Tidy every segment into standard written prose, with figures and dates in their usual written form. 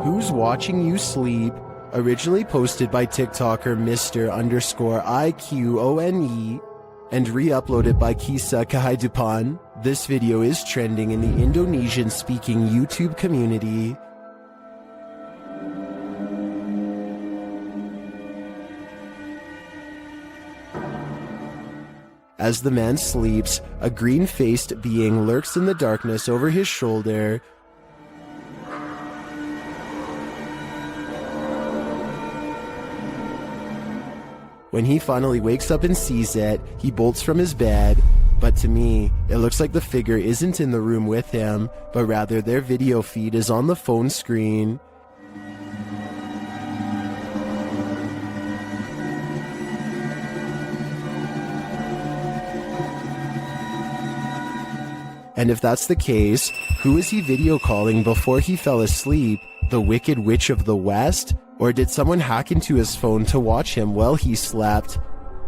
Who's Watching You Sleep, originally posted by TikToker Mr_IQONE and re-uploaded by Kisa Kahaidupan. This video is trending in the Indonesian-speaking YouTube community. As the man sleeps, a green-faced being lurks in the darkness over his shoulder. When he finally wakes up and sees it, he bolts from his bed. But to me, it looks like the figure isn't in the room with him, but rather their video feed is on the phone screen. And if that's the case, who is he video calling before he fell asleep? The Wicked Witch of the West? Or did someone hack into his phone to watch him while he slept?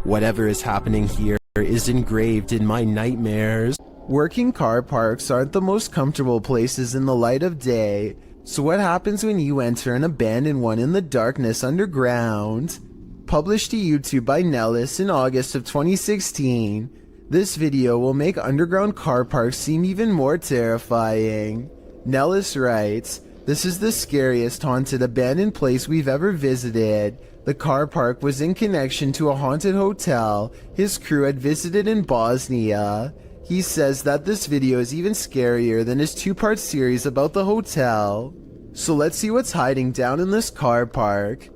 Whatever is happening here is engraved in my nightmares. Working car parks aren't the most comfortable places in the light of day. So what happens when you enter an abandoned one in the darkness underground? Published to YouTube by Nellis in August of 2016. This video will make underground car parks seem even more terrifying. Nellis writes, "This is the scariest haunted abandoned place we've ever visited. The car park was in connection to a haunted hotel his crew had visited in Bosnia. He says that this video is even scarier than his two-part series about the hotel. So let's see what's hiding down in this car park."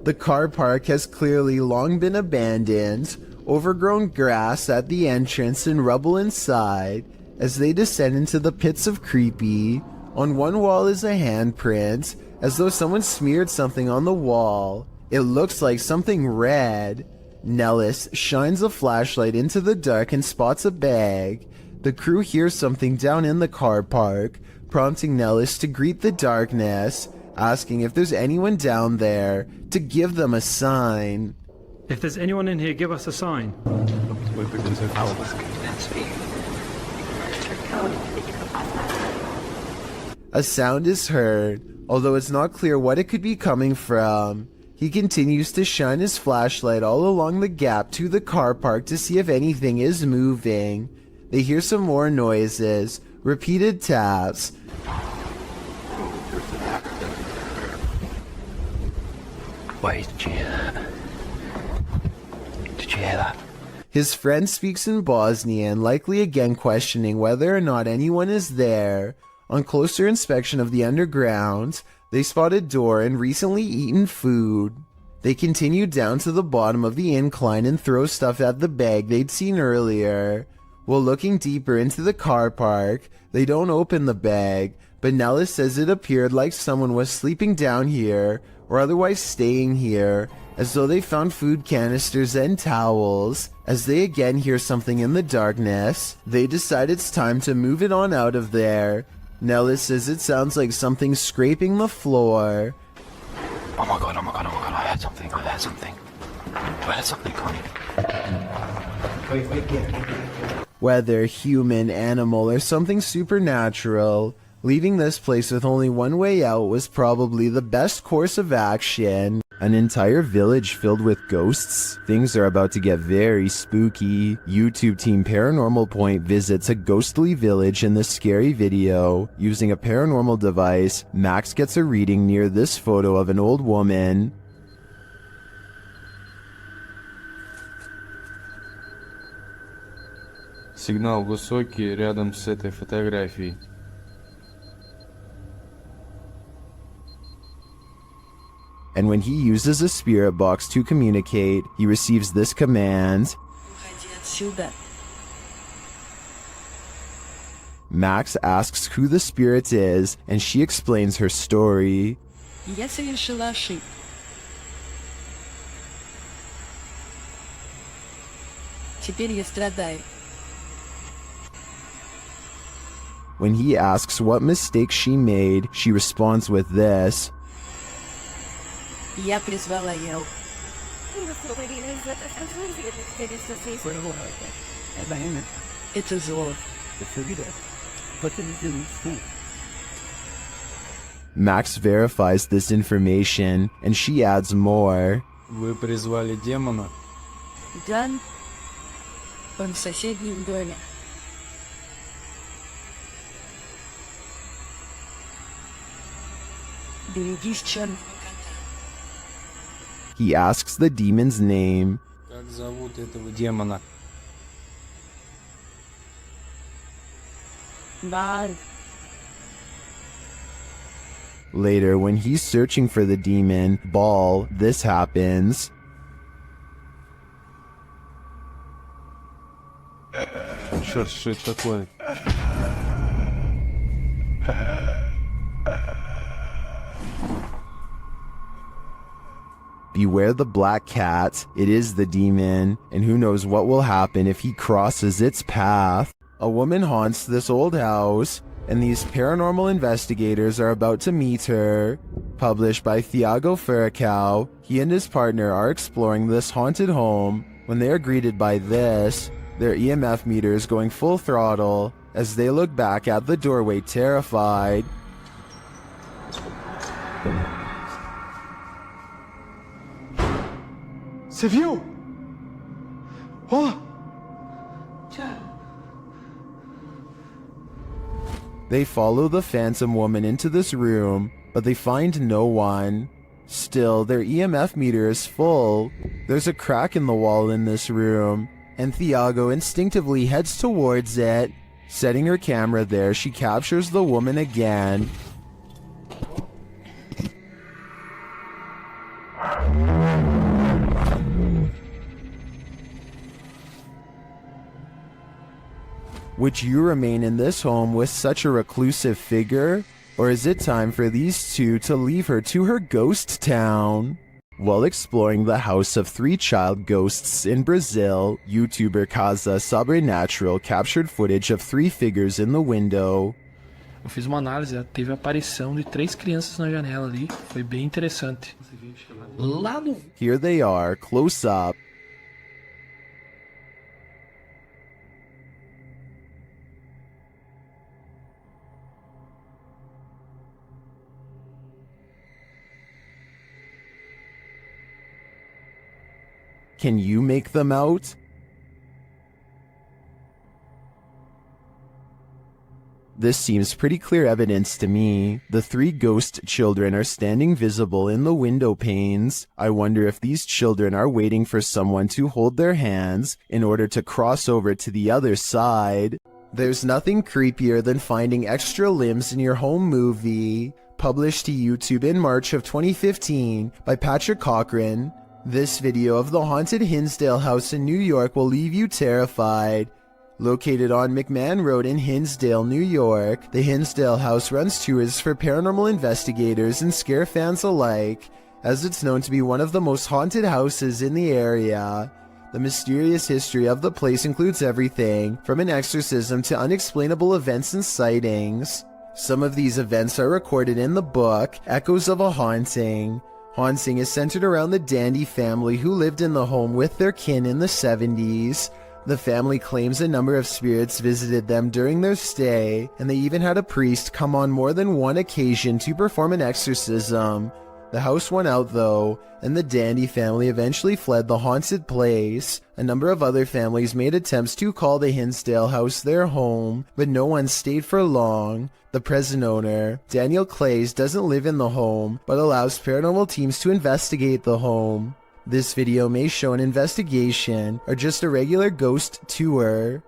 The car park has clearly long been abandoned. Overgrown grass at the entrance and rubble inside. As they descend into the pits of creepy, on one wall is a handprint, as though someone smeared something on the wall. It looks like something red. Nellis shines a flashlight into the dark and spots a bag. The crew hears something down in the car park, prompting Nellis to greet the darkness, asking if there's anyone down there to give them a sign. If there's anyone in here, give us a sign. A sound is heard, although it's not clear what it could be coming from. He continues to shine his flashlight all along the gap to the car park to see if anything is moving. They hear some more noises, repeated taps. Wait, did you hear that? Did you hear that? His friend speaks in Bosnian, likely again questioning whether or not anyone is there. On closer inspection of the underground, they spot a door and recently eaten food. They continue down to the bottom of the incline and throw stuff at the bag they'd seen earlier. While looking deeper into the car park, they don't open the bag, but Nellis says it appeared like someone was sleeping down here or otherwise staying here, as though they found food canisters and towels. As they again hear something in the darkness, they decide it's time to move it on out of there. Nellis says it sounds like something scraping the floor. Oh my god, I heard something, coming. Whether human, animal, or something supernatural, leaving this place with only one way out was probably the best course of action. An entire village filled with ghosts? Things are about to get very spooky. YouTube team Paranormal Point visits a ghostly village in this scary video. Using a paranormal device, Max gets a reading near this photo of an old woman. Сигнал высокий рядом с этой фотографией. And when he uses a spirit box to communicate, he receives this command. Max asks who the spirit is, and she explains her story. Я совершила ошибку. Теперь я страдаю. When he asks what mistake she made, she responds with this. Я призвала Ел. Это зло. Max verifies this information, and she adds more. Вы призвали демона? Да. Он в соседнем доме. Берегись черного кота. He asks the demon's name. Как зовут этого демона? Бар. Later, when he's searching for the demon, Ball, this happens. Черт, что это такое? Beware the black cat, it is the demon, and who knows what will happen if he crosses its path. A woman haunts this old house, and these paranormal investigators are about to meet her. Published by Thiago Furacao, he and his partner are exploring this haunted home when they are greeted by this, their EMF meters going full throttle as they look back at the doorway terrified. Você viu? Ó! They follow the phantom woman into this room, but they find no one. Still, their EMF meter is full. There's a crack in the wall in this room, and Thiago instinctively heads towards it. Setting her camera there, she captures the woman again. Would you remain in this home with such a reclusive figure? Or is it time for these two to leave her to her ghost town? While exploring the house of 3 child ghosts in Brazil, YouTuber Casa Sobrenatural captured footage of 3 figures in the window. Eu fiz uma análise, teve a aparição de 3 crianças na janela ali, foi bem interessante. Lá no... Here they are, close up. Can you make them out? This seems pretty clear evidence to me. The 3 ghost children are standing visible in the window panes. I wonder if these children are waiting for someone to hold their hands in order to cross over to the other side. There's nothing creepier than finding extra limbs in your home movie. Published to YouTube in March of 2015 by Patrick Cochran. This video of the haunted Hinsdale house in New York will leave you terrified. Located on McMahon Road in Hinsdale, New York, the Hinsdale house runs tours for paranormal investigators and scare fans alike, as it's known to be one of the most haunted houses in the area. The mysterious history of the place includes everything from an exorcism to unexplainable events and sightings. Some of these events are recorded in the book Echoes of a Haunting. Haunting is centered around the Dandy family who lived in the home with their kin in the 70s. The family claims a number of spirits visited them during their stay, and they even had a priest come on more than one occasion to perform an exorcism. The house won out though, and the Dandy family eventually fled the haunted place. A number of other families made attempts to call the Hinsdale house their home, but no one stayed for long. The present owner, Daniel Clays, doesn't live in the home, but allows paranormal teams to investigate the home. This video may show an investigation, or just a regular ghost tour.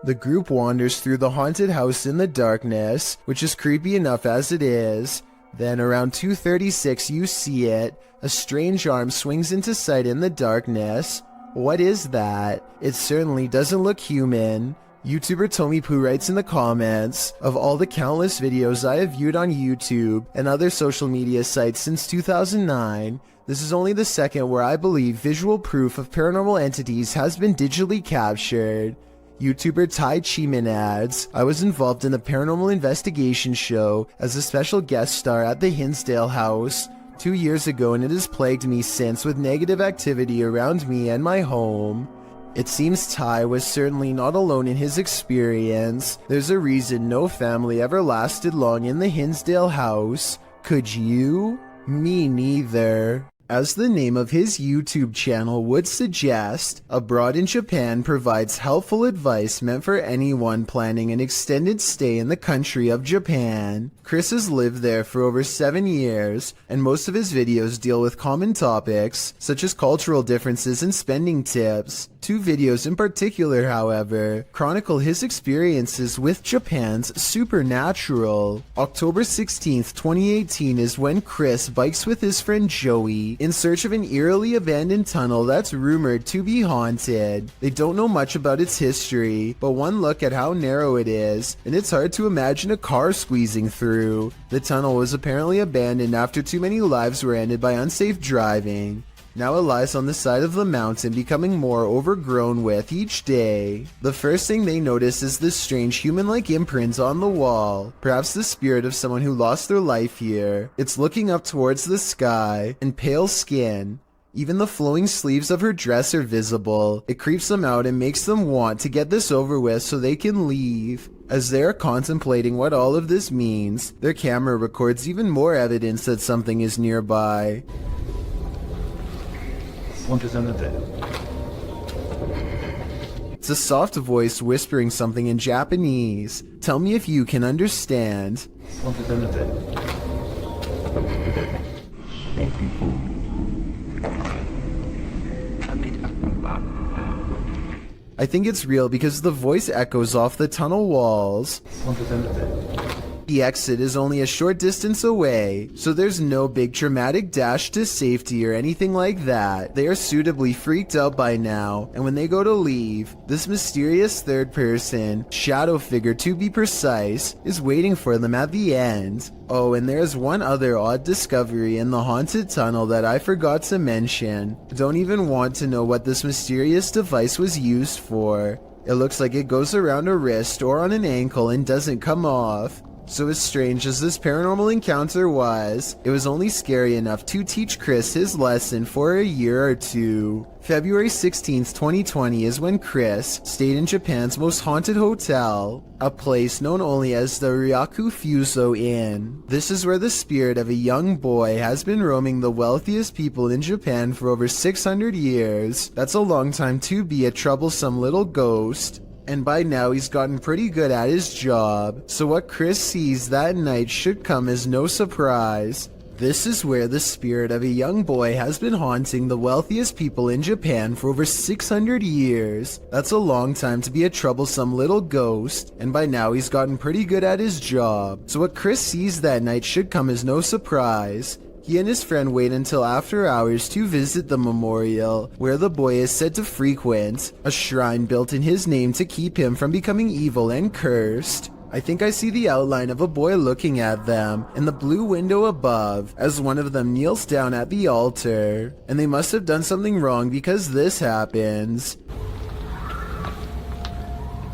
The group wanders through the haunted house in the darkness, which is creepy enough as it is. Then around 2:36 you see it. A strange arm swings into sight in the darkness. What is that? It certainly doesn't look human. YouTuber Tommy Poo writes in the comments, of all the countless videos I have viewed on YouTube and other social media sites since 2009, this is only the second where I believe visual proof of paranormal entities has been digitally captured. YouTuber Tai Chiman adds, I was involved in the paranormal investigation show as a special guest star at the Hinsdale house 2 years ago, and it has plagued me since with negative activity around me and my home. It seems Tai was certainly not alone in his experience. There's a reason no family ever lasted long in the Hinsdale house. Could you? Me neither. As the name of his YouTube channel would suggest, Abroad in Japan provides helpful advice meant for anyone planning an extended stay in the country of Japan. Chris has lived there for over 7 years, and most of his videos deal with common topics, such as cultural differences and spending tips. 2 videos in particular, however, chronicle his experiences with Japan's supernatural. October 16th, 2018 is when Chris bikes with his friend Joey in search of an eerily abandoned tunnel that's rumored to be haunted. They don't know much about its history, but one look at how narrow it is, and it's hard to imagine a car squeezing through. The tunnel was apparently abandoned after too many lives were ended by unsafe driving. Now it lies on the side of the mountain, becoming more overgrown with each day. The first thing they notice is this strange human-like imprint on the wall, perhaps the spirit of someone who lost their life here. It's looking up towards the sky, and pale skin. Even the flowing sleeves of her dress are visible. It creeps them out and makes them want to get this over with so they can leave. As they are contemplating what all of this means, their camera records even more evidence that something is nearby. It's a soft voice whispering something in Japanese. Tell me if you can understand. I think it's real because the voice echoes off the tunnel walls. The exit is only a short distance away, so there's no big dramatic dash to safety or anything like that. They are suitably freaked out by now, and when they go to leave, this mysterious third person, shadow figure to be precise, is waiting for them at the end. Oh, and there's one other odd discovery in the haunted tunnel that I forgot to mention. Don't even want to know what this mysterious device was used for. It looks like it goes around a wrist or on an ankle and doesn't come off. So as strange as this paranormal encounter was, it was only scary enough to teach Chris his lesson for a year or two. February 16th, 2020 is when Chris stayed in Japan's most haunted hotel, a place known only as the Ryaku Fuso Inn. This is where the spirit of a young boy has been roaming the wealthiest people in Japan for over 600 years. That's a long time to be a troublesome little ghost. And by now he's gotten pretty good at his job, so what Chris sees that night should come as no surprise. This is where the spirit of a young boy has been haunting the wealthiest people in Japan for over 600 years. That's a long time to be a troublesome little ghost, and by now he's gotten pretty good at his job, so what Chris sees that night should come as no surprise. He and his friend wait until after hours to visit the memorial, where the boy is said to frequent, a shrine built in his name to keep him from becoming evil and cursed. I think I see the outline of a boy looking at them in the blue window above as one of them kneels down at the altar. And they must have done something wrong because this happens.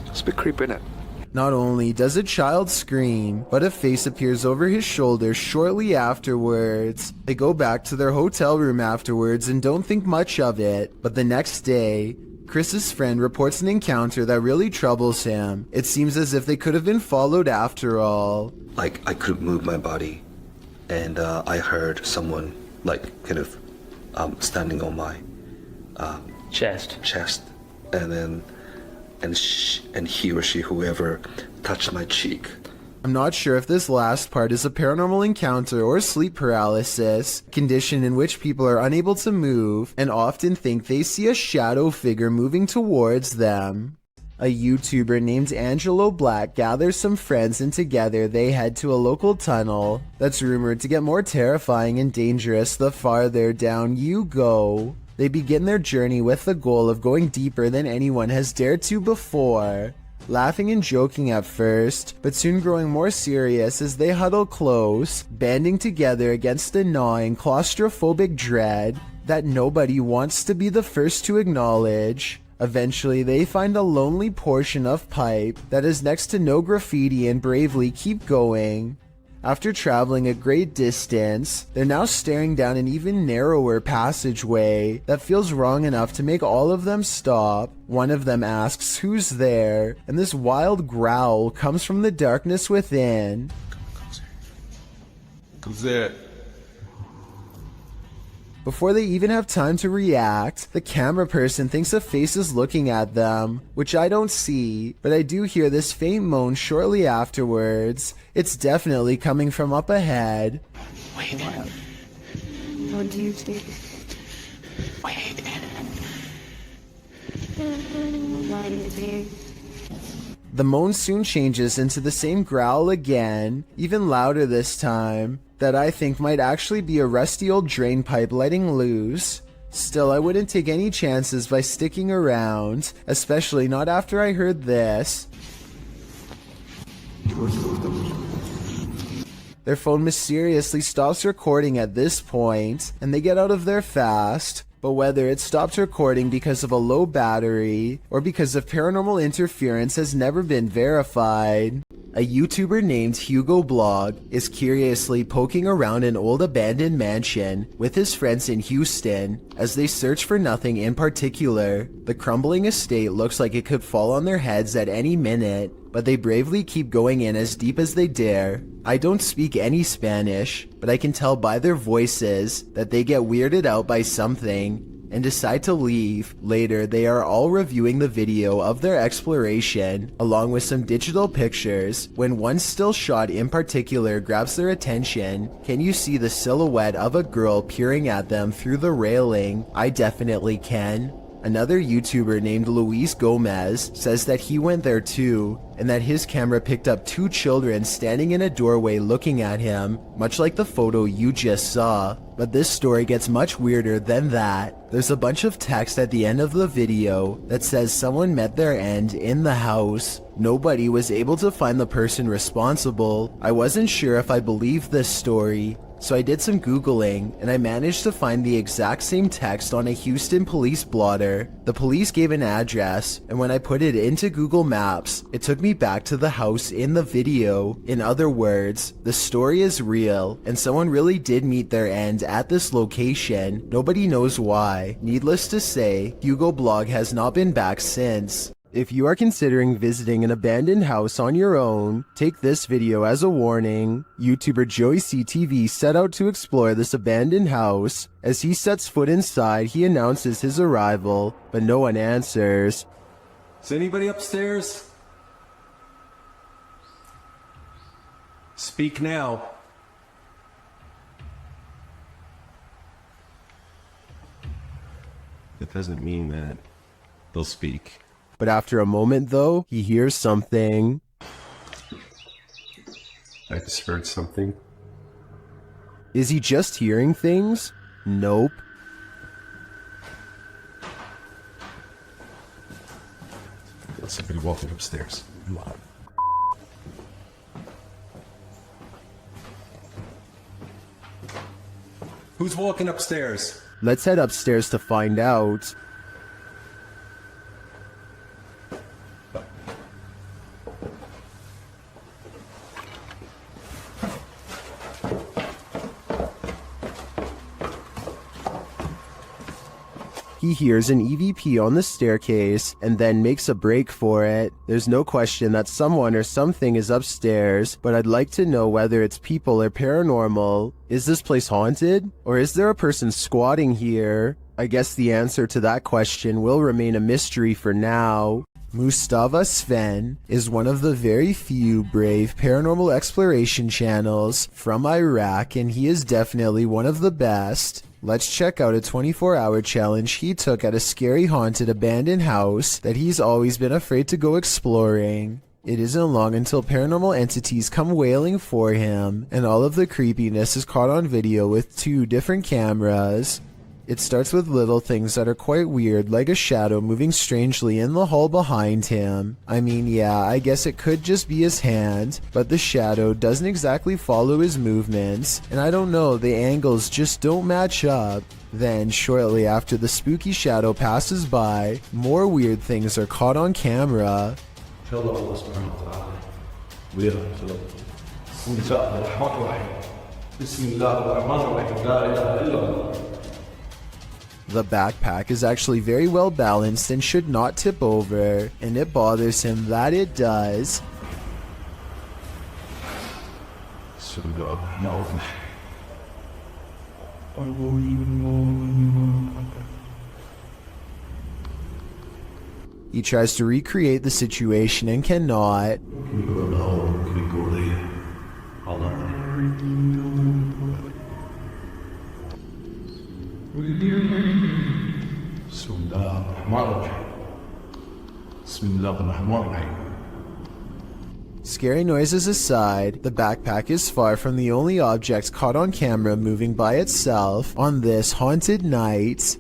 It's a bit creepy, innit? Not only does a child scream, but a face appears over his shoulder shortly afterwards. They go back to their hotel room afterwards and don't think much of it, but the next day, Chris's friend reports an encounter that really troubles him. It seems as if they could have been followed after all. Like, I couldn't move my body, and I heard someone, like, kind of standing on my chest, and then and he or she, whoever, touched my cheek. I'm not sure if this last part is a paranormal encounter or sleep paralysis, condition in which people are unable to move and often think they see a shadow figure moving towards them. A YouTuber named Angelo Black gathers some friends and together they head to a local tunnel that's rumored to get more terrifying and dangerous the farther down you go. They begin their journey with the goal of going deeper than anyone has dared to before. Laughing and joking at first, but soon growing more serious as they huddle close, banding together against a gnawing claustrophobic dread that nobody wants to be the first to acknowledge. Eventually, they find a lonely portion of pipe that is next to no graffiti and bravely keep going. After traveling a great distance, they're now staring down an even narrower passageway that feels wrong enough to make all of them stop. One of them asks who's there, and this wild growl comes from the darkness within. Who's that? Before they even have time to react, the camera person thinks a face is looking at them, which I don't see, but I do hear this faint moan shortly afterwards. It's definitely coming from up ahead. Wait. What do you think? Wait. The moan soon changes into the same growl again, even louder this time, that I think might actually be a rusty old drain pipe letting loose. Still, I wouldn't take any chances by sticking around, especially not after I heard this. Their phone mysteriously stops recording at this point, and they get out of there fast. But whether it stopped recording because of a low battery or because of paranormal interference has never been verified. A YouTuber named Hugo Blog is curiously poking around an old abandoned mansion with his friends in Houston as they search for nothing in particular. The crumbling estate looks like it could fall on their heads at any minute, but they bravely keep going in as deep as they dare. I don't speak any Spanish, but I can tell by their voices that they get weirded out by something and decide to leave. Later, they are all reviewing the video of their exploration, along with some digital pictures, when one still shot in particular grabs their attention. Can you see the silhouette of a girl peering at them through the railing? I definitely can. Another YouTuber named Luis Gomez says that he went there too, and that his camera picked up two children standing in a doorway looking at him, much like the photo you just saw. But this story gets much weirder than that. There's a bunch of text at the end of the video that says someone met their end in the house. Nobody was able to find the person responsible. I wasn't sure if I believed this story, so I did some Googling, and I managed to find the exact same text on a Houston police blotter. The police gave an address, and when I put it into Google Maps, it took me back to the house in the video. In other words, the story is real, and someone really did meet their end at this location. Nobody knows why. Needless to say, Hugo Blog has not been back since. If you are considering visiting an abandoned house on your own, take this video as a warning. YouTuber Joey CTV set out to explore this abandoned house. As he sets foot inside, he announces his arrival, but no one answers. Is anybody upstairs? Speak now. That doesn't mean that they'll speak. But after a moment though, he hears something. I just heard something. Is he just hearing things? Nope. There's somebody walking upstairs. Come on. Who's walking upstairs? Let's head upstairs to find out. He hears an EVP on the staircase and then makes a break for it. There's no question that someone or something is upstairs, but I'd like to know whether it's people or paranormal. Is this place haunted? Or is there a person squatting here? I guess the answer to that question will remain a mystery for now. Mustafa Sven is one of the very few brave paranormal exploration channels from Iraq, and he is definitely one of the best. Let's check out a 24-hour challenge he took at a scary haunted abandoned house that he's always been afraid to go exploring. It isn't long until paranormal entities come wailing for him, and all of the creepiness is caught on video with 2 different cameras. It starts with little things that are quite weird, like a shadow moving strangely in the hall behind him. I mean, yeah, I guess it could just be his hand, but the shadow doesn't exactly follow his movements, and I don't know, the angles just don't match up. Then, shortly after the spooky shadow passes by, more weird things are caught on camera. The backpack is actually very well balanced and should not tip over, and it bothers him that it does. He tries to recreate the situation and cannot. Scary noises aside, the backpack is far from the only object caught on camera moving by itself on this haunted night.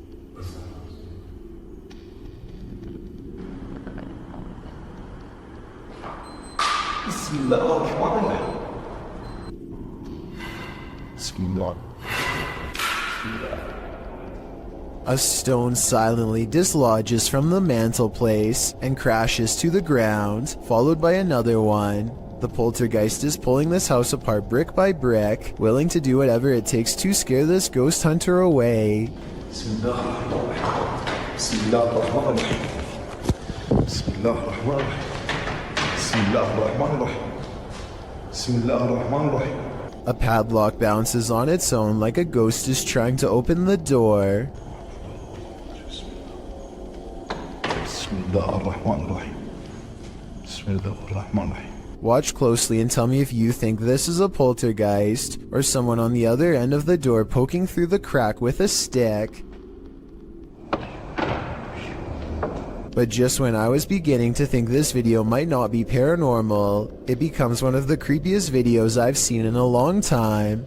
A stone silently dislodges from the mantelpiece and crashes to the ground, followed by another one. The poltergeist is pulling this house apart brick by brick, willing to do whatever it takes to scare this ghost hunter away. A padlock bounces on its own like a ghost is trying to open the door. Watch closely and tell me if you think this is a poltergeist or someone on the other end of the door poking through the crack with a stick. But just when I was beginning to think this video might not be paranormal, it becomes one of the creepiest videos I've seen in a long time.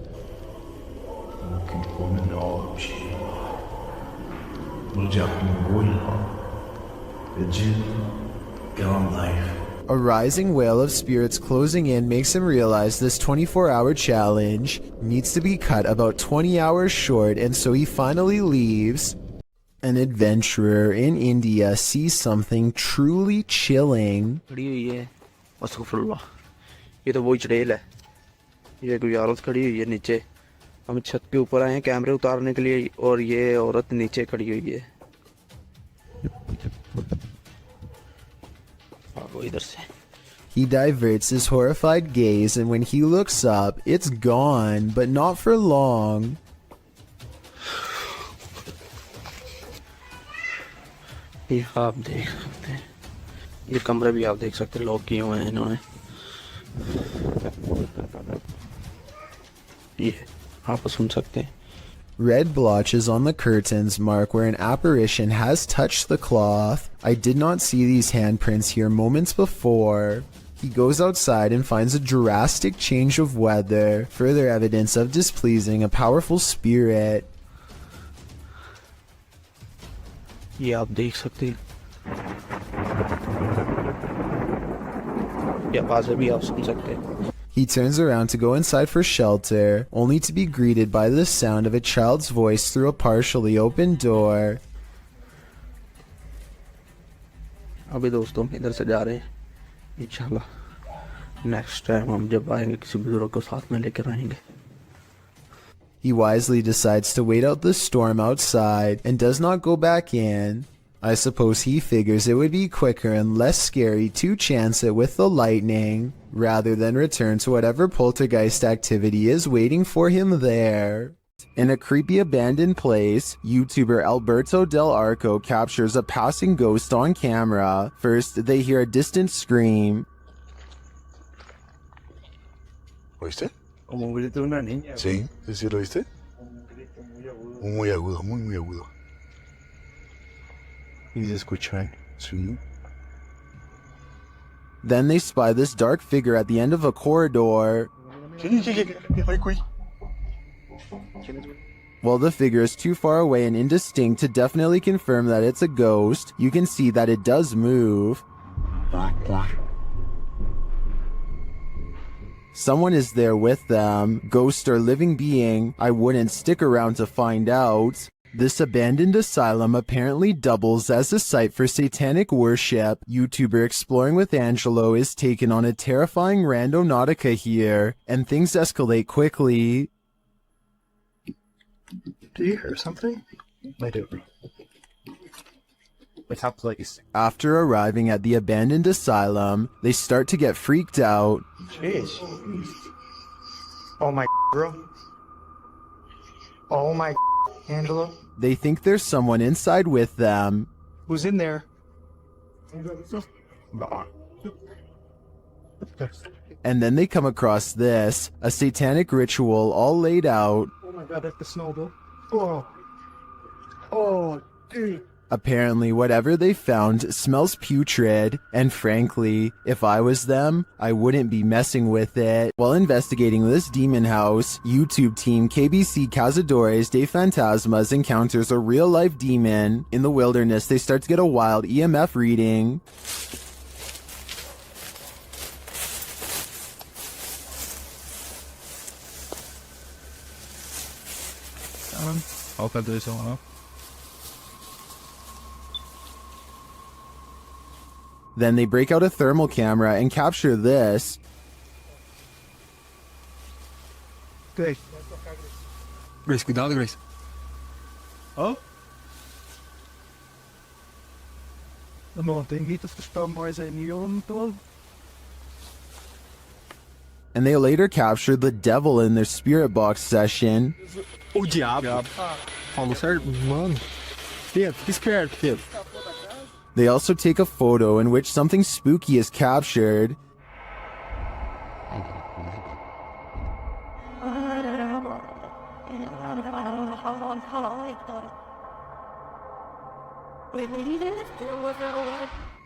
A rising wail of spirits closing in makes him realize this 24-hour challenge needs to be cut about 20 hours short, and so he finally leaves. An adventurer in India sees something truly chilling. खड़ी हुई है अस्तगफुरुल्लाह ये तो वही चुड़ैल है ये कोई औरत खड़ी हुई है नीचे हम छत के ऊपर आए हैं कैमरे उतारने के लिए और ये औरत नीचे खड़ी हुई है भागो इधर से He diverts his horrified gaze, and when he looks up, it's gone, but not for long. ये आप देख सकते हैं ये कमरे भी आप देख सकते हैं लॉक किए हुए हैं इन्होंने ये आप सुन सकते हैं Red blotches on the curtains mark where an apparition has touched the cloth. I did not see these handprints here moments before. He goes outside and finds a drastic change of weather, further evidence of displeasing a powerful spirit. ये आप देख सकते हैं ये आवाज़ें भी आप सुन सकते हैं He turns around to go inside for shelter, only to be greeted by the sound of a child's voice through a partially open door. अभी दोस्तों हम इधर से जा रहे हैं इंशाल्लाह नेक्स्ट टाइम हम जब आएंगे किसी बुजुर्ग को साथ में लेकर आएंगे He wisely decides to wait out the storm outside and does not go back in. I suppose he figures it would be quicker and less scary to chance it with the lightning, rather than return to whatever poltergeist activity is waiting for him there. In a creepy abandoned place, YouTuber Alberto Del Arco captures a passing ghost on camera. First, they hear a distant scream. ¿Oíste? Como un grito de una niña. Sí, sí lo oíste. Muy agudo, muy agudo. Y se escucha, sí. Then they spy this dark figure at the end of a corridor. While the figure is too far away and indistinct to definitely confirm that it's a ghost, you can see that it does move. Someone is there with them, ghost or living being. I wouldn't stick around to find out. This abandoned asylum apparently doubles as a site for satanic worship. YouTuber Exploring with Angelo is taken on a terrifying randonautica here, and things escalate quickly. Do you hear something? I do. It's how place. After arriving at the abandoned asylum, they start to get freaked out. Jeez. Oh my bro. Oh my Angela. They think there's someone inside with them. Who's in there? And then they come across this, a satanic ritual all laid out. Oh my god, that's the snowball. Oh. Oh, dude. Apparently, whatever they found smells putrid, and frankly, if I was them, I wouldn't be messing with it. While investigating this demon house, YouTube team KBC Cazadores de Fantasmas encounters a real-life demon. In the wilderness, they start to get a wild EMF reading. Altijd deze man af. Then they break out a thermal camera and capture this. Grace. Grace, cuidado, Grace. Oh? Dan tem Ritas que estão mais em Neon todo. And they later captured the devil in their spirit box session. O diabo. Falou certo? Mano. Fica esperto, filho. They also take a photo in which something spooky is captured.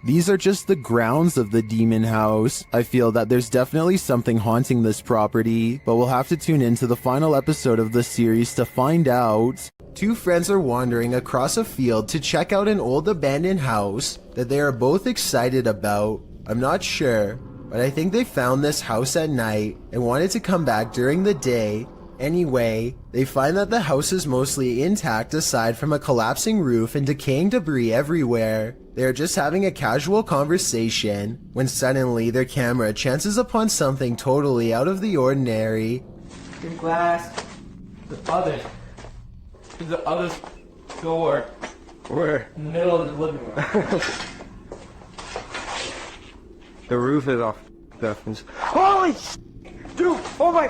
These are just the grounds of the demon house. I feel that there's definitely something haunting this property, but we'll have to tune into the final episode of the series to find out. Two friends are wandering across a field to check out an old abandoned house that they are both excited about. I'm not sure, but I think they found this house at night and wanted to come back during the day. Anyway, they find that the house is mostly intact aside from a collapsing roof and decaying debris everywhere. They are just having a casual conversation when suddenly their camera chances upon something totally out of the ordinary. In glass. The other door. Where? Middle of the living room. The roof is off. Holy dude! Oh my!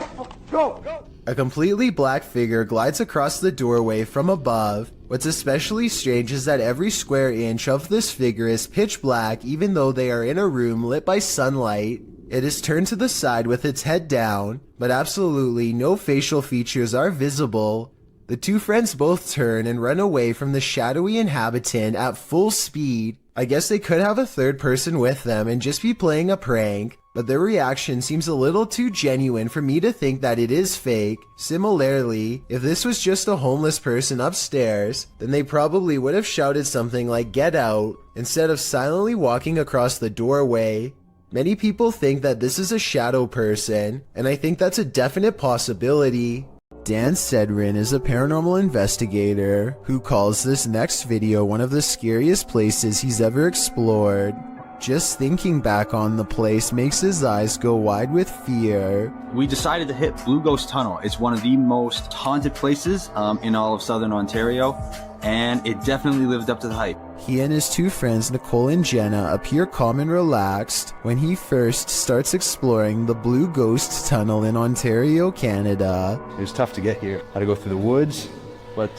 Go! A completely black figure glides across the doorway from above. What's especially strange is that every square inch of this figure is pitch black even though they are in a room lit by sunlight. It is turned to the side with its head down, but absolutely no facial features are visible. The two friends both turn and run away from the shadowy inhabitant at full speed. I guess they could have a third person with them and just be playing a prank, but their reaction seems a little too genuine for me to think that it is fake. Similarly, if this was just a homeless person upstairs, then they probably would have shouted something like "Get out" instead of silently walking across the doorway. Many people think that this is a shadow person, and I think that's a definite possibility. Dan Sedrin is a paranormal investigator who calls this next video one of the scariest places he's ever explored. Just thinking back on the place makes his eyes go wide with fear. We decided to hit Blue Ghost Tunnel. It's one of the most haunted places in all of Southern Ontario, and it definitely lived up to the hype. He and his two friends Nicole and Jenna appear calm and relaxed when he first starts exploring the Blue Ghost Tunnel in Ontario, Canada. It was tough to get here. Had to go through the woods, but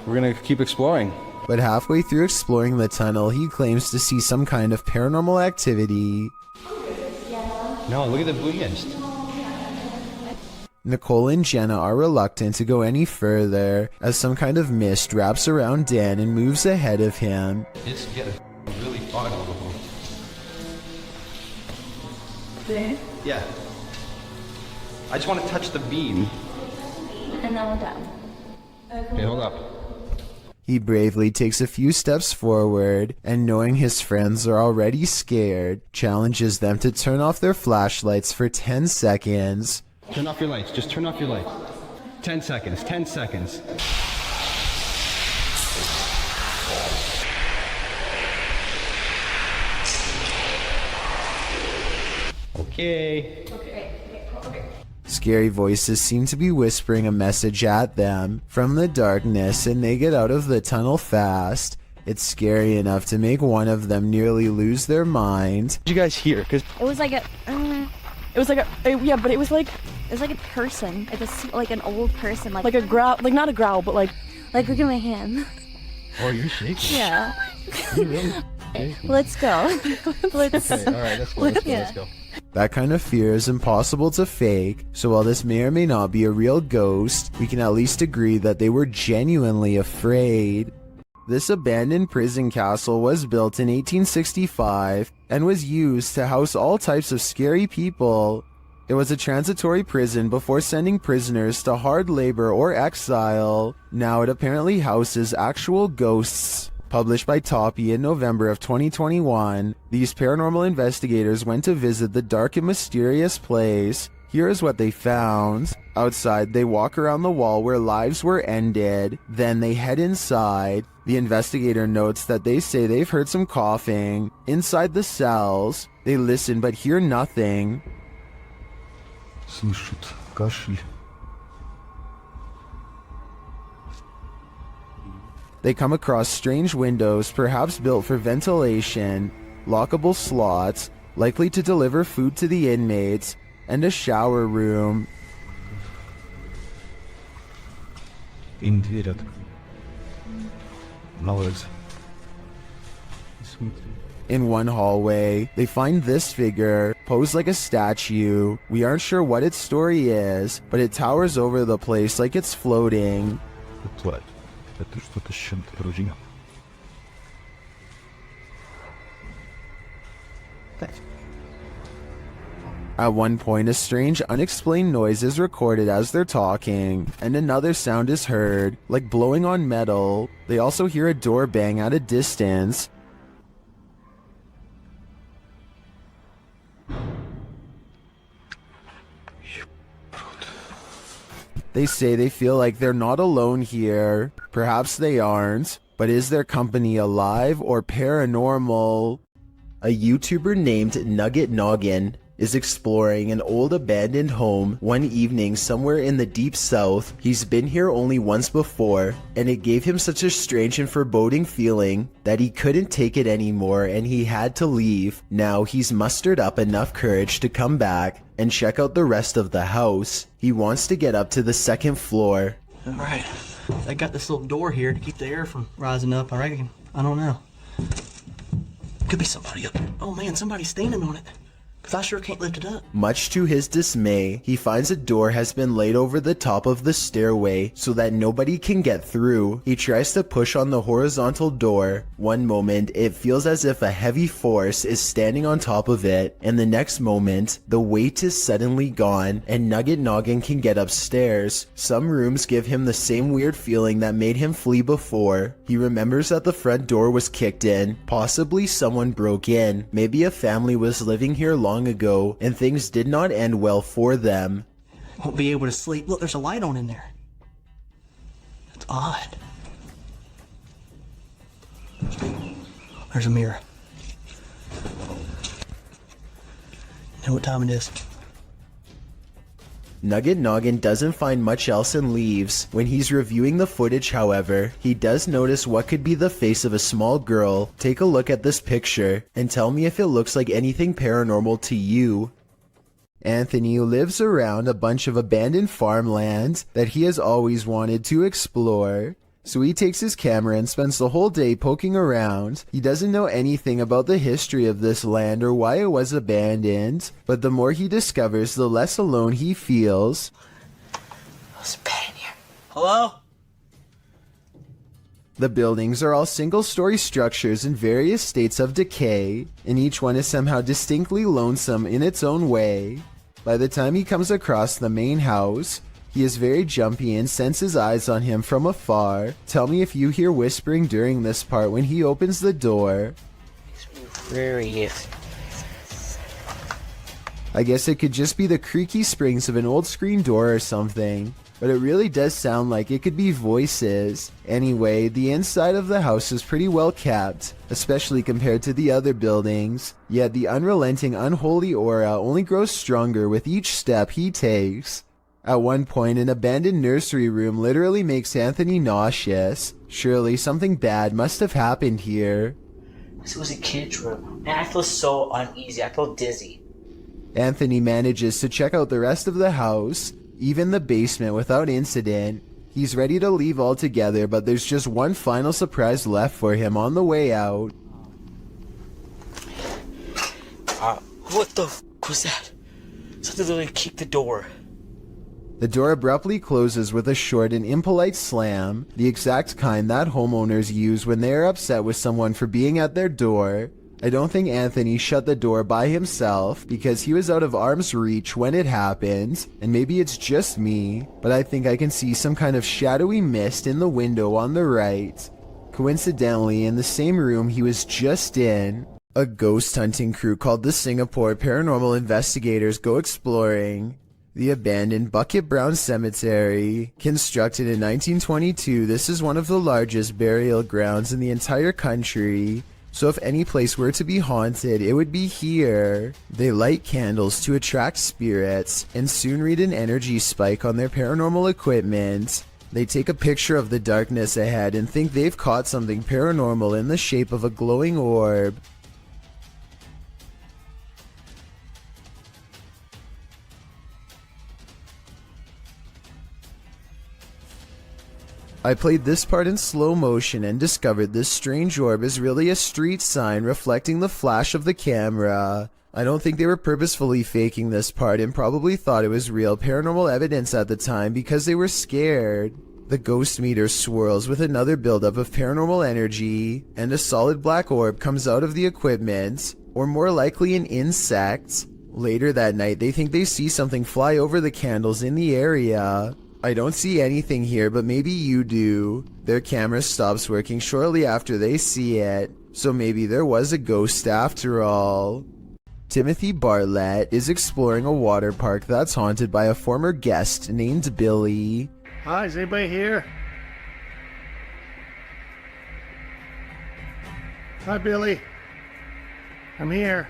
we're gonna keep exploring. But halfway through exploring the tunnel, he claims to see some kind of paranormal activity. No, look at the blue mist. Nicole and Jenna are reluctant to go any further as some kind of mist wraps around Dan and moves ahead of him. It's getting really fog on the hole. There? Yeah. I just want to touch the beam. And then we're done. Okay, hold up. He bravely takes a few steps forward and, knowing his friends are already scared, challenges them to turn off their flashlights for 10 seconds. Turn off your lights. Just turn off your lights. 10 seconds. 10 seconds. Okay. Scary voices seem to be whispering a message at them from the darkness, and they get out of the tunnel fast. It's scary enough to make one of them nearly lose their mind. Did you guys hear? Cause It was like a It was like yeah, but it was like a person, like an old person, like a growl, like not a growl, but like look at my hand. Oh, you're shaking. Yeah. You really? Okay. Let's go. Let's. Okay, all right, let's go. That kind of fear is impossible to fake, so while this may or may not be a real ghost, we can at least agree that they were genuinely afraid. This abandoned prison castle was built in 1865 and was used to house all types of scary people. It was a transitory prison before sending prisoners to hard labor or exile. Now it apparently houses actual ghosts. Published by Toppy in November of 2021, these paranormal investigators went to visit the dark and mysterious place. Here is what they found. Outside, they walk around the wall where lives were ended. Then they head inside. The investigator notes that they say they've heard some coughing. Inside the cells, they listen but hear nothing. Слышат кашель. They come across strange windows, perhaps built for ventilation, lockable slots, likely to deliver food to the inmates, and a shower room. Им дверь на улице. In one hallway, they find this figure, posed like a statue. We aren't sure what its story is, but it towers over the place like it's floating. Это что-то с чем-то вроде. At one point, a strange, unexplained noise is recorded as they're talking, and another sound is heard, like blowing on metal. They also hear a door bang at a distance. They say they feel like they're not alone here. Perhaps they aren't, but is their company alive or paranormal? A YouTuber named Nugget Noggin is exploring an old abandoned home one evening somewhere in the deep south. He's been here only once before, and it gave him such a strange and foreboding feeling that he couldn't take it anymore and he had to leave. Now he's mustered up enough courage to come back and check out the rest of the house. He wants to get up to the second floor. Alright, I got this little door here to keep the air from rising up, I reckon. I don't know. Could be somebody up there. Oh man, somebody's standing on it. Because I sure can't lift it up. Much to his dismay, he finds a door has been laid over the top of the stairway so that nobody can get through. He tries to push on the horizontal door. One moment, it feels as if a heavy force is standing on top of it, and the next moment, the weight is suddenly gone, and Nugget Noggin can get upstairs. Some rooms give him the same weird feeling that made him flee before. He remembers that the front door was kicked in. Possibly someone broke in. Maybe a family was living here long ago, and things did not end well for them. Won't be able to sleep. Look, there's a light on in there. That's odd. There's a mirror. You know what time it is? Nugget Noggin doesn't find much else and leaves. When he's reviewing the footage, however, he does notice what could be the face of a small girl. Take a look at this picture and tell me if it looks like anything paranormal to you. Anthony lives around a bunch of abandoned farmland that he has always wanted to explore. So he takes his camera and spends the whole day poking around. He doesn't know anything about the history of this land or why it was abandoned, but the more he discovers, the less alone he feels. What's bad in here? Hello? The buildings are all single-story structures in various states of decay, and each one is somehow distinctly lonesome in its own way. By the time he comes across the main house, he is very jumpy and senses eyes on him from afar. Tell me if you hear whispering during this part when he opens the door. I guess it could just be the creaky springs of an old screen door or something, but it really does sound like it could be voices. Anyway, the inside of the house is pretty well kept, especially compared to the other buildings, yet the unrelenting unholy aura only grows stronger with each step he takes. At one point, an abandoned nursery room literally makes Anthony nauseous. Surely something bad must have happened here. This was a kid's room, and I feel so uneasy. I feel dizzy. Anthony manages to check out the rest of the house, even the basement, without incident. He's ready to leave altogether, but there's just one final surprise left for him on the way out. What the f was that? Something literally kicked the door. The door abruptly closes with a short and impolite slam, the exact kind that homeowners use when they are upset with someone for being at their door. I don't think Anthony shut the door by himself because he was out of arm's reach when it happened, and maybe it's just me, but I think I can see some kind of shadowy mist in the window on the right. Coincidentally, in the same room he was just in, a ghost hunting crew called the Singapore Paranormal Investigators go exploring the abandoned Bucket Brown Cemetery. Constructed in 1922, this is one of the largest burial grounds in the entire country. So if any place were to be haunted, it would be here. They light candles to attract spirits and soon read an energy spike on their paranormal equipment. They take a picture of the darkness ahead and think they've caught something paranormal in the shape of a glowing orb. I played this part in slow motion and discovered this strange orb is really a street sign reflecting the flash of the camera. I don't think they were purposefully faking this part and probably thought it was real paranormal evidence at the time because they were scared. The ghost meter swirls with another buildup of paranormal energy, and a solid black orb comes out of the equipment, or more likely an insect. Later that night, they think they see something fly over the candles in the area. I don't see anything here, but maybe you do. Their camera stops working shortly after they see it, so maybe there was a ghost after all. Timothy Bartlett is exploring a water park that's haunted by a former guest named Billy. Hi, is anybody here? Hi, Billy. I'm here.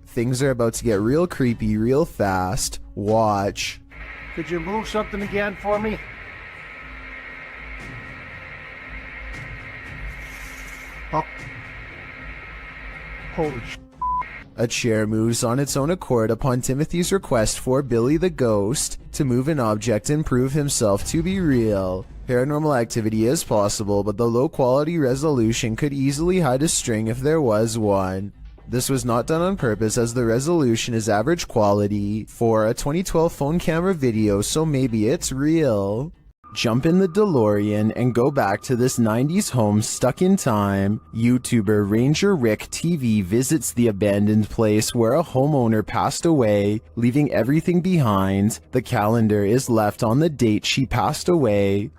Things are about to get real creepy real fast. Watch. Could you move something again for me? Oh. Holy sh**. A chair moves on its own accord upon Timothy's request for Billy the Ghost to move an object and prove himself to be real. Paranormal activity is possible, but the low quality resolution could easily hide a string if there was one. This was not done on purpose as the resolution is average quality for a 2012 phone camera video, so maybe it's real. Jump in the DeLorean and go back to this 90s home stuck in time. YouTuber Ranger Rick TV visits the abandoned place where a homeowner passed away, leaving everything behind. The calendar is left on the date she passed away.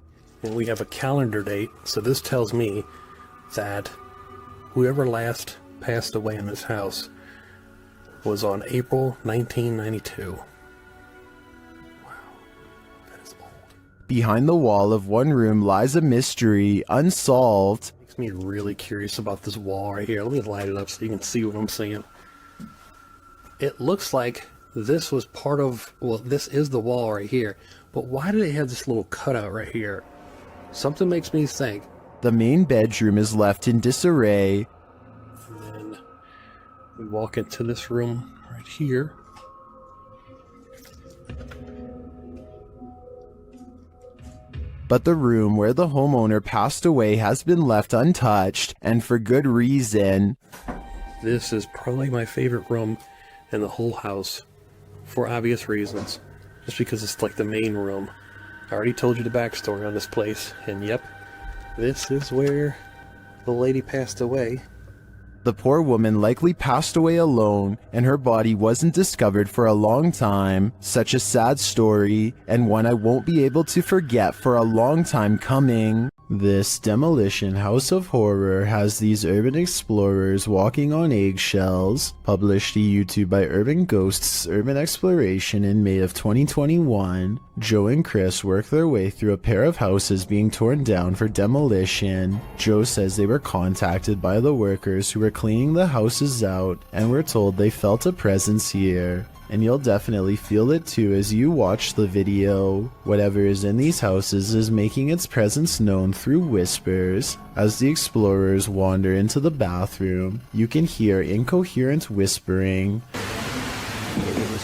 And we have a calendar date, so this tells me that whoever last passed away in this house was on April 1992. Wow, that is old. Behind the wall of one room lies a mystery unsolved. Makes me really curious about this wall right here. Let me light it up so you can see what I'm seeing. It looks like this was part of, well, this is the wall right here, but why do they have this little cutout right here? Something makes me think. The main bedroom is left in disarray. We walk into this room right here. But the room where the homeowner passed away has been left untouched, and for good reason. This is probably my favorite room in the whole house, for obvious reasons. Just because it's like the main room. I already told you the backstory on this place, and yep, this is where the lady passed away. The poor woman likely passed away alone, and her body wasn't discovered for a long time. Such a sad story, and one I won't be able to forget for a long time coming. This demolition house of horror has these urban explorers walking on eggshells. Published to YouTube by Urban Ghosts Urban Exploration in May of 2021. Joe and Chris work their way through a pair of houses being torn down for demolition. Joe says they were contacted by the workers who were cleaning the houses out and were told they felt a presence here. And you'll definitely feel it too as you watch the video. Whatever is in these houses is making its presence known through whispers. As the explorers wander into the bathroom, you can hear incoherent whispering. This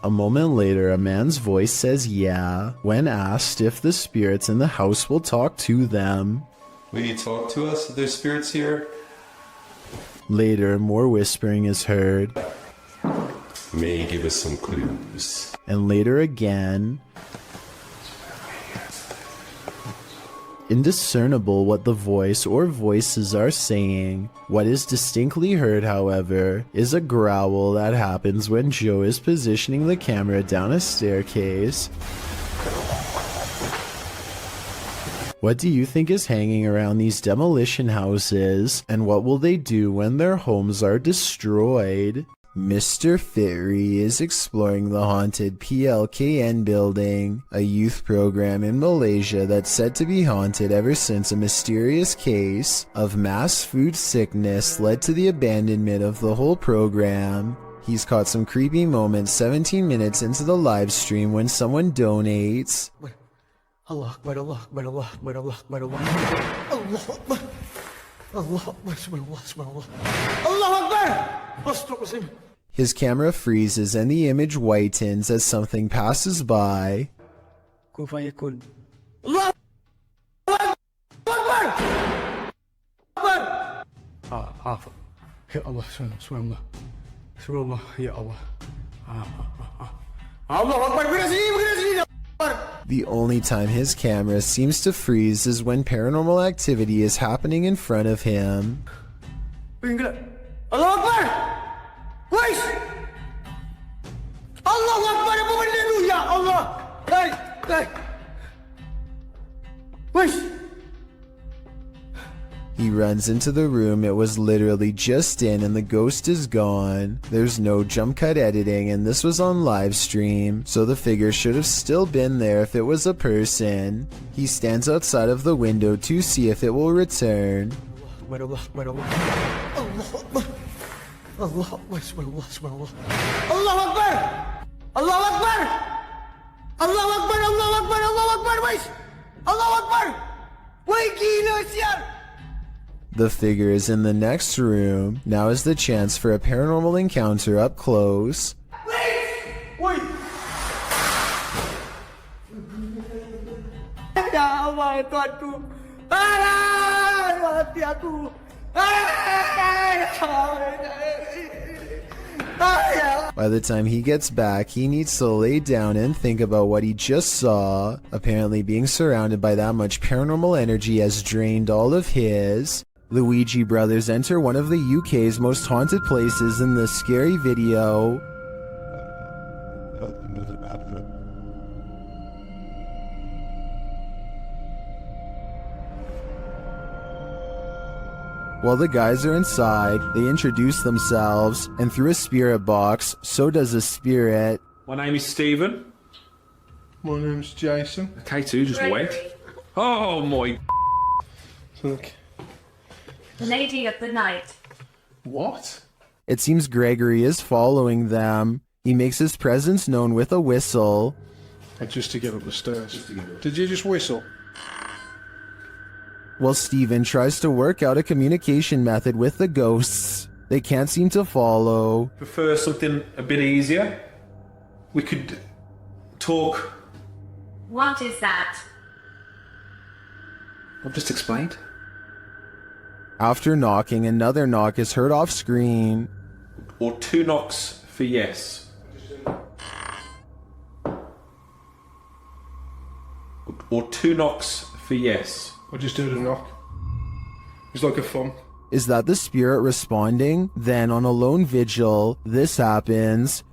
A moment later, a man's voice says yeah when asked if the spirits in the house will talk to them. Will you talk to us? There's spirits here. Later, more whispering is heard. May give us some clues. And later again, indiscernible what the voice or voices are saying. What is distinctly heard, however, is a growl that happens when Joe is positioning the camera down a staircase. What do you think is hanging around these demolition houses, and what will they do when their homes are destroyed? Mr. Fitry is exploring the haunted PLKN building, a youth program in Malaysia that's said to be haunted ever since a mysterious case of mass food sickness led to the abandonment of the whole program. He's caught some creepy moments 17 minutes into the live stream when someone donates. Allah Akbar, Allah Akbar, Allah Akbar, Allah Akbar, Allah Akbar, Allah Akbar, Subhanallah, Allah Akbar. His camera freezes and the image whitens as something passes by. Allah Akbar. Ya Allah, subhanallah. Subhanallah, ya Allah. Allah Akbar, begini sini. The only time his camera seems to freeze is when paranormal activity is happening in front of him. Allah Akbar! Wais! Allah Akbar, apa benda tu? Ya Allah! Hey! Wais! He runs into the room it was literally just in and the ghost is gone. There's no jump cut editing and this was on live stream, so the figure should have still been there if it was a person. He stands outside of the window to see if it will return. Allah Akbar, Allah Akbar. Allah Akbar, subhanallah. Allah Akbar! Allah Akbar! Allah Akbar, Allah Akbar, Allah Akbar, wais! Allah Akbar! Wai gila sial! The figure is in the next room. Now is the chance for a paranormal encounter up close. Wait! Ya Allah, Tuhanku. Mati aku. By the time he gets back, he needs to lay down and think about what he just saw. Apparently being surrounded by that much paranormal energy has drained all of his. Luigi brothers enter one of the UK's most haunted places in this scary video. While the guys are inside, they introduce themselves, and through a spirit box, so does a spirit. My name is Stephen. My name's Jason. K2 just went. Oh my. Look. The lady of the night. What? It seems Gregory is following them. He makes his presence known with a whistle. Just to get up the stairs. Did you just whistle? While Stephen tries to work out a communication method with the ghosts, they can't seem to follow. Prefer something a bit easier? We could talk. What is that? I've just explained. After knocking, another knock is heard off screen. Or 2 knocks for yes. Or 2 knocks for yes. I just heard a knock. It's like a thump. Is that the spirit responding? Then on a lone vigil, this happens.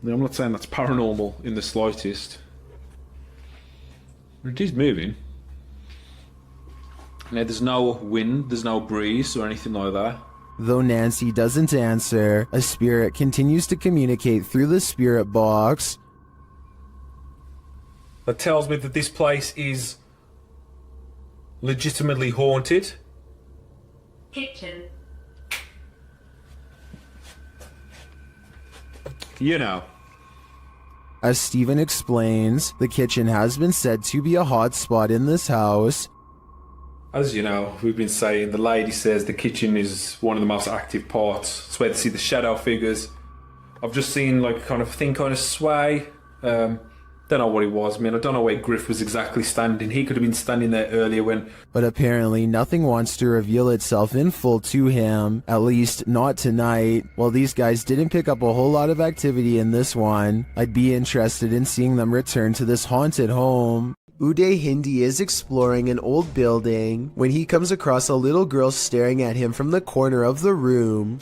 Now, I'm not saying that's paranormal in the slightest. It is moving. Now, there's no wind, there's no breeze or anything like that. Though Nancy doesn't answer, a spirit continues to communicate through the spirit box. That tells me that this place is legitimately haunted. Kitchen. You know. As Stephen explains, the kitchen has been said to be a hot spot in this house. As you know, we've been saying, the lady says the kitchen is one of the most active parts. It's where they see the shadow figures. I've just seen like kind of sway. Don't know what it was. I mean, I don't know where Griff was exactly standing. He could have been standing there earlier when... But apparently nothing wants to reveal itself in full to him, at least not tonight. While these guys didn't pick up a whole lot of activity in this one, I'd be interested in seeing them return to this haunted home. Uday Hindi is exploring an old building when he comes across a little girl staring at him from the corner of the room.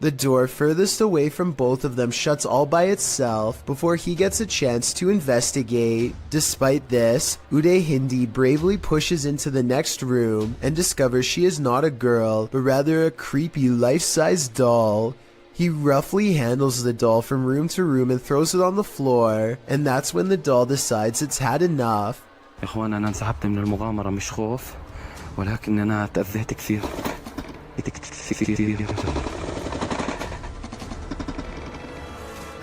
The door furthest away from both of them shuts all by itself before he gets a chance to investigate. Despite this, Uday Hindi bravely pushes into the next room and discovers she is not a girl, but rather a creepy life-size doll. He roughly handles the doll from room to room and throws it on the floor, and that's when the doll decides it's had enough. I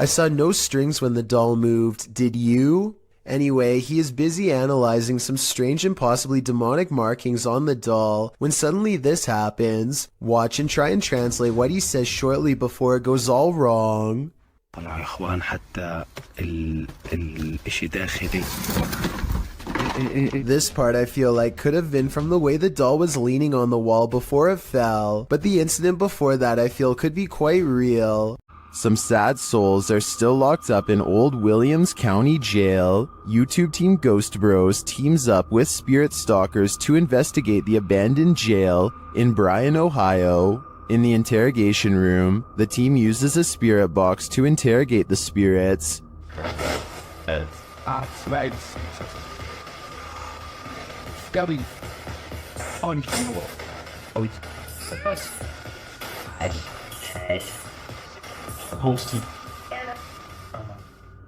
saw no strings when the doll moved, did you? Anyway, he is busy analyzing some strange and possibly demonic markings on the doll when suddenly this happens. Watch and try and translate what he says shortly before it goes all wrong. This part I feel like could have been from the way the doll was leaning on the wall before it fell, but the incident before that I feel could be quite real. Some sad souls are still locked up in Old Williams County Jail. YouTube team Ghost Bros teams up with spirit stalkers to investigate the abandoned jail in Bryan, Ohio. In the interrogation room, the team uses a spirit box to interrogate the spirits.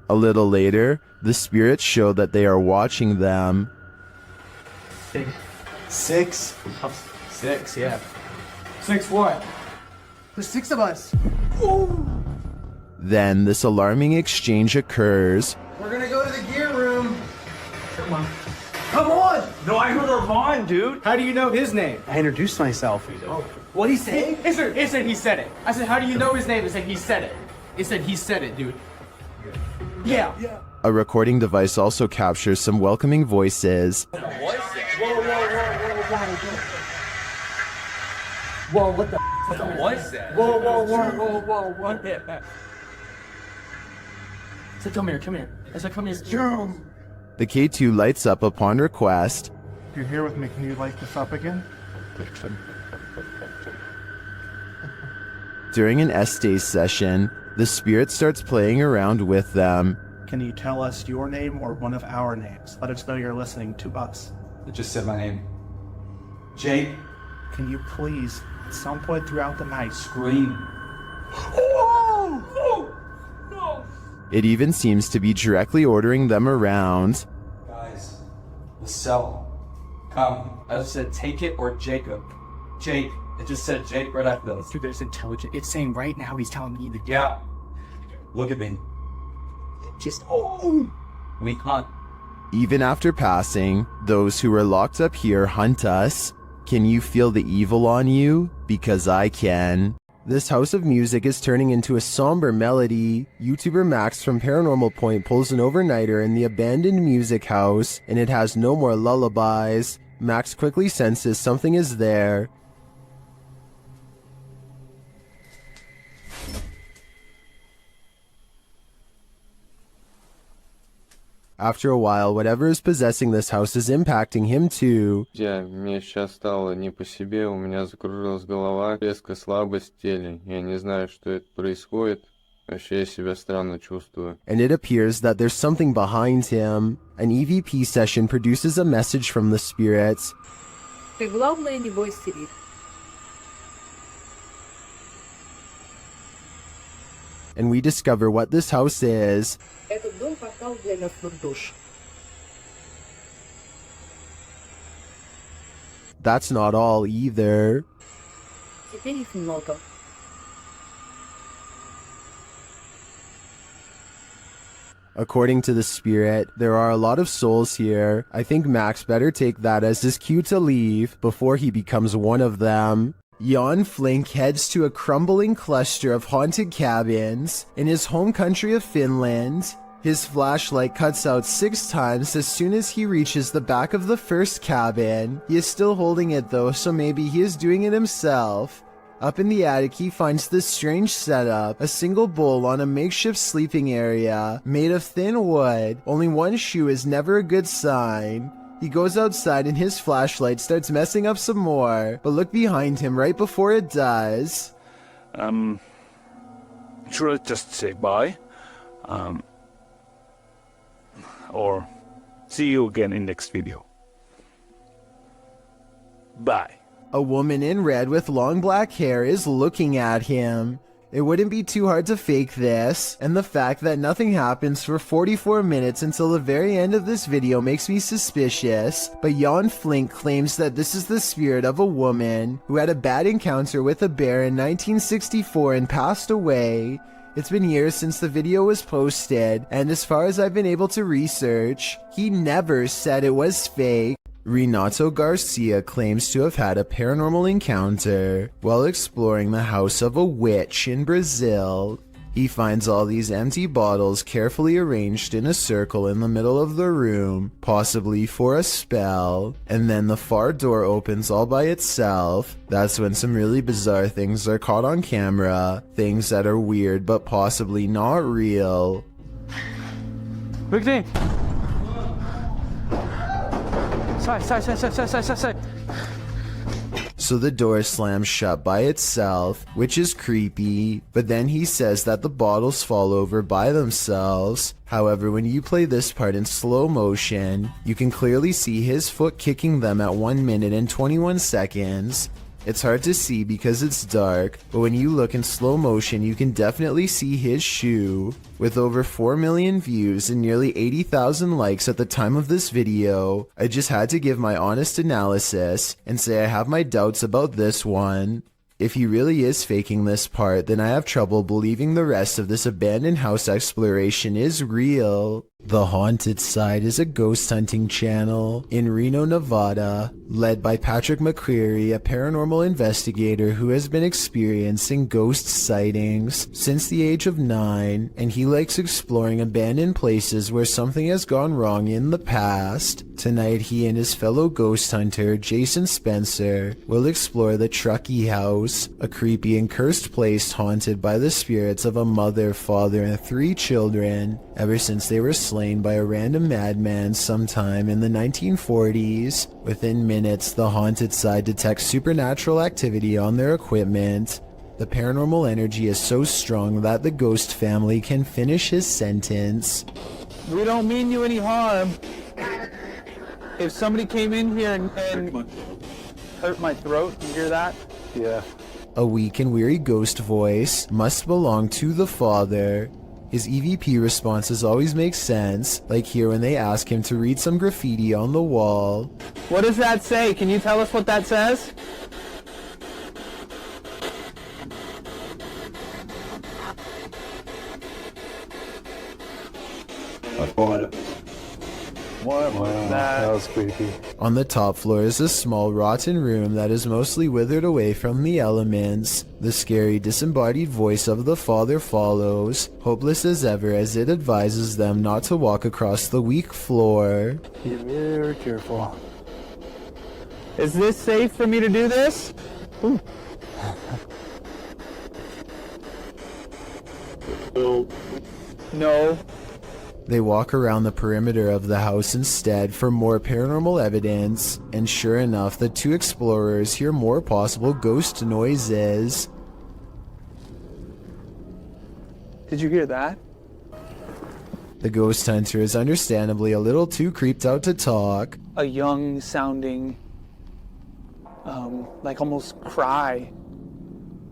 A little later, the spirits show that they are watching them. Six, yeah. 6 what? There's 6 of us. Ooh. Then this alarming exchange occurs. We're gonna go to the gear room. Come on. Come on! No, I heard Armand, dude. How do you know his name? I introduced myself. Oh. What'd he say? He said he said it. I said, how do you know his name? He said he said it. He said he said it, dude. Yeah. A recording device also captures some welcoming voices. Whoa, what the what was that? Whoa, what hit that? I said, come here. I said, come here. Jump. The K2 lights up upon request. You're here with me. Can you light this up again? During an S-Day session, the spirit starts playing around with them. Can you tell us your name or one of our names? Let us know you're listening to us. It just said my name. Jake. Can you please, at some point throughout the night, scream? No! It even seems to be directly ordering them around. Guys, the cell. Come. I just said take it or Jacob. Jake. It just said Jake right after this. Dude, there's intelligent. It's saying right now he's telling me that. Yeah. Look at me. We hunt. Even after passing, those who are locked up here hunt us. Can you feel the evil on you? Because I can. This house of music is turning into a somber melody. YouTuber Max from Paranormal Point pulls an overnighter in the abandoned music house, and it has no more lullabies. Max quickly senses something is there. After a while, whatever is possessing this house is impacting him too. Мне сейчас стало не по себе, у меня закружилась голова, резкая слабость в теле. Я не знаю, что это происходит. Вообще я себя странно чувствую. And it appears that there's something behind him. An EVP session produces a message from the spirits. Ты главное не бойся их. And we discover what this house is. Этот дом портал для мертвых душ. That's not all either. Теперь их много. According to the spirit, there are a lot of souls here. I think Max better take that as his cue to leave before he becomes one of them. Jan Flink heads to a crumbling cluster of haunted cabins in his home country of Finland. His flashlight cuts out 6 times as soon as he reaches the back of the first cabin. He is still holding it though, so maybe he is doing it himself. Up in the attic, he finds this strange setup, a single bowl on a makeshift sleeping area made of thin wood. Only one shoe is never a good sign. He goes outside and his flashlight starts messing up some more, but look behind him right before it does. Should I just say bye? Or see you again in next video. Bye. A woman in red with long black hair is looking at him. It wouldn't be too hard to fake this, and the fact that nothing happens for 44 minutes until the very end of this video makes me suspicious, but Jan Flink claims that this is the spirit of a woman who had a bad encounter with a bear in 1964 and passed away. It's been years since the video was posted, and as far as I've been able to research, he never said it was fake. Renato Garcia claims to have had a paranormal encounter while exploring the house of a witch in Brazil. He finds all these empty bottles carefully arranged in a circle in the middle of the room, possibly for a spell, and then the far door opens all by itself. That's when some really bizarre things are caught on camera, things that are weird but possibly not real. Victim! Side. So the door slams shut by itself, which is creepy, but then he says that the bottles fall over by themselves. However, when you play this part in slow motion, you can clearly see his foot kicking them at 1 minute and 21 seconds. It's hard to see because it's dark, but when you look in slow motion, you can definitely see his shoe. With over 4 million views and nearly 80,000 likes at the time of this video, I just had to give my honest analysis and say I have my doubts about this one. If he really is faking this part, then I have trouble believing the rest of this abandoned house exploration is real. The Haunted Side is a ghost hunting channel in Reno, Nevada, led by Patrick McCreary, a paranormal investigator who has been experiencing ghost sightings since the age of 9, and he likes exploring abandoned places where something has gone wrong in the past. Tonight, he and his fellow ghost hunter, Jason Spencer, will explore the Truckee House, a creepy and cursed place haunted by the spirits of a mother, father, and 3 children, ever since they were slain by a random madman sometime in the 1940s. Within minutes, the Haunted Side detects supernatural activity on their equipment. The paranormal energy is so strong that the ghost family can finish his sentence. We don't mean you any harm. If somebody came in here and hurt my throat, you hear that? Yeah. A weak and weary ghost voice must belong to the father. His EVP responses always make sense, like here when they ask him to read some graffiti on the wall. What does that say? Can you tell us what that says? What was that? That was creepy. On the top floor is a small rotten room that is mostly withered away from the elements. The scary disembodied voice of the father follows, hopeless as ever as it advises them not to walk across the weak floor. Be very careful. Is this safe for me to do this? No. They walk around the perimeter of the house instead for more paranormal evidence, and sure enough, the 2 explorers hear more possible ghost noises. Did you hear that? The ghost hunter is understandably a little too creeped out to talk. A young sounding, like almost cry.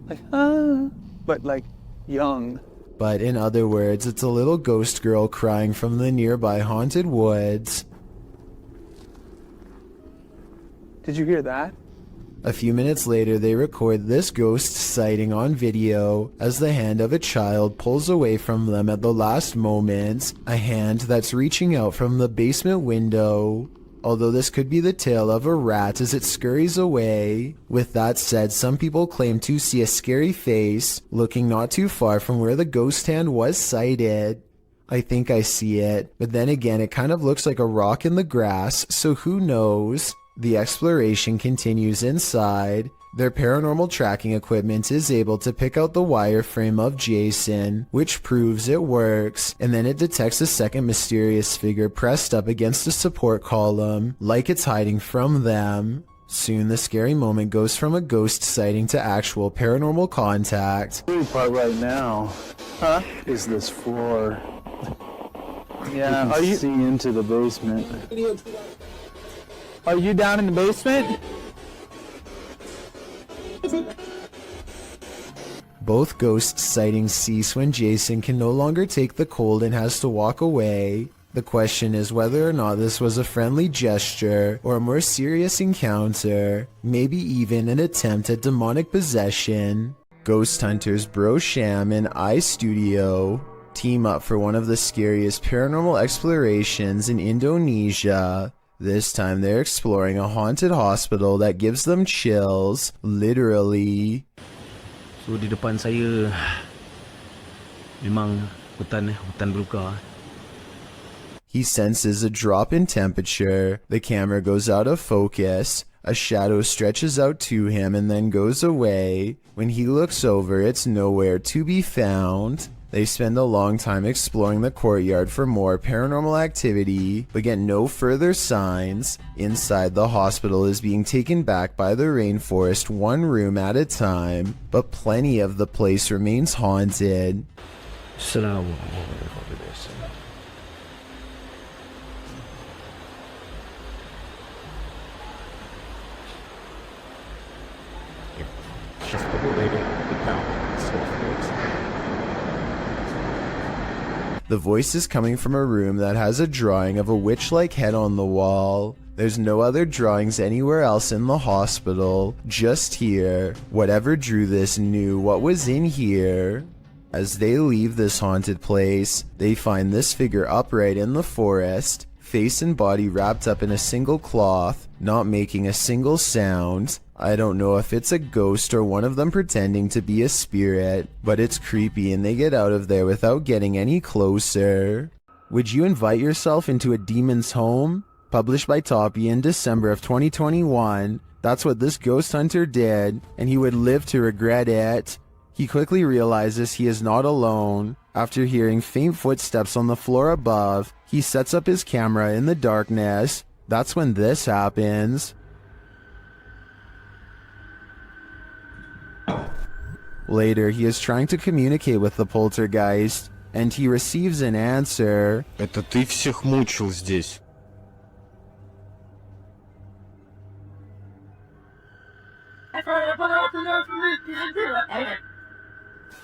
Like, but like young. But in other words, it's a little ghost girl crying from the nearby haunted woods. Did you hear that? A few minutes later, they record this ghost sighting on video as the hand of a child pulls away from them at the last moment, a hand that's reaching out from the basement window. Although this could be the tail of a rat as it scurries away. With that said, some people claim to see a scary face looking not too far from where the ghost hand was sighted. I think I see it, but then again it kind of looks like a rock in the grass, so who knows? The exploration continues inside. Their paranormal tracking equipment is able to pick out the wireframe of Jason, which proves it works, and then it detects a second mysterious figure pressed up against a support column, like it's hiding from them. Soon the scary moment goes from a ghost sighting to actual paranormal contact. The scary part right now is this floor. Yeah, are you see into the basement? Are you down in the basement? Both ghost sightings cease when Jason can no longer take the cold and has to walk away. The question is whether or not this was a friendly gesture or a more serious encounter, maybe even an attempt at demonic possession. Ghost hunters Bro Sham and iStudio team up for one of the scariest paranormal explorations in Indonesia. This time they're exploring a haunted hospital that gives them chills, literally. So di depan saya memang hutan belukar. He senses a drop in temperature. The camera goes out of focus. A shadow stretches out to him and then goes away. When he looks over, it's nowhere to be found. They spend a long time exploring the courtyard for more paranormal activity, but get no further signs. Inside, the hospital is being taken back by the rainforest one room at a time, but plenty of the place remains haunted. The voice is coming from a room that has a drawing of a witch-like head on the wall. There's no other drawings anywhere else in the hospital, just here. Whatever drew this knew what was in here. As they leave this haunted place, they find this figure upright in the forest, face and body wrapped up in a single cloth, not making a single sound. I don't know if it's a ghost or one of them pretending to be a spirit, but it's creepy and they get out of there without getting any closer. Would you invite yourself into a demon's home? Published by Toppy in December of 2021. That's what this ghost hunter did, and he would live to regret it. He quickly realizes he is not alone. After hearing faint footsteps on the floor above, he sets up his camera in the darkness. That's when this happens. Later, he is trying to communicate with the poltergeist, and he receives an answer. Это ты всех мучил здесь.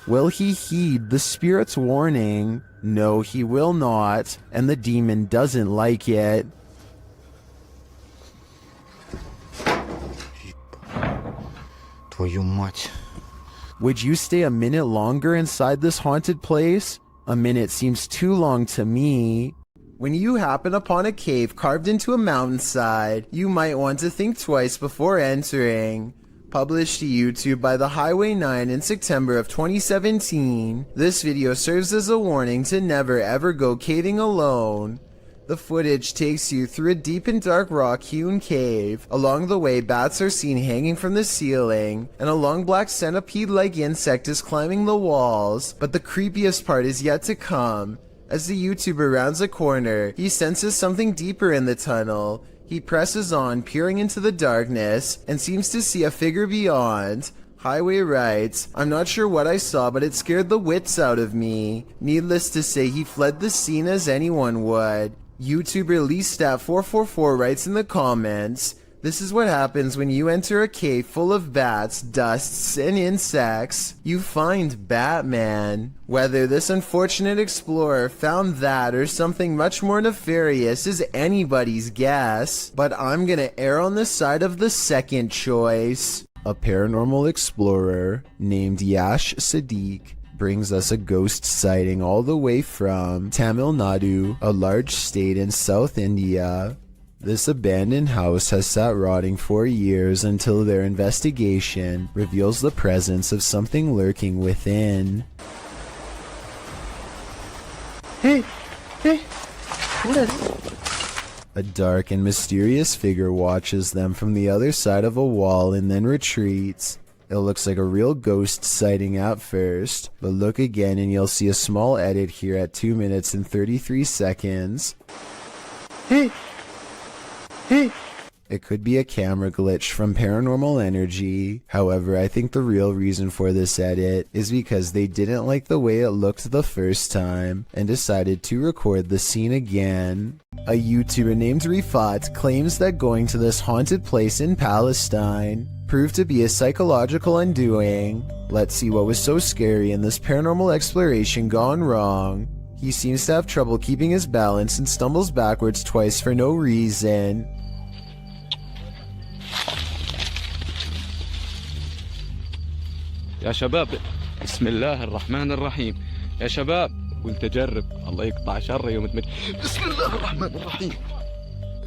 Will he heed the spirit's warning? No, he will not, and the demon doesn't like it. Твою мать. Would you stay a minute longer inside this haunted place? A minute seems too long to me. When you happen upon a cave carved into a mountainside, you might want to think twice before entering. Published to YouTube by the Highway 9 in September of 2017, this video serves as a warning to never ever go caving alone. The footage takes you through a deep and dark rock-hewn cave. Along the way, bats are seen hanging from the ceiling, and a long black centipede-like insect is climbing the walls. But the creepiest part is yet to come. As the YouTuber rounds a corner, he senses something deeper in the tunnel. He presses on, peering into the darkness, and seems to see a figure beyond. Highway writes, "I'm not sure what I saw, but it scared the wits out of me." Needless to say, he fled the scene as anyone would. YouTuber LeeStat444 writes in the comments, This is what happens when you enter a cave full of bats, dusts, and insects. You find Batman. Whether this unfortunate explorer found that or something much more nefarious is anybody's guess, but I'm gonna err on the side of the second choice. A paranormal explorer named Yash Sadiq brings us a ghost sighting all the way from Tamil Nadu, a large state in South India. This abandoned house has sat rotting for years until their investigation reveals the presence of something lurking within. Hey! What is it? A dark and mysterious figure watches them from the other side of a wall and then retreats. It looks like a real ghost sighting at first, but look again and you'll see a small edit here at 2 minutes and 33 seconds. Hey! It could be a camera glitch from Paranormal Energy. However, I think the real reason for this edit is because they didn't like the way it looked the first time and decided to record the scene again. A YouTuber named Rifat claims that going to this haunted place in Palestine proved to be a psychological undoing. Let's see what was so scary in this paranormal exploration gone wrong. He seems to have trouble keeping his balance and stumbles backwards twice for no reason. يا شباب بسم الله الرحمن الرحيم يا شباب قلت أجرب الله يقطع شر يوم بسم الله الرحمن الرحيم.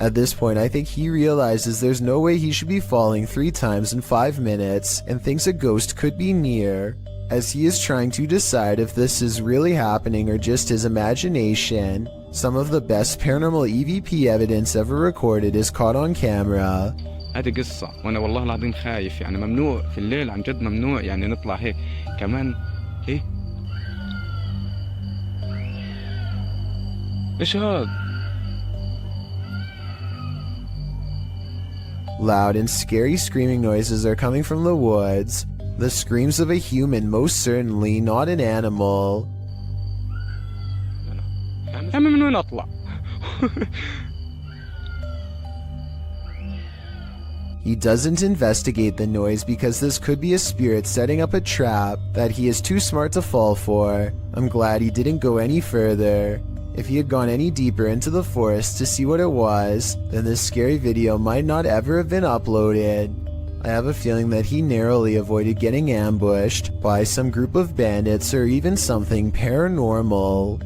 At this point, I think he realizes there's no way he should be falling 3 times in 5 minutes and thinks a ghost could be near, as he is trying to decide if this is really happening or just his imagination. Some of the best paranormal EVP evidence ever recorded is caught on camera. هذه قصة وأنا والله العظيم خايف يعني ممنوع في الليل عن جد ممنوع يعني نطلع هيك كمان إيه إيش هاد؟ Loud and scary screaming noises are coming from the woods. The screams of a human, most certainly not an animal. من وين أطلع؟ He doesn't investigate the noise because this could be a spirit setting up a trap that he is too smart to fall for. I'm glad he didn't go any further. If he had gone any deeper into the forest to see what it was, then this scary video might not ever have been uploaded. I have a feeling that he narrowly avoided getting ambushed by some group of bandits or even something paranormal.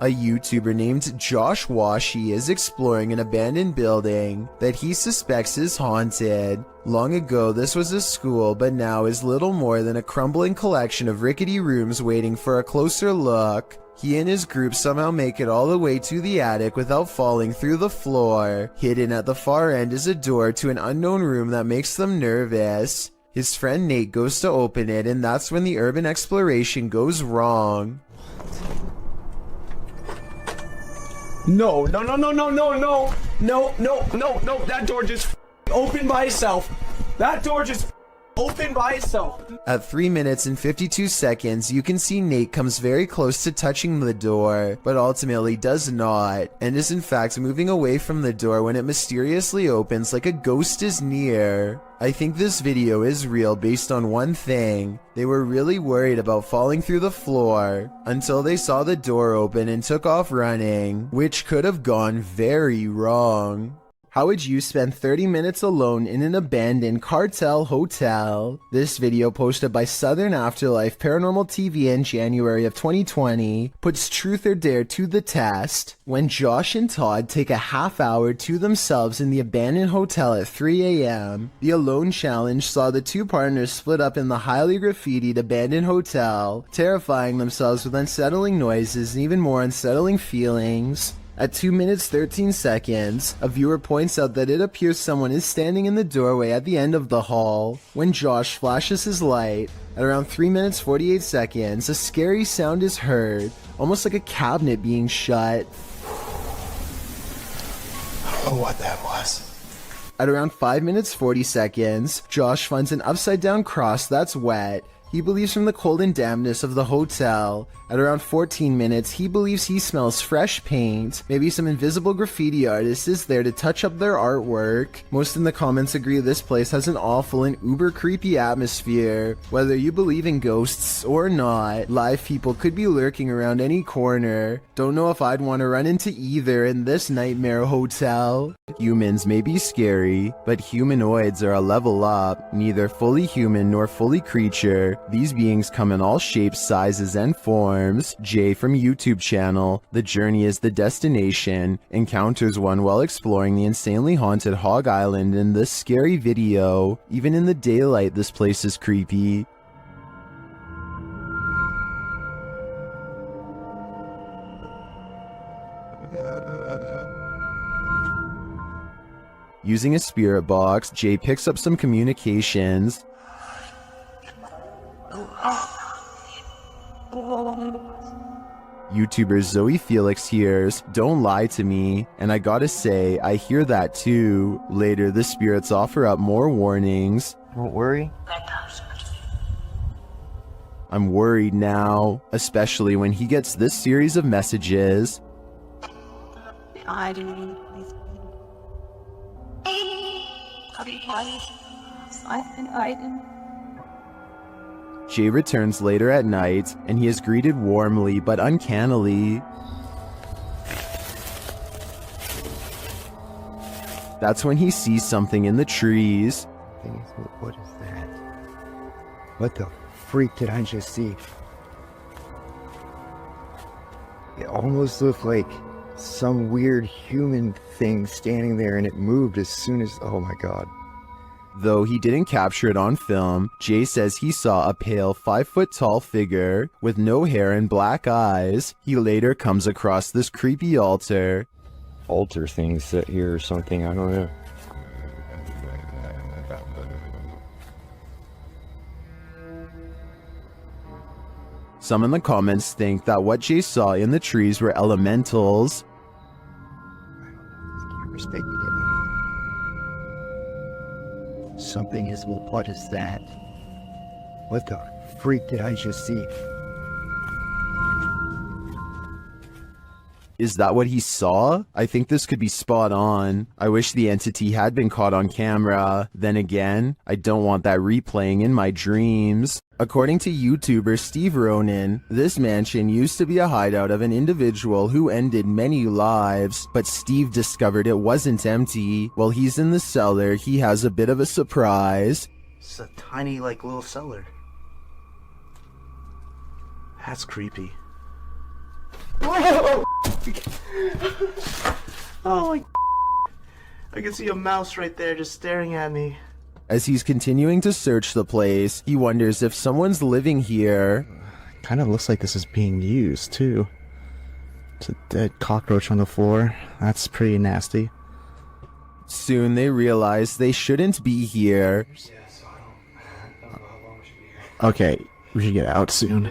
A YouTuber named Josh Washi is exploring an abandoned building that he suspects is haunted. Long ago, this was a school, but now is little more than a crumbling collection of rickety rooms waiting for a closer look. He and his group somehow make it all the way to the attic without falling through the floor. Hidden at the far end is a door to an unknown room that makes them nervous. His friend Nate goes to open it, and that's when the urban exploration goes wrong. No, that door just opened by itself. That door just opened by itself. At 3 minutes and 52 seconds, you can see Nate comes very close to touching the door, but ultimately does not, and is in fact moving away from the door when it mysteriously opens like a ghost is near. I think this video is real based on one thing. They were really worried about falling through the floor until they saw the door open and took off running, which could have gone very wrong. How would you spend 30 minutes alone in an abandoned cartel hotel? This video, posted by Southern Afterlife Paranormal TV in January of 2020, puts Truth or Dare to the test when Josh and Todd take a half hour to themselves in the abandoned hotel at 3 a.m. The Alone Challenge saw the two partners split up in the highly graffitied abandoned hotel, terrifying themselves with unsettling noises and even more unsettling feelings. At 2 minutes 13 seconds, a viewer points out that it appears someone is standing in the doorway at the end of the hall. When Josh flashes his light, at around 3 minutes 48 seconds, a scary sound is heard, almost like a cabinet being shut. Oh, what that was. At around 5 minutes 40 seconds, Josh finds an upside down cross that's wet, He believes from the cold and dampness of the hotel. At around 14 minutes, he believes he smells fresh paint. Maybe some invisible graffiti artist is there to touch up their artwork. Most in the comments agree this place has an awful and uber creepy atmosphere. Whether you believe in ghosts or not, live people could be lurking around any corner. Don't know if I'd want to run into either in this nightmare hotel. Humans may be scary, but humanoids are a level up. Neither fully human nor fully creature. These beings come in all shapes, sizes, and forms. Jay from YouTube channel, The Journey is the Destination, encounters one while exploring the insanely haunted Hog Island in this scary video. Even in the daylight, this place is creepy. Using a spirit box, Jay picks up some communications. YouTuber Zoe Felix hears, "Don't lie to me," and I gotta say, I hear that too. Later, the spirits offer up more warnings. Don't worry. I'm worried now, especially when he gets this series of messages. Jay returns later at night, and he is greeted warmly but uncannily. That's when he sees something in the trees. What is that? What the freak did I just see? It almost looked like some weird human thing standing there, and it moved as soon as... Oh my god. Though he didn't capture it on film, Jay says he saw a pale 5-foot-tall figure with no hair and black eyes. He later comes across this creepy altar. Altar things set here or something, I don't know. Some in the comments think that what Jay saw in the trees were elementals. Something is... What is that? What the freak did I just see? Is that what he saw? I think this could be spot on. I wish the entity had been caught on camera. Then again, I don't want that replaying in my dreams. According to YouTuber Steve Ronan, this mansion used to be a hideout of an individual who ended many lives, but Steve discovered it wasn't empty. While he's in the cellar, he has a bit of a surprise. It's a tiny, little cellar. That's creepy. Whoa! Oh, I can see a mouse right there just staring at me. As he's continuing to search the place, he wonders if someone's living here. Kind of looks like this is being used, too. It's a dead cockroach on the floor. That's pretty nasty. Soon they realize they shouldn't be here. Okay, we should get out soon.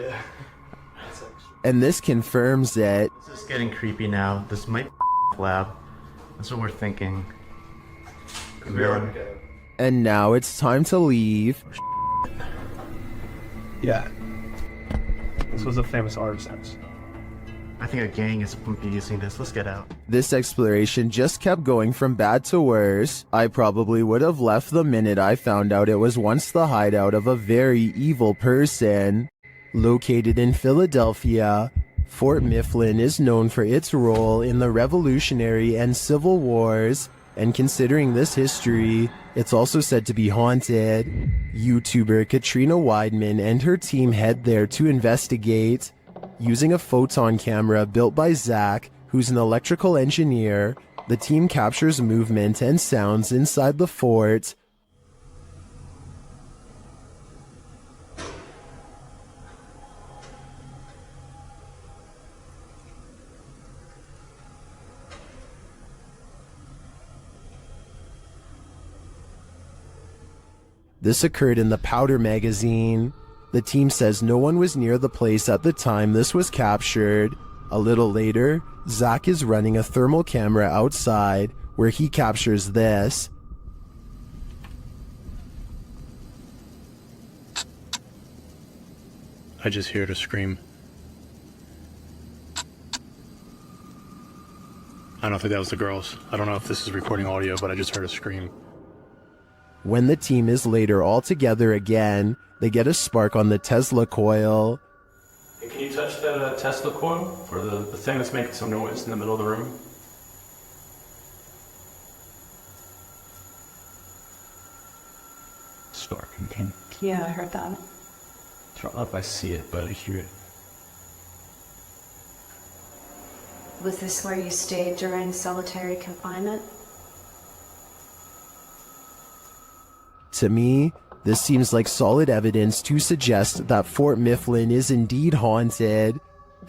And this confirms it. This is getting creepy now. This might be lab. That's what we're thinking. And now it's time to leave. Yeah. This was a famous artist's house. I think a gang is using this. Let's get out. This exploration just kept going from bad to worse. I probably would have left the minute I found out it was once the hideout of a very evil person. Located in Philadelphia, Fort Mifflin is known for its role in the Revolutionary and Civil Wars, and considering this history, it's also said to be haunted. YouTuber Katrina Weidman and her team head there to investigate. Using a photon camera built by Zach, who's an electrical engineer, the team captures movement and sounds inside the fort. This occurred in the Powder magazine. The team says no one was near the place at the time this was captured. A little later, Zach is running a thermal camera outside where he captures this. I just heard a scream. I don't think that was the girls. I don't know if this is recording audio, but I just heard a scream. When the team is later all together again, they get a spark on the Tesla coil. Hey, can you touch that Tesla coil? Or the thing that's making some noise in the middle of the room? Stark again. Yeah, I heard that. I don't know if I see it, but I hear it. Was this where you stayed during solitary confinement? To me, this seems like solid evidence to suggest that Fort Mifflin is indeed haunted,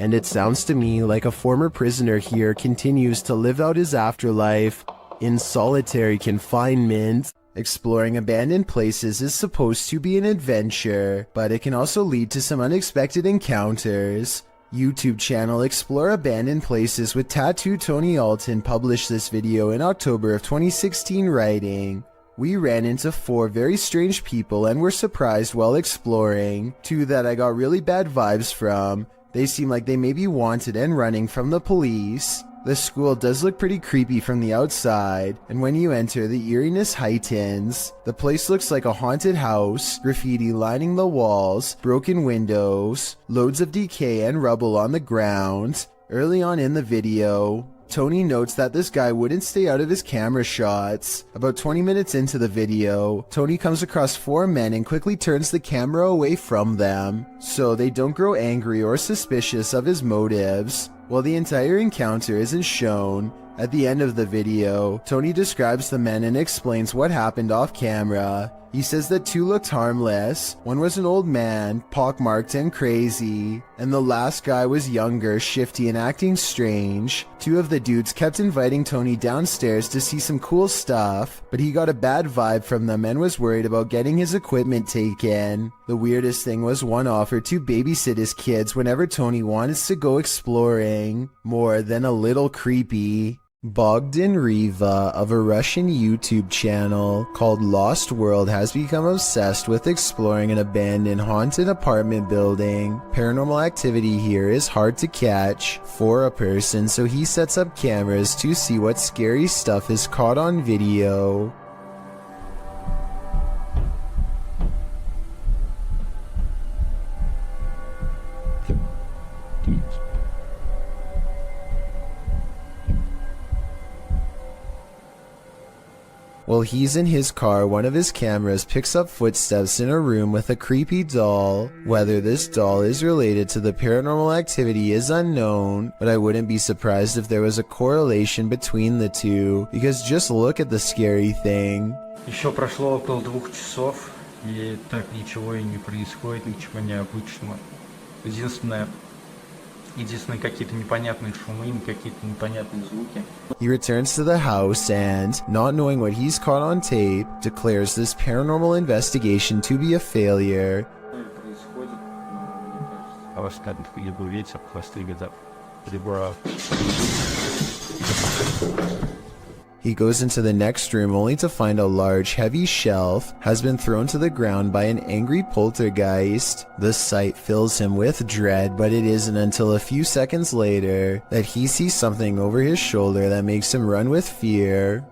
and it sounds to me like a former prisoner here continues to live out his afterlife in solitary confinement. Exploring abandoned places is supposed to be an adventure, but it can also lead to some unexpected encounters. YouTube channel Explore Abandoned Places with Tattoo Tony Alton published this video in October of 2016, writing, "We ran into 4 very strange people and were surprised while exploring. 2 that I got really bad vibes from. They seem like they may be wanted and running from the police. The school does look pretty creepy from the outside, and when you enter, the eeriness heightens. The place looks like a haunted house, graffiti lining the walls, broken windows, loads of decay and rubble on the ground." Early on in the video, Tony notes that this guy wouldn't stay out of his camera shots. About 20 minutes into the video, Tony comes across 4 men and quickly turns the camera away from them, so they don't grow angry or suspicious of his motives. While the entire encounter isn't shown, at the end of the video, Tony describes the men and explains what happened off camera. He says that 2 looked harmless, 1 was an old man, pockmarked and crazy, and the last guy was younger, shifty and acting strange. 2 of the dudes kept inviting Tony downstairs to see some cool stuff, but he got a bad vibe from them and was worried about getting his equipment taken. The weirdest thing was 1 offered to babysit his kids whenever Tony wants to go exploring. More than a little creepy. Bogdan Riva of a Russian YouTube channel called Lost World has become obsessed with exploring an abandoned haunted apartment building. Paranormal activity here is hard to catch for a person, so he sets up cameras to see what scary stuff is caught on video. While he's in his car, one of his cameras picks up footsteps in a room with a creepy doll. Whether this doll is related to the paranormal activity is unknown, but I wouldn't be surprised if there was a correlation between the two, because just look at the scary thing. Еще прошло около 2 часов, и так ничего и не происходит, ничего необычного. Единственное, какие-то непонятные шумы, какие-то непонятные звуки. He returns to the house and, not knowing what he's caught on tape, declares this paranormal investigation to be a failure. I was kind of говорить об хвосты где-то ребра. He goes into the next room only to find a large, heavy shelf has been thrown to the ground by an angry poltergeist. The sight fills him with dread, but it isn't until a few seconds later that he sees something over his shoulder that makes him run with fear.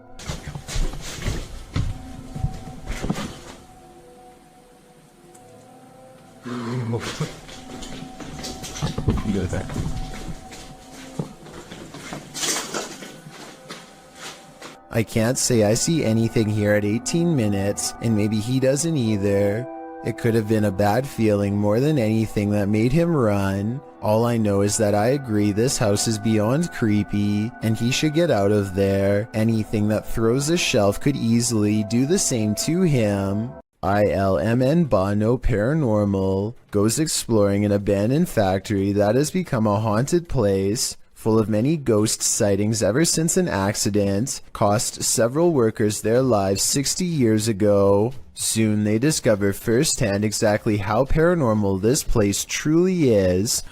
Good there. I can't say I see anything here at 18 minutes, and maybe he doesn't either. It could have been a bad feeling more than anything that made him run. All I know is that I agree this house is beyond creepy, and he should get out of there. Anything that throws a shelf could easily do the same to him. ILMN Bono Paranormal goes exploring an abandoned factory that has become a haunted place, full of many ghost sightings ever since an accident cost several workers their lives 60 years ago. Soon they discover firsthand exactly how paranormal this place truly is.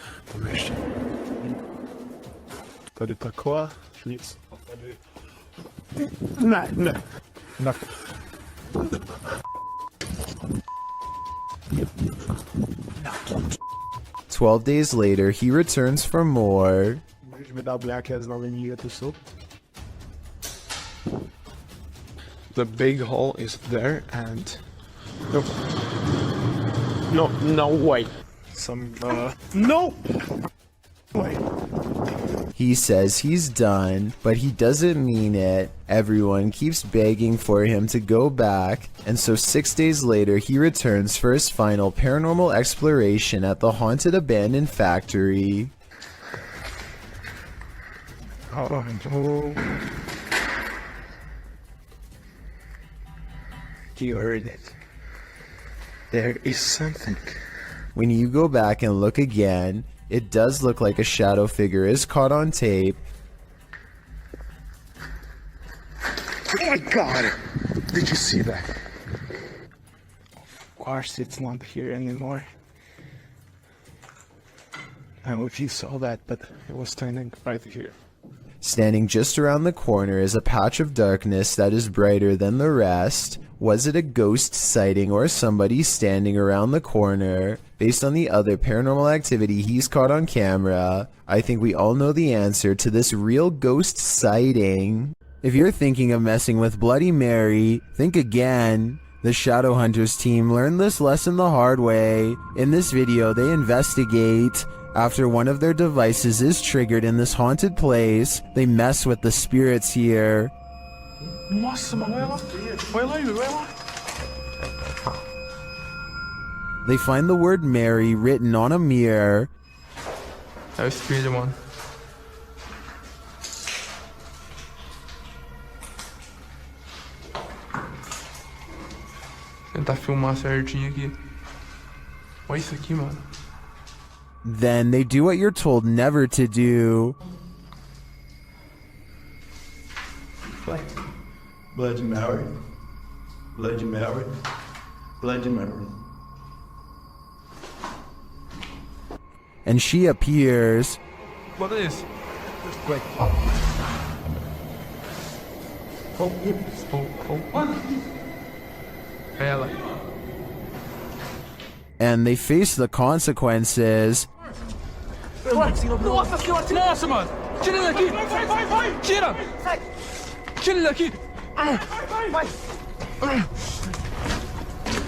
12 days later, he returns for more. The big hole is there and... No way. No! Way. He says he's done, but he doesn't mean it. Everyone keeps begging for him to go back, and so 6 days later he returns for his final paranormal exploration at the haunted abandoned factory. Oh no. You heard it. There is something. When you go back and look again, it does look like a shadow figure is caught on tape. Oh my god! Did you see that? Of course it's not here anymore. I don't know if you saw that, but it was standing right here. Standing just around the corner is a patch of darkness that is brighter than the rest. Was it a ghost sighting or somebody standing around the corner? Based on the other paranormal activity he's caught on camera, I think we all know the answer to this real ghost sighting. If you're thinking of messing with Bloody Mary, think again. The Shadowhunters team learned this lesson the hard way. In this video, they investigate. After one of their devices is triggered in this haunted place, they mess with the spirits here. They find the word Mary written on a mirror. Eu espelho, mano. Tentar filmar certinho aqui. Olha isso aqui, mano. Then they do what you're told never to do. Bloody Mary. Bloody Mary. Bloody Mary. And she appears. What is? Wait. Ela. And they face the consequences. Nossa senhora, nossa, mano! Tira ele daqui! Vai! Tira! Tira ele daqui! Vai!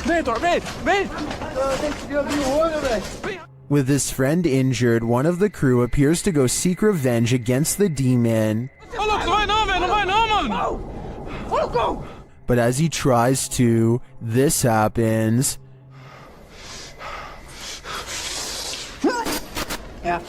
Vem, Heitor, vem! Vem! Tem que abrir o olho, velho! With his friend injured, one of the crew appears to go seek revenge against the demon. Ô, louco, não vai não, velho! Não vai não, mano! But as he tries to, this happens. Yeah.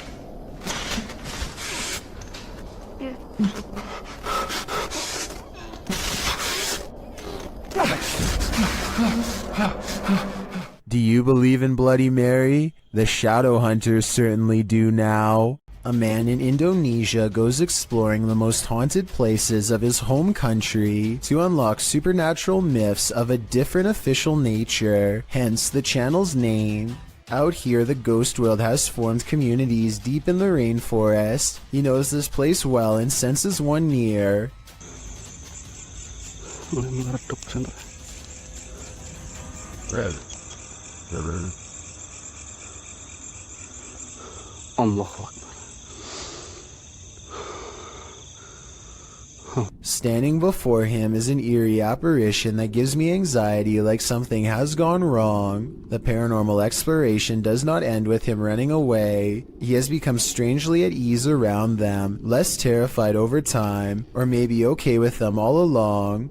Do you believe in Bloody Mary? The Shadowhunters certainly do now. A man in Indonesia goes exploring the most haunted places of his home country to unlock supernatural myths of a different official nature, hence the channel's name. Out here, the ghost world has formed communities deep in the rainforest. He knows this place well and senses one near. Standing before him is an eerie apparition that gives me anxiety, like something has gone wrong. The paranormal exploration does not end with him running away. He has become strangely at ease around them, less terrified over time, or maybe okay with them all along.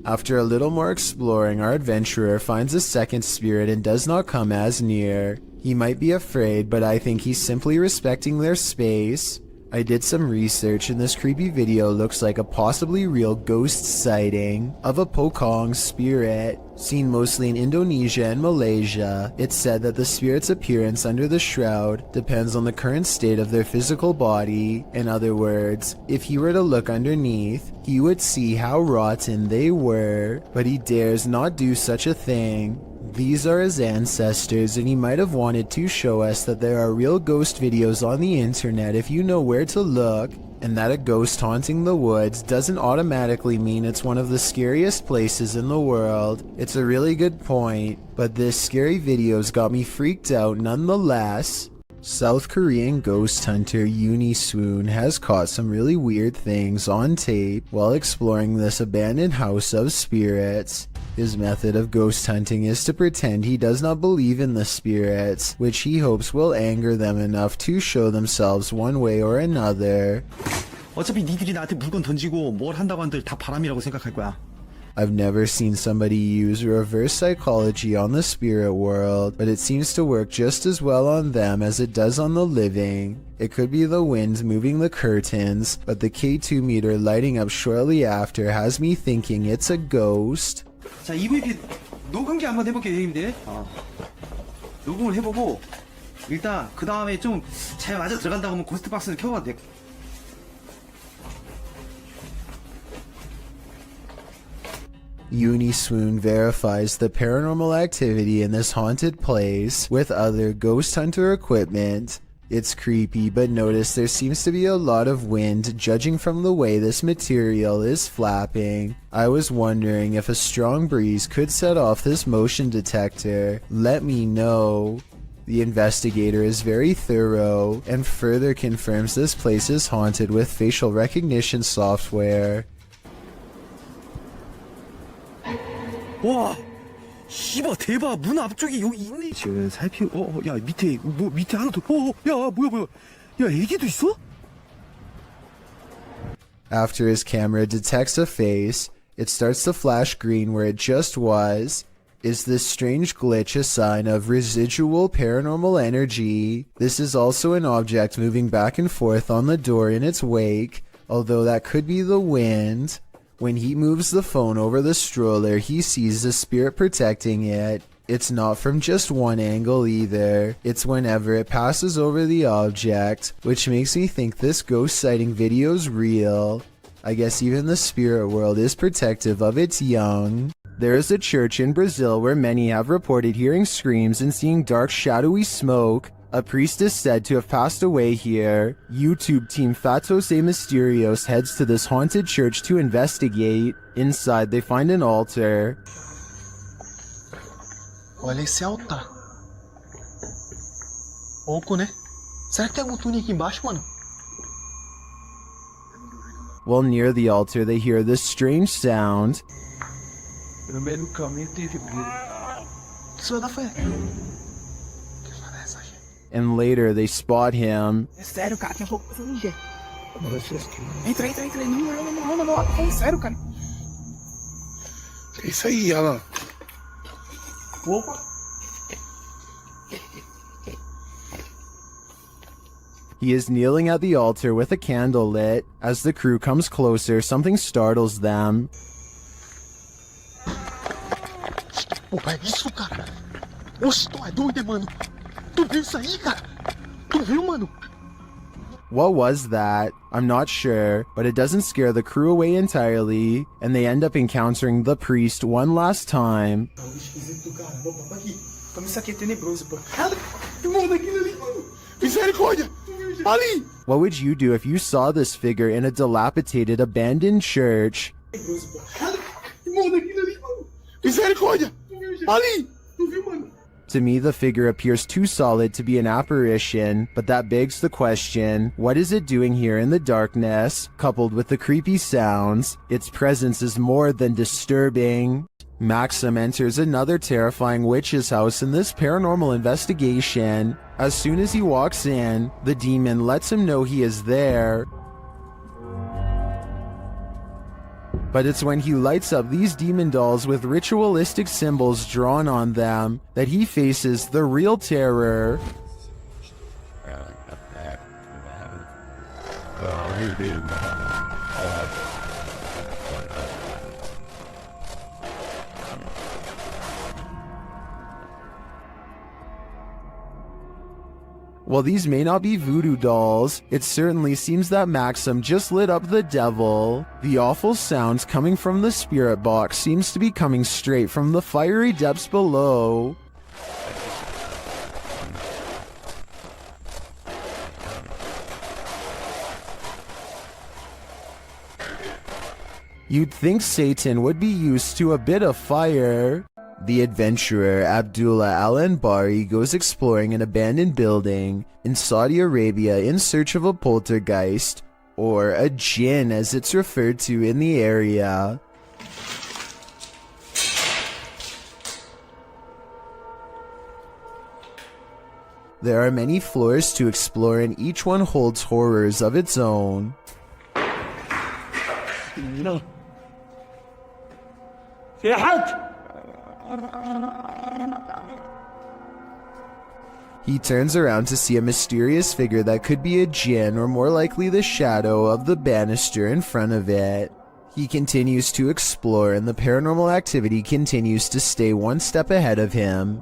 After a little more exploring, our adventurer finds a second spirit and does not come as near. He might be afraid, but I think he's simply respecting their space. I did some research and this creepy video looks like a possibly real ghost sighting of a Pocong spirit. Seen mostly in Indonesia and Malaysia, it's said that the spirit's appearance under the shroud depends on the current state of their physical body. In other words, if he were to look underneath, he would see how rotten they were, but he dares not do such a thing. These are his ancestors, and he might have wanted to show us that there are real ghost videos on the internet if you know where to look, and that a ghost haunting the woods doesn't automatically mean it's one of the scariest places in the world. It's a really good point, but this scary video's got me freaked out nonetheless. South Korean ghost hunter Uni Swoon has caught some really weird things on tape while exploring this abandoned house of spirits. His method of ghost hunting is to pretend he does not believe in the spirits, which he hopes will anger them enough to show themselves one way or another. 어차피 니들이 나한테 물건 던지고 뭘 한다고 한들 다 바람이라고 생각할 거야. I've never seen somebody use reverse psychology on the spirit world, but it seems to work just as well on them as it does on the living. It could be the wind moving the curtains, but the K2 meter lighting up shortly after has me thinking it's a ghost. 자, EVP 녹음기 한번 해볼게요, 형님들. 녹음을 해보고 일단 그 다음에 좀 잘 맞아 들어간다고 하면 고스트 박스를 켜봐도 돼. Uni Swoon verifies the paranormal activity in this haunted place with other ghost hunter equipment. It's creepy, but notice there seems to be a lot of wind judging from the way this material is flapping. I was wondering if a strong breeze could set off this motion detector. Let me know. The investigator is very thorough and further confirms this place is haunted with facial recognition software. 와, 씨발 대박. 문 앞쪽에 여기 있네. 지금 살피고 야 밑에 뭐 밑에 하나 더. 야 뭐야 야 애기도 있어? After his camera detects a face, it starts to flash green where it just was. Is this strange glitch a sign of residual paranormal energy? This is also an object moving back and forth on the door in its wake, although that could be the wind. When he moves the phone over the stroller, he sees the spirit protecting it. It's not from just one angle either. It's whenever it passes over the object, which makes me think this ghost sighting video's real. I guess even the spirit world is protective of its young. There is a church in Brazil where many have reported hearing screams and seeing dark shadowy smoke. A priest is said to have passed away here. YouTube team Fatos e Mysterios heads to this haunted church to investigate. Inside, they find an altar. Olha esse altar. Oco, né? Será que tem algum túnel aqui embaixo, mano? While near the altar, they hear this strange sound. No meio do caminho teve Isso da fé. And later, they spot him. É sério, cara, tem um pouco pra ninja. Entra. Não. É sério, cara. É isso aí, Alan. Opa. He is kneeling at the altar with a candle lit. As the crew comes closer, something startles them. Opa, é isso, cara? Oxe, tu é doido, mano? Tu viu isso aí, cara? Tu viu, mano? What was that? I'm not sure, but it doesn't scare the crew away entirely, and they end up encountering the priest one last time. Tá esquisito, cara. Vamos aqui. Como isso aqui é tenebroso, pô. Mano, aquilo ali, mano. Misericórdia! Ali! What would you do if you saw this figure in a dilapidated, abandoned church? Mano, aquilo ali, mano. Misericórdia! Ali! Tu viu, mano? To me, the figure appears too solid to be an apparition, but that begs the question, what is it doing here in the darkness? Coupled with the creepy sounds, its presence is more than disturbing. Maxim enters another terrifying witch's house in this paranormal investigation. As soon as he walks in, the demon lets him know he is there. But it's when he lights up these demon dolls with ritualistic symbols drawn on them that he faces the real terror. While these may not be voodoo dolls, it certainly seems that Maxim just lit up the devil. The awful sounds coming from the spirit box seems to be coming straight from the fiery depths below. You'd think Satan would be used to a bit of fire. The adventurer Abdullah Al-Anbari goes exploring an abandoned building in Saudi Arabia in search of a poltergeist, or a jinn as it's referred to in the area. There are many floors to explore and each one holds horrors of its own. No. في حد. He turns around to see a mysterious figure that could be a jinn or more likely the shadow of the banister in front of it. He continues to explore and the paranormal activity continues to stay one step ahead of him.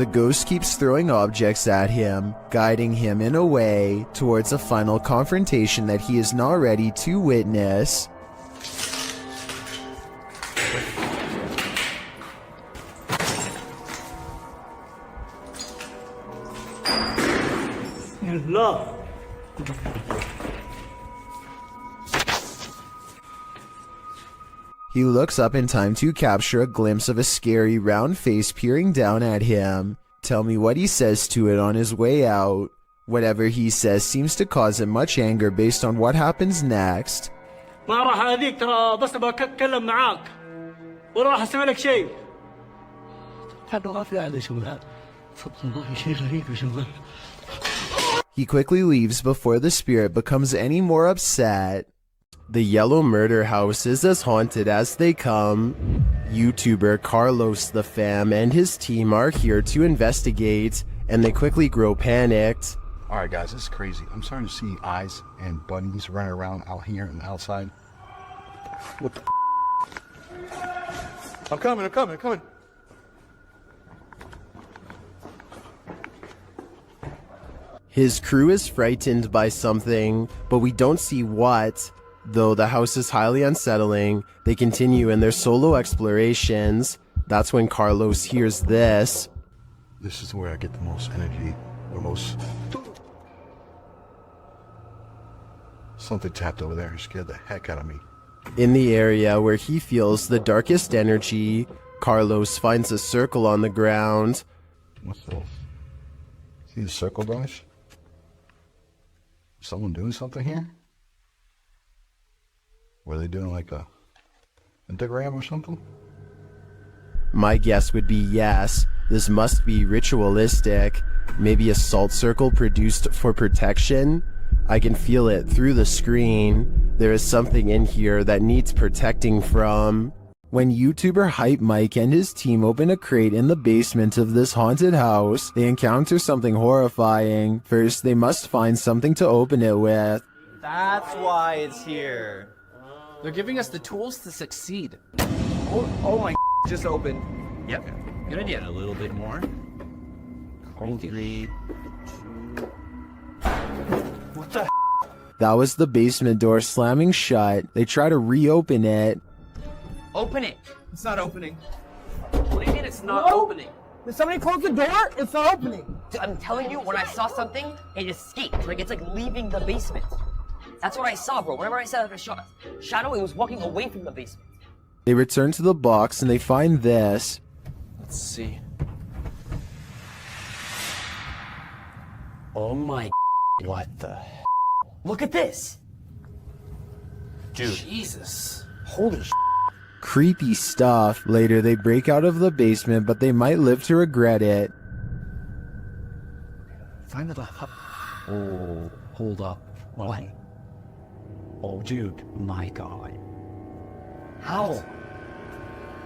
The ghost keeps throwing objects at him, guiding him in a way towards a final confrontation that he is not ready to witness. Love. He looks up in time to capture a glimpse of a scary round face peering down at him. Tell me what he says to it on his way out. Whatever he says seems to cause him much anger based on what happens next. ما راح اذيك ترى بس بتكلم معاك ولا راح اسوي لك شيء. هذا ما في عليه شغل والله شيء غريب يا شغل. He quickly leaves before the spirit becomes any more upset. The yellow murder house is as haunted as they come. YouTuber Carlos the Fam and his team are here to investigate, and they quickly grow panicked. Alright guys, this is crazy. I'm starting to see eyes and bunnies running around out here and outside. What the I'm coming. His crew is frightened by something, but we don't see what. Though the house is highly unsettling, they continue in their solo explorations. That's when Carlos hears this. This is where I get the most energy, the most... Something tapped over there and scared the heck out of me. In the area where he feels the darkest energy, Carlos finds a circle on the ground. What's this? See the circle, guys? Someone doing something here? Were they doing like a pentagram or something? My guess would be yes. This must be ritualistic. Maybe a salt circle produced for protection? I can feel it through the screen. There is something in here that needs protecting from. When YouTuber Hype Mike and his team open a crate in the basement of this haunted house, they encounter something horrifying. First, they must find something to open it with. That's why it's here. They're giving us the tools to succeed. Oh my just opened. Yep, good idea. A little bit more. 3. What the That was the basement door slamming shut. They try to reopen it. Open it. It's not opening. What do you mean it's not opening? Did somebody close the door? It's not opening. Dude, I'm telling you, when I saw something, it escaped. Like, it's like leaving the basement. That's what I saw, bro. Whenever I saw a shadow, it was walking away from the basement. They return to the box and they find this. Let's see. Oh my... What the... Look at this! Dude. Jesus. Holy Creepy stuff. Later they break out of the basement, but they might live to regret it. Find the... Oh, hold up. What? Oh, dude. My God. How?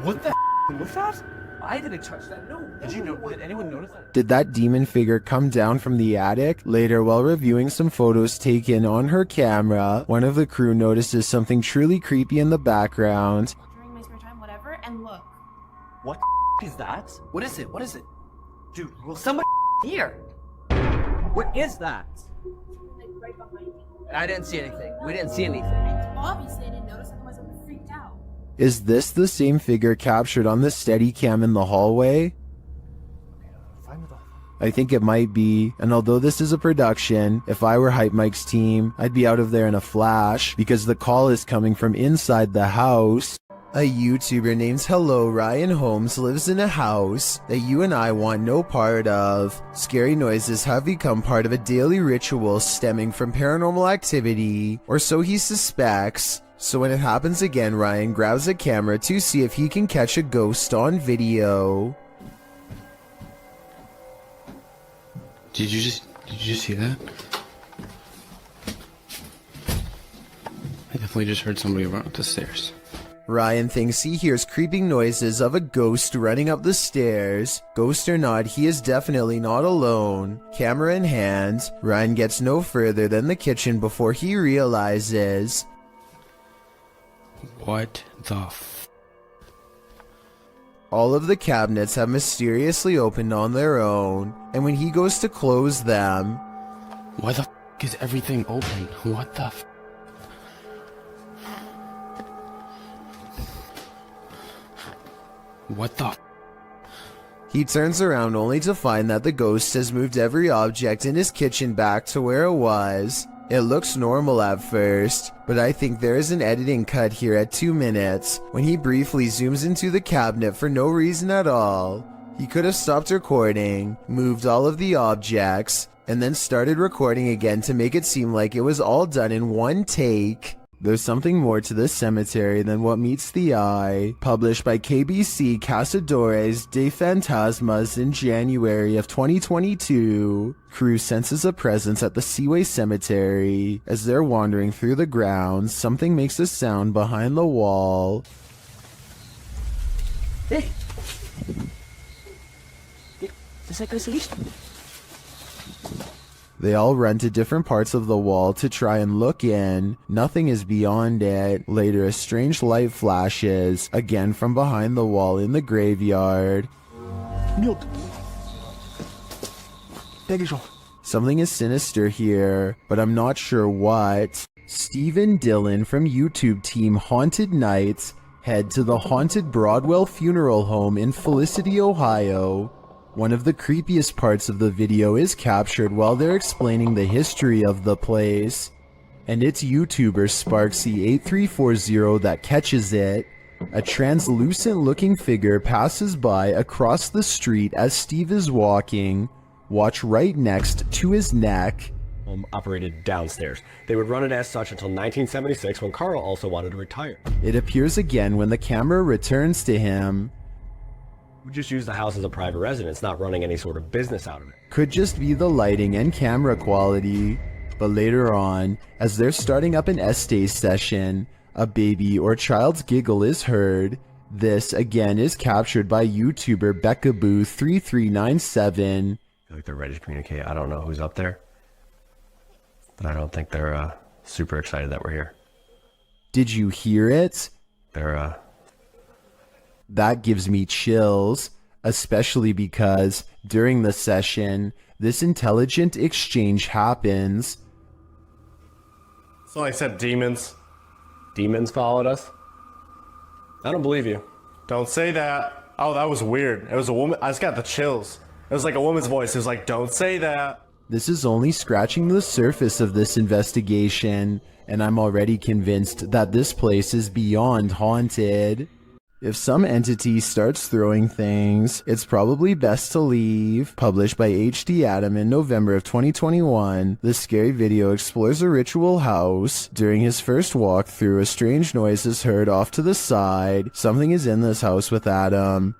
What the was that? I didn't touch that. No. Did anyone notice that? Did that demon figure come down from the attic? Later, while reviewing some photos taken on her camera, one of the crew notices something truly creepy in the background. During my spare time, whatever, and look. What is that? What is it? What is it? Dude, will somebody here? What is that? Like right behind me. I didn't see anything. We didn't see anything. Obviously, I didn't notice, otherwise I would have freaked out. Is this the same figure captured on the Steadicam in the hallway? I think it might be, and although this is a production, if I were Hype Mike's team, I'd be out of there in a flash, because the call is coming from inside the house. A YouTuber named Hello Ryan Holmes lives in a house that you and I want no part of. Scary noises have become part of a daily ritual stemming from paranormal activity, or so he suspects. So when it happens again, Ryan grabs a camera to see if he can catch a ghost on video. Did you just see that? I definitely just heard somebody run up the stairs. Ryan thinks he hears creeping noises of a ghost running up the stairs. Ghost or not, he is definitely not alone. Camera in hand, Ryan gets no further than the kitchen before he realizes... What the All of the cabinets have mysteriously opened on their own, and when he goes to close them... Why the is everything open? What the What the He turns around only to find that the ghost has moved every object in his kitchen back to where it was. It looks normal at first, but I think there is an editing cut here at 2 minutes when he briefly zooms into the cabinet for no reason at all. He could have stopped recording, moved all of the objects, and then started recording again to make it seem like it was all done in one take. There's something more to this cemetery than what meets the eye. Published by KBC Cazadores de Fantasmas in January of 2022, crew senses a presence at the Seaway Cemetery. As they're wandering through the grounds, something makes a sound behind the wall. Hey! ¿Te sacas listo? They all run to different parts of the wall to try and look in. Nothing is beyond it. Later, a strange light flashes, again from behind the wall in the graveyard. Something is sinister here, but I'm not sure what. Stephen Dillon from YouTube team Haunted Nights head to the haunted Broadwell Funeral Home in Felicity, Ohio. One of the creepiest parts of the video is captured while they're explaining the history of the place, and it's YouTuber Sparksy8340 that catches it. A translucent looking figure passes by across the street as Steve is walking. Watch right next to his neck. Operated downstairs. They would run it as such until 1976 when Carl also wanted to retire. It appears again when the camera returns to him. We just use the house as a private residence, not running any sort of business out of it. Could just be the lighting and camera quality. But later on, as they're starting up an essay session, a baby or child's giggle is heard. This again is captured by YouTuber Beckaboo3397. I feel like they're ready to communicate. I don't know who's up there, but I don't think they're super excited that we're here. Did you hear it? That gives me chills, especially because during the session, this intelligent exchange happens. So I said demons. Demons followed us? I don't believe you. Don't say that. Oh, that was weird. It was a woman. I just got the chills. It was like a woman's voice. It was like, don't say that. This is only scratching the surface of this investigation, and I'm already convinced that this place is beyond haunted. If some entity starts throwing things, it's probably best to leave. Published by HD Adam in November of 2021, this scary video explores a ritual house. During his first walkthrough, a strange noise is heard off to the side. Something is in this house with Adam.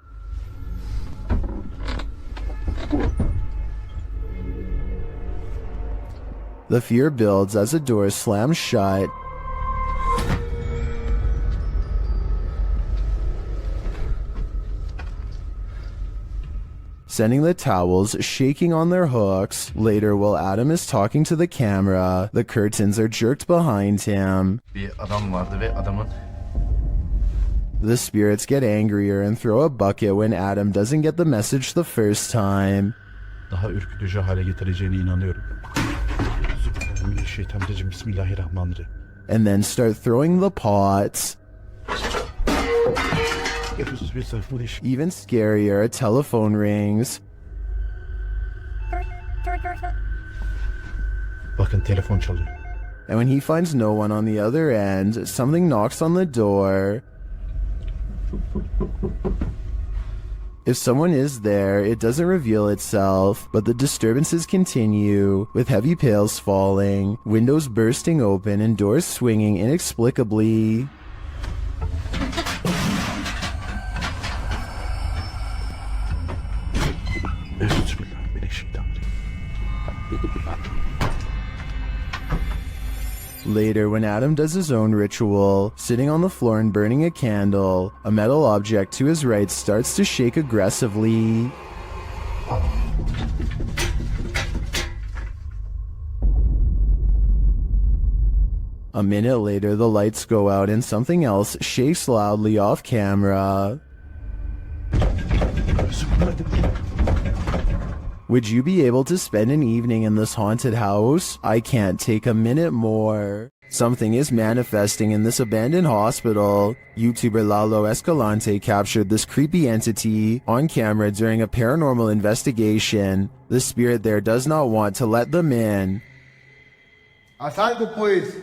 The fear builds as a door slams shut. sending the towels shaking on their hooks. Later, while Adam is talking to the camera, the curtains are jerked behind him. Bir adam vardı ve adamın The spirits get angrier and throw a bucket when Adam doesn't get the message the first time. daha ürkütücü hale getireceğine inanıyorum. Bismillahirrahmanirrahim. Bismillahirrahmanirrahim. And then start throwing the pots. Even scarier, a telephone rings. Bakın telefon çalıyor. And when he finds no one on the other end, something knocks on the door. If someone is there, it doesn't reveal itself, but the disturbances continue, with heavy pails falling, windows bursting open, and doors swinging inexplicably. Later, when Adam does his own ritual, sitting on the floor and burning a candle, a metal object to his right starts to shake aggressively. A minute later, the lights go out and something else shakes loudly off camera. Would you be able to spend an evening in this haunted house? I can't take a minute more. Something is manifesting in this abandoned hospital. YouTuber Lalo Escalante captured this creepy entity on camera during a paranormal investigation. The spirit there does not want to let them in. Haz algo, pues.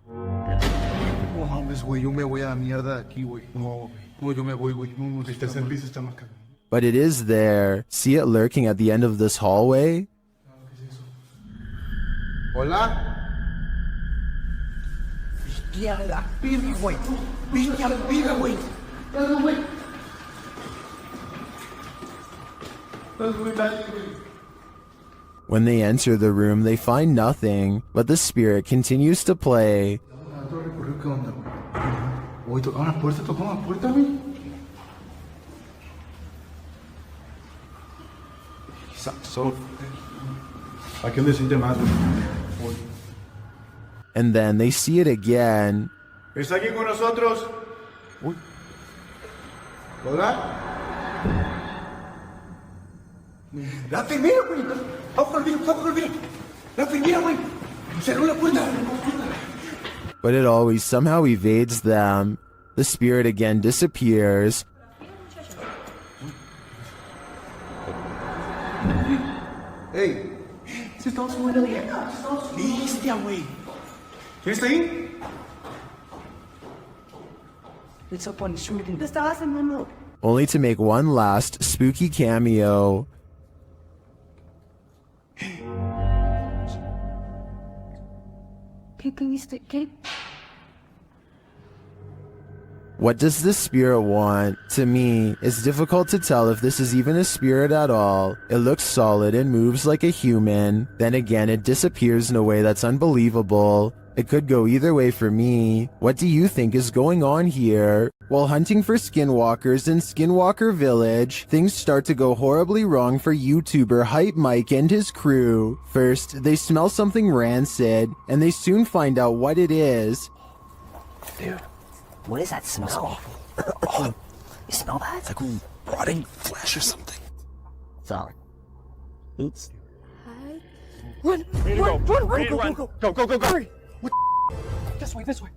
No mames, güey, yo me voy a la mierda de aquí, güey. No, yo me voy, güey. No, el tercer piso está más caro. But it is there. See it lurking at the end of this hallway? Hola? When they enter the room, they find nothing, but the spirit continues to play. And then they see it again. ¿Está aquí con nosotros? ¿Hola? La enfermera, güey. Vamos con el virus. La enfermera, güey. Cerró la puerta. But it always somehow evades them. The spirit again disappears. Hey, se está subiendo bien. Bestia, güey. ¿Quién está ahí? It's up on the street. Estaba haciendo. Only to make one last spooky cameo. ¿Qué? What does this spirit want? To me, it's difficult to tell if this is even a spirit at all. It looks solid and moves like a human. Then again, it disappears in a way that's unbelievable. It could go either way for me. What do you think is going on here? While hunting for skinwalkers in Skinwalker Village, things start to go horribly wrong for YouTuber Hype Mike and his crew. First, they smell something rancid, and they soon find out what it is. Dude, what is that smell? Oh, you smell that? It's like rotting flesh or something. Sorry. Oops. Run! Go! Hurry! What? This way.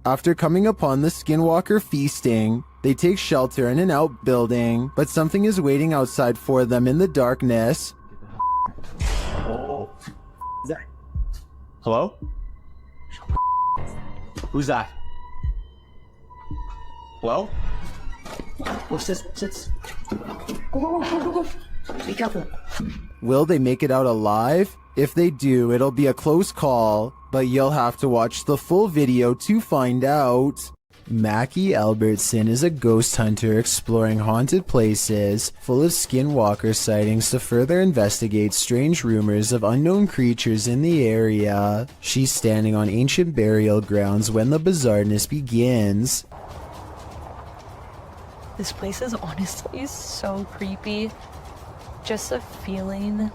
After coming upon the Skinwalker feasting, they take shelter in an outbuilding, but something is waiting outside for them in the darkness. Is that? Hello? Who's that? Hello? What's this? Go. Be careful. Will they make it out alive? If they do, it'll be a close call, but you'll have to watch the full video to find out. Mackie Albertson is a ghost hunter exploring haunted places full of skinwalker sightings to further investigate strange rumors of unknown creatures in the area. She's standing on ancient burial grounds when the bizarreness begins. This place is honestly so creepy. Just the feeling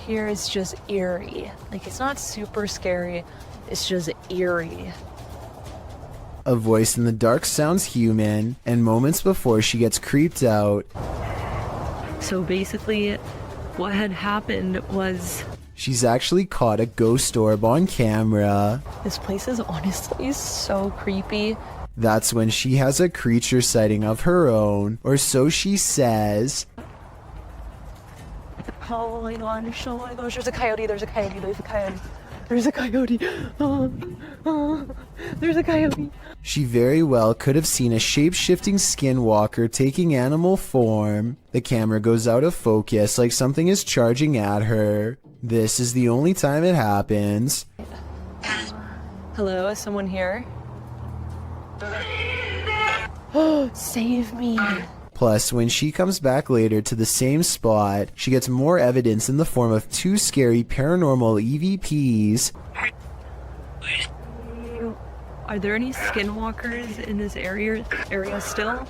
here is just eerie. Like, it's not super scary, it's just eerie. A voice in the dark sounds human, and moments before she gets creeped out, So basically, what had happened was she's actually caught a ghost orb on camera. this place is honestly so creepy. That's when she has a creature sighting of her own, or so she says. Oh my gosh, oh my gosh, there's a coyote, there's a coyote, there's a coyote. There's a coyote. There's a coyote. She very well could have seen a shape-shifting skinwalker taking animal form. The camera goes out of focus like something is charging at her. This is the only time it happens. Hello, is someone here? Save me. Plus, when she comes back later to the same spot, she gets more evidence in the form of 2 scary paranormal EVPs. Are there any skinwalkers in this area still?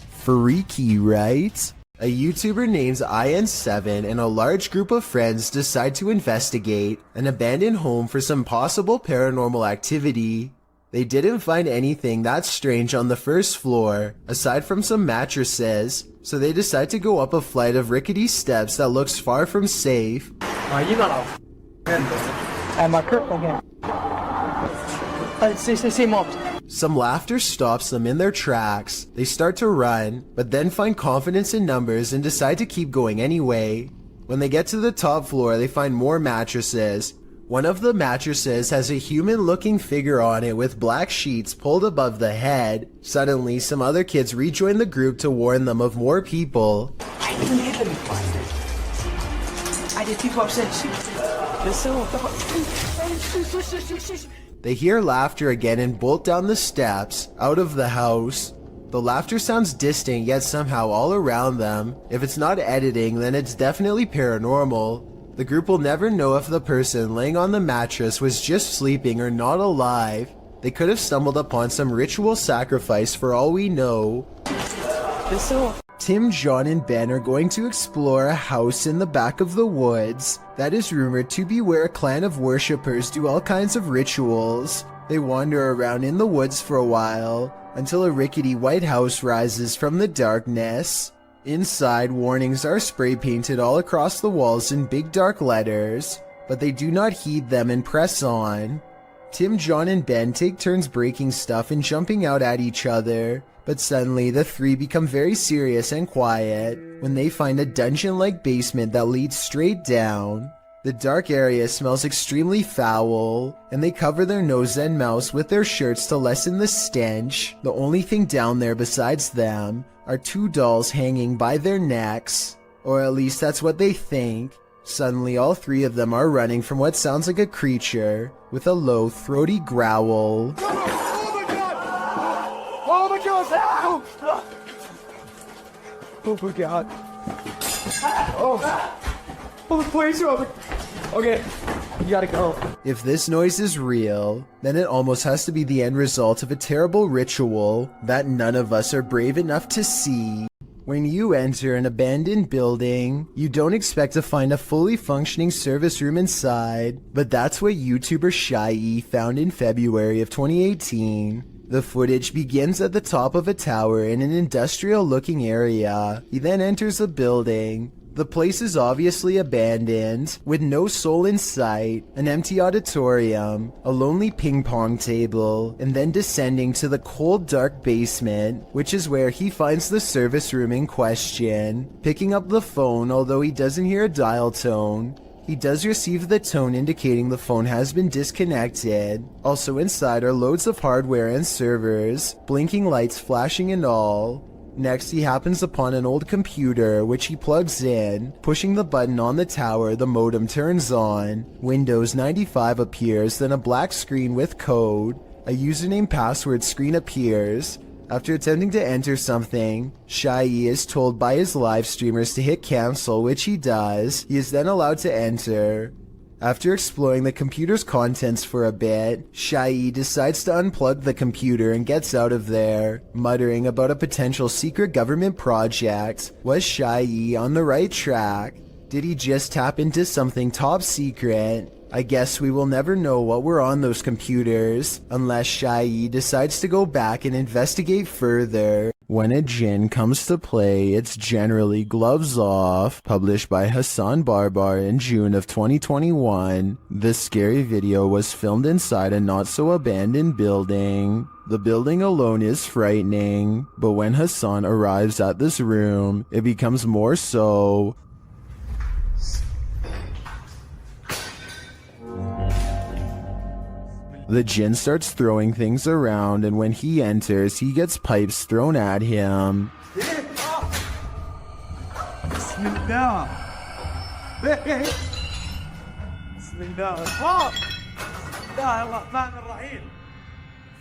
Freaky, right? A YouTuber named IN7 and a large group of friends decide to investigate an abandoned home for some possible paranormal activity. They didn't find anything that strange on the first floor, aside from some mattresses, so they decide to go up a flight of rickety steps that looks far from safe. Some laughter stops them in their tracks. They start to run, but then find confidence in numbers and decide to keep going anyway. When they get to the top floor, they find more mattresses. One of the mattresses has a human-looking figure on it with black sheets pulled above the head. Suddenly, some other kids rejoin the group to warn them of more people. I didn't hear them find it. I did people upset. They hear laughter again and bolt down the steps, out of the house. The laughter sounds distant yet somehow all around them. If it's not editing, then it's definitely paranormal. The group will never know if the person laying on the mattress was just sleeping or not alive. They could have stumbled upon some ritual sacrifice for all we know. Tim, John, and Ben are going to explore a house in the back of the woods that is rumored to be where a clan of worshippers do all kinds of rituals. They wander around in the woods for a while until a rickety white house rises from the darkness. Inside, warnings are spray painted all across the walls in big dark letters, but they do not heed them and press on. Tim, John, and Ben take turns breaking stuff and jumping out at each other, but suddenly the three become very serious and quiet when they find a dungeon-like basement that leads straight down. The dark area smells extremely foul, and they cover their nose and mouths with their shirts to lessen the stench. The only thing down there besides them are 2 dolls hanging by their necks, or at least that's what they think. Suddenly all 3 of them are running from what sounds like a creature with a low, throaty growl. Oh my god! Oh my god. Oh, please, Robert. Okay, you gotta go. If this noise is real, then it almost has to be the end result of a terrible ritual that none of us are brave enough to see. When you enter an abandoned building, you don't expect to find a fully functioning service room inside, but that's what YouTuber Shy found in February of 2018. The footage begins at the top of a tower in an industrial-looking area. He then enters a building. The place is obviously abandoned, with no soul in sight, an empty auditorium, a lonely ping pong table, and then descending to the cold dark basement, which is where he finds the service room in question. Picking up the phone, although he doesn't hear a dial tone, he does receive the tone indicating the phone has been disconnected. Also inside are loads of hardware and servers, blinking lights flashing and all. Next, he happens upon an old computer, which he plugs in. Pushing the button on the tower, the modem turns on. Windows 95 appears, then a black screen with code. A username password screen appears. After attempting to enter something, Shy is told by his live streamers to hit cancel, which he does. He is then allowed to enter. After exploring the computer's contents for a bit, Shai decides to unplug the computer and gets out of there, muttering about a potential secret government project. Was Shai on the right track? Did he just tap into something top secret? I guess we will never know what were on those computers, unless Shai decides to go back and investigate further. When a Jinn comes to play, it's generally Gloves Off, published by Hassan Barbar in June of 2021. This scary video was filmed inside a not-so-abandoned building. The building alone is frightening, but when Hassan arrives at this room, it becomes more so. The Jinn starts throwing things around, and when he enters, he gets pipes thrown at him.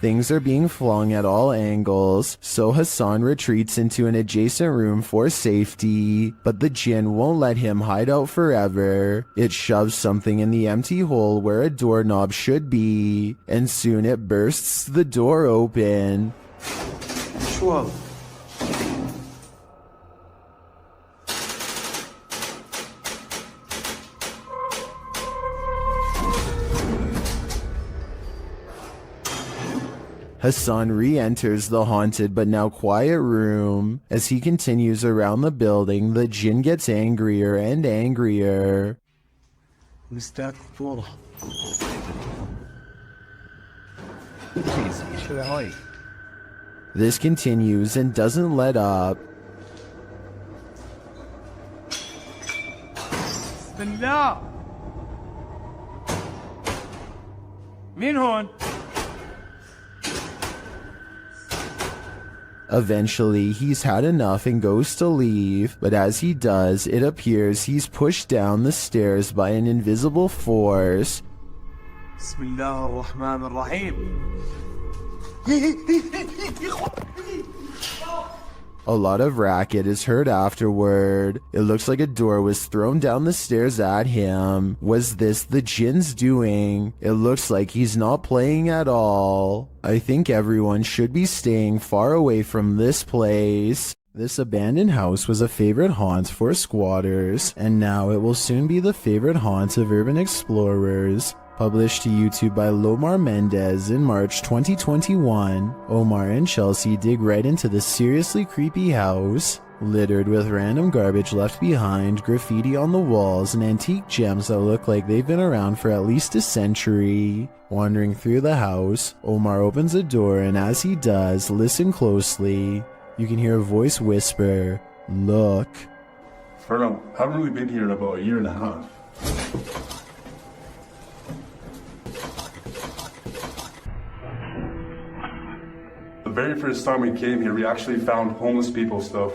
Things are being flung at all angles, so Hassan retreats into an adjacent room for safety, but the Jinn won't let him hide out forever. It shoves something in the empty hole where a doorknob should be, and soon it bursts the door open. Hassan re-enters the haunted but now quiet room. As he continues around the building, the Jinn gets angrier and angrier. This continues and doesn't let up. Eventually, he's had enough and goes to leave, but as he does, it appears he's pushed down the stairs by an invisible force. A lot of racket is heard afterward. It looks like a door was thrown down the stairs at him. Was this the Jinn's doing? It looks like he's not playing at all. I think everyone should be staying far away from this place. This abandoned house was a favorite haunt for squatters, and now it will soon be the favorite haunt of urban explorers. Published to YouTube by Lomar Mendez in March 2021, Omar and Chelsea dig right into this seriously creepy house, littered with random garbage left behind, graffiti on the walls, and antique gems that look like they've been around for at least a century. Wandering through the house, Omar opens a door, and as he does, listen closely. You can hear a voice whisper, "Look." I haven't really been here in about a year and a half. The very first time we came here, we actually found homeless people stuff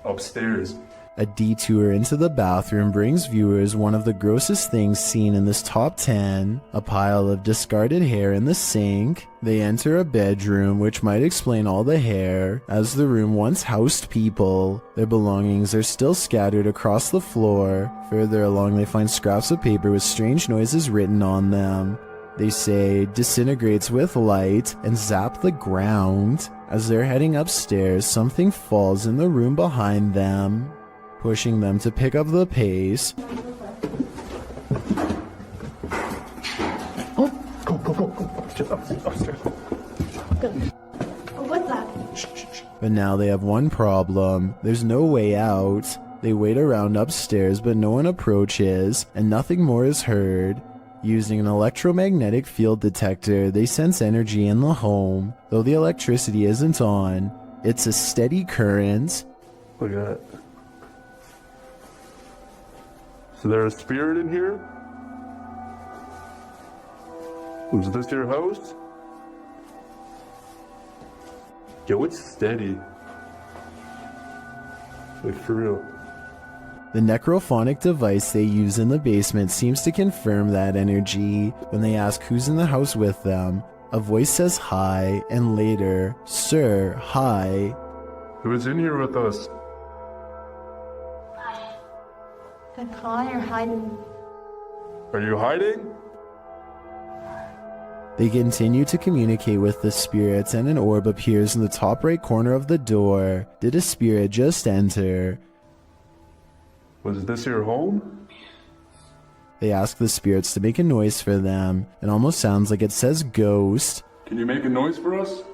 upstairs. A detour into the bathroom brings viewers one of the grossest things seen in this top 10, a pile of discarded hair in the sink. They enter a bedroom, which might explain all the hair, as the room once housed people. Their belongings are still scattered across the floor. Further along, they find scraps of paper with strange noises written on them. They say, "disintegrates with light," and zap the ground. As they're heading upstairs, something falls in the room behind them, pushing them to pick up the pace. Oh, go. Just upstairs. Good. Oh, what's that? But now they have one problem. There's no way out. They wait around upstairs, but no one approaches, and nothing more is heard. Using an electromagnetic field detector, they sense energy in the home. Though the electricity isn't on, it's a steady current. Look at that. So there's a spirit in here? Was this your house? Yo, it's steady. Like, for real. The necrophonic device they use in the basement seems to confirm that energy. When they ask who's in the house with them, a voice says hi, and later, "Sir, hi." Who is in here with us? The hi or hiding. Are you hiding? They continue to communicate with the spirits, and an orb appears in the top right corner of the door. Did a spirit just enter? Was this your home? They ask the spirits to make a noise for them. It almost sounds like it says ghost. Can you make a noise for us?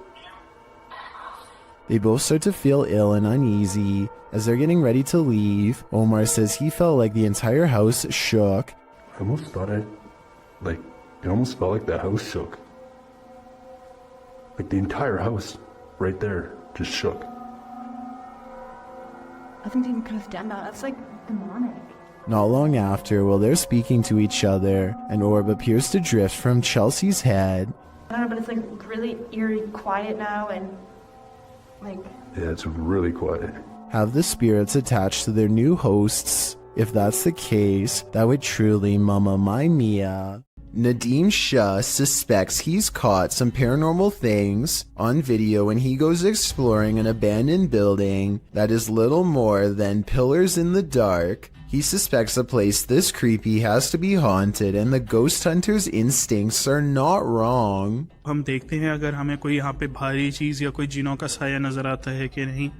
They both start to feel ill and uneasy. As they're getting ready to leave, Omar says he felt like the entire house shook. I almost thought it almost felt like the house shook. Like the entire house, right there, just shook. I think they could have done that. That's like demonic. Not long after, while they're speaking to each other, an orb appears to drift from Chelsea's head. I don't know, but it's like really eerie, quiet now, and like... Yeah, it's really quiet. Have the spirits attached to their new hosts? If that's the case, that would truly mama my Mia. Nadim Shah suspects he's caught some paranormal things on video when he goes exploring an abandoned building that is little more than pillars in the dark. He suspects a place this creepy has to be haunted, and the ghost hunter's instincts are not wrong. हम देखते हैं अगर हमें कोई यहाँ पे भारी चीज या कोई जिनों का साया नजर आता है कि नहीं.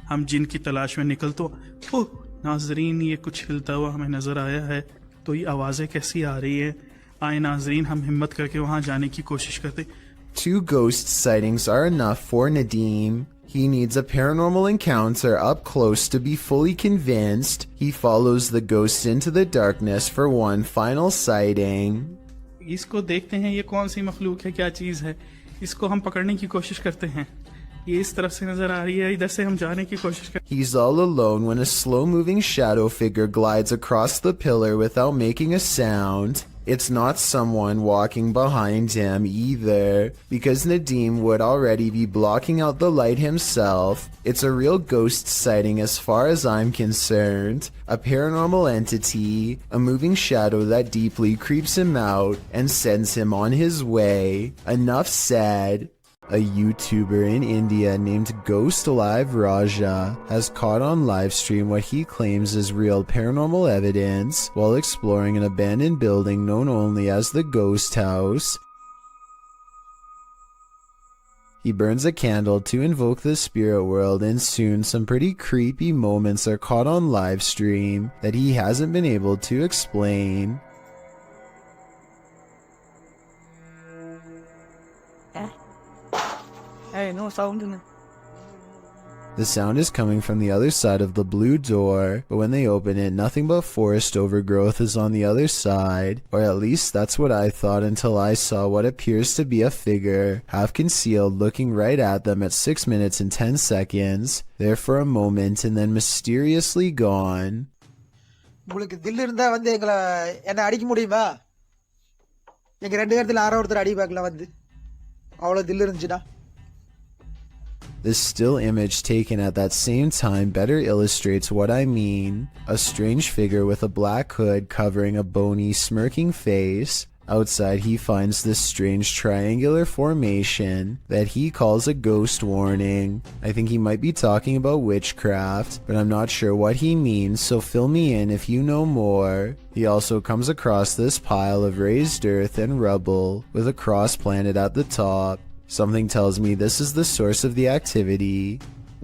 हम जिन की तलाश में निकल तो ओह नाजरीन ये कुछ हिलता हुआ हमें नजर आया है. तो ये आवाजें कैसी आ रही है. आए नाजरीन हम हिम्मत करके वहां जाने की कोशिश करते. 2 ghost sightings are enough for Nadim. He needs a paranormal encounter up close to be fully convinced. He follows the ghost into the darkness for one final sighting. इसको देखते हैं ये कौन सी मखलूक है, क्या चीज है. इसको हम पकड़ने की कोशिश करते हैं. ये इस तरफ से नजर आ रही है, इधर से हम जाने की कोशिश करते हैं. He's all alone when a slow-moving shadow figure glides across the pillar without making a sound. It's not someone walking behind him either, because Nadim would already be blocking out the light himself. It's a real ghost sighting as far as I'm concerned. A paranormal entity, a moving shadow that deeply creeps him out and sends him on his way. Enough said. A YouTuber in India named Ghost Live Raja has caught on livestream what he claims is real paranormal evidence while exploring an abandoned building known only as the Ghost House. He burns a candle to invoke the spirit world, and soon some pretty creepy moments are caught on livestream that he hasn't been able to explain. Hey, no sound in it. The sound is coming from the other side of the blue door, but when they open it, nothing but forest overgrowth is on the other side, or at least that's what I thought until I saw what appears to be a figure, half concealed, looking right at them at 6 minutes and 10 seconds, there for a moment and then mysteriously gone. உங்களுக்கு தில் இருந்தா வந்து எங்களை என்ன அடிக்க முடியுமா? எங்க 2 பேர்த்துல யாரோ ஒருத்தர் அடி பார்க்கலாம் வந்து. அவ்வளவு தில் இருந்துச்சுடா. This still image taken at that same time better illustrates what I mean. A strange figure with a black hood covering a bony, smirking face. Outside he finds this strange triangular formation that he calls a ghost warning. I think he might be talking about witchcraft, but I'm not sure what he means, so fill me in if you know more. He also comes across this pile of raised earth and rubble with a cross planted at the top. Something tells me this is the source of the activity.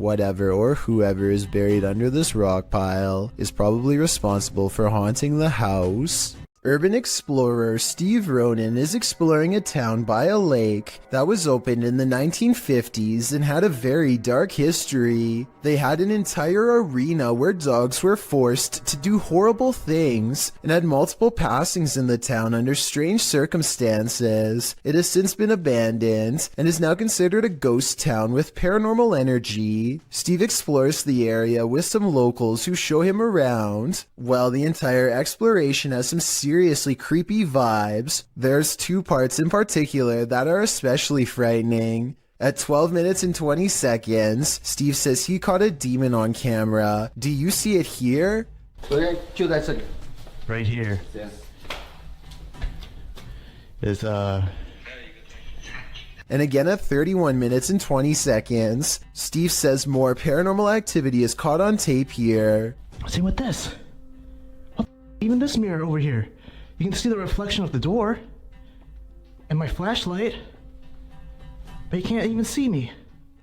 Whatever or whoever is buried under this rock pile is probably responsible for haunting the house. Urban explorer Steve Ronan is exploring a town by a lake that was opened in the 1950s and had a very dark history. They had an entire arena where dogs were forced to do horrible things and had multiple passings in the town under strange circumstances. It has since been abandoned and is now considered a ghost town with paranormal energy. Steve explores the area with some locals who show him around. While the entire exploration has some seriously creepy vibes, there's 2 parts in particular that are especially frightening. At 12 minutes and 20 seconds, Steve says he caught a demon on camera. Do you see it here? Cue that second. Right here. Yes. Is And again at 31 minutes and 20 seconds, Steve says more paranormal activity is caught on tape here. See with this? What even this mirror over here? You can see the reflection of the door and my flashlight, but you can't even see me.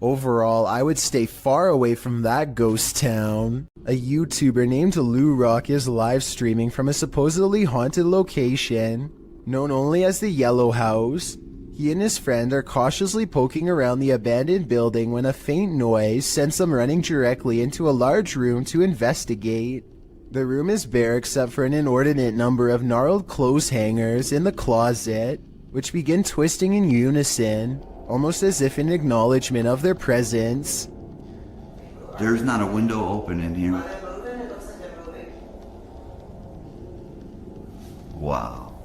Overall, I would stay far away from that ghost town. A YouTuber named Lou Rock is live streaming from a supposedly haunted location, known only as the Yellow House. He and his friend are cautiously poking around the abandoned building when a faint noise sends them running directly into a large room to investigate. The room is bare except for an inordinate number of gnarled clothes hangers in the closet, which begin twisting in unison, almost as if in acknowledgement of their presence. There's not a window open in here. Wow.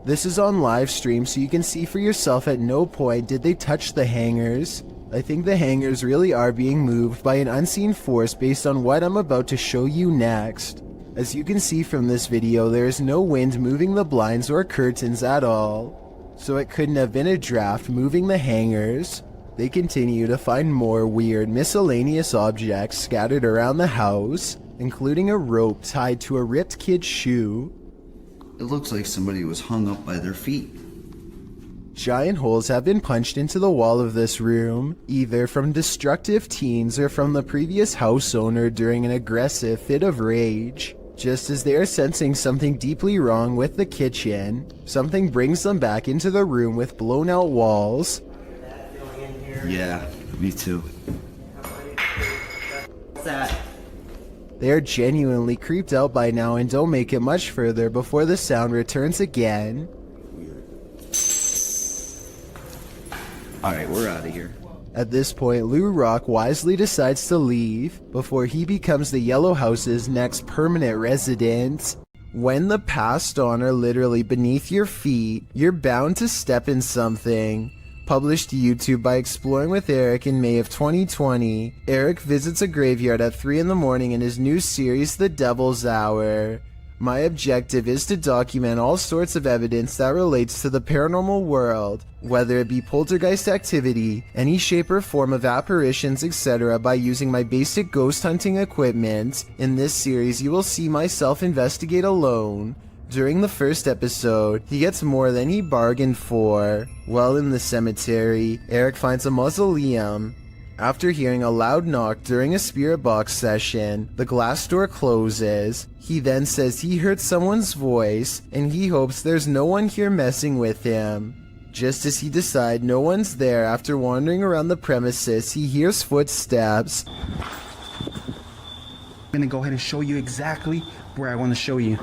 This is on live stream, so you can see for yourself. At no point did they touch the hangers. I think the hangers really are being moved by an unseen force based on what I'm about to show you next. As you can see from this video, there is no wind moving the blinds or curtains at all, so it couldn't have been a draft moving the hangers. They continue to find more weird miscellaneous objects scattered around the house, including a rope tied to a ripped kid's shoe. It looks like somebody was hung up by their feet. Giant holes have been punched into the wall of this room, either from destructive teens or from the previous house owner during an aggressive fit of rage. Just as they are sensing something deeply wrong with the kitchen, something brings them back into the room with blown out walls. Yeah, me too. What's that? They are genuinely creeped out by now and don't make it much further before the sound returns again. Alright, we're out of here. At this point, Lou Rock wisely decides to leave before he becomes the Yellow House's next permanent resident. When the passed on are literally beneath your feet, you're bound to step in something. Published to YouTube by Exploring with Eric in May of 2020, Eric visits a graveyard at 3 in the morning in his new series, The Devil's Hour. My objective is to document all sorts of evidence that relates to the paranormal world, whether it be poltergeist activity, any shape or form of apparitions, etc., by using my basic ghost hunting equipment. In this series, you will see myself investigate alone. During the first episode, he gets more than he bargained for. While in the cemetery, Eric finds a mausoleum. After hearing a loud knock during a spirit box session, the glass door closes. He then says he heard someone's voice, and he hopes there's no one here messing with him. Just as he decides no one's there, after wandering around the premises, he hears footsteps. I'm gonna go ahead and show you exactly where I want to show you.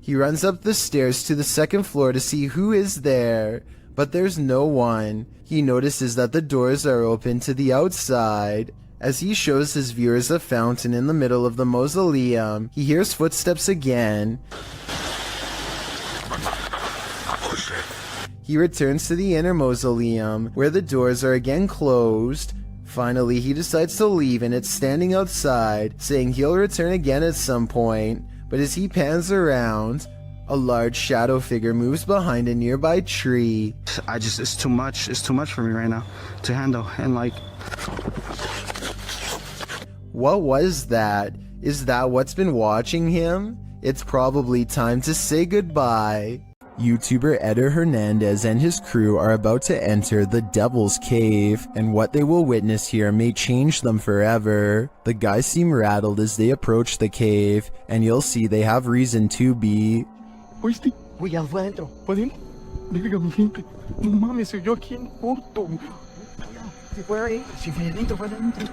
He runs up the stairs to the second floor to see who is there, but there's no one. He notices that the doors are open to the outside. As he shows his viewers a fountain in the middle of the mausoleum, he hears footsteps again. He returns to the inner mausoleum, where the doors are again closed. Finally, he decides to leave, and it's standing outside, saying he'll return again at some point. But as he pans around, a large shadow figure moves behind a nearby tree. It's too much for me right now to handle, and like... What was that? Is that what's been watching him? It's probably time to say goodbye. YouTuber Eder Hernandez and his crew are about to enter the Devil's Cave, and what they will witness here may change them forever. The guys seem rattled as they approach the cave, and you'll see they have reason to be. ¿Oíste? Güey, ya fue adentro. ¿Fue adentro? Verga, mi gente. No mames, se oyó aquí en corto. Si fue ahí, si fue adentro, fue adentro.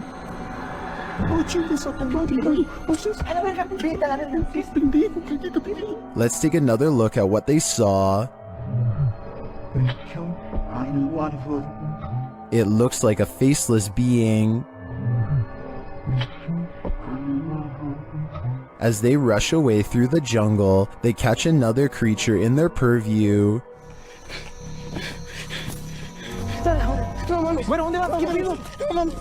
Oh, chingas a tu madre, güey. A la verga, vete a la verga. Pendejo, pendejo, pendejo. Let's take another look at what they saw. It looks like a faceless being. As they rush away through the jungle, they catch another creature in their purview. No mames, bueno, ¿dónde vas? ¿Qué pedo? No mames.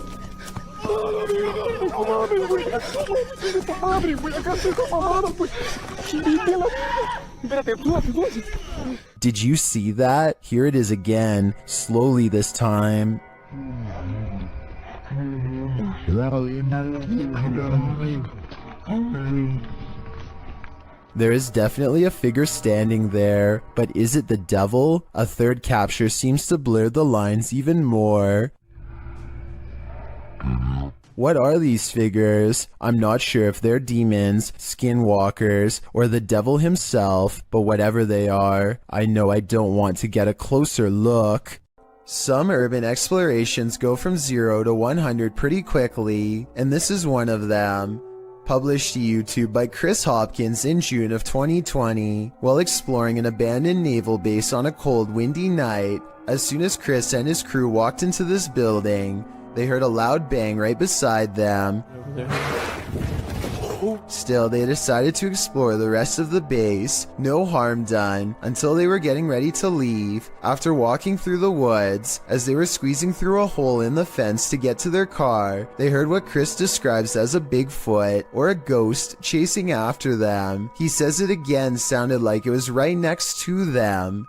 Did you see that? Here it is again, slowly this time. There is definitely a figure standing there, but is it the devil? A third capture seems to blur the lines even more. What are these figures? I'm not sure if they're demons, skinwalkers, or the devil himself, but whatever they are, I know I don't want to get a closer look. Some urban explorations go from 0 to 100 pretty quickly, and this is one of them. Published to YouTube by Chris Hopkins in June of 2020, while exploring an abandoned naval base on a cold, windy night. As soon as Chris and his crew walked into this building, they heard a loud bang right beside them. Still, they decided to explore the rest of the base, no harm done, until they were getting ready to leave. After walking through the woods, as they were squeezing through a hole in the fence to get to their car, they heard what Chris describes as a Bigfoot, or a ghost, chasing after them. He says it again sounded like it was right next to them.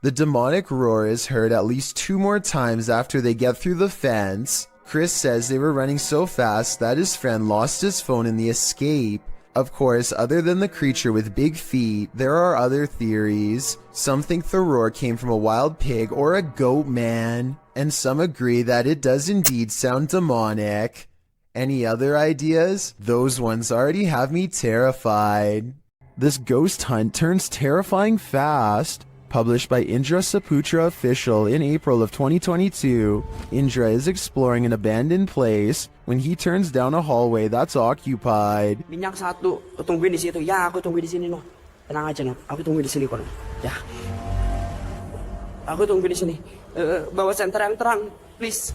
The demonic roar is heard at least 2 more times after they get through the fence. Chris says they were running so fast that his friend lost his phone in the escape. Of course, other than the creature with big feet, there are other theories. Some think the roar came from a wild pig or a goat man, and some agree that it does indeed sound demonic. Any other ideas? Those ones already have me terrified. This ghost hunt turns terrifying fast. Published by Indra Saputra Official in April of 2022, Indra is exploring an abandoned place when he turns down a hallway that's occupied. Minyak satu, tungguin di situ. Ya, aku tunggu di sini, no. Tenang aja, no. Aku tunggu di sini, kono. Ya. Aku tunggu di sini. Bawa senter yang terang, please.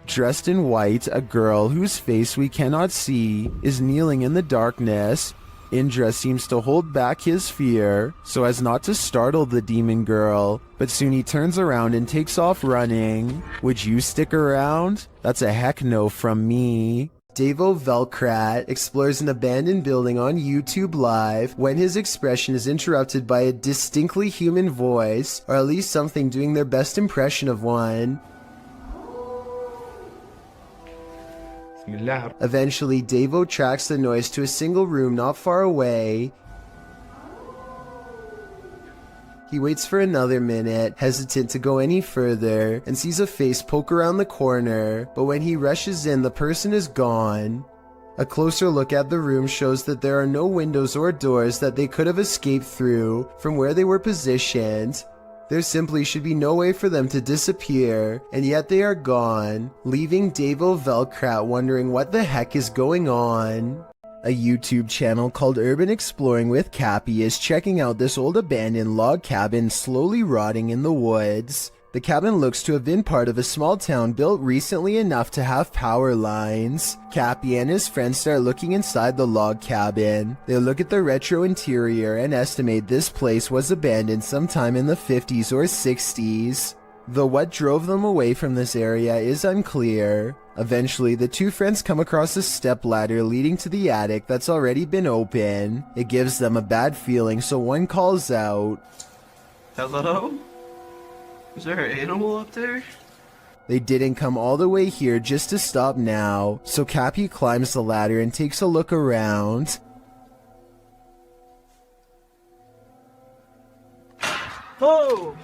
Dressed in white, a girl whose face we cannot see is kneeling in the darkness. Indra seems to hold back his fear so as not to startle the demon girl, but soon he turns around and takes off running. Would you stick around? That's a heck no from me. Davo Velkrat explores an abandoned building on YouTube Live when his expression is interrupted by a distinctly human voice, or at least something doing their best impression of one. Eventually, Davo tracks the noise to a single room not far away. He waits for another minute, hesitant to go any further, and sees a face poke around the corner, but when he rushes in, the person is gone. A closer look at the room shows that there are no windows or doors that they could have escaped through from where they were positioned. There simply should be no way for them to disappear, and yet they are gone, leaving Davo Velkrat wondering what the heck is going on. A YouTube channel called Urban Exploring with Cappy is checking out this old abandoned log cabin slowly rotting in the woods. The cabin looks to have been part of a small town built recently enough to have power lines. Cappy and his friends start looking inside the log cabin. They look at the retro interior and estimate this place was abandoned sometime in the 50s or 60s. Though what drove them away from this area is unclear. Eventually, the two friends come across a stepladder leading to the attic that's already been open. It gives them a bad feeling, so one calls out, Hello? Is there an animal up there? They didn't come all the way here just to stop now, so Cappy climbs the ladder and takes a look around. Oh!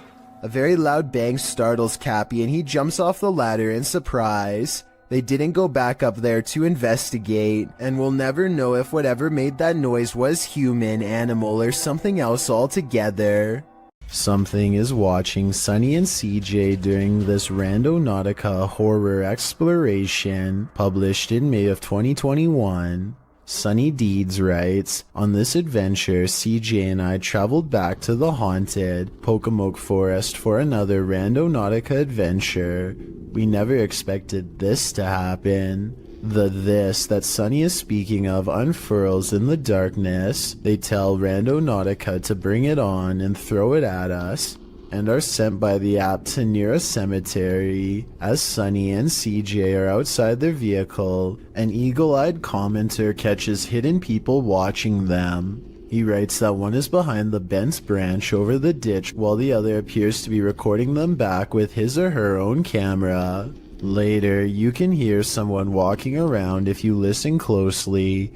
A very loud bang startles Cappy and he jumps off the ladder in surprise. They didn't go back up there to investigate, and we'll never know if whatever made that noise was human, animal, or something else altogether. Something is watching Sunny and CJ during this Randonautica horror exploration, published in May of 2021. Sunny Deeds writes, on this adventure, CJ and I traveled back to the haunted Pokemoke Forest for another Randonautica adventure. We never expected this to happen. The this that Sunny is speaking of unfurls in the darkness. They tell Randonautica to bring it on and throw it at us, and are sent by the app to near a cemetery. As Sunny and CJ are outside their vehicle, an eagle-eyed commenter catches hidden people watching them. He writes that one is behind the bent branch over the ditch while the other appears to be recording them back with his or her own camera. Later, you can hear someone walking around if you listen closely.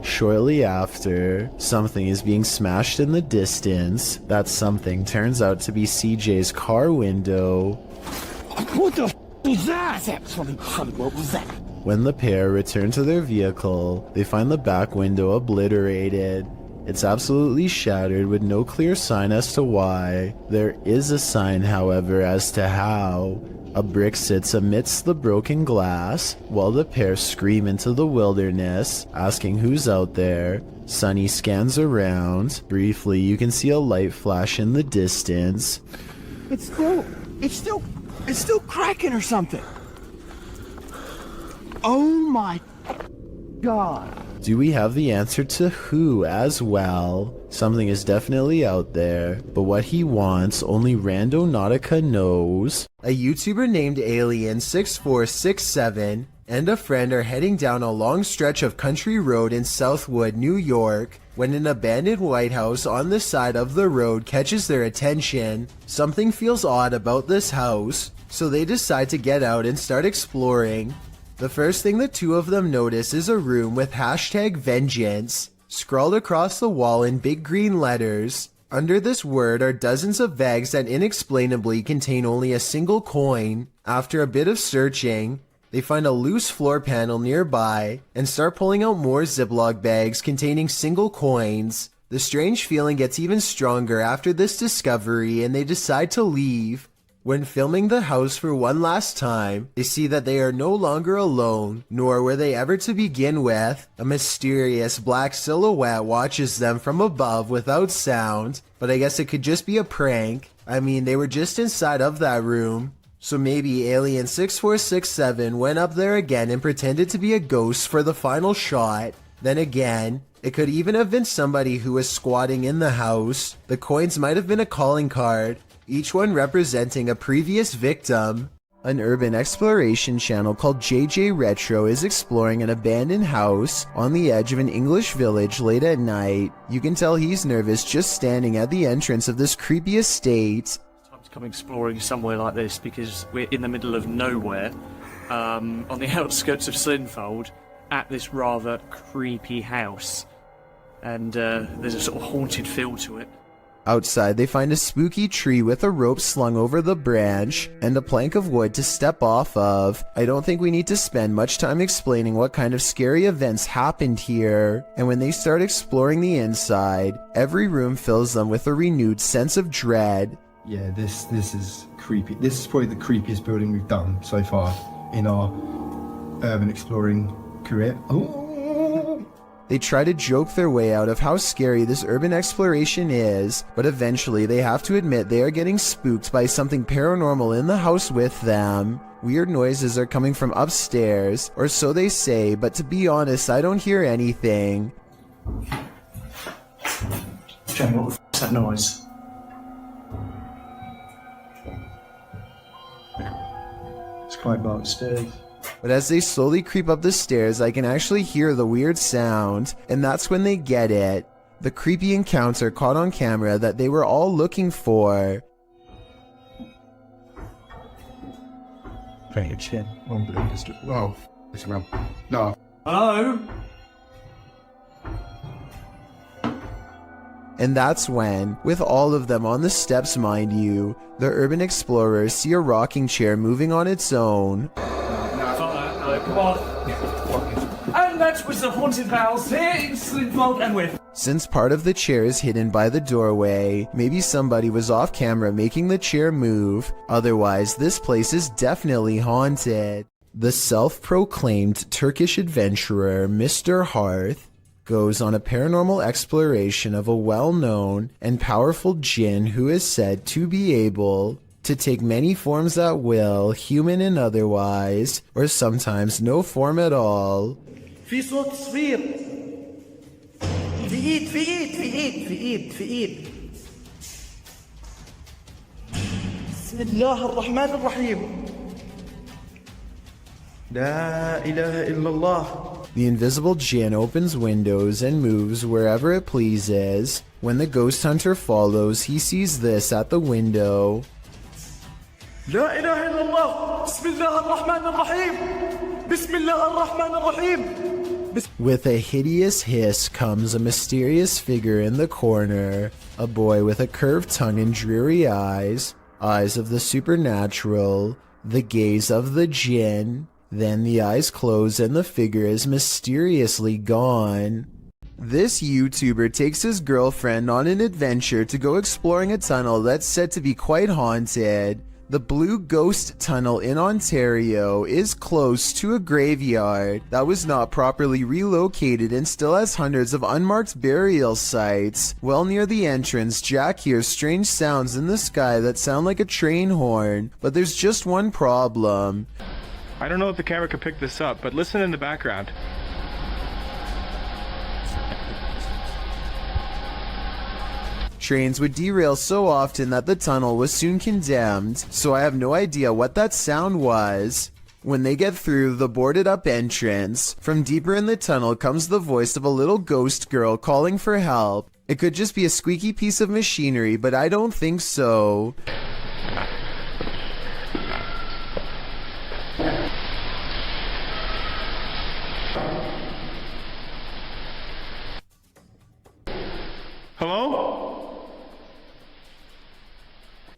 Shortly after, something is being smashed in the distance. That something turns out to be CJ's car window. What the was that? What was that? When the pair return to their vehicle, they find the back window obliterated. It's absolutely shattered with no clear sign as to why. There is a sign, however, as to how. A brick sits amidst the broken glass, while the pair scream into the wilderness, asking who's out there. Sunny scans around. Briefly, you can see a light flash in the distance. It's still cracking or something. Oh my God. Do we have the answer to who as well? Something is definitely out there, but what he wants, only Rando Nautica knows. A YouTuber named Alien6467 and a friend are heading down a long stretch of country road in Southwood, New York, when an abandoned White House on the side of the road catches their attention. Something feels odd about this house, so they decide to get out and start exploring. The first thing the two of them notice is a room with #vengeance scrawled across the wall in big green letters. Under this word are dozens of bags that inexplainably contain only a single coin. After a bit of searching, they find a loose floor panel nearby and start pulling out more Ziploc bags containing single coins. The strange feeling gets even stronger after this discovery and they decide to leave. When filming the house for one last time, they see that they are no longer alone, nor were they ever to begin with. A mysterious black silhouette watches them from above without sound, but I guess it could just be a prank. I mean, they were just inside of that room. So maybe Alien6467 went up there again and pretended to be a ghost for the final shot. Then again, it could even have been somebody who was squatting in the house. The coins might have been a calling card, each one representing a previous victim. An urban exploration channel called JJ Retro is exploring an abandoned house on the edge of an English village late at night. You can tell he's nervous just standing at the entrance of this creepy estate. Time to come exploring somewhere like this because we're in the middle of nowhere, on the outskirts of Slinfold, at this rather creepy house. And there's a sort of haunted feel to it. Outside, they find a spooky tree with a rope slung over the branch and a plank of wood to step off of. I don't think we need to spend much time explaining what kind of scary events happened here. And when they start exploring the inside, every room fills them with a renewed sense of dread. Yeah, this is creepy. This is probably the creepiest building we've done so far in our urban exploring career. Oh. They try to joke their way out of how scary this urban exploration is, but eventually they have to admit they are getting spooked by something paranormal in the house with them. Weird noises are coming from upstairs, or so they say, but to be honest, I don't hear anything. Jamie, what the f***'s that noise? It's quite dark upstairs. But as they slowly creep up the stairs, I can actually hear the weird sound, and that's when they get it. The creepy encounter caught on camera that they were all looking for. Bring your chin. Oh, no. Hello? And that's when, with all of them on the steps mind you, the urban explorers see a rocking chair moving on its own. Come on. And that was the haunted house here in Slinfold and with. Since part of the chair is hidden by the doorway, maybe somebody was off camera making the chair move. Otherwise, this place is definitely haunted. The self-proclaimed Turkish adventurer, Mr. Hearth, goes on a paranormal exploration of a well-known and powerful jinn who is said to be able to take many forms at will, human and otherwise, or sometimes no form at all. في صوت صفير في ايد بسم الله الرحمن الرحيم لا إله إلا الله. The invisible jinn opens windows and moves wherever it pleases. When the ghost hunter follows, he sees this at the window. لا إله إلا الله بسم الله الرحمن الرحيم بسم الله الرحمن الرحيم. With a hideous hiss comes a mysterious figure in the corner, a boy with a curved tongue and dreary eyes, eyes of the supernatural, the gaze of the jinn. Then the eyes close and the figure is mysteriously gone. This YouTuber takes his girlfriend on an adventure to go exploring a tunnel that's said to be quite haunted. The Blue Ghost Tunnel in Ontario is close to a graveyard that was not properly relocated and still has hundreds of unmarked burial sites. Well near the entrance, Jack hears strange sounds in the sky that sound like a train horn, but there's just one problem. I don't know if the camera could pick this up, but listen in the background. Trains would derail so often that the tunnel was soon condemned, so I have no idea what that sound was. When they get through the boarded up entrance, from deeper in the tunnel comes the voice of a little ghost girl calling for help. It could just be a squeaky piece of machinery, but I don't think so. Hello?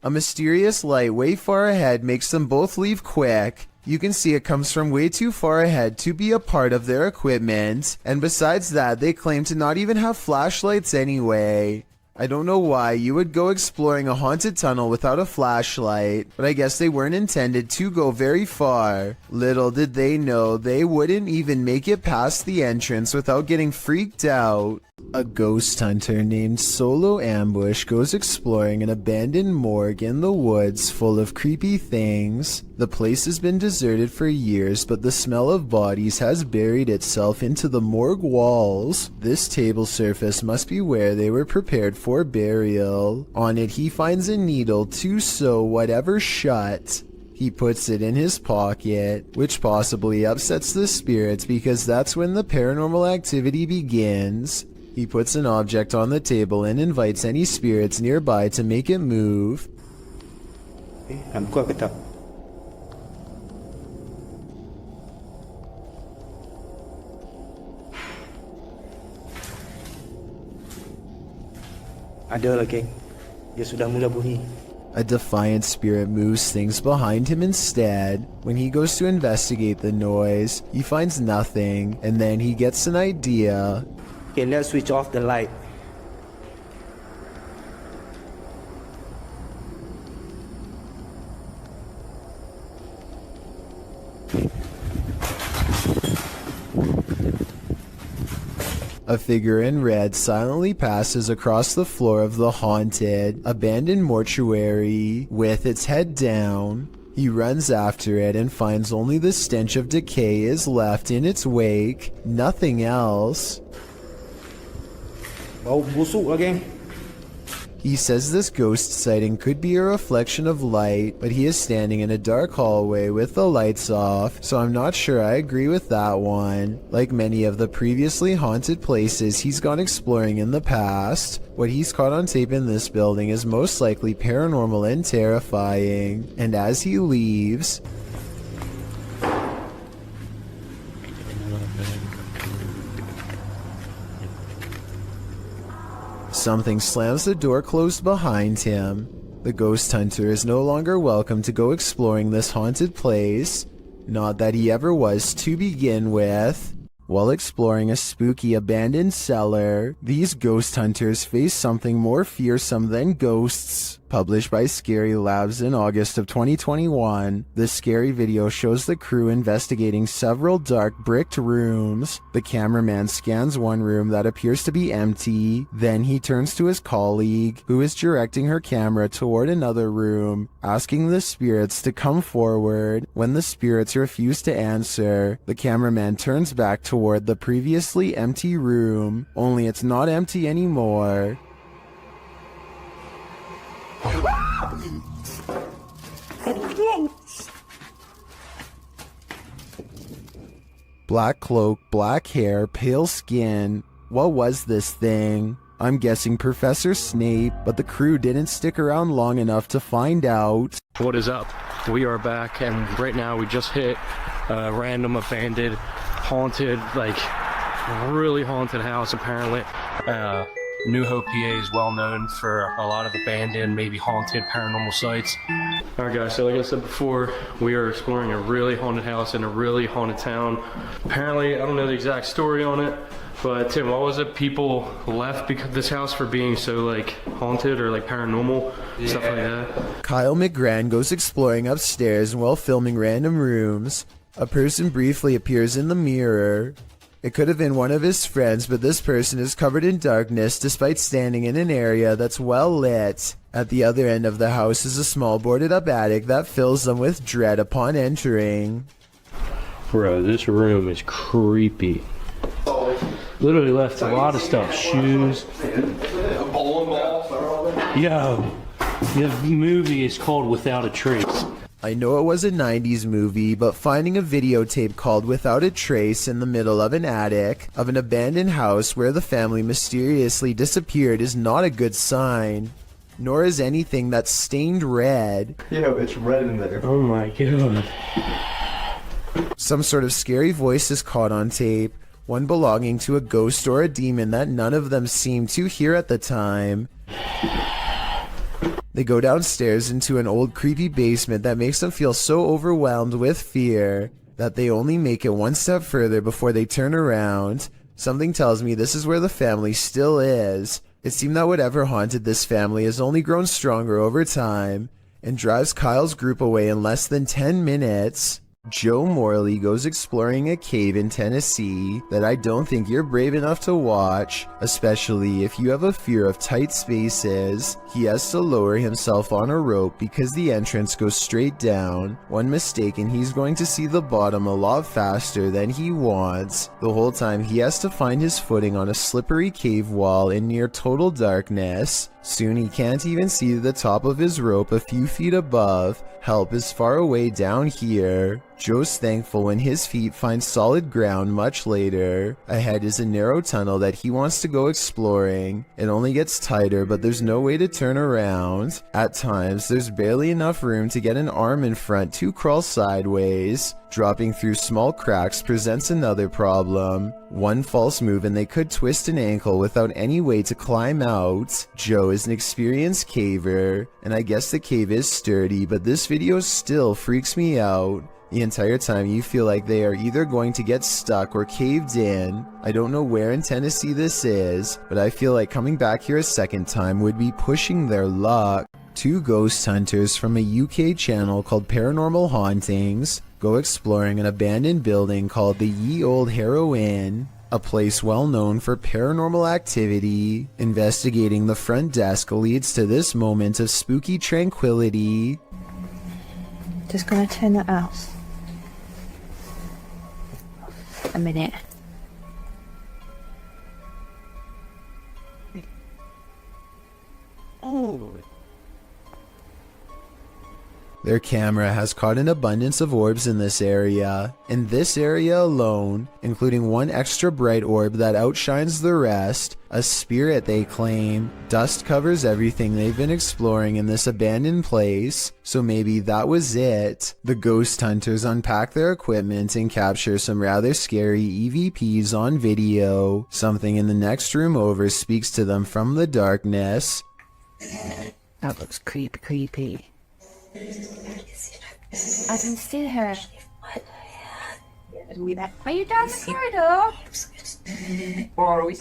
A mysterious light way far ahead makes them both leave quick. You can see it comes from way too far ahead to be a part of their equipment, and besides that, they claim to not even have flashlights anyway. I don't know why you would go exploring a haunted tunnel without a flashlight, but I guess they weren't intended to go very far. Little did they know they wouldn't even make it past the entrance without getting freaked out. A ghost hunter named Solo Ambush goes exploring an abandoned morgue in the woods full of creepy things. The place has been deserted for years, but the smell of bodies has buried itself into the morgue walls. This table surface must be where they were prepared for burial. On it he finds a needle to sew whatever shut. He puts it in his pocket, which possibly upsets the spirits because that's when the paranormal activity begins. He puts an object on the table and invites any spirits nearby to make it move. Ada lagi. Dia sudah mula bunyi. A defiant spirit moves things behind him instead. When he goes to investigate the noise, he finds nothing, and then he gets an idea. Okay, let's switch off the light. A figure in red silently passes across the floor of the haunted, abandoned mortuary with its head down. He runs after it and finds only the stench of decay is left in its wake, nothing else. Bau busuk lagi. He says this ghost sighting could be a reflection of light, but he is standing in a dark hallway with the lights off, so I'm not sure I agree with that one. Like many of the previously haunted places he's gone exploring in the past, what he's caught on tape in this building is most likely paranormal and terrifying. And as he leaves, something slams the door closed behind him. The ghost hunter is no longer welcome to go exploring this haunted place. Not that he ever was to begin with. While exploring a spooky abandoned cellar, these ghost hunters face something more fearsome than ghosts. Published by Scary Labs in August of 2021, this scary video shows the crew investigating several dark bricked rooms. The cameraman scans one room that appears to be empty, then he turns to his colleague, who is directing her camera toward another room, asking the spirits to come forward. When the spirits refuse to answer, the cameraman turns back toward the previously empty room, only it's not empty anymore. Black cloak, black hair, pale skin. What was this thing? I'm guessing Professor Snape, but the crew didn't stick around long enough to find out. What is up? We are back, and right now we just hit a random abandoned, haunted, like really haunted house apparently. New Hope, PA is well known for a lot of abandoned, maybe haunted paranormal sites. Alright guys, so like I said before, we are exploring a really haunted house in a really haunted town. Apparently, I don't know the exact story on it, but Tim, what was it? People left because this house for being so like haunted or like paranormal, stuff like that. Kyle McGran goes exploring upstairs, and while filming random rooms, a person briefly appears in the mirror. It could have been one of his friends, but this person is covered in darkness despite standing in an area that's well lit. At the other end of the house is a small boarded up attic that fills them with dread upon entering. Bro, this room is creepy. Literally left a lot of stuff, shoes. Yo, the movie is called Without a Trace. I know it was a 90s movie, but finding a videotape called Without a Trace in the middle of an attic of an abandoned house where the family mysteriously disappeared is not a good sign. Nor is anything that's stained red. Yeah, it's red in there. Oh my god. Some sort of scary voice is caught on tape, one belonging to a ghost or a demon that none of them seemed to hear at the time. They go downstairs into an old creepy basement that makes them feel so overwhelmed with fear that they only make it one step further before they turn around. Something tells me this is where the family still is. It seemed that whatever haunted this family has only grown stronger over time and drives Kyle's group away in less than 10 minutes. Joe Morley goes exploring a cave in Tennessee that I don't think you're brave enough to watch, especially if you have a fear of tight spaces. He has to lower himself on a rope because the entrance goes straight down. One mistake and he's going to see the bottom a lot faster than he wants. The whole time he has to find his footing on a slippery cave wall in near total darkness. Soon he can't even see the top of his rope a few feet above. Help is far away down here. Joe's thankful when his feet find solid ground much later. Ahead is a narrow tunnel that he wants to go exploring. It only gets tighter, but there's no way to turn around. At times, there's barely enough room to get an arm in front to crawl sideways. Dropping through small cracks presents another problem. One false move and they could twist an ankle without any way to climb out. Joe is an experienced caver, and I guess the cave is sturdy, but this video still freaks me out. The entire time you feel like they are either going to get stuck or caved in. I don't know where in Tennessee this is, but I feel like coming back here a second time would be pushing their luck. Two ghost hunters from a UK channel called Paranormal Hauntings go exploring an abandoned building called the Ye Old Harrow Inn, a place well known for paranormal activity. Investigating the front desk leads to this moment of spooky tranquility. Just gonna turn that off. A minute. Oh. Their camera has caught an abundance of orbs in this area. In this area alone, including one extra bright orb that outshines the rest, a spirit they claim. Dust covers everything they've been exploring in this abandoned place, so maybe that was it. The ghost hunters unpack their equipment and capture some rather scary EVPs on video. Something in the next room over speaks to them from the darkness. That looks creepy. I can see her. Are you down the corridor? Or are we?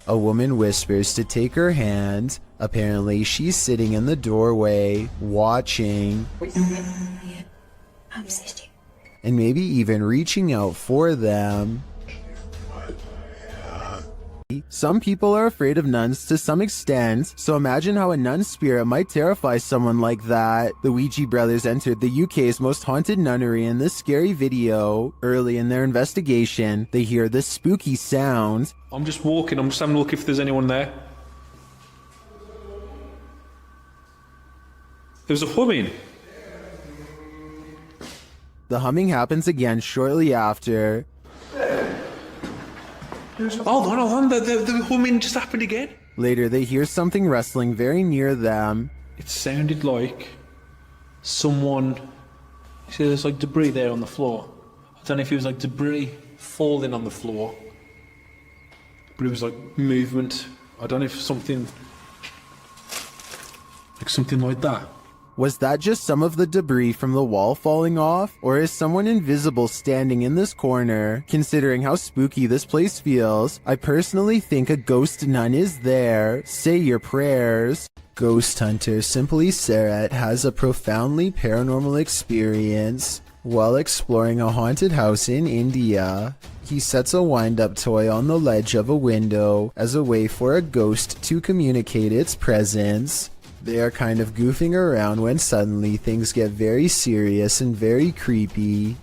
A woman whispers to take her hand. Apparently, she's sitting in the doorway, watching, and maybe even reaching out for them. Some people are afraid of nuns to some extent, so imagine how a nun spirit might terrify someone like that. The Ouija brothers entered the UK's most haunted nunnery in this scary video. Early in their investigation, they hear this spooky sound. I'm just walking, I'm just having a look if there's anyone there. There's a humming. The humming happens again shortly after. Hold on, the humming just happened again. Later, they hear something rustling very near them. It sounded like someone. See, there's like debris there on the floor. I don't know if it was like debris falling on the floor, but it was like movement. I don't know if something like that. Was that just some of the debris from the wall falling off? Or is someone invisible standing in this corner? Considering how spooky this place feels, I personally think a ghost nun is there. Say your prayers. Ghost hunter Simply Sarat has a profoundly paranormal experience while exploring a haunted house in India. He sets a wind-up toy on the ledge of a window as a way for a ghost to communicate its presence. They are kind of goofing around when suddenly things get very serious and very creepy.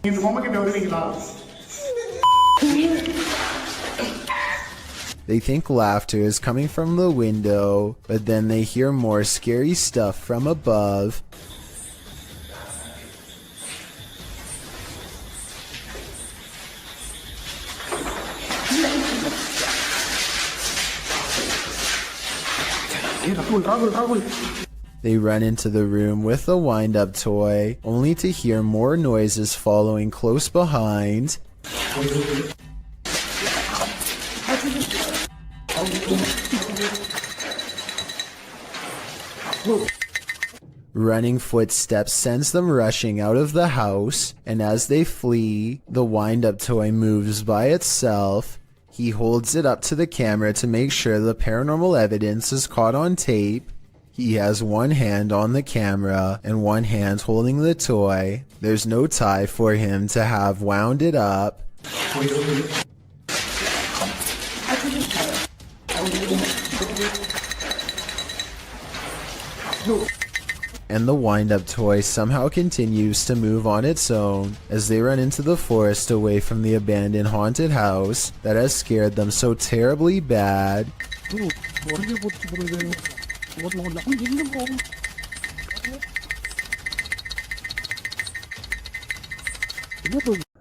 They think laughter is coming from the window, but then they hear more scary stuff from above. They run into the room with the wind-up toy, only to hear more noises following close behind. Running footsteps sends them rushing out of the house, and as they flee, the wind-up toy moves by itself. He holds it up to the camera to make sure the paranormal evidence is caught on tape. He has one hand on the camera and one hand holding the toy. There's no tie for him to have wound it up. And the wind-up toy somehow continues to move on its own as they run into the forest away from the abandoned haunted house that has scared them so terribly bad.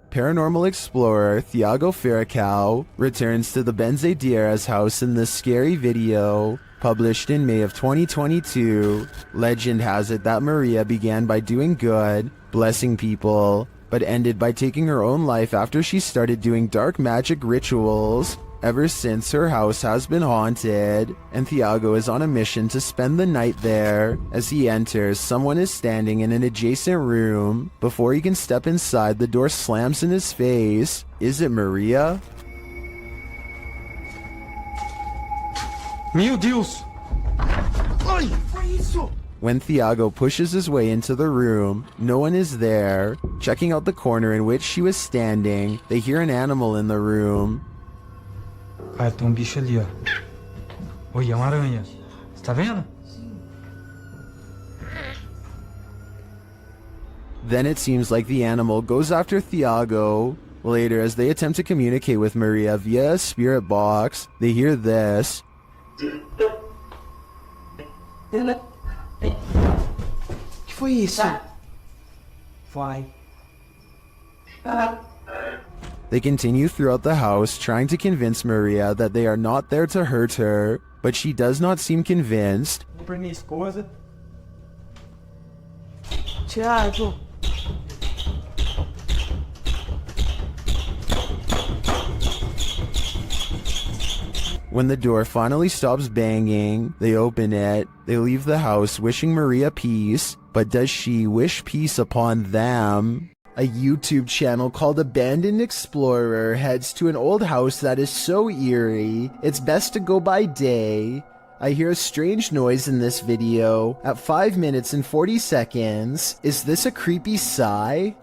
Paranormal explorer Thiago Ferracao returns to the Benzedeiras house in this scary video. Published in May of 2022, legend has it that Maria began by doing good, blessing people, but ended by taking her own life after she started doing dark magic rituals. Ever since, her house has been haunted, and Thiago is on a mission to spend the night there. As he enters, someone is standing in an adjacent room. Before he can step inside, the door slams in his face. Is it Maria? Meu Deus! Ai, foi isso? When Thiago pushes his way into the room, no one is there. Checking out the corner in which she was standing, they hear an animal in the room. Ah, tem bicho ali, ó. Oi, é uma aranha. Você tá vendo? Then it seems like the animal goes after Thiago. Later, as they attempt to communicate with Maria via a spirit box, they hear this. Que foi isso? Vai. They continue throughout the house, trying to convince Maria that they are not there to hurt her, but she does not seem convinced. Pra minha esposa. Thiago. When the door finally stops banging, they open it. They leave the house wishing Maria peace, but does she wish peace upon them? A YouTube channel called Abandoned Explorer heads to an old house that is so eerie, it's best to go by day. I hear a strange noise in this video at 5 minutes and 40 seconds. Is this a creepy sigh?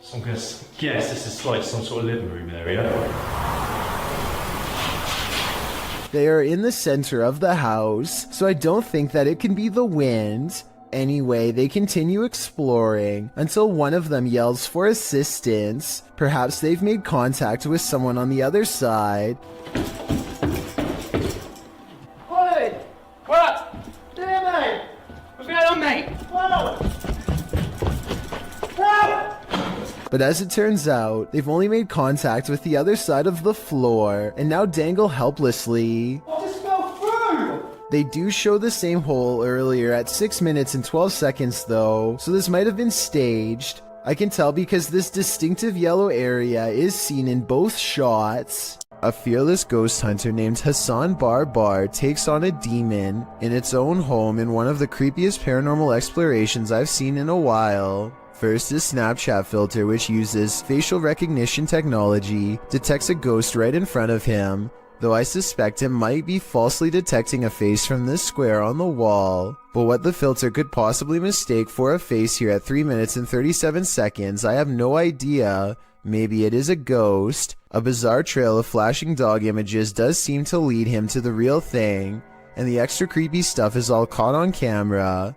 So I'm gonna guess this is like some sort of living room area. They are in the center of the house, so I don't think that it can be the wind. Anyway, they continue exploring until one of them yells for assistance. Perhaps they've made contact with someone on the other side. Oi! What? Yeah, mate! What's going on, mate? Whoa! Whoa! But as it turns out, they've only made contact with the other side of the floor and now dangle helplessly. They do show the same hole earlier at 6 minutes and 12 seconds though, so this might have been staged. I can tell because this distinctive yellow area is seen in both shots. A fearless ghost hunter named Hassan Barbar takes on a demon in its own home in one of the creepiest paranormal explorations I've seen in a while. First, his Snapchat filter, which uses facial recognition technology, detects a ghost right in front of him, though I suspect it might be falsely detecting a face from this square on the wall. But what the filter could possibly mistake for a face here at 3 minutes and 37 seconds, I have no idea. Maybe it is a ghost. A bizarre trail of flashing dog images does seem to lead him to the real thing, and the extra creepy stuff is all caught on camera.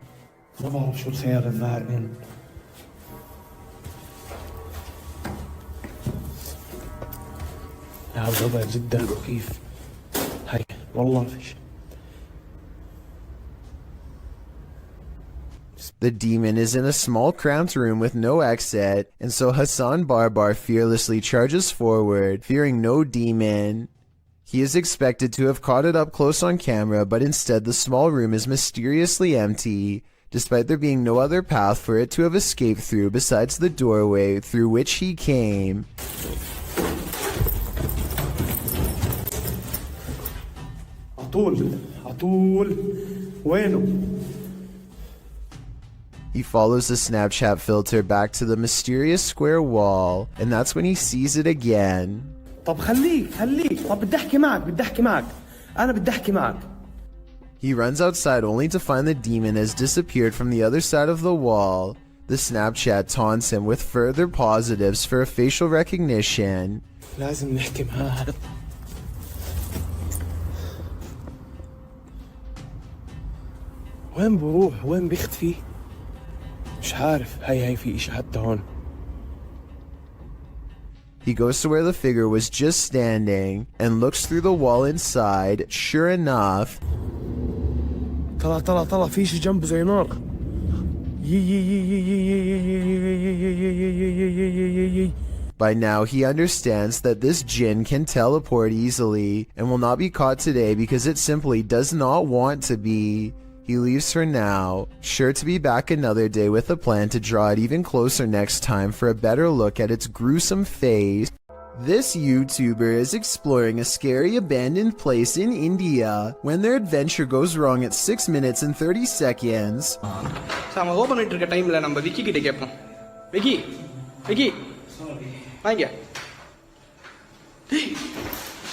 The demon is in a small cramped room with no exit, and so Hassan Barbar fearlessly charges forward, fearing no demon. He is expected to have caught it up close on camera, but instead the small room is mysteriously empty, despite there being no other path for it to have escaped through besides the doorway through which he came. He follows the Snapchat filter back to the mysterious square wall, and that's when he sees it again. He runs outside only to find the demon has disappeared from the other side of the wall. The Snapchat taunts him with further positives for a facial recognition. وين بروح وين بيختفي مش عارف هاي في إشي حتى هون. He goes to where the figure was just standing and looks through the wall inside. Sure enough, طلع في شي جنبه زي نار. By now, he understands that this jinn can teleport easily and will not be caught today because it simply does not want to be. He leaves for now, sure to be back another day with a plan to draw it even closer next time for a better look at its gruesome face. This YouTuber is exploring a scary abandoned place in India when their adventure goes wrong at 6 minutes and 30 seconds.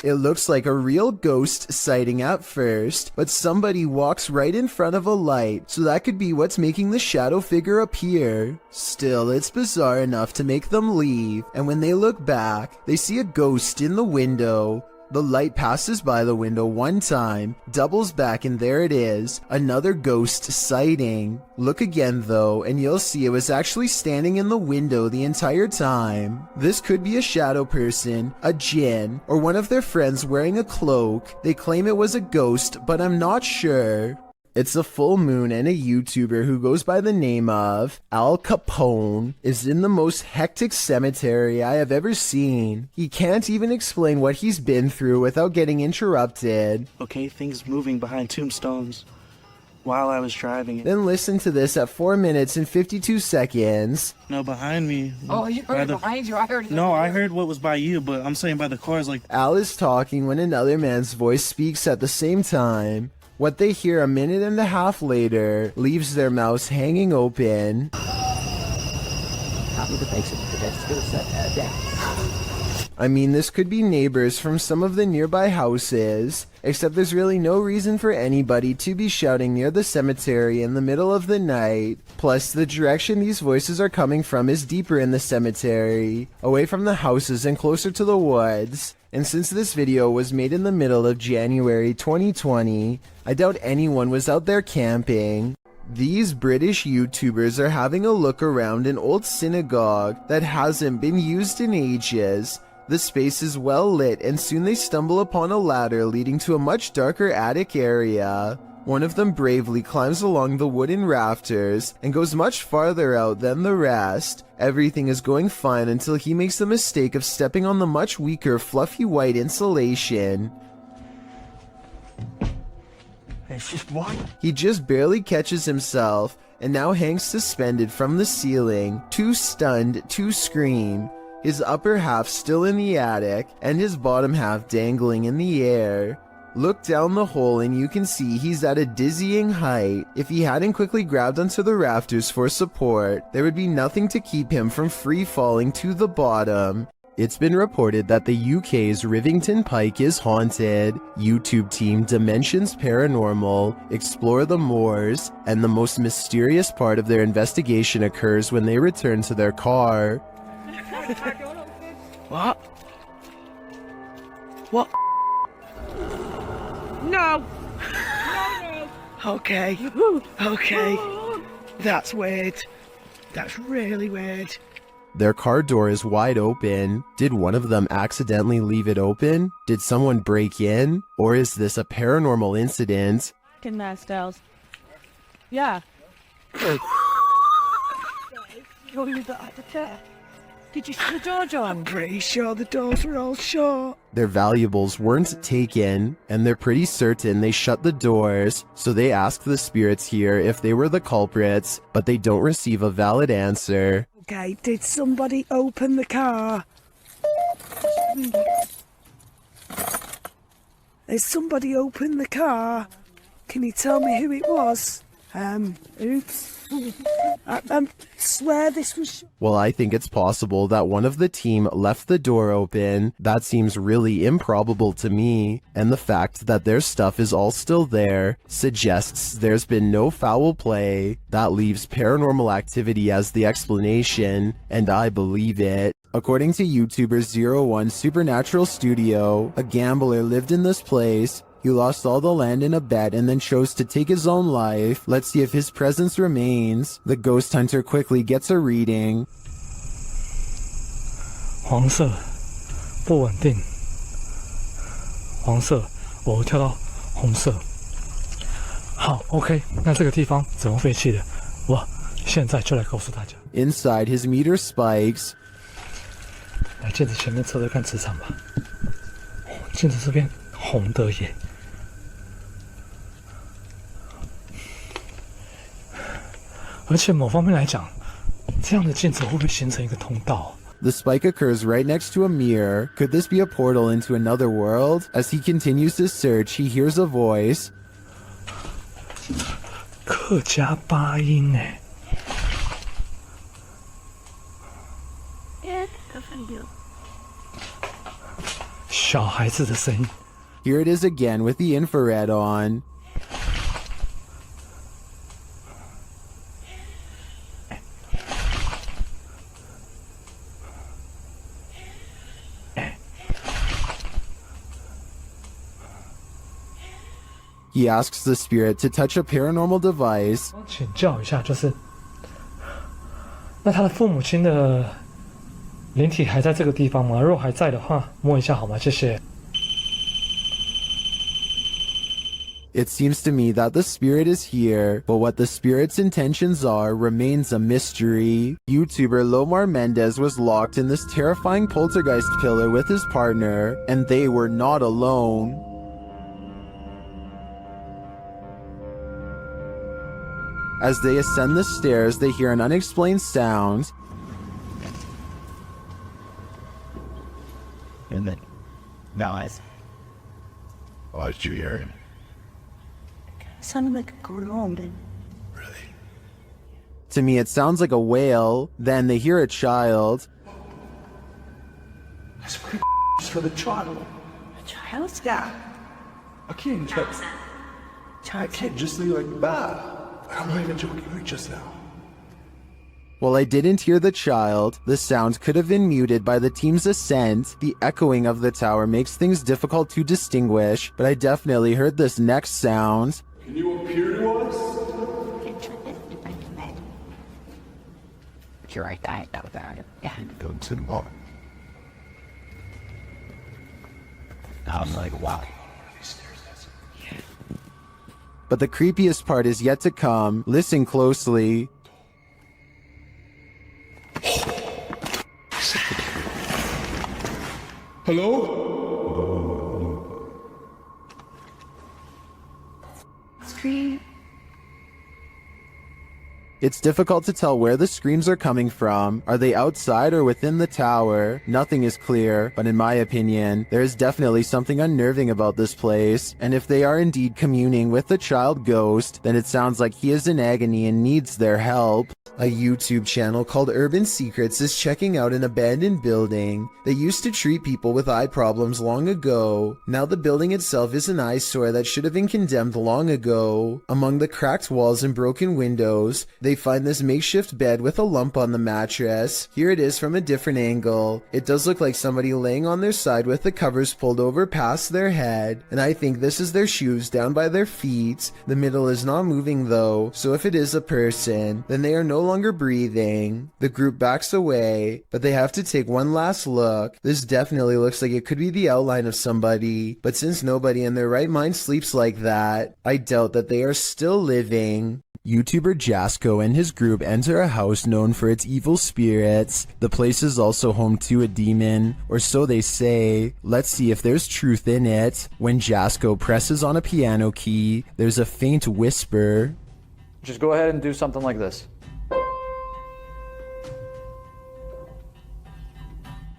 It looks like a real ghost sighting at first, but somebody walks right in front of a light, so that could be what's making the shadow figure appear. Still, it's bizarre enough to make them leave, and when they look back, they see a ghost in the window. The light passes by the window one time, doubles back, and there it is, another ghost sighting. Look again though, and you'll see it was actually standing in the window the entire time. This could be a shadow person, a jinn, or one of their friends wearing a cloak. They claim it was a ghost, but I'm not sure. It's a full moon, and a YouTuber who goes by the name of Al Capone is in the most hectic cemetery I have ever seen. He can't even explain what he's been through without getting interrupted. Okay, things moving behind tombstones while I was driving. Then listen to this at 4 minutes and 52 seconds. No, behind me. Oh, you heard it behind you? I heard it. No, I heard what was by you, but I'm saying by the cars, like... Al is talking when another man's voice speaks at the same time. What they hear a minute and a half later leaves their mouths hanging open. I mean, this could be neighbors from some of the nearby houses, except there's really no reason for anybody to be shouting near the cemetery in the middle of the night. Plus, the direction these voices are coming from is deeper in the cemetery, away from the houses and closer to the woods. And since this video was made in the middle of January 2020, I doubt anyone was out there camping. These British YouTubers are having a look around an old synagogue that hasn't been used in ages. The space is well lit, and soon they stumble upon a ladder leading to a much darker attic area. One of them bravely climbs along the wooden rafters and goes much farther out than the rest. Everything is going fine until he makes the mistake of stepping on the much weaker fluffy white insulation. It's just white. He just barely catches himself and now hangs suspended from the ceiling, too stunned to scream, his upper half still in the attic and his bottom half dangling in the air. Look down the hole and you can see he's at a dizzying height. If he hadn't quickly grabbed onto the rafters for support, there would be nothing to keep him from free falling to the bottom. It's been reported that the UK's Rivington Pike is haunted. YouTube team Dimensions Paranormal explore the moors, and the most mysterious part of their investigation occurs when they return to their car. What? What? No! Okay. Okay. That's weird. That's really weird. Their car door is wide open. Did one of them accidentally leave it open? Did someone break in? Or is this a paranormal incident? Fucking mess, Styles. Yeah. You're the attack. Did you see the door, John? I'm pretty sure the doors were all shut. Their valuables weren't taken, and they're pretty certain they shut the doors, so they ask the spirits here if they were the culprits, but they don't receive a valid answer. Okay, did somebody open the car? Has somebody opened the car? Can you tell me who it was? Oops. I swear this was... Well, I think it's possible that one of the team left the door open. That seems really improbable to me, and the fact that their stuff is all still there suggests there's been no foul play. That leaves paranormal activity as the explanation, and I believe it. According to YouTuber 01 Supernatural Studio, a gambler lived in this place. He lost all the land in a bet and then chose to take his own life. Let's see if his presence remains. The ghost hunter quickly gets a reading. 黄色，不稳定。黄色，我跳到红色。好 ，OK， 那这个地方怎么废弃的？我现在就来告诉大家。Inside, his meter spikes. 来镜子前面测测看磁场吧。镜子这边红的耶。而且某方面来讲，这样的镜子会不会形成一个通道？ The spike occurs right next to a mirror. Could this be a portal into another world? As he continues to search, he hears a voice. 客家八音哎。小孩子的声音。 Here it is again with the infrared on. He asks the spirit to touch a paranormal device. 请教一下，就是那他的父母亲的灵体还在这个地方吗？如果还在的话，摸一下好吗？谢谢。 It seems to me that the spirit is here, but what the spirit's intentions are remains a mystery. YouTuber Lomar Mendez was locked in this terrifying poltergeist pillar with his partner, and they were not alone. As they ascend the stairs, they hear an unexplained sound. And then, now why did you hear him? Sounded like a groan. To me, it sounds like a wail. Then they hear a child. That's for the child. A child? Yeah. I can't just leave like that. I'm not even joking, like just now. While I didn't hear the child, the sound could have been muted by the team's ascent. The echoing of the tower makes things difficult to distinguish, but I definitely heard this next sound. Can you appear to us? You're right, I know that. Yeah. Don't sit more. I'm like, wow. But the creepiest part is yet to come. Listen closely. Hello? Scream. It's difficult to tell where the screams are coming from. Are they outside or within the tower? Nothing is clear, but in my opinion, there is definitely something unnerving about this place. And if they are indeed communing with the child ghost, then it sounds like he is in agony and needs their help. A YouTube channel called Urban Secrets is checking out an abandoned building. They used to treat people with eye problems long ago. Now the building itself is an eyesore that should have been condemned long ago. Among the cracked walls and broken windows, they find this makeshift bed with a lump on the mattress. Here it is from a different angle. It does look like somebody laying on their side with the covers pulled over past their head, and I think this is their shoes down by their feet. The middle is not moving though, so if it is a person, then they are no longer breathing. The group backs away, but they have to take one last look. This definitely looks like it could be the outline of somebody, but since nobody in their right mind sleeps like that, I doubt that they are still living. YouTuber Jasko and his group enter a house known for its evil spirits. The place is also home to a demon, or so they say. Let's see if there's truth in it. When Jasko presses on a piano key, there's a faint whisper. Just go ahead and do something like this.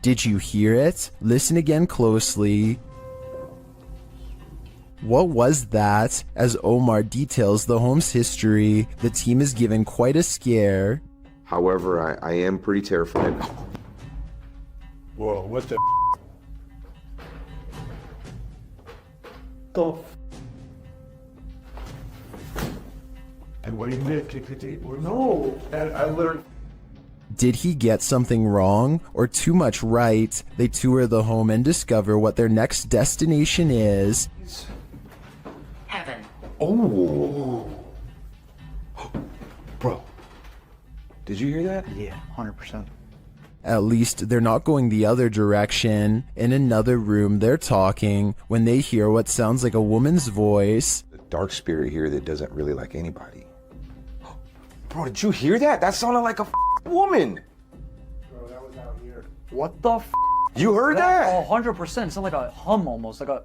Did you hear it? Listen again closely. What was that? As Omar details the home's history, the team is given quite a scare. However, I am pretty terrified. Whoa, what the And what do you mean? No, and I literally... Did he get something wrong or too much right? They tour the home and discover what their next destination is. Heaven. Oh. Bro, did you hear that? Yeah, 100%. At least they're not going the other direction. In another room, they're talking when they hear what sounds like a woman's voice. The dark spirit here that doesn't really like anybody. Bro, did you hear that? That sounded like a woman. Bro, that was out here. What the You heard that? 100%. It sounded like a hum almost, like a...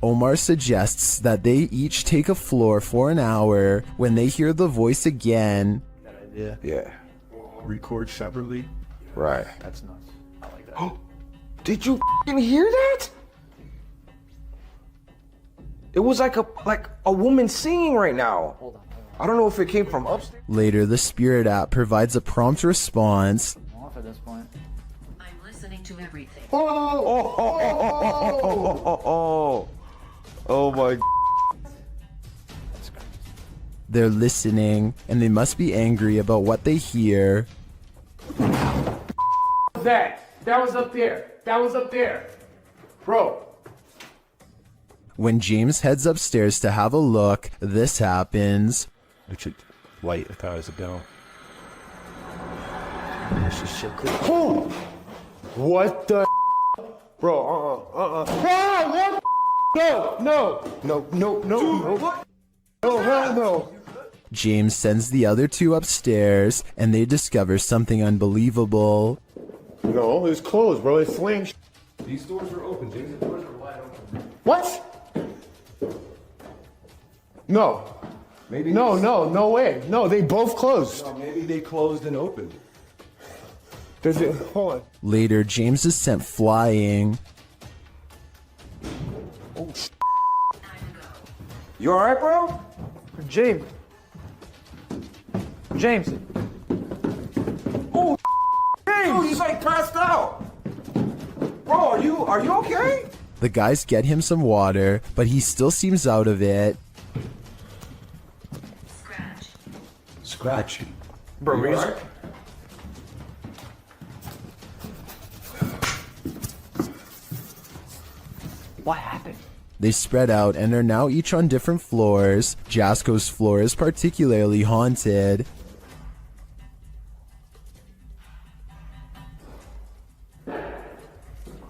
Omar suggests that they each take a floor for an hour. When they hear the voice again, Yeah. Record separately? Right. That's nuts. I like that. Did you hear that? It was like a woman singing right now. Hold on. I don't know if it came from upstairs. later the Spirit app provides a prompt response. I'm off at this point. I'm listening to everything. Oh my. They're listening, and they must be angry about what they hear. That was up there. That was up there. Bro. When James heads upstairs to have a look, this happens. It should light. I thought it was a bell. Oh! What the? Bro, what? No. No, hell no. James sends the other two upstairs, and they discover something unbelievable. No, it's closed, bro. It's slammed. These doors are open, James. The doors are wide open. What? No. Maybe. No way. No, they both closed. No, maybe they closed and opened. Does it? Hold on. Later, James is sent flying. Oh, You alright, bro? James. Oh, James, he's like passed out. Bro, are you okay? The guys get him some water, but he still seems out of it. Scratch. Bro, you alright? What happened? They spread out and are now each on different floors. Jasko's floor is particularly haunted.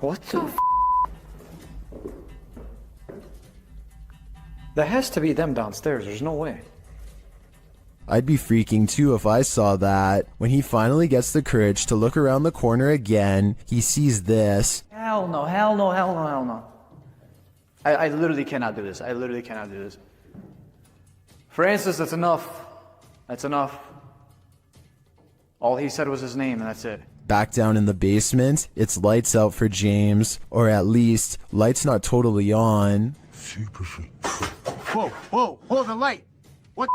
What the f? That has to be them downstairs. There's no way. I'd be freaking too if I saw that. When he finally gets the courage to look around the corner again, he sees this. Hell no, hell no, hell no, hell no. I literally cannot do this. I literally cannot do this. Francis, that's enough. That's enough. All he said was his name, and that's it. Back down in the basement, it's lights out for James, or at least, lights not totally on. Super sweet. Whoa, whoa, hold the light. What?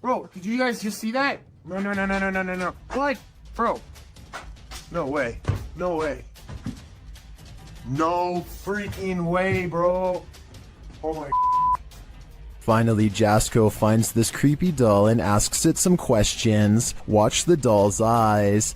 Bro, did you guys just see that? No. What? Bro. No way. No way. No freaking way, bro. Oh my. Finally, Jasco finds this creepy doll and asks it some questions. Watch the doll's eyes.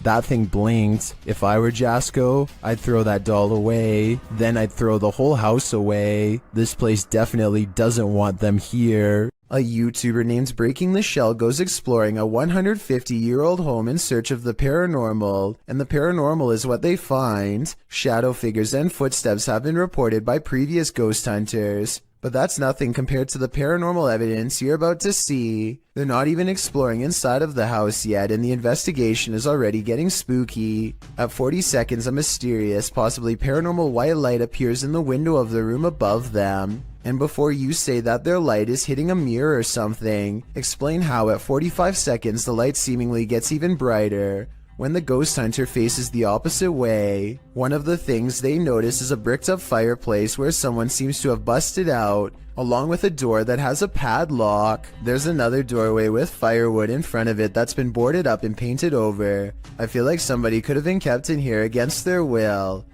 That thing blinked. If I were Jasco, I'd throw that doll away. Then I'd throw the whole house away. This place definitely doesn't want them here. A YouTuber named Breaking the Shell goes exploring a 150-year-old home in search of the paranormal, and the paranormal is what they find. Shadow figures and footsteps have been reported by previous ghost hunters, but that's nothing compared to the paranormal evidence you're about to see. They're not even exploring inside of the house yet, and the investigation is already getting spooky. At 40 seconds, a mysterious, possibly paranormal white light appears in the window of the room above them. And before you say that their light is hitting a mirror or something, explain how at 45 seconds the light seemingly gets even brighter when the ghost hunter faces the opposite way. One of the things they notice is a bricked up fireplace where someone seems to have busted out, along with a door that has a padlock. There's another doorway with firewood in front of it that's been boarded up and painted over. I feel like somebody could have been kept in here against their will.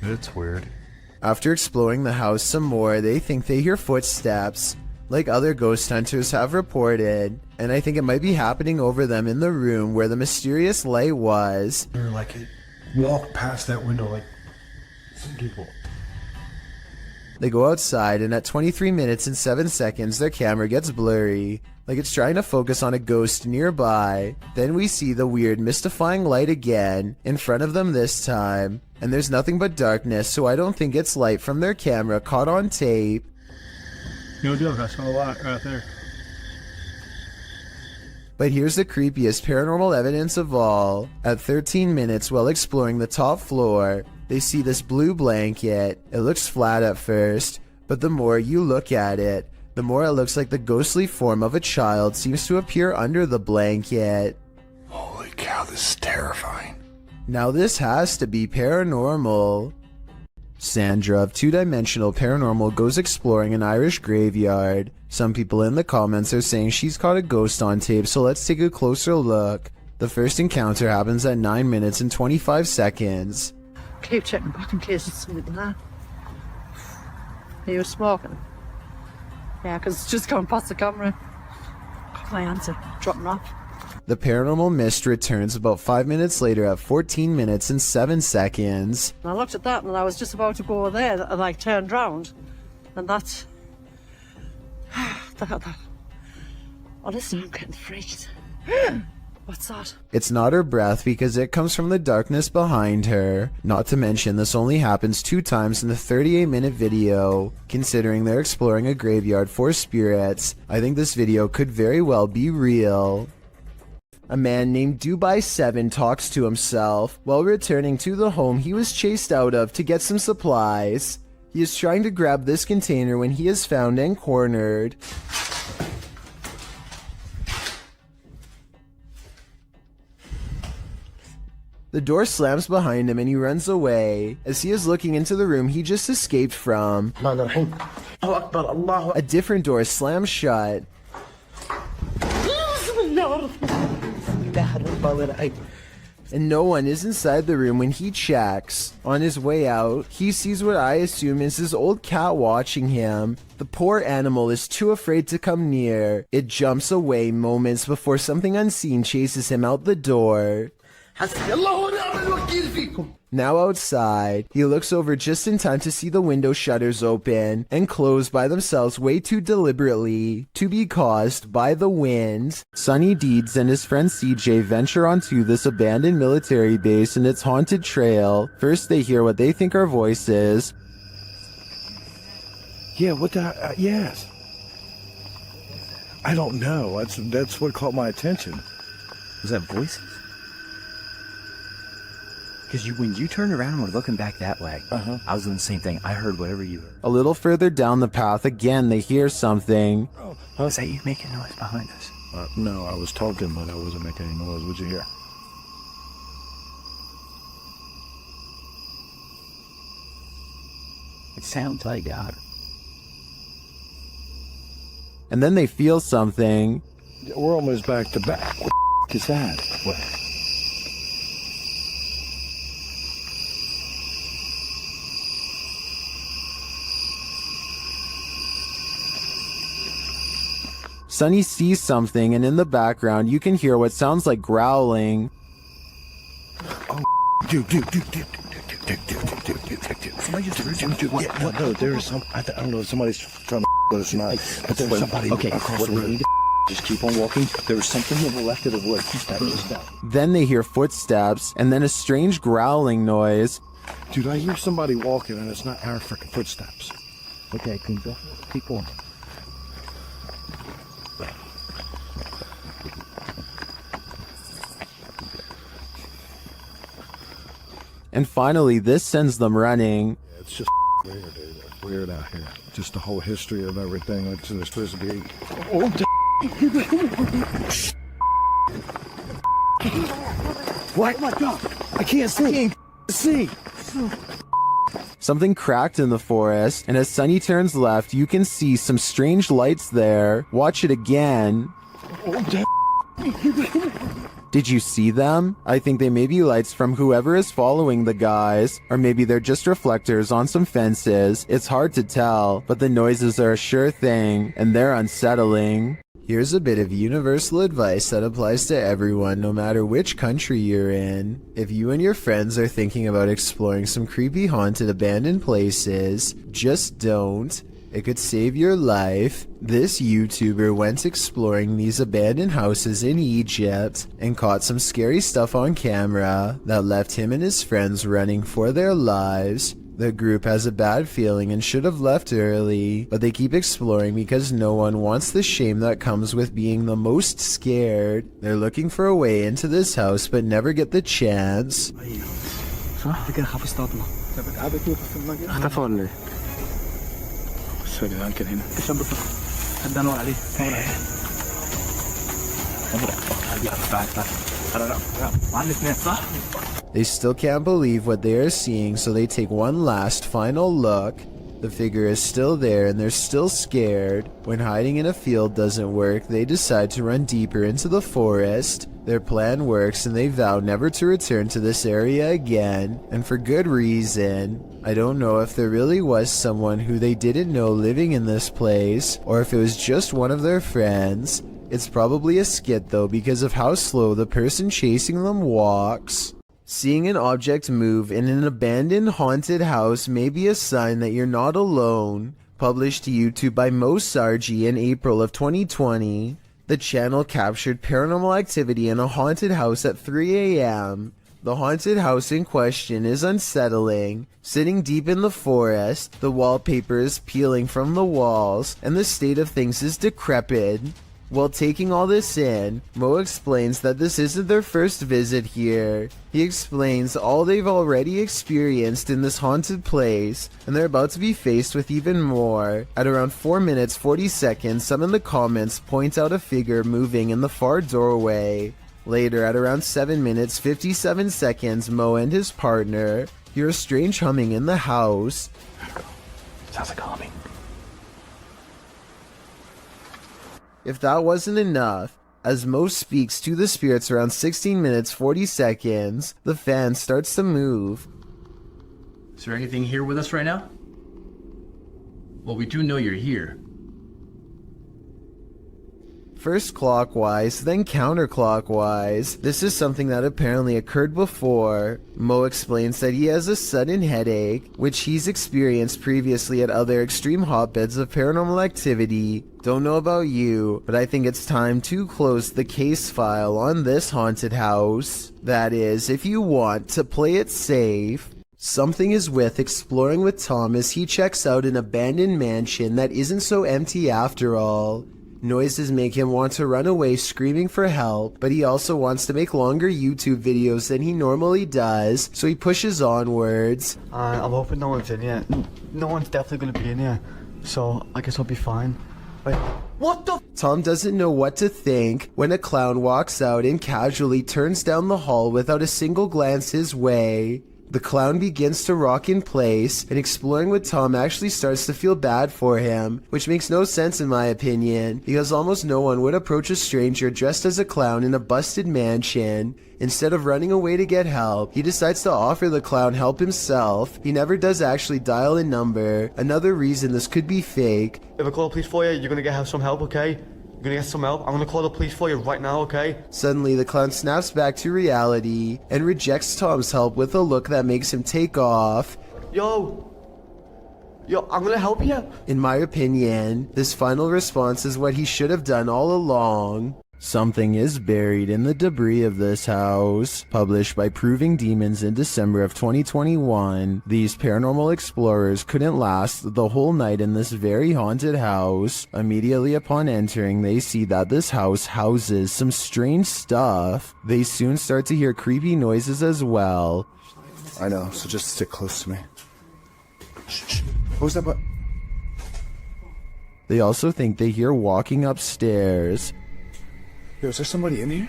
It's weird. After exploring the house some more, they think they hear footsteps, like other ghost hunters have reported, and I think it might be happening over them in the room where the mysterious light was. They're like, it walked past that window like some people. They go outside, and at 23 minutes and 7 seconds, their camera gets blurry, like it's trying to focus on a ghost nearby. Then we see the weird, mystifying light again, in front of them this time, and there's nothing but darkness, so I don't think it's light from their camera caught on tape. No joke, I saw a light right there. But here's the creepiest paranormal evidence of all. At 13 minutes, while exploring the top floor, they see this blue blanket. It looks flat at first, but the more you look at it, the more it looks like the ghostly form of a child seems to appear under the blanket. Holy cow, this is terrifying. Now this has to be paranormal. Sandra of 2-Dimensional Paranormal goes exploring an Irish graveyard. Some people in the comments are saying she's caught a ghost on tape, so let's take a closer look. The first encounter happens at 9 minutes and 25 seconds. Keep checking back in case it's something in there. Are you smoking? Yeah, because it's just going past the camera. Got my answer. Dropping off. The paranormal mist returns about 5 minutes later at 14 minutes and 7 seconds. And I looked at that and I was just about to go there and I turned round. And that... Honestly, I'm getting freaked. What's that? It's not her breath because it comes from the darkness behind her. Not to mention this only happens 2 times in the 38-minute video. Considering they're exploring a graveyard for spirits, I think this video could very well be real. A man named Dubai7 talks to himself while returning to the home he was chased out of to get some supplies. He is trying to grab this container when he is found and cornered. The door slams behind him and he runs away. As he is looking into the room he just escaped from, a different door slams shut. And no one is inside the room when he checks. On his way out, he sees what I assume is his old cat watching him. The poor animal is too afraid to come near. It jumps away moments before something unseen chases him out the door. Now outside, he looks over just in time to see the window shutters open and close by themselves way too deliberately to be caused by the wind. Sonny Deeds and his friend CJ venture onto this abandoned military base and its haunted trail. First they hear what they think are voices. Yeah, what the... yes. I don't know. That's what caught my attention. Was that voices? Because when you turned around and were looking back that way, I was doing the same thing. I heard whatever you heard. A little further down the path, again they hear something. Was that you making noise behind us? No, I was talking, but I wasn't making any noise. What'd you hear? It sounds like God. And then they feel something. We're almost back to back. What the is that? What? Sonny sees something, and in the background you can hear what sounds like growling. Oh, dude. Somebody just what? No, there's some. I don't know if somebody's trying to let us not. But there's somebody across the road. Just keep on walking. There's something to the left of the wood. Just that. Then they hear footsteps, and then a strange growling noise. Dude, I hear somebody walking, and it's not our freaking footsteps. Okay, keep on. And finally, this sends them running. It's just weird, dude. It's weird out here. Just the whole history of everything. Like there's supposed to be. What? Oh my God! I can't see. Something cracked in the forest, and as Sonny turns left, you can see some strange lights there. Watch it again. Did you see them? I think they may be lights from whoever is following the guys, or maybe they're just reflectors on some fences. It's hard to tell, but the noises are a sure thing, and they're unsettling. Here's a bit of universal advice that applies to everyone, no matter which country you're in. If you and your friends are thinking about exploring some creepy, haunted, abandoned places, just don't. It could save your life. This YouTuber went exploring these abandoned houses in Egypt and caught some scary stuff on camera that left him and his friends running for their lives. The group has a bad feeling and should have left early, but they keep exploring because no one wants the shame that comes with being the most scared. They're looking for a way into this house but never get the chance. They still can't believe what they are seeing, so they take one last final look. The figure is still there and they're still scared. When hiding in a field doesn't work, they decide to run deeper into the forest. Their plan works and they vow never to return to this area again, and for good reason. I don't know if there really was someone who they didn't know living in this place, or if it was just one of their friends. It's probably a skit though because of how slow the person chasing them walks. Seeing an object move in an abandoned haunted house may be a sign that you're not alone. Published to YouTube by Mo Sargi in April of 2020. The channel captured paranormal activity in a haunted house at 3 a.m. The haunted house in question is unsettling. Sitting deep in the forest, the wallpaper is peeling from the walls, and the state of things is decrepit. While taking all this in, Mo explains that this isn't their first visit here. He explains all they've already experienced in this haunted place, and they're about to be faced with even more. At around 4 minutes 40 seconds, some in the comments point out a figure moving in the far doorway. Later, at around 7 minutes 57 seconds, Mo and his partner hear a strange humming in the house. Sounds like humming. If that wasn't enough, as Mo speaks to the spirits around 16 minutes 40 seconds, the fan starts to move. Is there anything here with us right now? Well, we do know you're here. first clockwise, then counterclockwise. This is something that apparently occurred before. Mo explains that he has a sudden headache, which he's experienced previously at other extreme hotbeds of paranormal activity. Don't know about you, but I think it's time to close the case file on this haunted house. That is, if you want to play it safe. Something is with exploring with Tom as he checks out an abandoned mansion that isn't so empty after all. Noises make him want to run away screaming for help, but he also wants to make longer YouTube videos than he normally does, so he pushes onwards. I'm hoping no one's in here. No one's definitely going to be in here, so I guess I'll be fine. Wait, what the? Tom doesn't know what to think when a clown walks out and casually turns down the hall without a single glance his way. The clown begins to rock in place, and exploring with Tom actually starts to feel bad for him, which makes no sense in my opinion, because almost no one would approach a stranger dressed as a clown in a busted mansion. Instead of running away to get help, he decides to offer the clown help himself. He never does actually dial a number, another reason this could be fake. If I call the police for you, you're gonna get some help, okay? You're gonna get some help. I'm gonna call the police for you right now, okay? Suddenly, the clown snaps back to reality and rejects Tom's help with a look that makes him take off. Yo, I'm gonna help you. In my opinion, this final response is what he should have done all along. Something is buried in the debris of this house. Published by Proving Demons in December of 2021, these paranormal explorers couldn't last the whole night in this very haunted house. Immediately upon entering, they see that this house houses some strange stuff. They soon start to hear creepy noises as well. I know, so just stick close to me. Shh. What was that button? They also think they hear walking upstairs. Yo, is there somebody in here?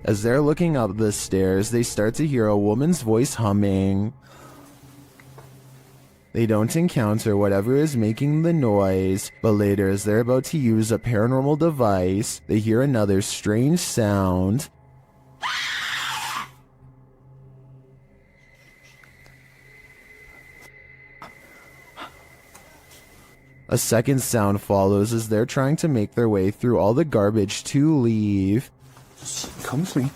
As they're looking up the stairs, they start to hear a woman's voice humming. They don't encounter whatever is making the noise, but later as they're about to use a paranormal device, they hear another strange sound. A second sound follows as they're trying to make their way through all the garbage to leave. Come with me.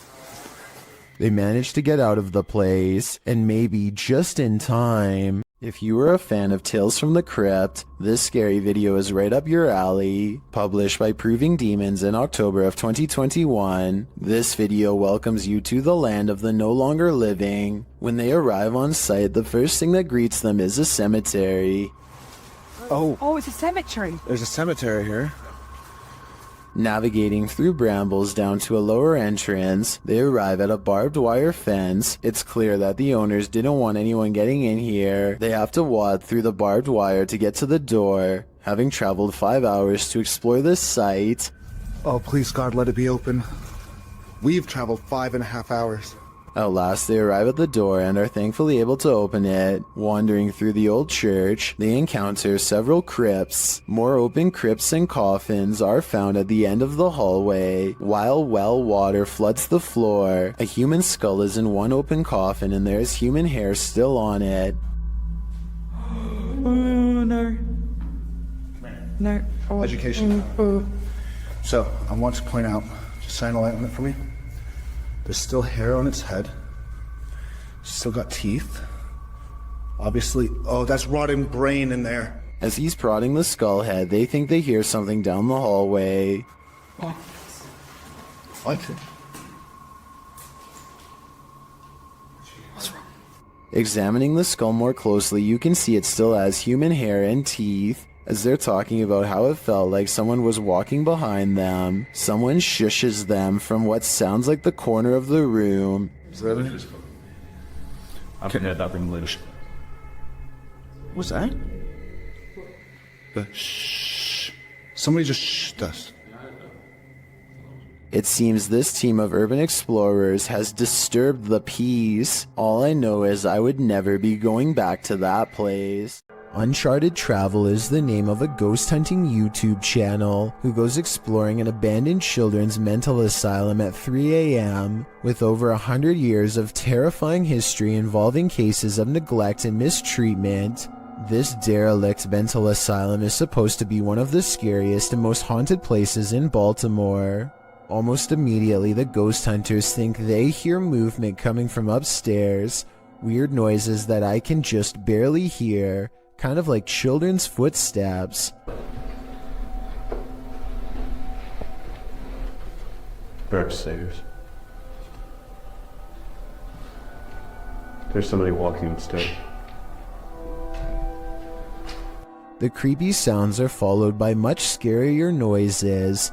They manage to get out of the place, and maybe just in time. If you are a fan of Tales from the Crypt, this scary video is right up your alley. Published by Proving Demons in October of 2021, this video welcomes you to the land of the no longer living. When they arrive on site, the first thing that greets them is a cemetery. Oh, it's a cemetery. There's a cemetery here. Navigating through brambles down to a lower entrance, they arrive at a barbed wire fence. It's clear that the owners didn't want anyone getting in here. They have to wade through the barbed wire to get to the door. Having traveled 5 hours to explore this site. Oh, please, God, let it be open. We've traveled 5.5 hours. At last, they arrive at the door and are thankfully able to open it. Wandering through the old church, they encounter several crypts. More open crypts and coffins are found at the end of the hallway, while well water floods the floor. A human skull is in one open coffin and there is human hair still on it. Oh, no. No. Oh. Education. So, I want to point out, just shine a light on it for me. There's still hair on its head. Still got teeth. Obviously, oh, that's rotting brain in there. As he's prodding the skull head, they think they hear something down the hallway. What? What's wrong? Examining the skull more closely, you can see it still has human hair and teeth. As they're talking about how it felt like someone was walking behind them, someone shushes them from what sounds like the corner of the room. I've heard that English. What's that? The shh. Somebody just shushed us. It seems this team of urban explorers has disturbed the peace. All I know is I would never be going back to that place. Uncharted Travel is the name of a ghost hunting YouTube channel who goes exploring an abandoned children's mental asylum at 3 a.m. With over 100 years of terrifying history involving cases of neglect and mistreatment, This derelict mental asylum is supposed to be one of the scariest and most haunted places in Baltimore. Almost immediately, the ghost hunters think they hear movement coming from upstairs, weird noises that I can just barely hear, kind of like children's footsteps. We're upstairs. There's somebody walking upstairs. The creepy sounds are followed by much scarier noises.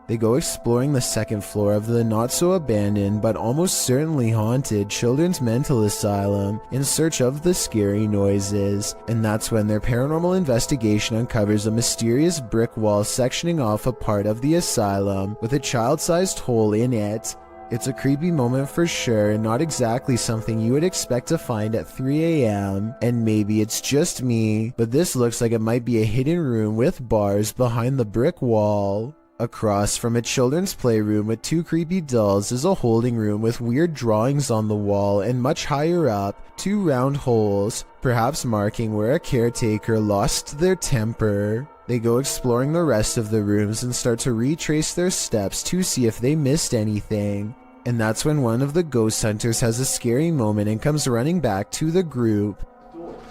They go exploring the second floor of the not-so-abandoned but almost certainly haunted children's mental asylum in search of the scary noises, and that's when their paranormal investigation uncovers a mysterious brick wall sectioning off a part of the asylum with a child-sized hole in it. It's a creepy moment for sure, and not exactly something you would expect to find at 3 a.m. And maybe it's just me, but this looks like it might be a hidden room with bars behind the brick wall. Across from a children's playroom with 2 creepy dolls is a holding room with weird drawings on the wall, and much higher up, 2 round holes, perhaps marking where a caretaker lost their temper. They go exploring the rest of the rooms and start to retrace their steps to see if they missed anything. And that's when one of the ghost hunters has a scary moment and comes running back to the group.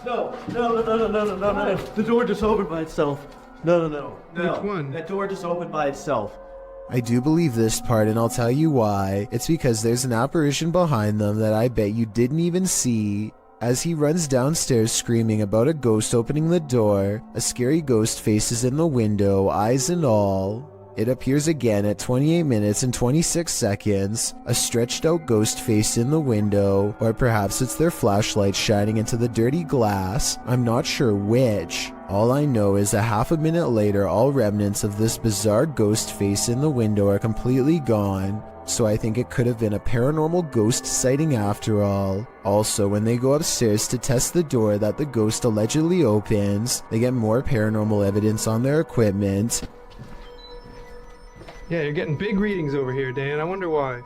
No. The door just opened by itself. No. Which one? That door just opened by itself. I do believe this part, and I'll tell you why. It's because there's an apparition behind them that I bet you didn't even see. As he runs downstairs screaming about a ghost opening the door, a scary ghost face is in the window, eyes and all. It appears again at 28 minutes and 26 seconds, a stretched out ghost face in the window, or perhaps it's their flashlight shining into the dirty glass. I'm not sure which. All I know is a half a minute later, all remnants of this bizarre ghost face in the window are completely gone. So I think it could have been a paranormal ghost sighting after all. Also, when they go upstairs to test the door that the ghost allegedly opens, they get more paranormal evidence on their equipment. Yeah, you're getting big readings over here, Dan. I wonder why.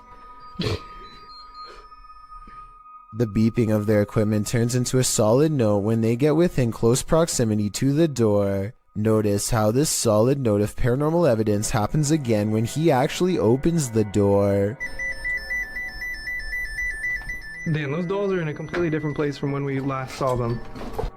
The beeping of their equipment turns into a solid note when they get within close proximity to the door. Notice how this solid note of paranormal evidence happens again when he actually opens the door. Dan, those dolls are in a completely different place from when we last saw them.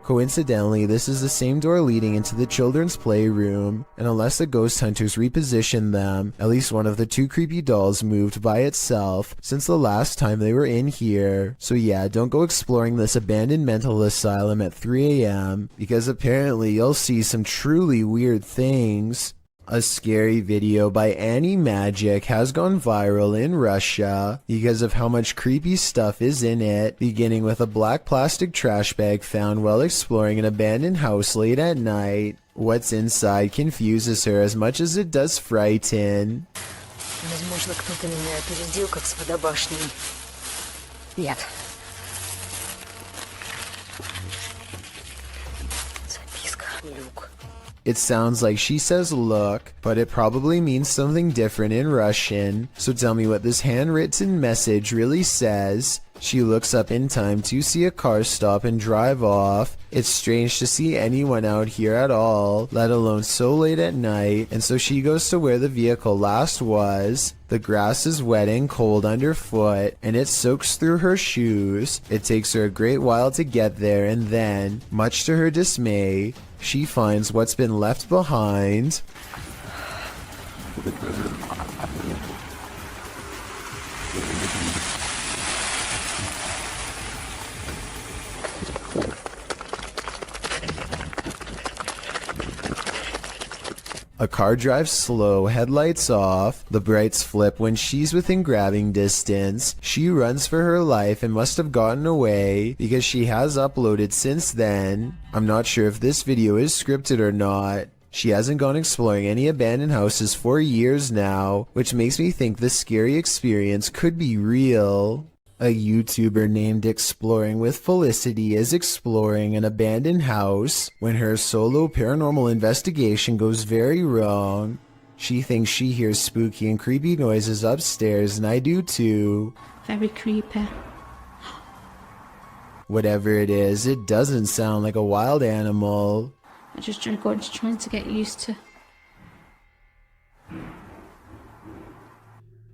Coincidentally, this is the same door leading into the children's playroom, and unless the ghost hunters repositioned them, at least one of the 2 creepy dolls moved by itself since the last time they were in here. So yeah, don't go exploring this abandoned mental asylum at 3 a.m. because apparently you'll see some truly weird things. A scary video by Annie Magic has gone viral in Russia because of how much creepy stuff is in it, beginning with a black plastic trash bag found while exploring an abandoned house late at night. What's inside confuses her as much as it does frighten. Возможно, кто-то меня опередил, как с водобашней. Нет. Записка. Люк. It sounds like she says look, but it probably means something different in Russian. So tell me what this handwritten message really says. She looks up in time to see a car stop and drive off. It's strange to see anyone out here at all, let alone so late at night, and so she goes to where the vehicle last was. The grass is wet and cold underfoot, and it soaks through her shoes. It takes her a great while to get there, and then, much to her dismay, she finds what's been left behind. A car drives slow, headlights off. The brights flip when she's within grabbing distance. She runs for her life and must have gotten away because she has uploaded since then. I'm not sure if this video is scripted or not. She hasn't gone exploring any abandoned houses for years now, which makes me think this scary experience could be real. A YouTuber named Exploring with Felicity is exploring an abandoned house when her solo paranormal investigation goes very wrong. She thinks she hears spooky and creepy noises upstairs, and I do too. Very creepy. Whatever it is, it doesn't sound like a wild animal. I'm just trying to get used to.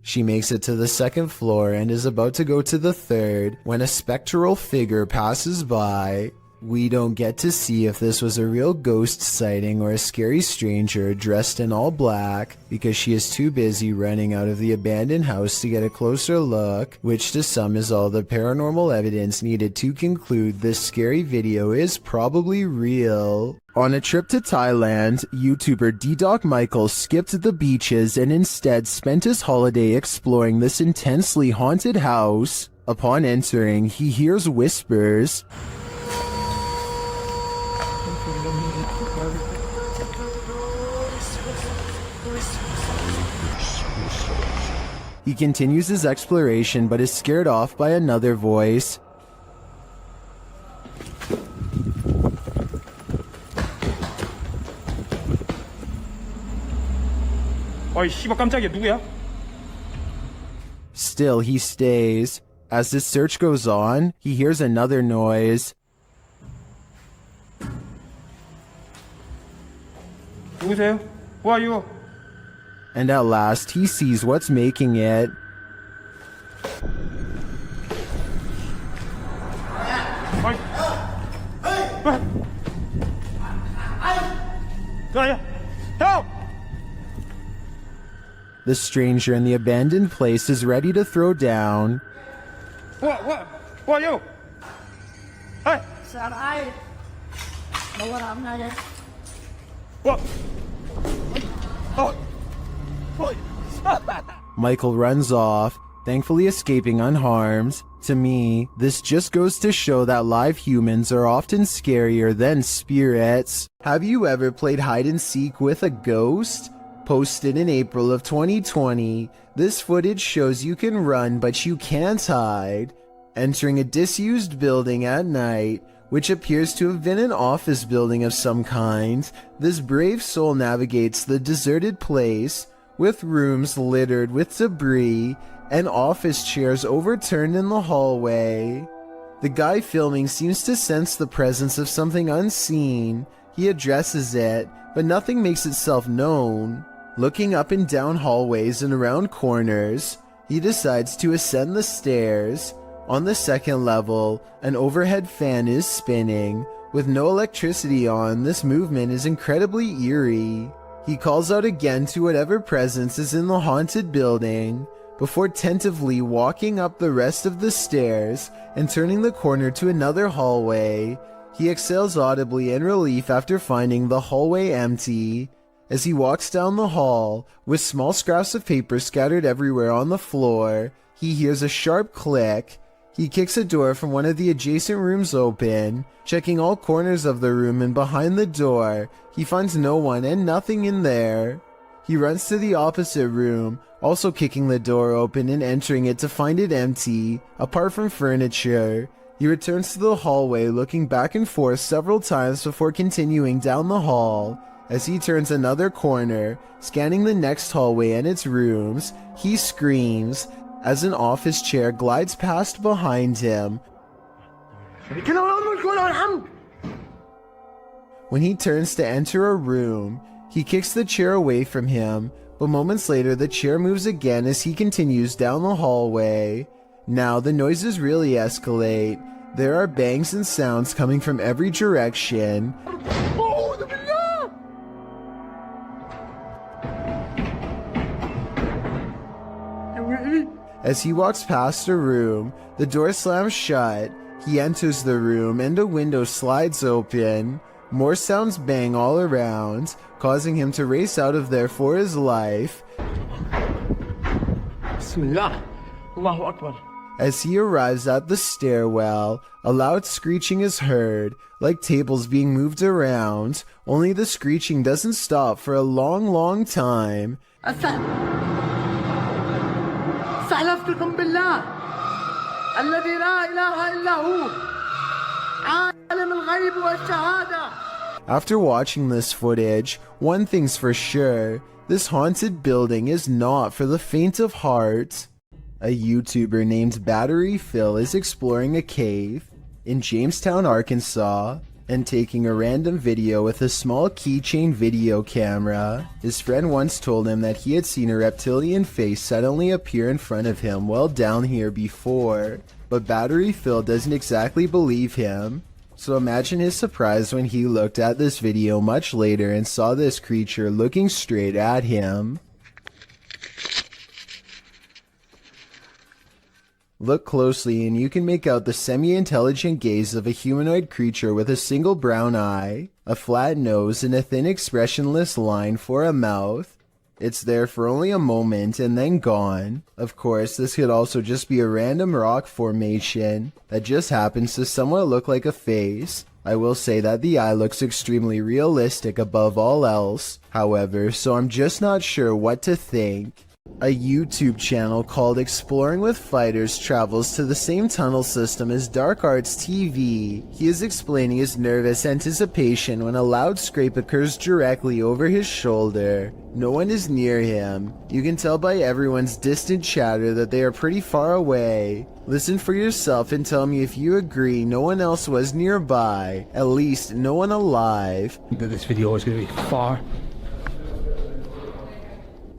She makes it to the second floor and is about to go to the third when a spectral figure passes by. We don't get to see if this was a real ghost sighting or a scary stranger dressed in all black because she is too busy running out of the abandoned house to get a closer look, which to some is all the paranormal evidence needed to conclude this scary video is probably real. On a trip to Thailand, YouTuber D-Doc Michael skipped the beaches and instead spent his holiday exploring this intensely haunted house. Upon entering, he hears whispers. He continues his exploration but is scared off by another voice. 어이 씨발 깜짝이야 누구야? Still, he stays. As his search goes on, he hears another noise. 누구세요? Who are you? And at last, he sees what's making it. Help! The stranger in the abandoned place is ready to throw down. Who are you? Hey! Sarai. No one I'm not. What? Oh! Michael runs off, thankfully escaping unharmed. To me, this just goes to show that live humans are often scarier than spirits. Have you ever played hide and seek with a ghost? Posted in April of 2020, this footage shows you can run but you can't hide. Entering a disused building at night, which appears to have been an office building of some kind, this brave soul navigates the deserted place, with rooms littered with debris and office chairs overturned in the hallway. The guy filming seems to sense the presence of something unseen. He addresses it, but nothing makes itself known. Looking up and down hallways and around corners, he decides to ascend the stairs. On the second level, an overhead fan is spinning. With no electricity on, this movement is incredibly eerie. He calls out again to whatever presence is in the haunted building, before tentatively walking up the rest of the stairs and turning the corner to another hallway. He exhales audibly in relief after finding the hallway empty. As he walks down the hall, with small scraps of paper scattered everywhere on the floor, he hears a sharp click. He kicks a door from one of the adjacent rooms open. Checking all corners of the room and behind the door, he finds no one and nothing in there. He runs to the opposite room, also kicking the door open and entering it to find it empty, apart from furniture. He returns to the hallway, looking back and forth several times before continuing down the hall. As he turns another corner, scanning the next hallway and its rooms, he screams as an office chair glides past behind him. When he turns to enter a room, he kicks the chair away from him, but moments later the chair moves again as he continues down the hallway. Now the noises really escalate. There are bangs and sounds coming from every direction. As he walks past a room, the door slams shut. He enters the room and a window slides open. More sounds bang all around, causing him to race out of there for his life. Bismillah. Allahu Akbar. As he arrives at the stairwell, a loud screeching is heard, like tables being moved around, only the screeching doesn't stop for a long time. استحلفتكم بالله الذي لا إله إلا هو عالم الغيب والشهادة. After watching this footage, one thing's for sure, this haunted building is not for the faint of heart. A YouTuber named Battery Phil is exploring a cave in Jamestown, Arkansas, and taking a random video with a small keychain video camera. His friend once told him that he had seen a reptilian face suddenly appear in front of him while down here before, but Battery Phil doesn't exactly believe him. So imagine his surprise when he looked at this video much later and saw this creature looking straight at him. Look closely and you can make out the semi-intelligent gaze of a humanoid creature with a single brown eye, a flat nose, and a thin expressionless line for a mouth. It's there for only a moment and then gone. Of course, this could also just be a random rock formation that just happens to somewhat look like a face. I will say that the eye looks extremely realistic above all else, however, so I'm just not sure what to think. A YouTube channel called Exploring with Fighters travels to the same tunnel system as Dark Arts TV. He is explaining his nervous anticipation when a loud scrape occurs directly over his shoulder. No one is near him. You can tell by everyone's distant chatter that they are pretty far away. Listen for yourself and tell me if you agree no one else was nearby. At least no one alive. This video is going to be far.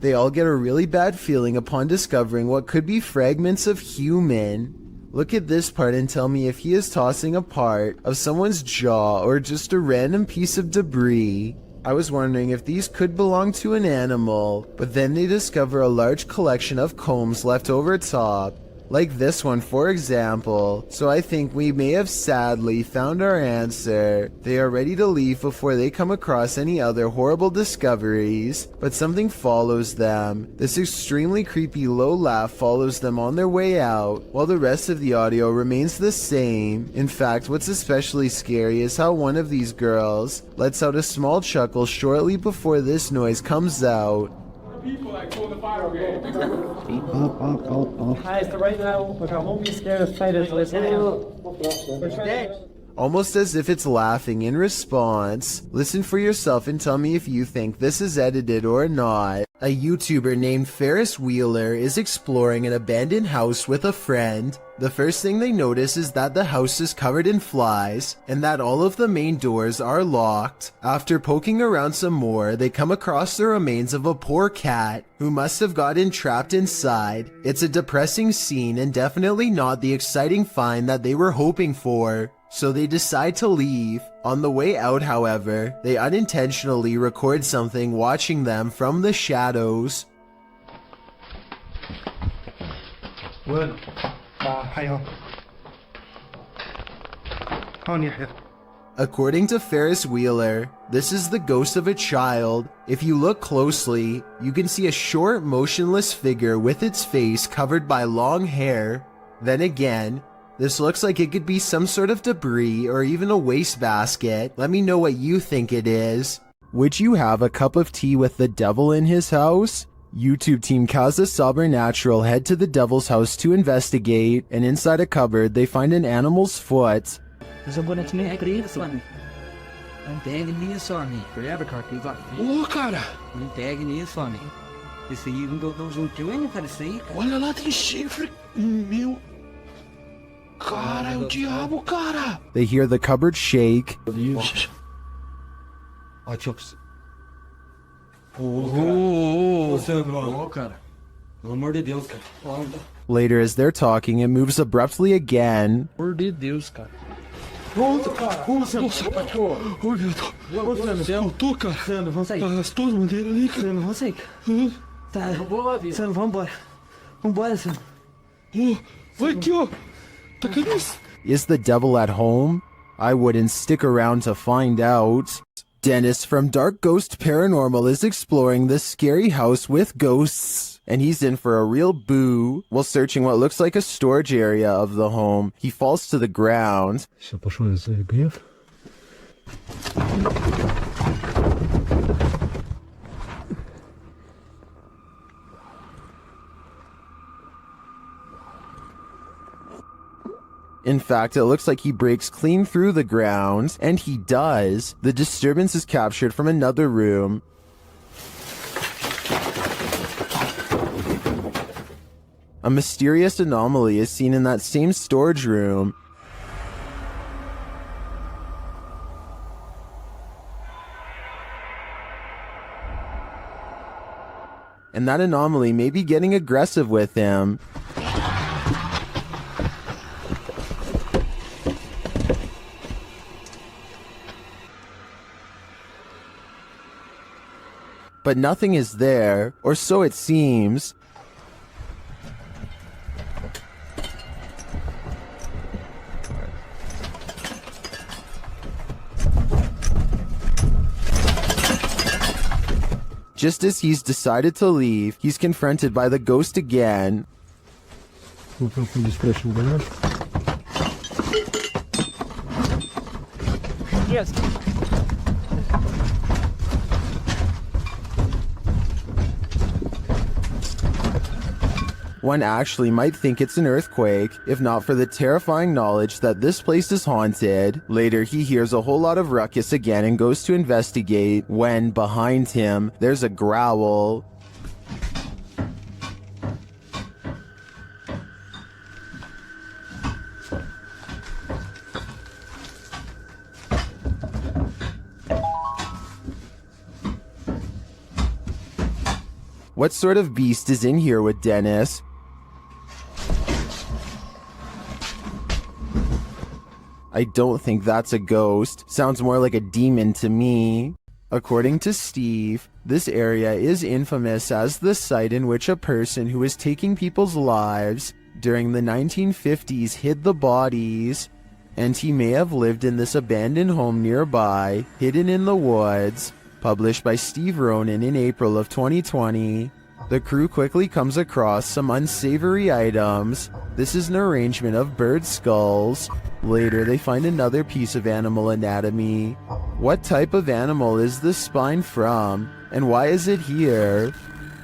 They all get a really bad feeling upon discovering what could be fragments of human. Look at this part and tell me if he is tossing a part of someone's jaw or just a random piece of debris. I was wondering if these could belong to an animal, but then they discover a large collection of combs left over top. Like this one, for example. So I think we may have sadly found our answer. They are ready to leave before they come across any other horrible discoveries, but something follows them. This extremely creepy low laugh follows them on their way out, while the rest of the audio remains the same. In fact, what's especially scary is how one of these girls lets out a small chuckle shortly before this noise comes out. People like doing the fire game. Guys, right now, look, I won't be scared of fighters. We're dead. Almost as if it's laughing in response. Listen for yourself and tell me if you think this is edited or not. A YouTuber named Ferris Wheeler is exploring an abandoned house with a friend. The first thing they notice is that the house is covered in flies and that all of the main doors are locked. After poking around some more, they come across the remains of a poor cat who must have gotten trapped inside. It's a depressing scene and definitely not the exciting find that they were hoping for. So they decide to leave. On the way out, however, they unintentionally record something watching them from the shadows. وين؟ حيهم. هون يحيى. According to Ferris Wheeler, this is the ghost of a child. If you look closely, you can see a short, motionless figure with its face covered by long hair. Then again, this looks like it could be some sort of debris or even a wastebasket. Let me know what you think it is. Would you have a cup of tea with the devil in his house? YouTube team Kaza Sobernatural head to the devil's house to investigate, and inside a cupboard they find an animal's foot. Cara, é o diabo, cara! They hear the cupboard shake. Later, as they're talking, it moves abruptly again. Is the devil at home? I wouldn't stick around to find out. Dennis from Dark Ghost Paranormal is exploring this scary house with ghosts, and he's in for a real boo. While searching what looks like a storage area of the home, he falls to the ground. In fact, it looks like he breaks clean through the ground, and he does. The disturbance is captured from another room. A mysterious anomaly is seen in that same storage room. And that anomaly may be getting aggressive with him. But nothing is there, or so it seems. Just as he's decided to leave, he's confronted by the ghost again. Yes. One actually might think it's an earthquake, if not for the terrifying knowledge that this place is haunted. Later, he hears a whole lot of ruckus again and goes to investigate, when, behind him, there's a growl. What sort of beast is in here with Dennis? I don't think that's a ghost. Sounds more like a demon to me. According to Steve, this area is infamous as the site in which a person who was taking people's lives during the 1950s hid the bodies, and he may have lived in this abandoned home nearby, hidden in the woods. Published by Steve Ronan in April of 2020. The crew quickly comes across some unsavory items. This is an arrangement of bird skulls. Later, they find another piece of animal anatomy. What type of animal is this spine from? And why is it here?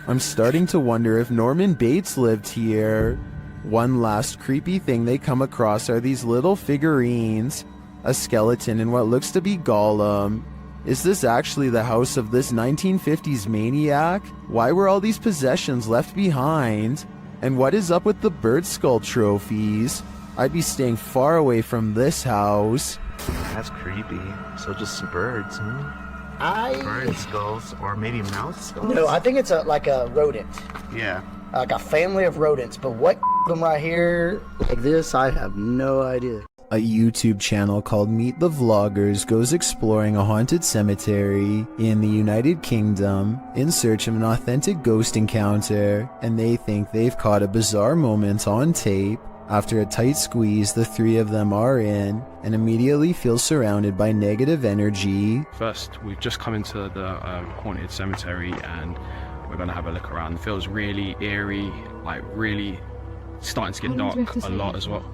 I'm starting to wonder if Norman Bates lived here. One last creepy thing they come across are these little figurines. A skeleton and what looks to be Gollum. Is this actually the house of this 1950s maniac? Why were all these possessions left behind? And what is up with the bird skull trophies? I'd be staying far away from this house. That's creepy. So just some birds, Bird skulls, or maybe mouse skulls? No, I think it's like a rodent. Yeah. Like a family of rodents. But what them right here like this, I have no idea. A YouTube channel called Meet the Vloggers goes exploring a haunted cemetery in the United Kingdom in search of an authentic ghost encounter, and they think they've caught a bizarre moment on tape. After a tight squeeze, the three of them are in and immediately feel surrounded by negative energy. First, we've just come into the haunted cemetery and we're going to have a look around. It feels really eerie, like really starting to get dark a lot as well.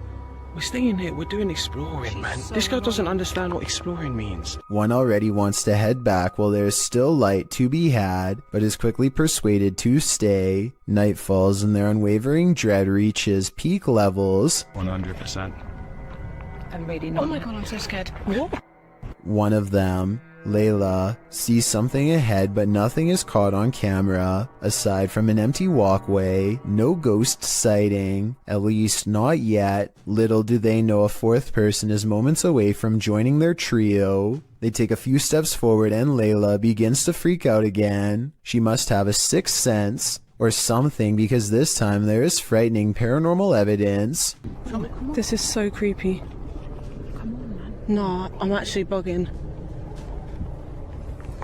We're staying here, we're doing exploring, man. This guy doesn't understand what exploring means. One already wants to head back while there is still light to be had, but is quickly persuaded to stay. Night falls and their unwavering dread reaches peak levels. 100%. I'm really not. Oh my god, I'm so scared. What? One of them, Layla, sees something ahead, but nothing is caught on camera. Aside from an empty walkway, no ghost sighting, at least not yet. Little do they know a fourth person is moments away from joining their trio. They take a few steps forward and Layla begins to freak out again. She must have a sixth sense or something, because this time there is frightening paranormal evidence. This is so creepy. Come on, man. No, I'm actually bugging.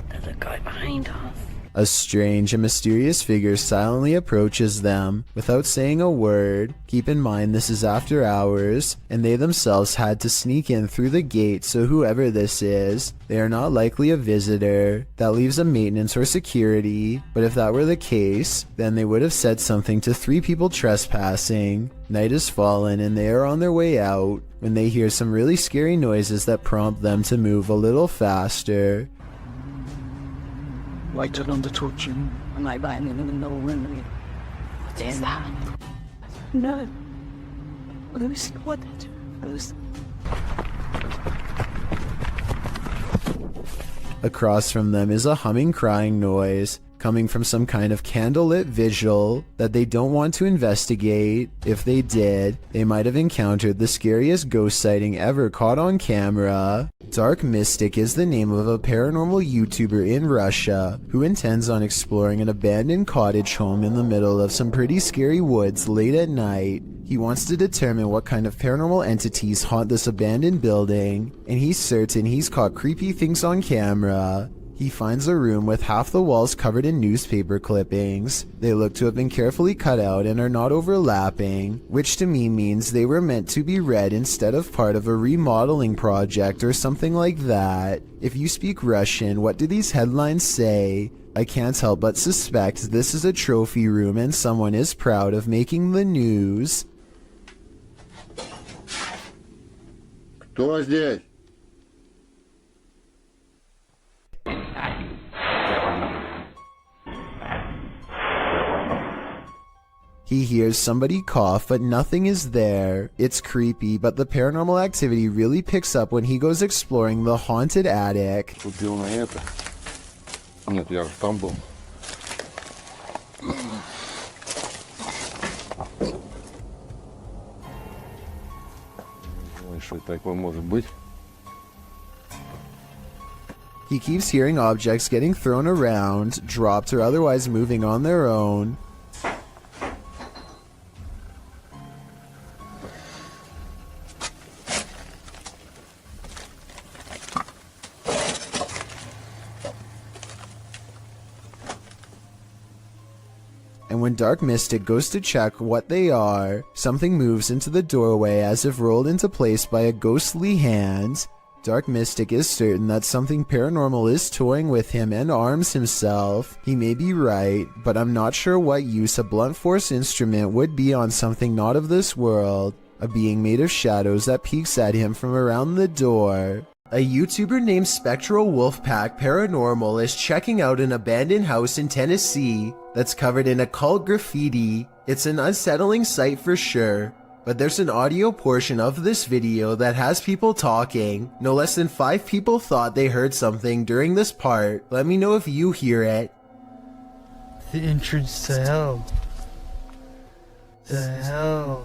There's a guy behind us. A strange and mysterious figure silently approaches them without saying a word. Keep in mind this is after hours, and they themselves had to sneak in through the gate, so whoever this is, they are not likely a visitor. That leaves a maintenance or security, but if that were the case, then they would have said something to three people trespassing. Night has fallen and they are on their way out when they hear some really scary noises that prompt them to move a little faster. Lighted on the torch. I'm like lying in the room. What is that? No. Let me see what that is. Across from them is a humming, crying noise coming from some kind of candlelit visual that they don't want to investigate. If they did, they might have encountered the scariest ghost sighting ever caught on camera. Dark Mystic is the name of a paranormal YouTuber in Russia who intends on exploring an abandoned cottage home in the middle of some pretty scary woods late at night. He wants to determine what kind of paranormal entities haunt this abandoned building, and he's certain he's caught creepy things on camera. He finds a room with half the walls covered in newspaper clippings. They look to have been carefully cut out and are not overlapping, which to me means they were meant to be read instead of part of a remodeling project or something like that. If you speak Russian, what do these headlines say? I can't help but suspect this is a trophy room and someone is proud of making the news. Кто здесь? He hears somebody cough, but nothing is there. It's creepy, but the paranormal activity really picks up when he goes exploring the haunted attic. Купил на это. Нет, я там был. Что такое может быть? He keeps hearing objects getting thrown around, dropped, or otherwise moving on their own. And when Dark Mystic goes to check what they are, something moves into the doorway as if rolled into place by a ghostly hand. Dark Mystic is certain that something paranormal is toying with him and arms himself. He may be right, but I'm not sure what use a blunt force instrument would be on something not of this world. A being made of shadows that peeks at him from around the door. A YouTuber named Spectral Wolfpack Paranormal is checking out an abandoned house in Tennessee that's covered in occult graffiti. It's an unsettling sight for sure, but there's an audio portion of this video that has people talking. No less than 5 people thought they heard something during this part. Let me know if you hear it. The entrance to hell. The hell.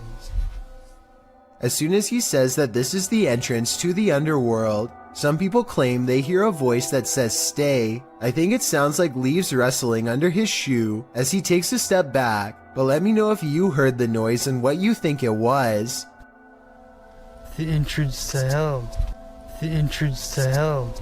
As soon as he says that this is the entrance to the underworld, some people claim they hear a voice that says stay. I think it sounds like leaves rustling under his shoe as he takes a step back, but let me know if you heard the noise and what you think it was. The entrance to hell. The entrance to hell.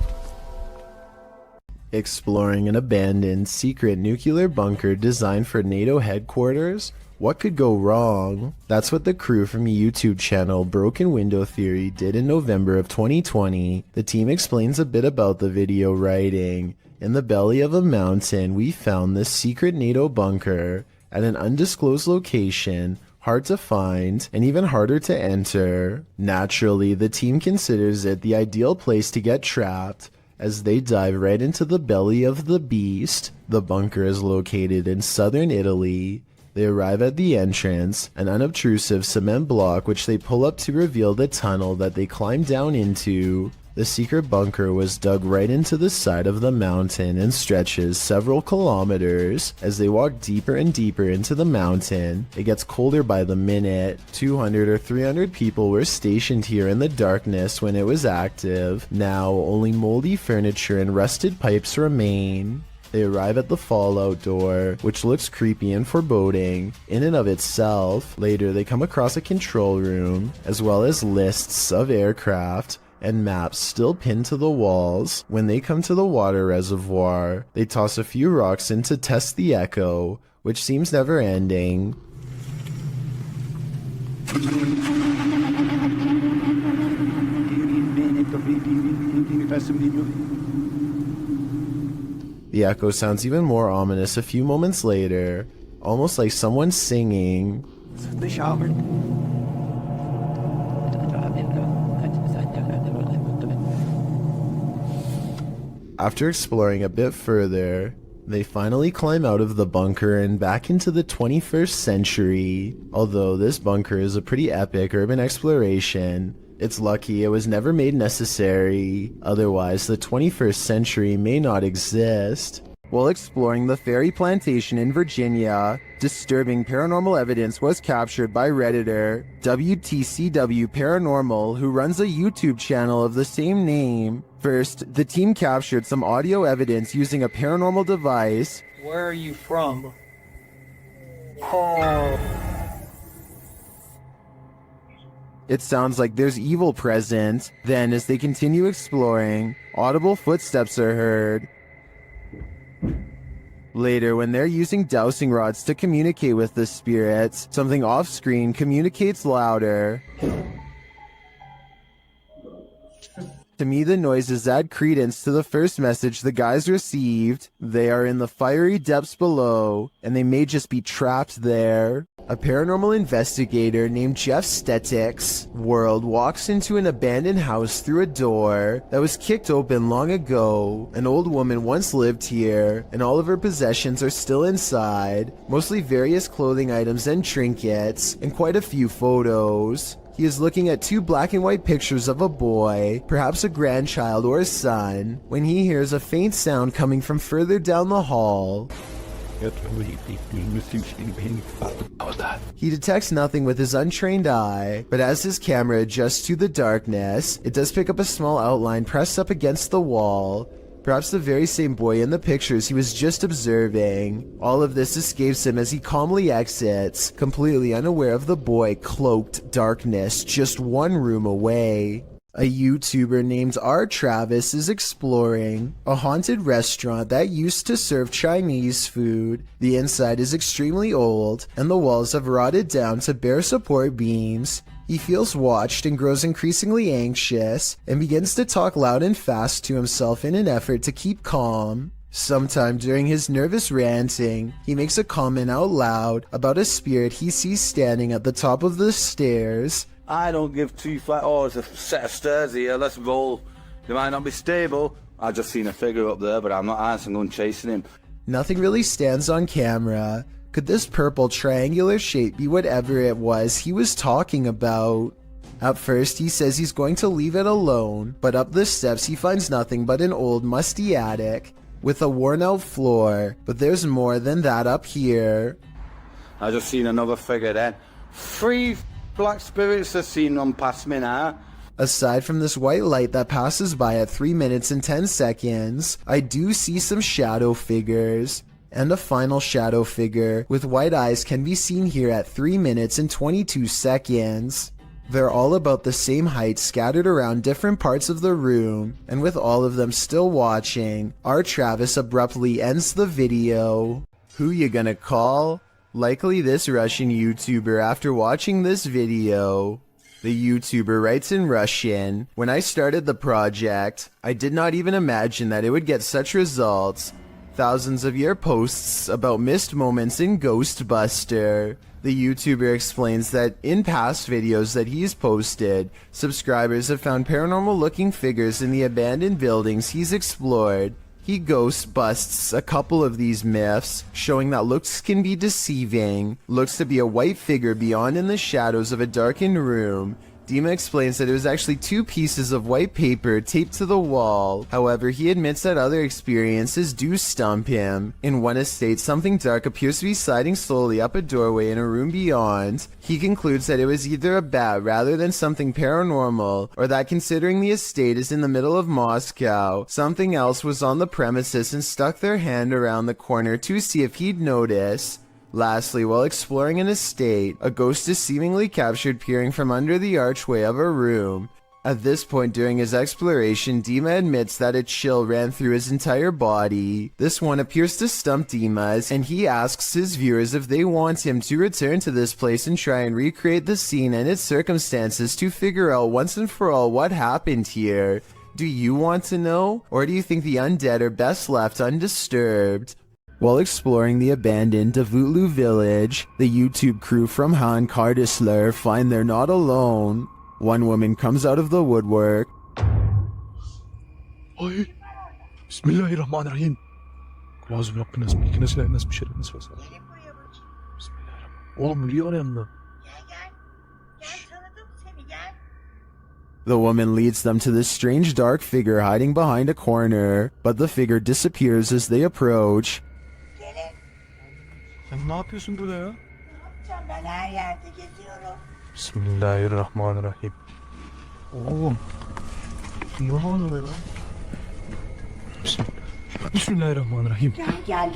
Exploring an abandoned secret nuclear bunker designed for NATO headquarters? What could go wrong? That's what the crew from YouTube channel Broken Window Theory did in November of 2020. The team explains a bit about the video, writing, "In the belly of a mountain, we found this secret NATO bunker at an undisclosed location, hard to find and even harder to enter. Naturally, the team considers it the ideal place to get trapped as they dive right into the belly of the beast. The bunker is located in southern Italy. They arrive at the entrance, an unobtrusive cement block which they pull up to reveal the tunnel that they climb down into. The secret bunker was dug right into the side of the mountain and stretches several kilometers. As they walk deeper and deeper into the mountain, it gets colder by the minute. 200 or 300 people were stationed here in the darkness when it was active. Now, only moldy furniture and rusted pipes remain. They arrive at the fallout door, which looks creepy and foreboding in and of itself. Later, they come across a control room, as well as lists of aircraft and maps still pinned to the walls. When they come to the water reservoir, they toss a few rocks in to test the echo, which seems never ending. The echo sounds even more ominous a few moments later, almost like someone singing. After exploring a bit further, they finally climb out of the bunker and back into the 21st century. Although this bunker is a pretty epic urban exploration, it's lucky it was never made necessary, otherwise the 21st century may not exist. While exploring the Ferry Plantation in Virginia, disturbing paranormal evidence was captured by Redditor WTCW Paranormal, who runs a YouTube channel of the same name. First, the team captured some audio evidence using a paranormal device. Where are you from? It sounds like there's evil present. Then, as they continue exploring, audible footsteps are heard. Later, when they're using dowsing rods to communicate with the spirits, something off-screen communicates louder. To me, the noises add credence to the first message the guys received. They are in the fiery depths below, and they may just be trapped there. A paranormal investigator named Jeff Stetik's world walks into an abandoned house through a door that was kicked open long ago. An old woman once lived here, and all of her possessions are still inside, mostly various clothing items and trinkets, and quite a few photos. He is looking at two black and white pictures of a boy, perhaps a grandchild or a son, when he hears a faint sound coming from further down the hall. He detects nothing with his untrained eye, but as his camera adjusts to the darkness, it does pick up a small outline pressed up against the wall. Perhaps the very same boy in the pictures he was just observing. All of this escapes him as he calmly exits, completely unaware of the boy cloaked darkness just one room away. A YouTuber named R. Travis is exploring a haunted restaurant that used to serve Chinese food. The inside is extremely old, and the walls have rotted down to bare support beams. He feels watched and grows increasingly anxious, and begins to talk loud and fast to himself in an effort to keep calm. Sometime during his nervous ranting, he makes a comment out loud about a spirit he sees standing at the top of the stairs. I don't give two flat. Oh, there's a set of stairs here. Let's roll. They might not be stable. I just seen a figure up there, but I'm not answering. I'm chasing him. Nothing really stands on camera. Could this purple triangular shape be whatever it was he was talking about? At first, he says he's going to leave it alone, but up the steps he finds nothing but an old musty attic with a worn-out floor. But there's more than that up here. I just seen another figure then. 3 black spirits have seen them pass me now. Aside from this white light that passes by at 3 minutes and 10 seconds, I do see some shadow figures. And a final shadow figure with white eyes can be seen here at 3 minutes and 22 seconds. They're all about the same height, scattered around different parts of the room, and with all of them still watching, R. Travis abruptly ends the video. Who you gonna call? Likely this Russian YouTuber after watching this video. The YouTuber writes in Russian, "When I started the project, I did not even imagine that it would get such results. Thousands of your posts about missed moments in Ghostbuster." The YouTuber explains that in past videos that he's posted, subscribers have found paranormal looking figures in the abandoned buildings he's explored. He ghost busts a couple of these myths, showing that looks can be deceiving. Looks to be a white figure beyond in the shadows of a darkened room. Dima explains that it was actually 2 pieces of white paper taped to the wall. However, he admits that other experiences do stump him. In one estate, something dark appears to be sliding slowly up a doorway in a room beyond. He concludes that it was either a bat rather than something paranormal, or that considering the estate is in the middle of Moscow, something else was on the premises and stuck their hand around the corner to see if he'd notice. Lastly, while exploring an estate, a ghost is seemingly captured peering from under the archway of a room. At this point during his exploration, Dima admits that a chill ran through his entire body. This one appears to stump Dima, and he asks his viewers if they want him to return to this place and try and recreate the scene and its circumstances to figure out once and for all what happened here. Do you want to know? Or do you think the undead are best left undisturbed? While exploring the abandoned Davutlu village, the YouTube crew from Han Kardasler find they're not alone. One woman comes out of the woodwork. Oy. Bismillahirrahmanirrahim. Kulağız Rabbine ismike nasıl nasıl bir şey nasıl var? Bismillahirrahmanirrahim. Oğlum biliyor yanında. The woman leads them to this strange dark figure hiding behind a corner, but the figure disappears as they approach. Sen ne yapıyorsun burada ya? Ben her yerde geziyorum. Bismillahirrahmanirrahim. Oğlum. Ne oluyor lan? Bismillahirrahmanirrahim. Gel.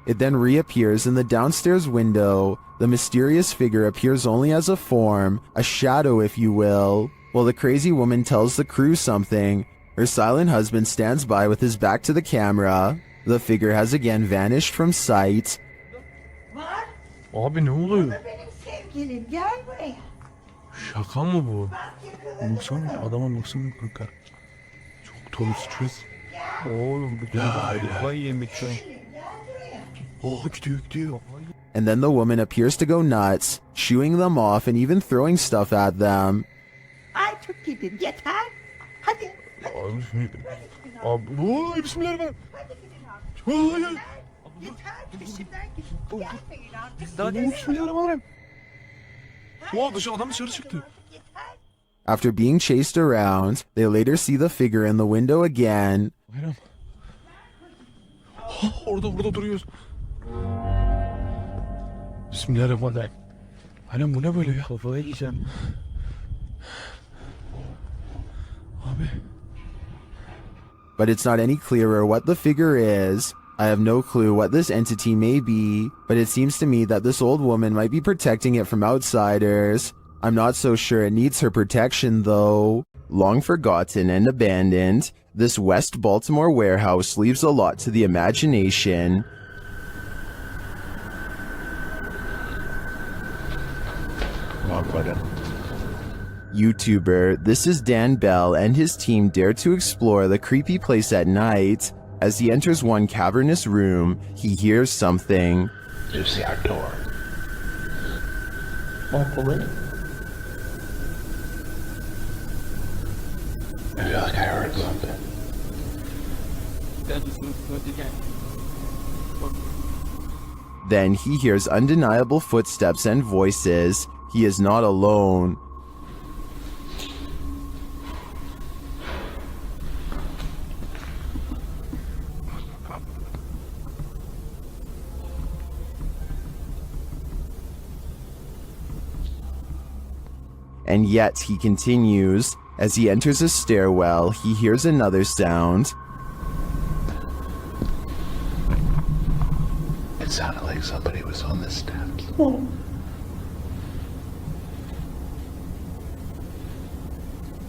It then reappears in the downstairs window. The mysterious figure appears only as a form, a shadow if you will, while the crazy woman tells the crew something. Her silent husband stands by with his back to the camera. The figure has again vanished from sight. Abi ne oluyor? Benim sevgilim gel buraya. Şaka mı bu? Baksana adama baksana kanka. Çok tonu stres. Oğlum bu kafayı yemek şu an. Oh gidiyor. And then the woman appears to go nuts, shooing them off and even throwing stuff at them. Ay çok gidin yeter. Hadi. Abi oy bismillahirrahmanirrahim. Yeter peşimden gidin. Gelmeyin artık. Daha bismillahirrahmanirrahim. Oha adam dışarı çıktı. After being chased around, they later see the figure in the window again. Bayram. Orada duruyoruz. Bismillahirrahmanirrahim. Bayram bu ne böyle ya? Kafayı yiyeceğim. Abi. But it's not any clearer what the figure is. I have no clue what this entity may be, but it seems to me that this old woman might be protecting it from outsiders. I'm not so sure it needs her protection though. Long forgotten and abandoned, this West Baltimore warehouse leaves a lot to the imagination. YouTuber, this is Dan Bell and his team dare to explore the creepy place at night. As he enters one cavernous room, he hears something. You see our door. I feel like I heard something. Then he hears undeniable footsteps and voices. He is not alone. And yet he continues. As he enters a stairwell, he hears another sound. It sounded like somebody was on the steps.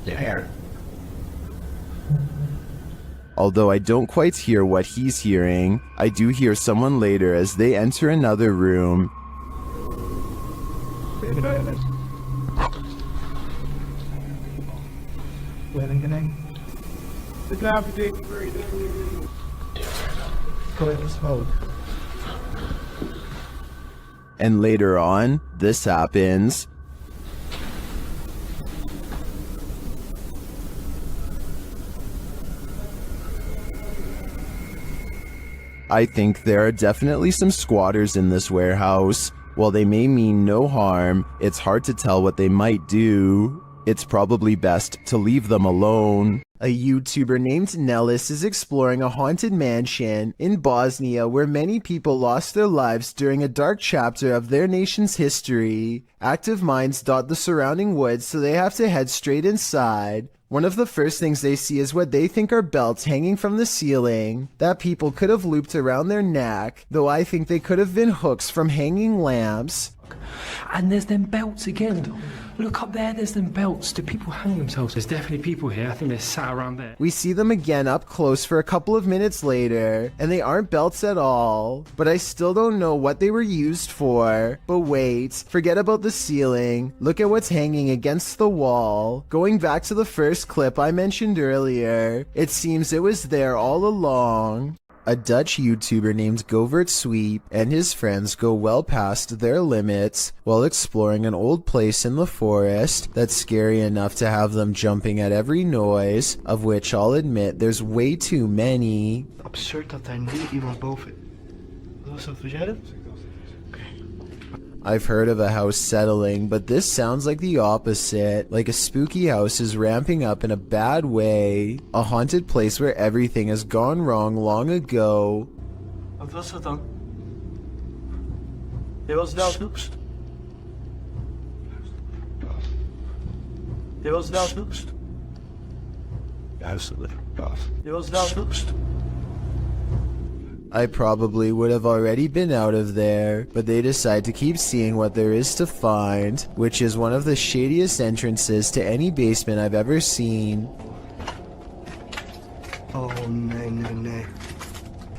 You hear it? Although I don't quite hear what he's hearing, I do hear someone later as they enter another room. And later on, this happens. I think there are definitely some squatters in this warehouse. While they may mean no harm, it's hard to tell what they might do. It's probably best to leave them alone. A YouTuber named Nellis is exploring a haunted mansion in Bosnia where many people lost their lives during a dark chapter of their nation's history. Active mines dot the surrounding woods, so they have to head straight inside. One of the first things they see is what they think are belts hanging from the ceiling that people could have looped around their neck, though I think they could have been hooks from hanging lamps. And there's them belts again. Look up there, there's them belts. Do people hang themselves? There's definitely people here. I think they're sat around there. We see them again up close for a couple of minutes later, and they aren't belts at all. But I still don't know what they were used for. But wait, forget about the ceiling. Look at what's hanging against the wall. Going back to the first clip I mentioned earlier, it seems it was there all along. A Dutch YouTuber named Govert Sweep and his friends go well past their limits while exploring an old place in the forest that's scary enough to have them jumping at every noise, of which I'll admit there's way too many. Absurd dat daar niet iemand boven. Was dat wat jij doet? I've heard of a house settling, but this sounds like the opposite. Like a spooky house is ramping up in a bad way. A haunted place where everything has gone wrong long ago. Wat was dat dan? Je was nou. Je was nou. Je was nou. I probably would have already been out of there, but they decide to keep seeing what there is to find, which is one of the shadiest entrances to any basement I've ever seen. Oh, no.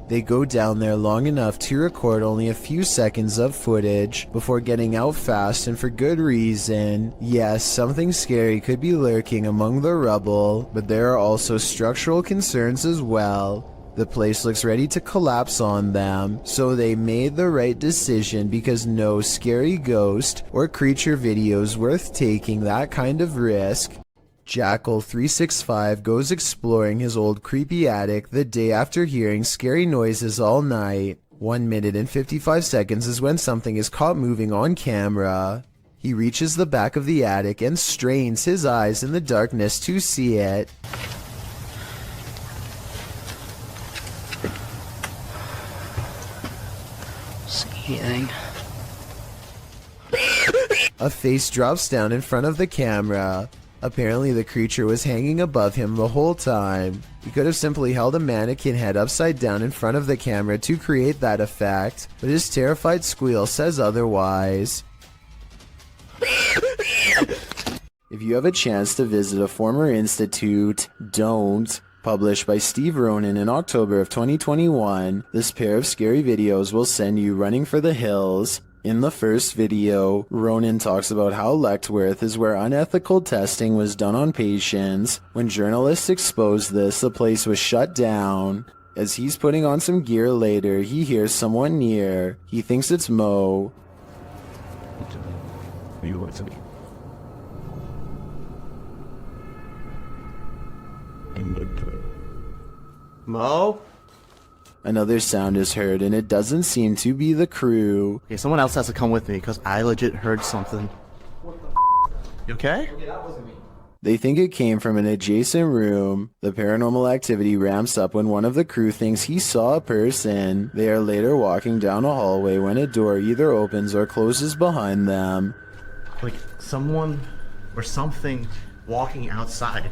They go down there long enough to record only a few seconds of footage before getting out fast, and for good reason. Yes, something scary could be lurking among the rubble, but there are also structural concerns as well. The place looks ready to collapse on them, so they made the right decision because no scary ghost or creature video is worth taking that kind of risk. Jackal365 goes exploring his old creepy attic the day after hearing scary noises all night. 1 minute and 55 seconds is when something is caught moving on camera. He reaches the back of the attic and strains his eyes in the darkness to see it. Anything. A face drops down in front of the camera. Apparently the creature was hanging above him the whole time. He could have simply held a mannequin head upside down in front of the camera to create that effect, but his terrified squeal says otherwise. If you have a chance to visit a former institute, don't. Published by Steve Ronan in October of 2021, this pair of scary videos will send you running for the hills. In the first video, Ronan talks about how Letchworth is where unethical testing was done on patients. When journalists exposed this, the place was shut down. As he's putting on some gear later, he hears someone near. He thinks it's Mo. You want to be? Mo? Another sound is heard, and it doesn't seem to be the crew. Okay, someone else has to come with me, because I legit heard something. You okay? They think it came from an adjacent room. The paranormal activity ramps up when one of the crew thinks he saw a person. They are later walking down a hallway when a door either opens or closes behind them. Like someone or something walking outside.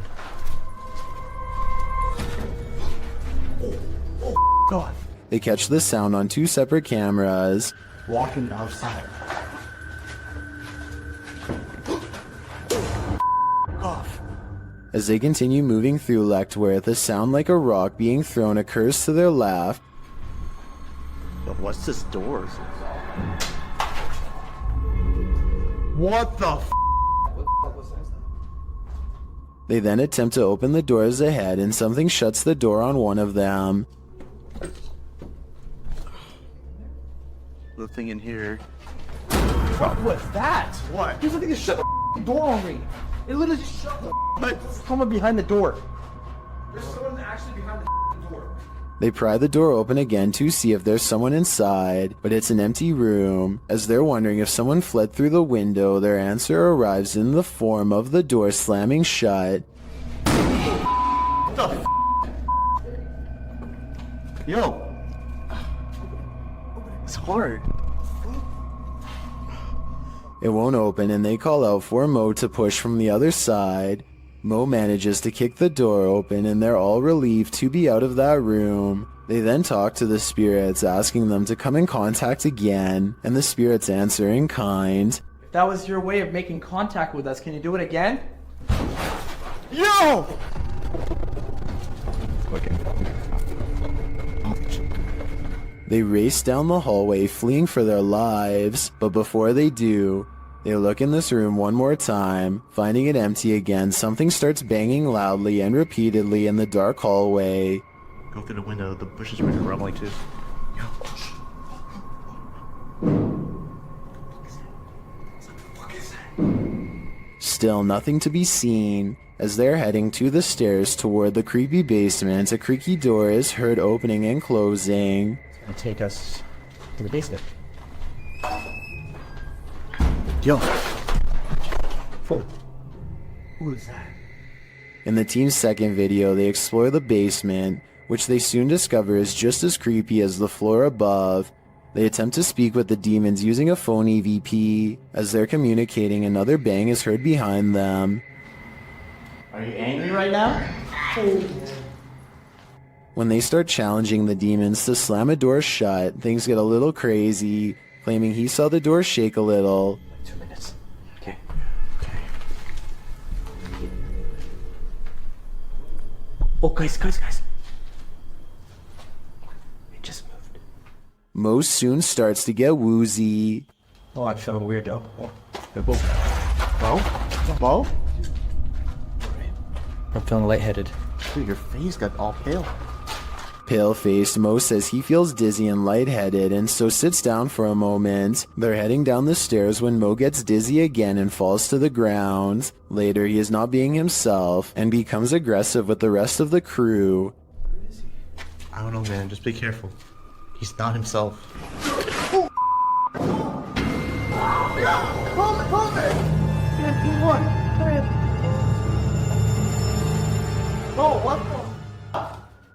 God. They catch the sound on 2 separate cameras. Walking outside. Off. As they continue moving through Letchworth, a sound like a rock being thrown occurs to their left. But what's this door? What the f? They then attempt to open the doors ahead, and something shuts the door on one of them. The thing in here. What was that? What? There's something to shut the door on me. It literally just shut the someone behind the door. There's someone actually behind the door. They pry the door open again to see if there's someone inside, but it's an empty room. As they're wondering if someone fled through the window, their answer arrives in the form of the door slamming shut. What the f? Yo. It's hard. It won't open, and they call out for Mo to push from the other side. Mo manages to kick the door open, and they're all relieved to be out of that room. They then talk to the spirits, asking them to come in contact again, and the spirits answer in kind. If that was your way of making contact with us, can you do it again? Yo! Okay. They race down the hallway, fleeing for their lives, but before they do, they look in this room one more time. Finding it empty again, something starts banging loudly and repeatedly in the dark hallway. Go through the window, the bushes were rumbling too. Still nothing to be seen. As they're heading to the stairs toward the creepy basement, a creaky door is heard opening and closing. And take us to the basement. Yo. Who is that? In the team's second video, they explore the basement, which they soon discover is just as creepy as the floor above. They attempt to speak with the demons using a phone EVP. As they're communicating, another bang is heard behind them. Are you angry right now? When they start challenging the demons to slam a door shut, things get a little crazy, claiming he saw the door shake a little. 2 minutes. Okay. Oh, guys. It just moved. Mo soon starts to get woozy. Oh, I'm feeling weird though. Bo? I'm feeling lightheaded. Dude, your face got all pale. Pale-faced, Mo says he feels dizzy and lightheaded and so sits down for a moment. They're heading down the stairs when Mo gets dizzy again and falls to the ground. Later, he is not being himself and becomes aggressive with the rest of the crew. I don't know, man. Just be careful. He's not himself. Hold it! Yeah, one. Oh, what the?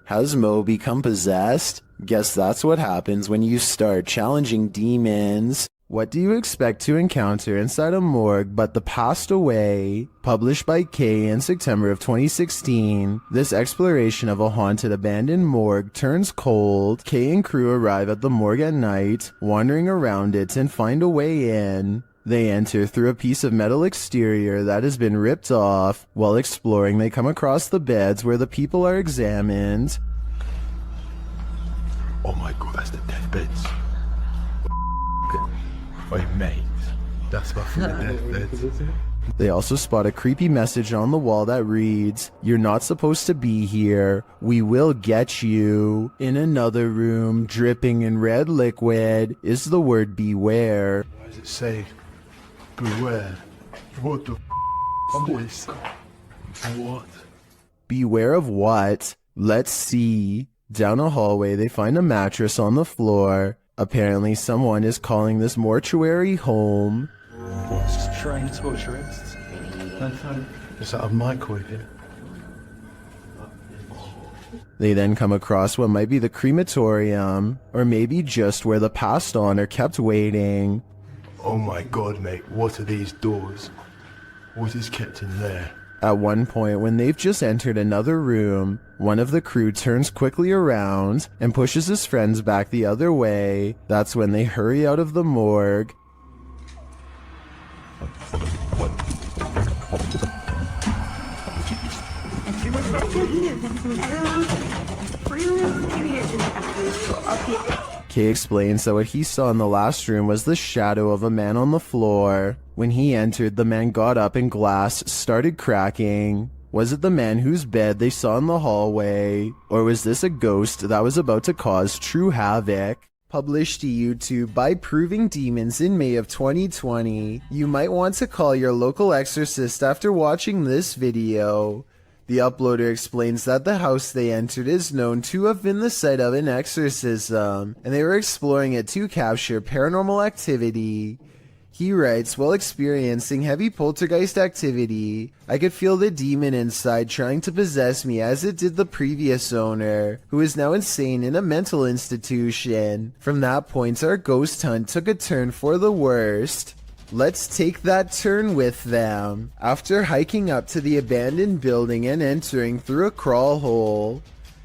Has Mo become possessed? Guess that's what happens when you start challenging demons. What do you expect to encounter inside a morgue but the passed away? Published by Kay in September of 2016, this exploration of a haunted abandoned morgue turns cold. Kay and crew arrive at the morgue at night, wandering around it and find a way in. They enter through a piece of metal exterior that has been ripped off. While exploring, they come across the beds where the people are examined. Oh my god, that's the death beds. Wait, mate. That's my fucking death beds. They also spot a creepy message on the wall that reads, "You're not supposed to be here. We will get you." In another room, dripping in red liquid, is the word beware. Why does it say beware? What the is this? What? Beware of what? Let's see. Down a hallway, they find a mattress on the floor. Apparently, someone is calling this mortuary home. What's trying to torture us? Is that a microwave here? They then come across what might be the crematorium, or maybe just where the passed on are kept waiting. Oh my god, mate, what are these doors? What is kept in there? At one point, when they've just entered another room, one of the crew turns quickly around and pushes his friends back the other way. That's when they hurry out of the morgue. Kay explains that what he saw in the last room was the shadow of a man on the floor. When he entered, the man got up and glass started cracking. Was it the man whose bed they saw in the hallway? Or was this a ghost that was about to cause true havoc? Published to YouTube by Proving Demons in May of 2020. You might want to call your local exorcist after watching this video. The uploader explains that the house they entered is known to have been the site of an exorcism, and they were exploring it to capture paranormal activity. He writes, while experiencing heavy poltergeist activity, I could feel the demon inside trying to possess me as it did the previous owner, who is now insane in a mental institution. From that point, our ghost hunt took a turn for the worst. Let's take that turn with them. After hiking up to the abandoned building and entering through a crawl hole,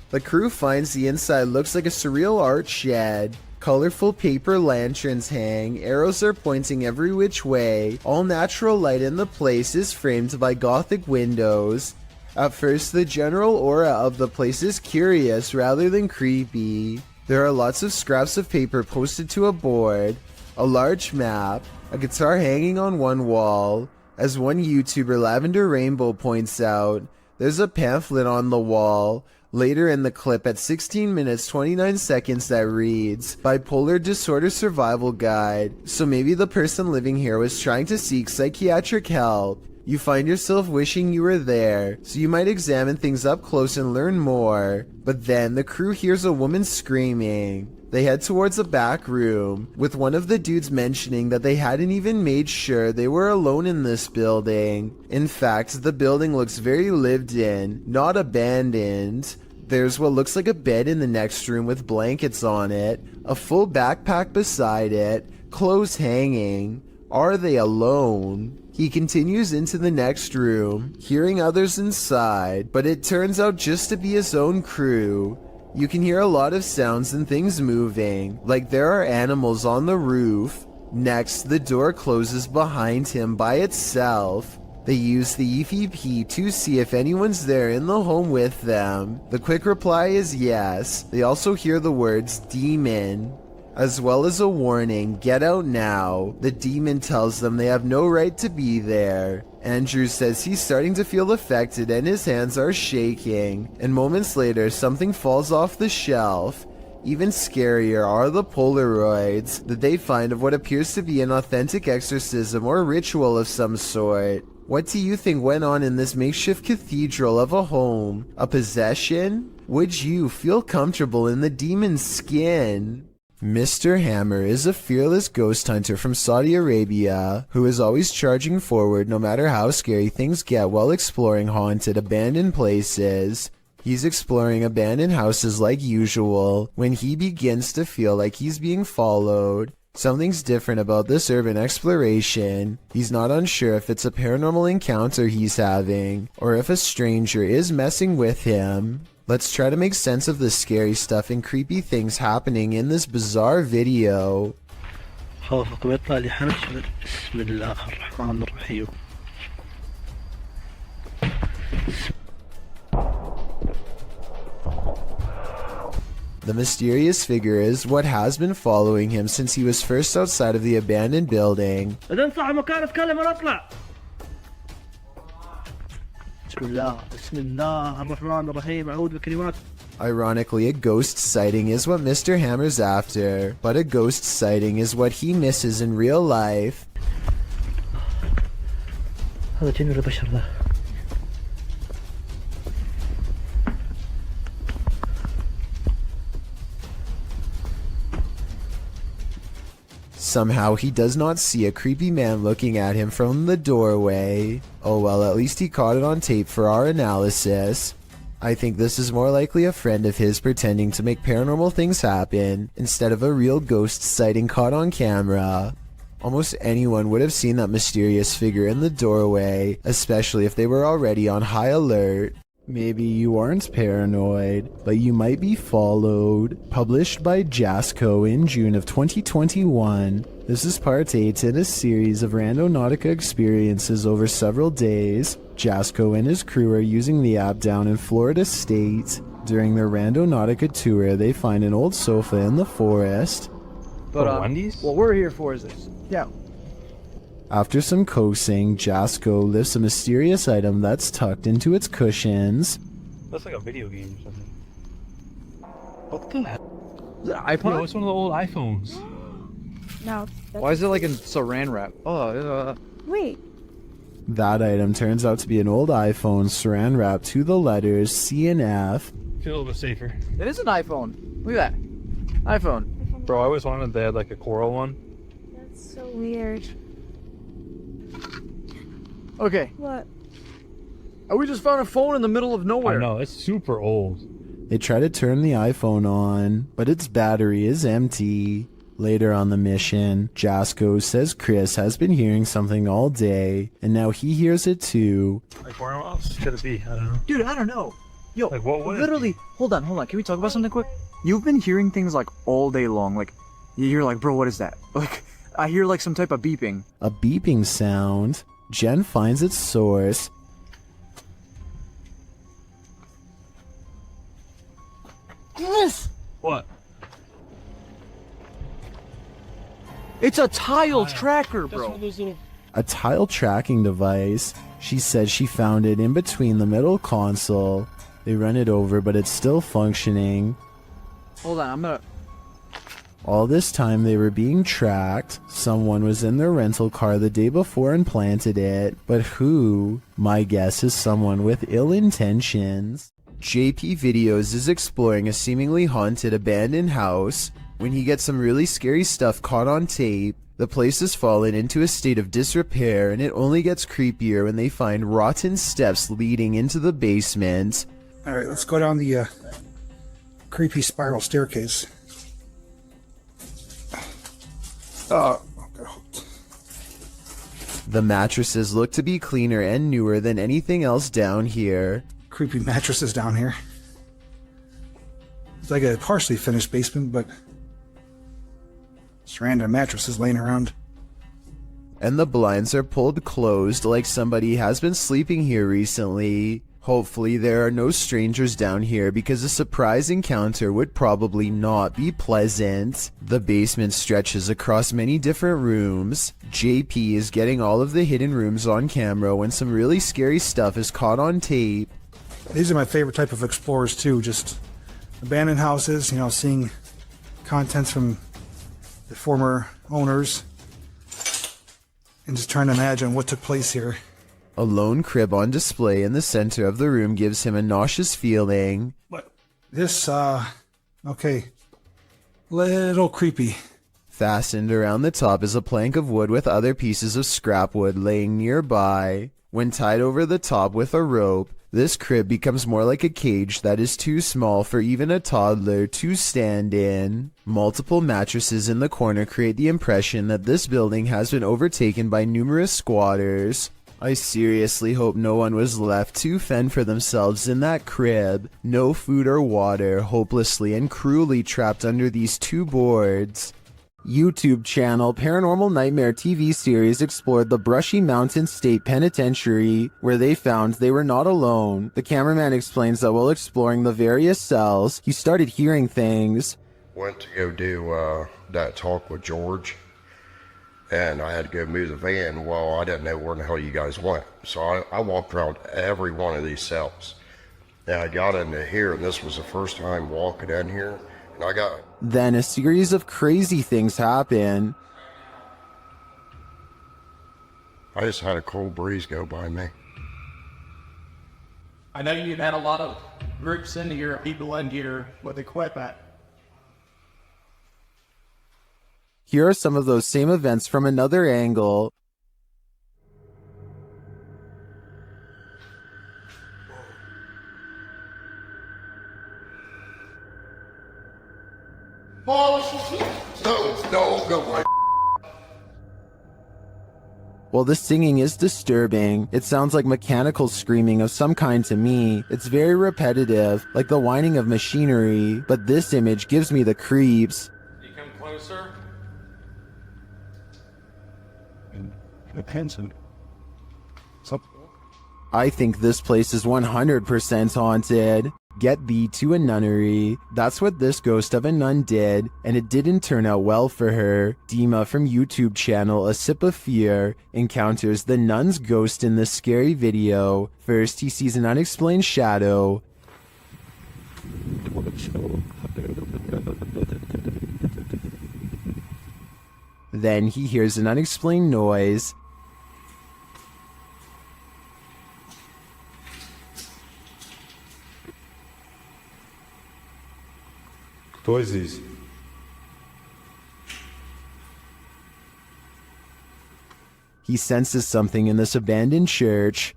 the crew finds the inside looks like a surreal art shed. Colorful paper lanterns hang, arrows are pointing every which way, all natural light in the place is framed by gothic windows. At first, the general aura of the place is curious rather than creepy. There are lots of scraps of paper posted to a board, a large map, a guitar hanging on one wall. As one YouTuber, Lavender Rainbow, points out, there's a pamphlet on the wall later in the clip at 16 minutes 29 seconds that reads, Bipolar Disorder Survival Guide. So maybe the person living here was trying to seek psychiatric help. You find yourself wishing you were there, so you might examine things up close and learn more. But then the crew hears a woman screaming. They head towards a back room, with one of the dudes mentioning that they hadn't even made sure they were alone in this building. In fact, the building looks very lived in, not abandoned. There's what looks like a bed in the next room with blankets on it, a full backpack beside it, clothes hanging. Are they alone? He continues into the next room, hearing others inside, but it turns out just to be his own crew. You can hear a lot of sounds and things moving, like there are animals on the roof. Next, the door closes behind him by itself. They use the EVP to see if anyone's there in the home with them. The quick reply is yes. They also hear the words demon, as well as a warning, get out now. The demon tells them they have no right to be there. Andrew says he's starting to feel affected and his hands are shaking. And moments later, something falls off the shelf. Even scarier are the Polaroids that they find of what appears to be an authentic exorcism or ritual of some sort. What do you think went on in this makeshift cathedral of a home? A possession? Would you feel comfortable in the demon's skin? Mr. Hammer is a fearless ghost hunter from Saudi Arabia who is always charging forward no matter how scary things get while exploring haunted, abandoned places. He's exploring abandoned houses like usual when he begins to feel like he's being followed. Something's different about this urban exploration. He's not unsure if it's a paranormal encounter he's having or if a stranger is messing with him. Let's try to make sense of the scary stuff and creepy things happening in this bizarre video. The mysterious figure is what has been following him since he was first outside of the abandoned building. Ironically, a ghost sighting is what Mr. Hammer's after, but a ghost sighting is what he misses in real life. Somehow he does not see a creepy man looking at him from the doorway. Oh well, at least he caught it on tape for our analysis. I think this is more likely a friend of his pretending to make paranormal things happen instead of a real ghost sighting caught on camera. Almost anyone would have seen that mysterious figure in the doorway, especially if they were already on high alert. Maybe you aren't paranoid, but you might be followed. Published by Jasco in June of 2021. This is part 8 in a series of Randonautica experiences over several days. Jasco and his crew are using the app down in Florida State. During their Randonautica tour, they find an old sofa in the forest. But, what we're here for is this. Yeah. After some coaxing, Jasco lifts a mysterious item that's tucked into its cushions. That's like a video game or something. What the hell? Is it an iPod? Yo, it's one of the old iPhones. No. Why is it like in saran wrap? Wait. That item turns out to be an old iPhone saran wrapped to the letters C and F. Feel a little bit safer. It is an iPhone. Look at that. iPhone. Bro, I always wanted they had like a coral one. That's so weird. Okay. What? We just found a phone in the middle of nowhere. I know, it's super old. They try to turn the iPhone on, but its battery is empty. Later on the mission, Jasco says Chris has been hearing something all day, and now he hears it too. Like, where else could it be? I don't know. Dude, I don't know. Yo, like, what would literally, hold on. Can we talk about something quick? You've been hearing things like all day long. Like, you're like, bro, what is that? Like, I hear like some type of beeping. A beeping sound. Jen finds its source. Yes! What? It's a tile tracker, bro. A tile tracking device. She says she found it in between the middle console. They run it over, but it's still functioning. Hold on, I'm gonna... All this time they were being tracked. Someone was in their rental car the day before and planted it. But who? My guess is someone with ill intentions. JP Videos is exploring a seemingly haunted abandoned house. When he gets some really scary stuff caught on tape, the place has fallen into a state of disrepair, and it only gets creepier when they find rotten steps leading into the basement. Alright, let's go down the creepy spiral staircase. Oh, God. The mattresses look to be cleaner and newer than anything else down here. Creepy mattresses down here. It's like a partially finished basement, but just random mattresses laying around. And the blinds are pulled closed like somebody has been sleeping here recently. Hopefully there are no strangers down here because a surprise encounter would probably not be pleasant. The basement stretches across many different rooms. JP is getting all of the hidden rooms on camera when some really scary stuff is caught on tape. These are my favorite type of explorers too, just abandoned houses, you know, seeing contents from the former owners and just trying to imagine what took place here. A lone crib on display in the center of the room gives him a nauseous feeling. But this, okay, little creepy. Fastened around the top is a plank of wood with other pieces of scrap wood laying nearby. When tied over the top with a rope, this crib becomes more like a cage that is too small for even a toddler to stand in. Multiple mattresses in the corner create the impression that this building has been overtaken by numerous squatters. I seriously hope no one was left to fend for themselves in that crib. No food or water, hopelessly and cruelly trapped under these two boards. YouTube channel Paranormal Nightmare TV series explored the Brushy Mountain State Penitentiary, where they found they were not alone. The cameraman explains that while exploring the various cells, he started hearing things. Went to go do that talk with George, and I had to go move the van. Well, I didn't know where the hell you guys went, so I walked around every one of these cells. And I got into here, and this was the first time walking in here, and I got... Then a series of crazy things happen. I just had a cold breeze go by me. I know you've had a lot of groups in here, people in here with equipment. Here are some of those same events from another angle. No, go away. While the singing is disturbing, it sounds like mechanical screaming of some kind to me. It's very repetitive, like the whining of machinery, but this image gives me the creeps. You come closer. Attention. I think this place is 100% haunted. Get thee to a nunnery. That's what this ghost of a nun did, and it didn't turn out well for her. Dima from YouTube channel A Sip of Fear encounters the nun's ghost in this scary video. First, he sees an unexplained shadow. Then he hears an unexplained noise. Кто здесь? He senses something in this abandoned church.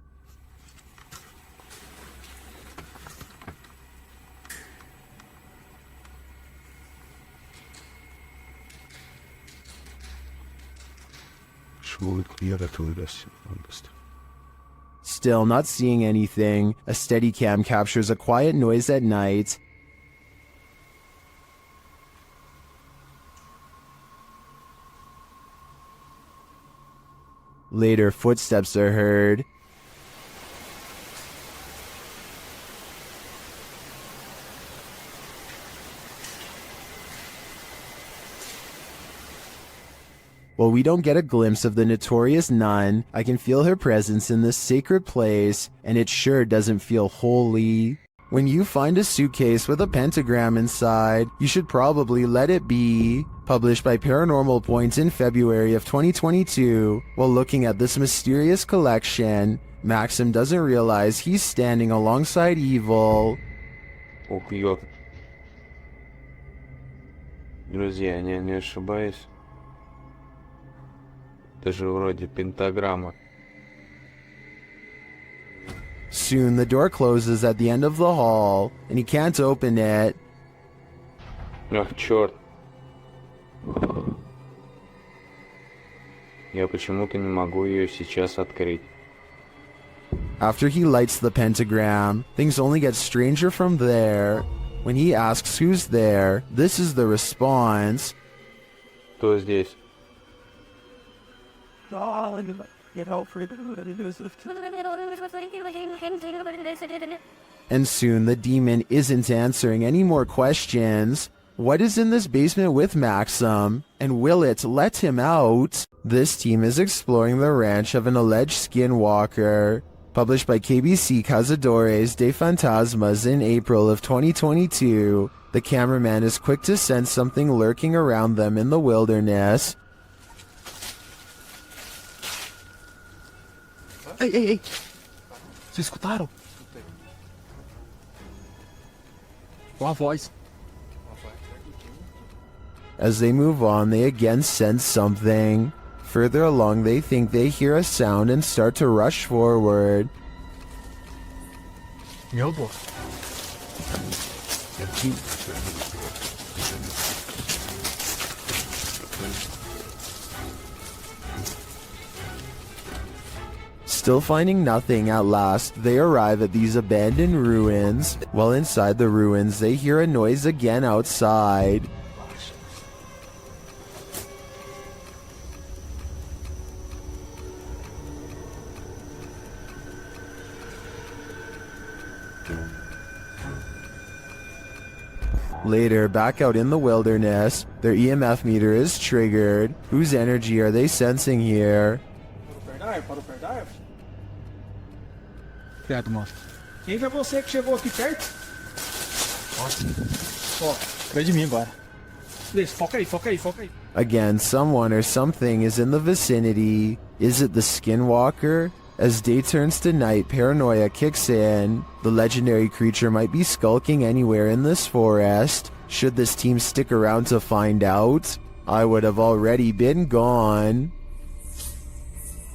Still not seeing anything, a Steadicam captures a quiet noise at night. Later, footsteps are heard. While we don't get a glimpse of the notorious nun, I can feel her presence in this sacred place, and it sure doesn't feel holy. When you find a suitcase with a pentagram inside, you should probably let it be. Published by Paranormal Point in February of 2022. While looking at this mysterious collection, Maxim doesn't realize he's standing alongside evil. Друзья, не ошибаюсь. Это же вроде пентаграмма. Soon the door closes at the end of the hall, and he can't open it. Ах, черт. Я почему-то не могу ее сейчас открыть. After he lights the pentagram, things only get stranger from there. When he asks who's there, this is the response. Кто здесь? And soon the demon isn't answering any more questions. What is in this basement with Maxim? And will it let him out? This team is exploring the ranch of an alleged skinwalker. Published by KBC Cazadores de Fantasmas in April of 2022, the cameraman is quick to sense something lurking around them in the wilderness. Ei, ei, ei! Vocês escutaram? Uma voz. As they move on, they again sense something. Further along, they think they hear a sound and start to rush forward. Meu Deus. Still finding nothing, at last, they arrive at these abandoned ruins. While inside the ruins, they hear a noise again outside. Later, back out in the wilderness, their EMF meter is triggered. Whose energy are they sensing here? Obrigado, moço. Quem foi você que chegou aqui perto? Ó, atrás de mim agora. Beleza, foca aí, foca aí, foca aí. Again, someone or something is in the vicinity. Is it the Skinwalker? As day turns to night, paranoia kicks in. The legendary creature might be skulking anywhere in this forest. Should this team stick around to find out? I would have already been gone.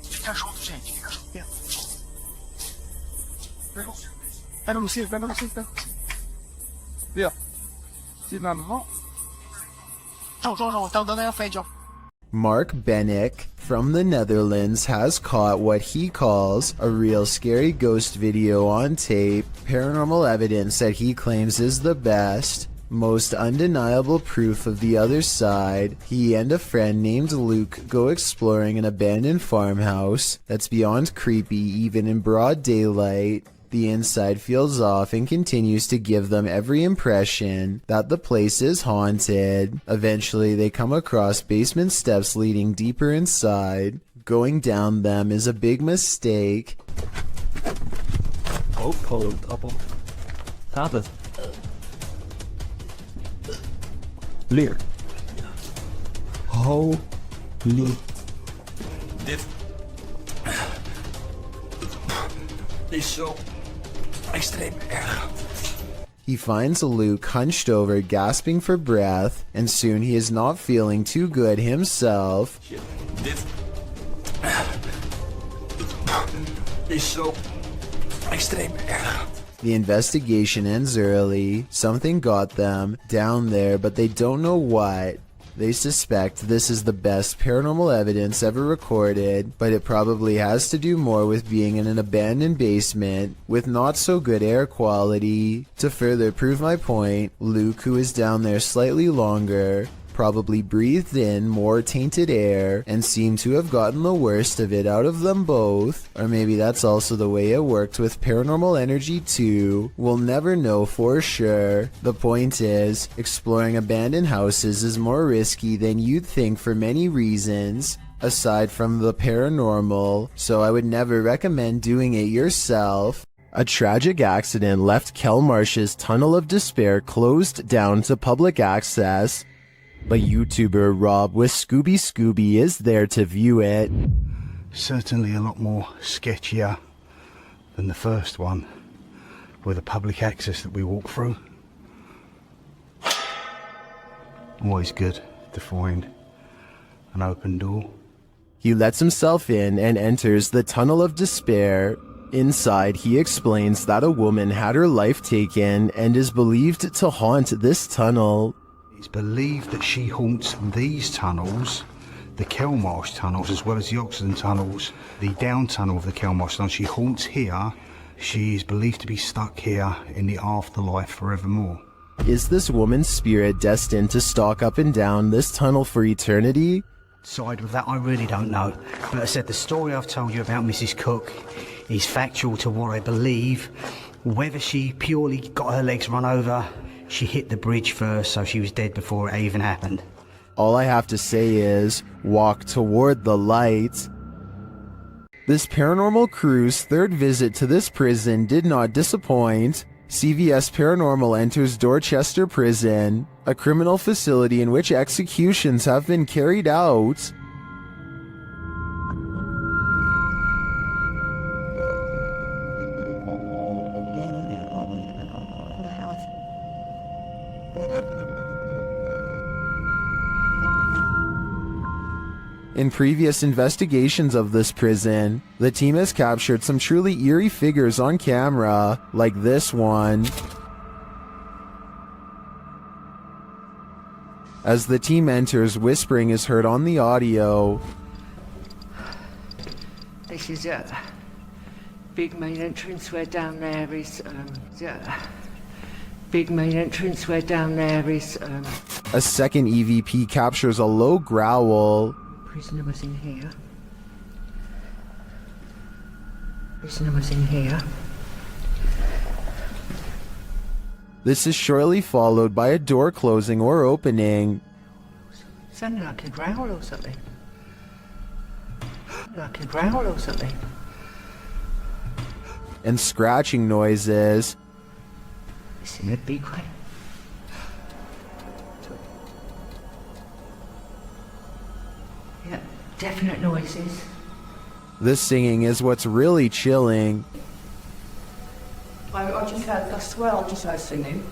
Fica junto, gente. Fica junto. Pega no cinto, pega no cinto. Vê, ó. Se não, não. Tá andando aí à frente, ó. Mark Bennick from the Netherlands has caught what he calls a real scary ghost video on tape, paranormal evidence that he claims is the best, most undeniable proof of the other side. He and a friend named Luke go exploring an abandoned farmhouse that's beyond creepy even in broad daylight. The inside feels off and continues to give them every impression that the place is haunted. Eventually, they come across basement steps leading deeper inside. Going down them is a big mistake. Oh, hold up. Stop it. Leer. Holy. Dit is zo extreem erg. He finds Luke hunched over, gasping for breath, and soon he is not feeling too good himself. Dit is zo extreem erg. The investigation ends early. Something got them down there, but they don't know what. They suspect this is the best paranormal evidence ever recorded, but it probably has to do more with being in an abandoned basement with not so good air quality. To further prove my point, Luke, who is down there slightly longer, probably breathed in more tainted air and seemed to have gotten the worst of it out of them both. Or maybe that's also the way it worked with paranormal energy too. We'll never know for sure. The point is, exploring abandoned houses is more risky than you'd think for many reasons, aside from the paranormal, so I would never recommend doing it yourself. A tragic accident left Kelmarsh's Tunnel of Despair closed down to public access, but YouTuber Rob with Scooby is there to view it. Certainly a lot more sketchier than the first one with the public access that we walked through. Always good to find an open door. He lets himself in and enters the Tunnel of Despair. Inside, he explains that a woman had her life taken and is believed to haunt this tunnel. It's believed that she haunts these tunnels, the Kelmarsh tunnels, as well as the Oxenden tunnels, the down tunnel of the Kelmarsh tunnel. She haunts here. She is believed to be stuck here in the afterlife forevermore. Is this woman's spirit destined to stalk up and down this tunnel for eternity? Side with that, I really don't know. But I said the story I've told you about Mrs. Cook is factual to what I believe. Whether she purely got her legs run over, she hit the bridge first, so she was dead before it even happened. All I have to say is, walk toward the light. This paranormal crew's third visit to this prison did not disappoint. CVS Paranormal enters Dorchester Prison, a criminal facility in which executions have been carried out. In previous investigations of this prison, the team has captured some truly eerie figures on camera, like this one. As the team enters, whispering is heard on the audio. This is a big main entrance where down there is, big main entrance where down there is, A second EVP captures a low growl. Prisoner was in here. Prisoner was in here. This is shortly followed by a door closing or opening. Sounded like a growl or something. Like a growl or something. And scratching noises. It's in a big way. Yeah, definite noises. This singing is what's really chilling. I just heard, I swear I just heard singing.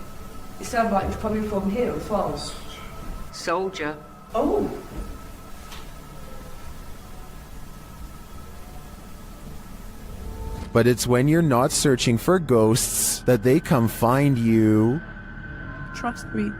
It sounded like it was coming from here as well. Soldier. Oh. But it's when you're not searching for ghosts that they come find you. Trust me.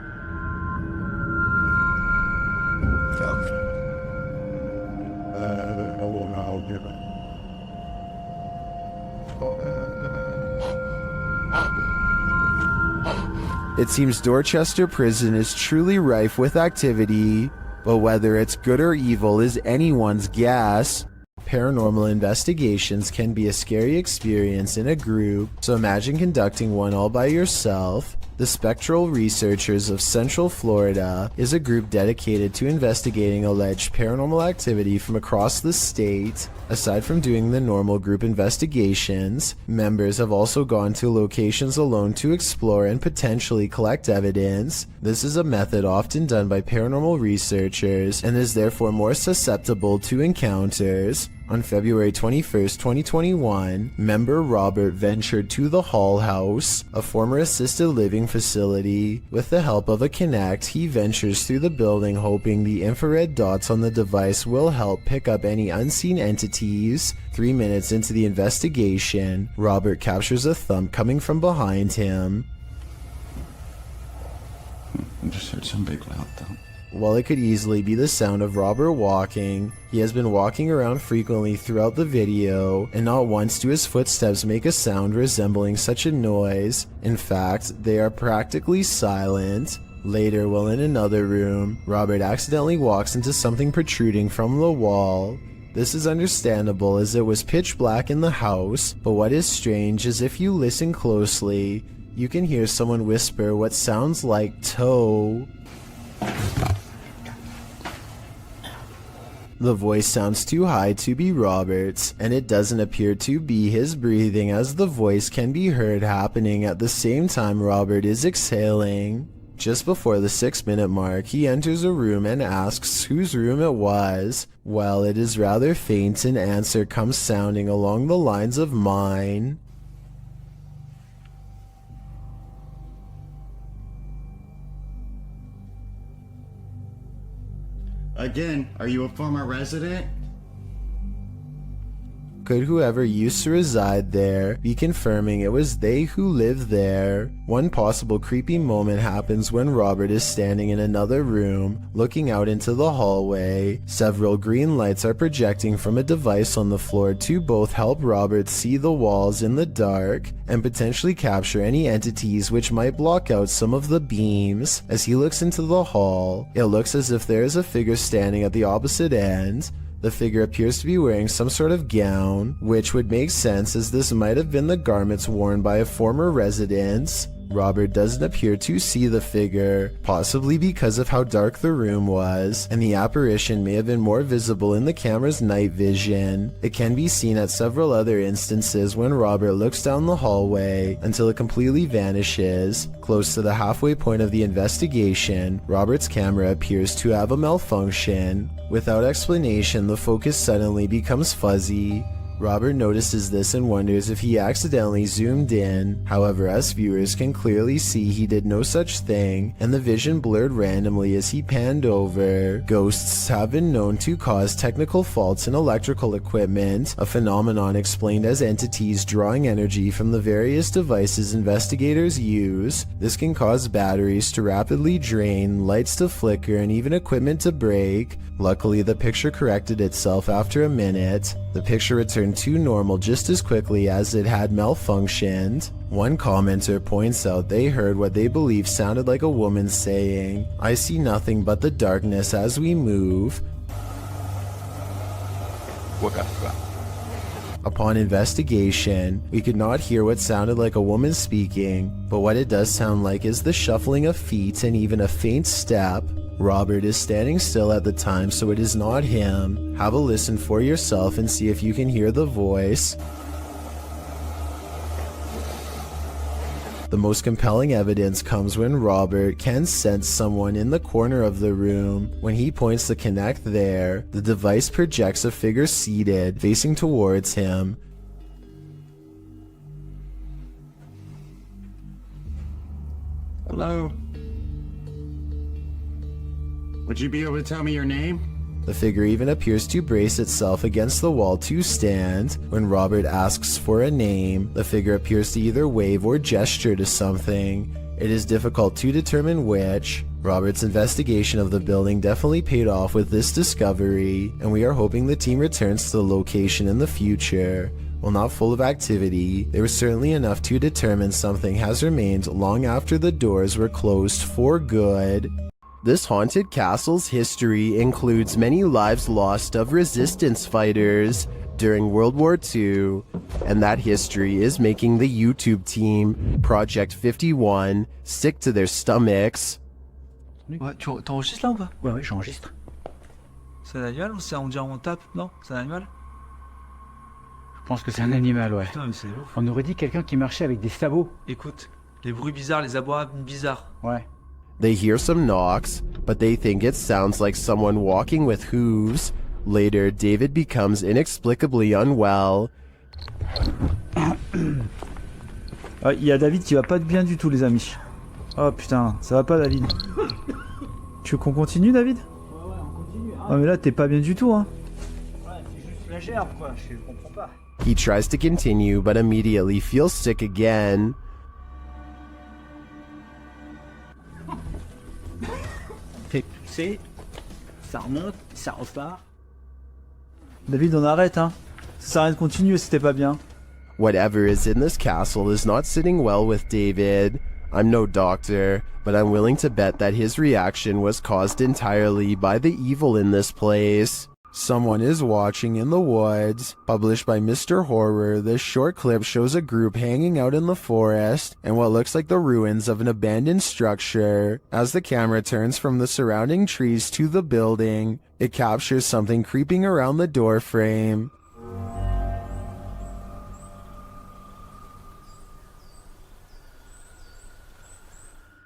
It seems Dorchester Prison is truly rife with activity, but whether it's good or evil is anyone's guess. Paranormal investigations can be a scary experience in a group, so imagine conducting one all by yourself. The Spectral Researchers of Central Florida is a group dedicated to investigating alleged paranormal activity from across the state. Aside from doing the normal group investigations, members have also gone to locations alone to explore and potentially collect evidence. This is a method often done by paranormal researchers and is therefore more susceptible to encounters. On February 21st, 2021, member Robert ventured to the Hall House, a former assisted living facility. With the help of a Kinect, he ventures through the building hoping the infrared dots on the device will help pick up any unseen entities. 3 minutes into the investigation, Robert captures a thump coming from behind him. I just heard some big loud thump. While it could easily be the sound of Robert walking, he has been walking around frequently throughout the video, and not once do his footsteps make a sound resembling such a noise. In fact, they are practically silent. Later, while in another room, Robert accidentally walks into something protruding from the wall. This is understandable as it was pitch black in the house, but what is strange is if you listen closely, you can hear someone whisper what sounds like toe. The voice sounds too high to be Robert's, and it doesn't appear to be his breathing as the voice can be heard happening at the same time Robert is exhaling. Just before the 6-minute mark, he enters a room and asks whose room it was. Well, it is rather faint, an answer comes sounding along the lines of mine. Again, are you a former resident? Could whoever used to reside there be confirming it was they who lived there? One possible creepy moment happens when Robert is standing in another room, looking out into the hallway. Several green lights are projecting from a device on the floor to both help Robert see the walls in the dark and potentially capture any entities which might block out some of the beams. As he looks into the hall, it looks as if there is a figure standing at the opposite end. The figure appears to be wearing some sort of gown, which would make sense as this might have been the garments worn by a former resident. Robert doesn't appear to see the figure, possibly because of how dark the room was, and the apparition may have been more visible in the camera's night vision. It can be seen at several other instances when Robert looks down the hallway until it completely vanishes. Close to the halfway point of the investigation, Robert's camera appears to have a malfunction. Without explanation, the focus suddenly becomes fuzzy. Robert notices this and wonders if he accidentally zoomed in. However, us viewers can clearly see he did no such thing, and the vision blurred randomly as he panned over. Ghosts have been known to cause technical faults in electrical equipment, a phenomenon explained as entities drawing energy from the various devices investigators use. This can cause batteries to rapidly drain, lights to flicker, and even equipment to break. Luckily, the picture corrected itself after a minute. The picture returned to normal just as quickly as it had malfunctioned. One commenter points out they heard what they believe sounded like a woman saying, "I see nothing but the darkness as we move." Upon investigation, we could not hear what sounded like a woman speaking, but what it does sound like is the shuffling of feet and even a faint step. Robert is standing still at the time, so it is not him. Have a listen for yourself and see if you can hear the voice. The most compelling evidence comes when Robert can sense someone in the corner of the room. When he points the Kinect there, the device projects a figure seated, facing towards him. Hello? Would you be able to tell me your name? The figure even appears to brace itself against the wall to stand. When Robert asks for a name, the figure appears to either wave or gesture to something. It is difficult to determine which. Robert's investigation of the building definitely paid off with this discovery, and we are hoping the team returns to the location in the future. While not full of activity, there was certainly enough to determine something has remained long after the doors were closed for good. This haunted castle's history includes many lives lost of resistance fighters during World War II, and that history is making the YouTube team, Project 51, sick to their stomachs. Ouais, t'enregistres là ou pas? Ouais, j'enregistre. C'est un animal ou on dirait on tape? Non, c'est un animal? Je pense que c'est un animal, ouais. Putain, mais c'est ouf. On aurait dit quelqu'un qui marchait avec des sabots. Écoute, les bruits bizarres, les abois bizarres. Ouais. They hear some knocks, but they think it sounds like someone walking with hooves. Later, David becomes inexplicably unwell. Ah, il y a David qui va pas bien du tout, les amis. Oh putain, ça va pas, David. Tu veux qu'on continue, David? Ouais, on continue. Hein. Ah, mais là, t'es pas bien du tout, hein. Ouais, c'est juste la gerbe, quoi. Je comprends pas. He tries to continue, but immediately feels sick again. Ça remonte, ça repart. David, on arrête, hein. Ça sert à rien de continuer si t'es pas bien. Whatever is in this castle is not sitting well with David. I'm no doctor, but I'm willing to bet that his reaction was caused entirely by the evil in this place. Someone is watching in the woods. Published by Mr. Horror, this short clip shows a group hanging out in the forest and what looks like the ruins of an abandoned structure. As the camera turns from the surrounding trees to the building, it captures something creeping around the door frame.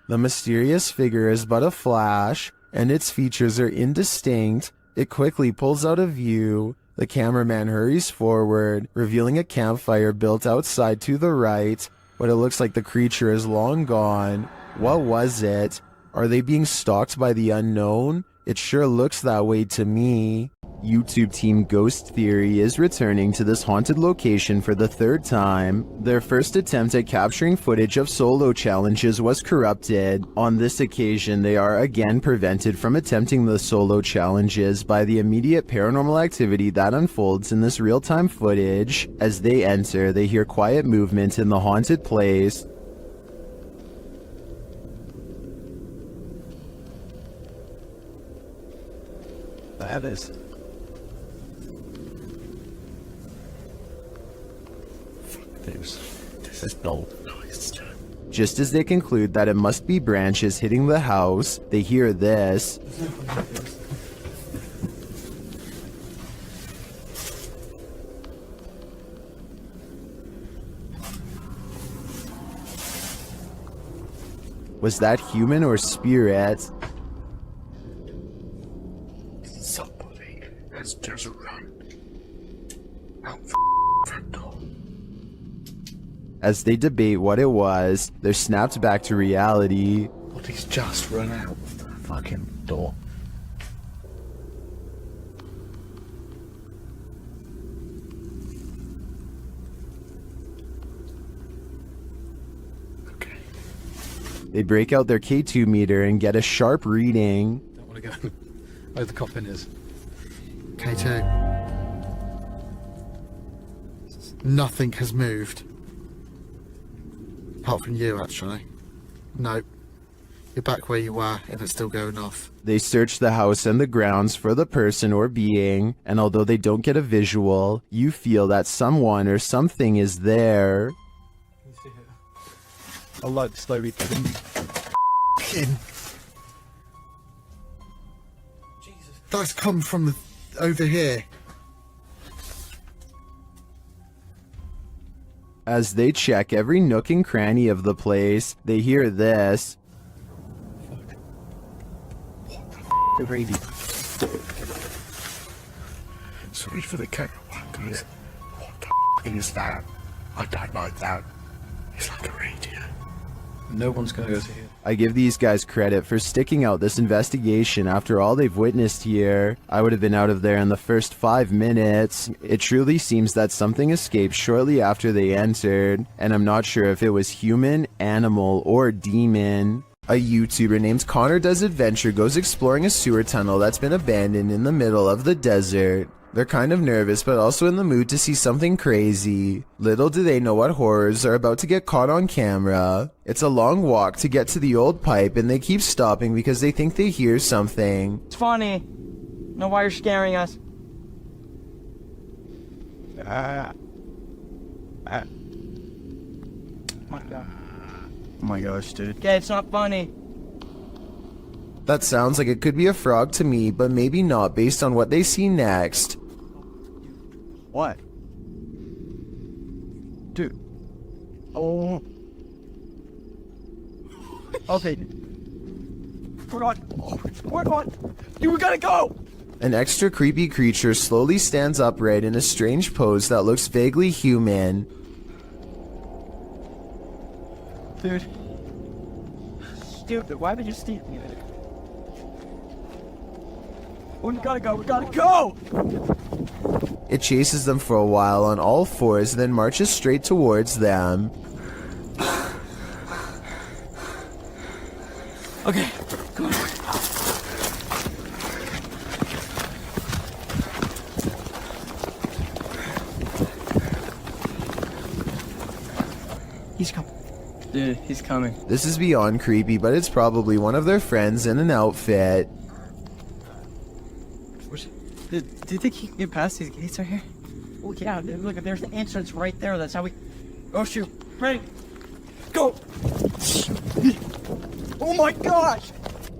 The mysterious figure is but a flash, and its features are indistinct. It quickly pulls out of view. The cameraman hurries forward, revealing a campfire built outside to the right, but it looks like the creature is long gone. What was it? Are they being stalked by the unknown? It sure looks that way to me. YouTube team Ghost Theory is returning to this haunted location for the third time. Their first attempt at capturing footage of solo challenges was corrupted. On this occasion, they are again prevented from attempting the solo challenges by the immediate paranormal activity that unfolds in this real-time footage. As they enter, they hear quiet movement in the haunted place. That is. This is no noise. Just as they conclude that it must be branches hitting the house, they hear this. Was that human or spirit? Somebody has just run out front door. As they debate what it was, they're snapped back to reality. But he's just run out of the fucking door. They break out their K2 meter and get a sharp reading. Don't want to go where the coffin is. K2. Nothing has moved. Apart from you, actually. Nope. You're back where you were, and it's still going off. They search the house and the grounds for the person or being, and although they don't get a visual, you feel that someone or something is there. I like the slow read. That's come from over here. As they check every nook and cranny of the place, they hear this. The radio. Sorry for the camera one, guys. What the is that? I don't like that. It's like a radio. No one's gonna go to here. I give these guys credit for sticking out this investigation after all they've witnessed here. I would have been out of there in the first 5 minutes. It truly seems that something escaped shortly after they entered, and I'm not sure if it was human, animal, or demon. A YouTuber named Connor Does Adventure goes exploring a sewer tunnel that's been abandoned in the middle of the desert. They're kind of nervous, but also in the mood to see something crazy. Little do they know what horrors are about to get caught on camera. It's a long walk to get to the old pipe, and they keep stopping because they think they hear something. It's funny. Know why you're scaring us? My God. Oh my gosh, dude. Okay, it's not funny. That sounds like it could be a frog to me, but maybe not based on what they see next. What? Dude. Oh. Okay. We're on. You gotta go! An extra creepy creature slowly stands upright in a strange pose that looks vaguely human. Dude. Stupid, why would you steal me there? We gotta go! It chases them for a while on all fours, then marches straight towards them. Okay, come on. He's coming. Dude, he's coming. This is beyond creepy, but it's probably one of their friends in an outfit. Do you think he can get past these gates right here? Oh yeah, dude, look, there's the entrance right there. That's how we... Oh shoot, ready, go! Oh my gosh!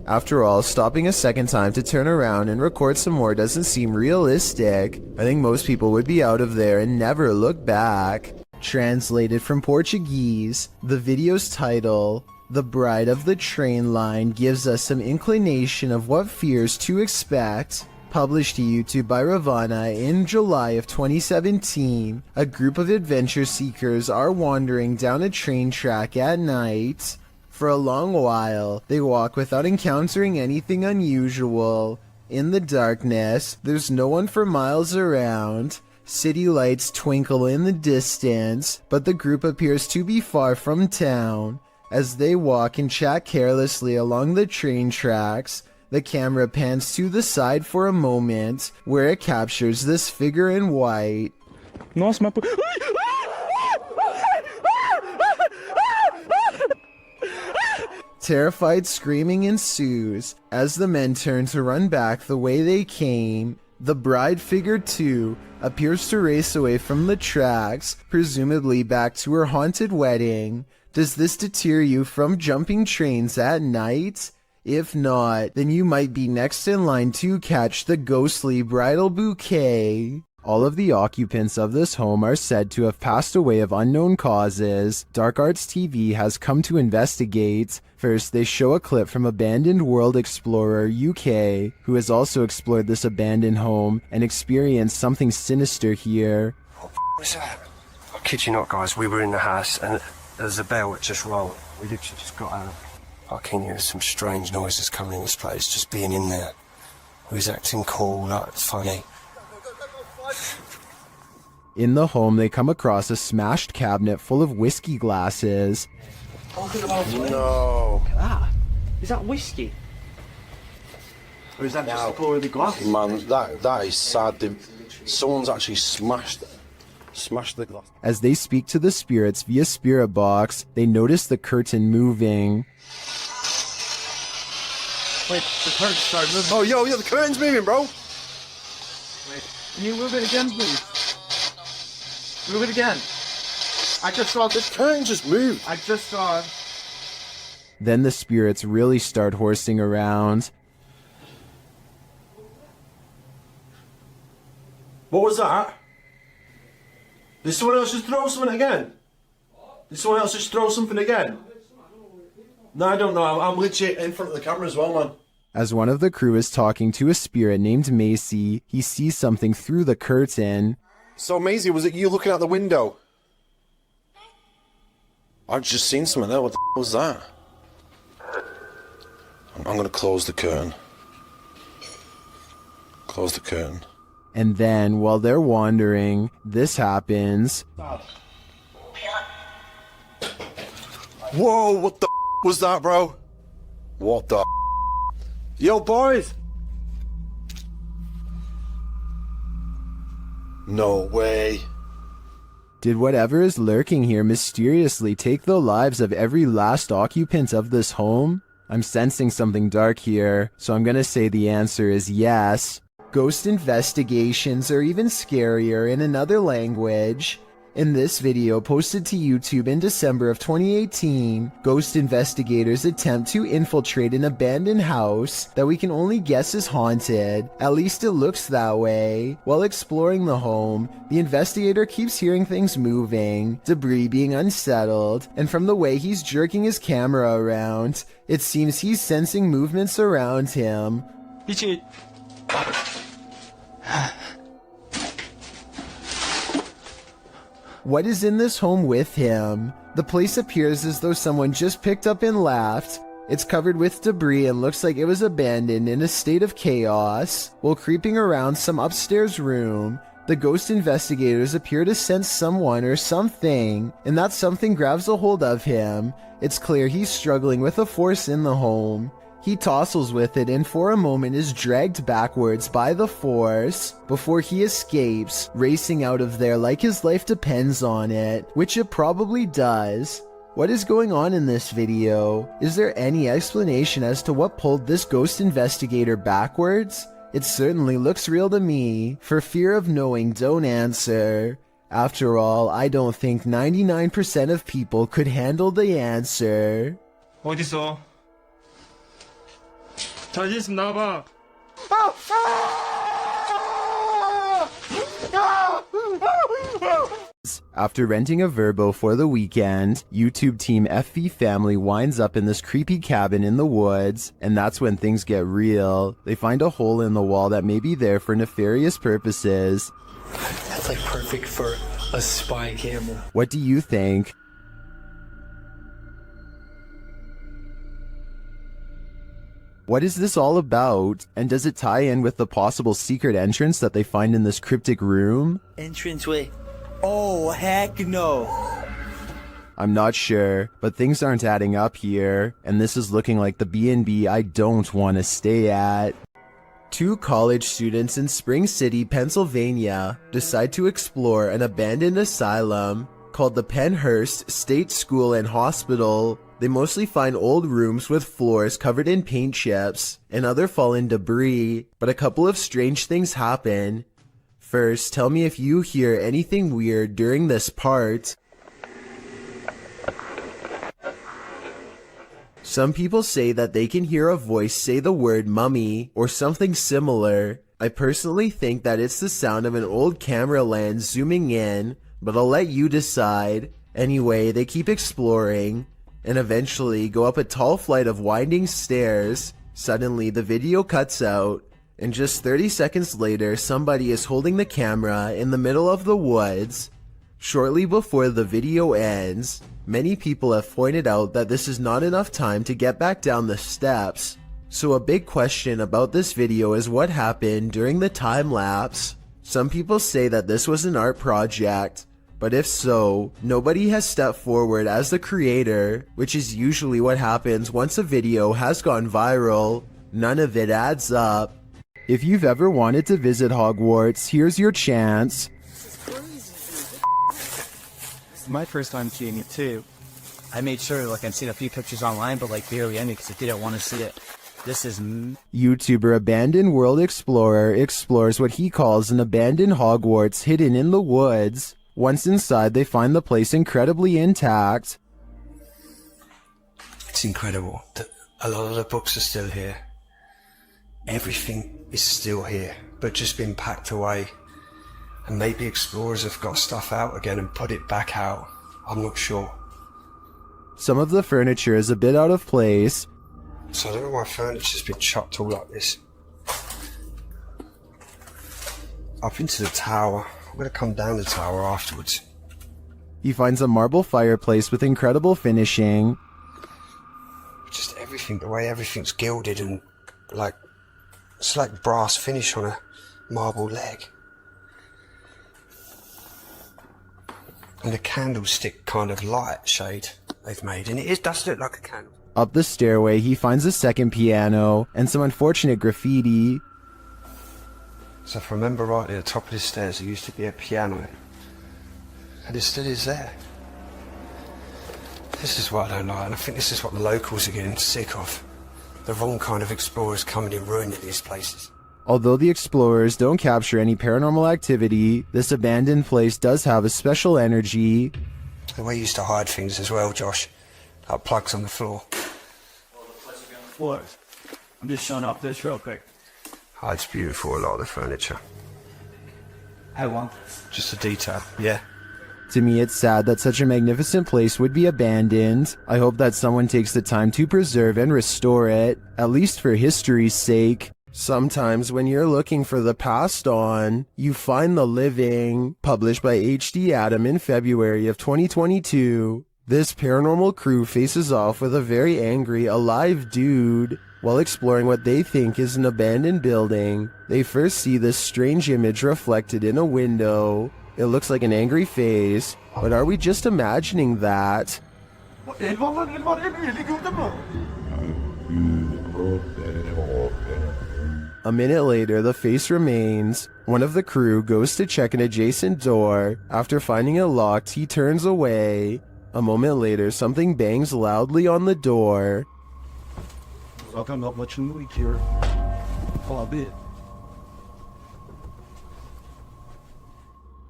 After all, stopping a second time to turn around and record some more doesn't seem realistic. I think most people would be out of there and never look back. Translated from Portuguese, the video's title, The Bride of the Train Line, gives us some inclination of what fears to expect. Published to YouTube by Ravana in July of 2017, a group of adventure seekers are wandering down a train track at night. For a long while, they walk without encountering anything unusual. In the darkness, there's no one for miles around. City lights twinkle in the distance, but the group appears to be far from town. As they walk and chat carelessly along the train tracks, the camera pans to the side for a moment, where it captures this figure in white. Nossa, mas... Terrified screaming ensues as the men turn to run back the way they came. The bride figure, too, appears to race away from the tracks, presumably back to her haunted wedding. Does this deter you from jumping trains at night? If not, then you might be next in line to catch the ghostly bridal bouquet. All of the occupants of this home are said to have passed away of unknown causes. Dark Arts TV has come to investigate. First, they show a clip from Abandoned World Explorer UK, who has also explored this abandoned home and experienced something sinister here. What was that? I kid you not, guys, we were in the house and there's a bell that just rolled. We literally just got out. I can hear some strange noises coming in this place, just being in there. We was acting cool, like funny. In the home, they come across a smashed cabinet full of whiskey glasses. No. Look at that. Is that whiskey? Or is that just the colour of the glass? Man, that is sad. Someone's actually smashed the glass. As they speak to the spirits via spirit box, they notice the curtain moving. Wait, the curtain started moving. Oh, yo, the curtain's moving, bro. Wait, can you move it again, please? Move it again. I just saw this curtain just moved. I just saw it. Then the spirits really start horsing around. What was that? Did someone else just throw something again? Did someone else just throw something again? No, I don't know. I'm legit in front of the camera as well, man. As one of the crew is talking to a spirit named Macy, he sees something through the curtain. So, Maisie, was it you looking out the window? I've just seen something there. What the was that? I'm going to close the curtain. Close the curtain. And then, while they're wandering, this happens. Whoa, what the was that, bro? What the Yo, boys! No way. Did whatever is lurking here mysteriously take the lives of every last occupant of this home? I'm sensing something dark here, so I'm gonna say the answer is yes. Ghost investigations are even scarier in another language. In this video posted to YouTube in December of 2018, ghost investigators attempt to infiltrate an abandoned house that we can only guess is haunted. At least it looks that way. While exploring the home, the investigator keeps hearing things moving, debris being unsettled, and from the way he's jerking his camera around, it seems he's sensing movements around him. What is in this home with him? The place appears as though someone just picked up and left. It's covered with debris and looks like it was abandoned in a state of chaos. While creeping around some upstairs room, the ghost investigators appear to sense someone or something, and that something grabs a hold of him. It's clear he's struggling with a force in the home. He tussles with it and for a moment is dragged backwards by the force before he escapes, racing out of there like his life depends on it, which it probably does. What is going on in this video? Is there any explanation as to what pulled this ghost investigator backwards? It certainly looks real to me. For fear of knowing, don't answer. After all, I don't think 99% of people could handle the answer. 어딨어? 자신 있으면 나와봐. After renting a Verbo for the weekend, YouTube team FV Family winds up in this creepy cabin in the woods, and that's when things get real. They find a hole in the wall that may be there for nefarious purposes. That's like perfect for a spy camera. What do you think? What is this all about? And does it tie in with the possible secret entrance that they find in this cryptic room? Entranceway. Oh, heck no. I'm not sure, but things aren't adding up here, and this is looking like the B&B I don't want to stay at. Two college students in Spring City, Pennsylvania, decide to explore an abandoned asylum called the Pennhurst State School and Hospital. They mostly find old rooms with floors covered in paint chips and other fallen debris, but a couple of strange things happen. First, tell me if you hear anything weird during this part. Some people say that they can hear a voice say the word mummy or something similar. I personally think that it's the sound of an old camera lens zooming in, but I'll let you decide. Anyway, they keep exploring and eventually go up a tall flight of winding stairs. Suddenly, the video cuts out, and just 30 seconds later, somebody is holding the camera in the middle of the woods. Shortly before the video ends, many people have pointed out that this is not enough time to get back down the steps. So a big question about this video is what happened during the time lapse. Some people say that this was an art project, but if so, nobody has stepped forward as the creator, which is usually what happens once a video has gone viral. None of it adds up. If you've ever wanted to visit Hogwarts, here's your chance. My first time seeing it too. I made sure I'd seen a few pictures online, but barely any because I didn't want to see it. This is YouTuber Abandoned World Explorer explores what he calls an abandoned Hogwarts hidden in the woods. Once inside, they find the place incredibly intact. It's incredible that a lot of the books are still here. Everything is still here, but just been packed away. And maybe explorers have got stuff out again and put it back out. I'm not sure. Some of the furniture is a bit out of place. So I don't know why furniture's been chucked all like this. Up into the tower. I'm going to come down the tower afterwards. He finds a marble fireplace with incredible finishing. Just everything, the way everything's gilded and it's like brass finish on a marble leg. And a candlestick kind of light shade they've made, and it does look like a candle. Up the stairway, he finds a second piano and some unfortunate graffiti. So if I remember rightly, at the top of the stairs there used to be a piano, and it still is there. This is what I don't like, and I think this is what the locals are getting sick of. The wrong kind of explorers coming and ruining these places. Although the explorers don't capture any paranormal activity, this abandoned place does have a special energy. The way you used to hide things as well, Josh. Like plugs on the floor. floors. I'm just showing off this real quick. Oh, it's beautiful, a lot of the furniture. How long? Just a detail, yeah. To me, it's sad that such a magnificent place would be abandoned. I hope that someone takes the time to preserve and restore it, at least for history's sake. Sometimes when you're looking for the past on, you find the living. Published by H.D. Adam in February of 2022. This paranormal crew faces off with a very angry, alive dude. While exploring what they think is an abandoned building, they first see this strange image reflected in a window. It looks like an angry face, but are we just imagining that? A minute later, the face remains. One of the crew goes to check an adjacent door. After finding it locked, he turns away. A moment later, something bangs loudly on the door. I'm not much in the week here. Far be it.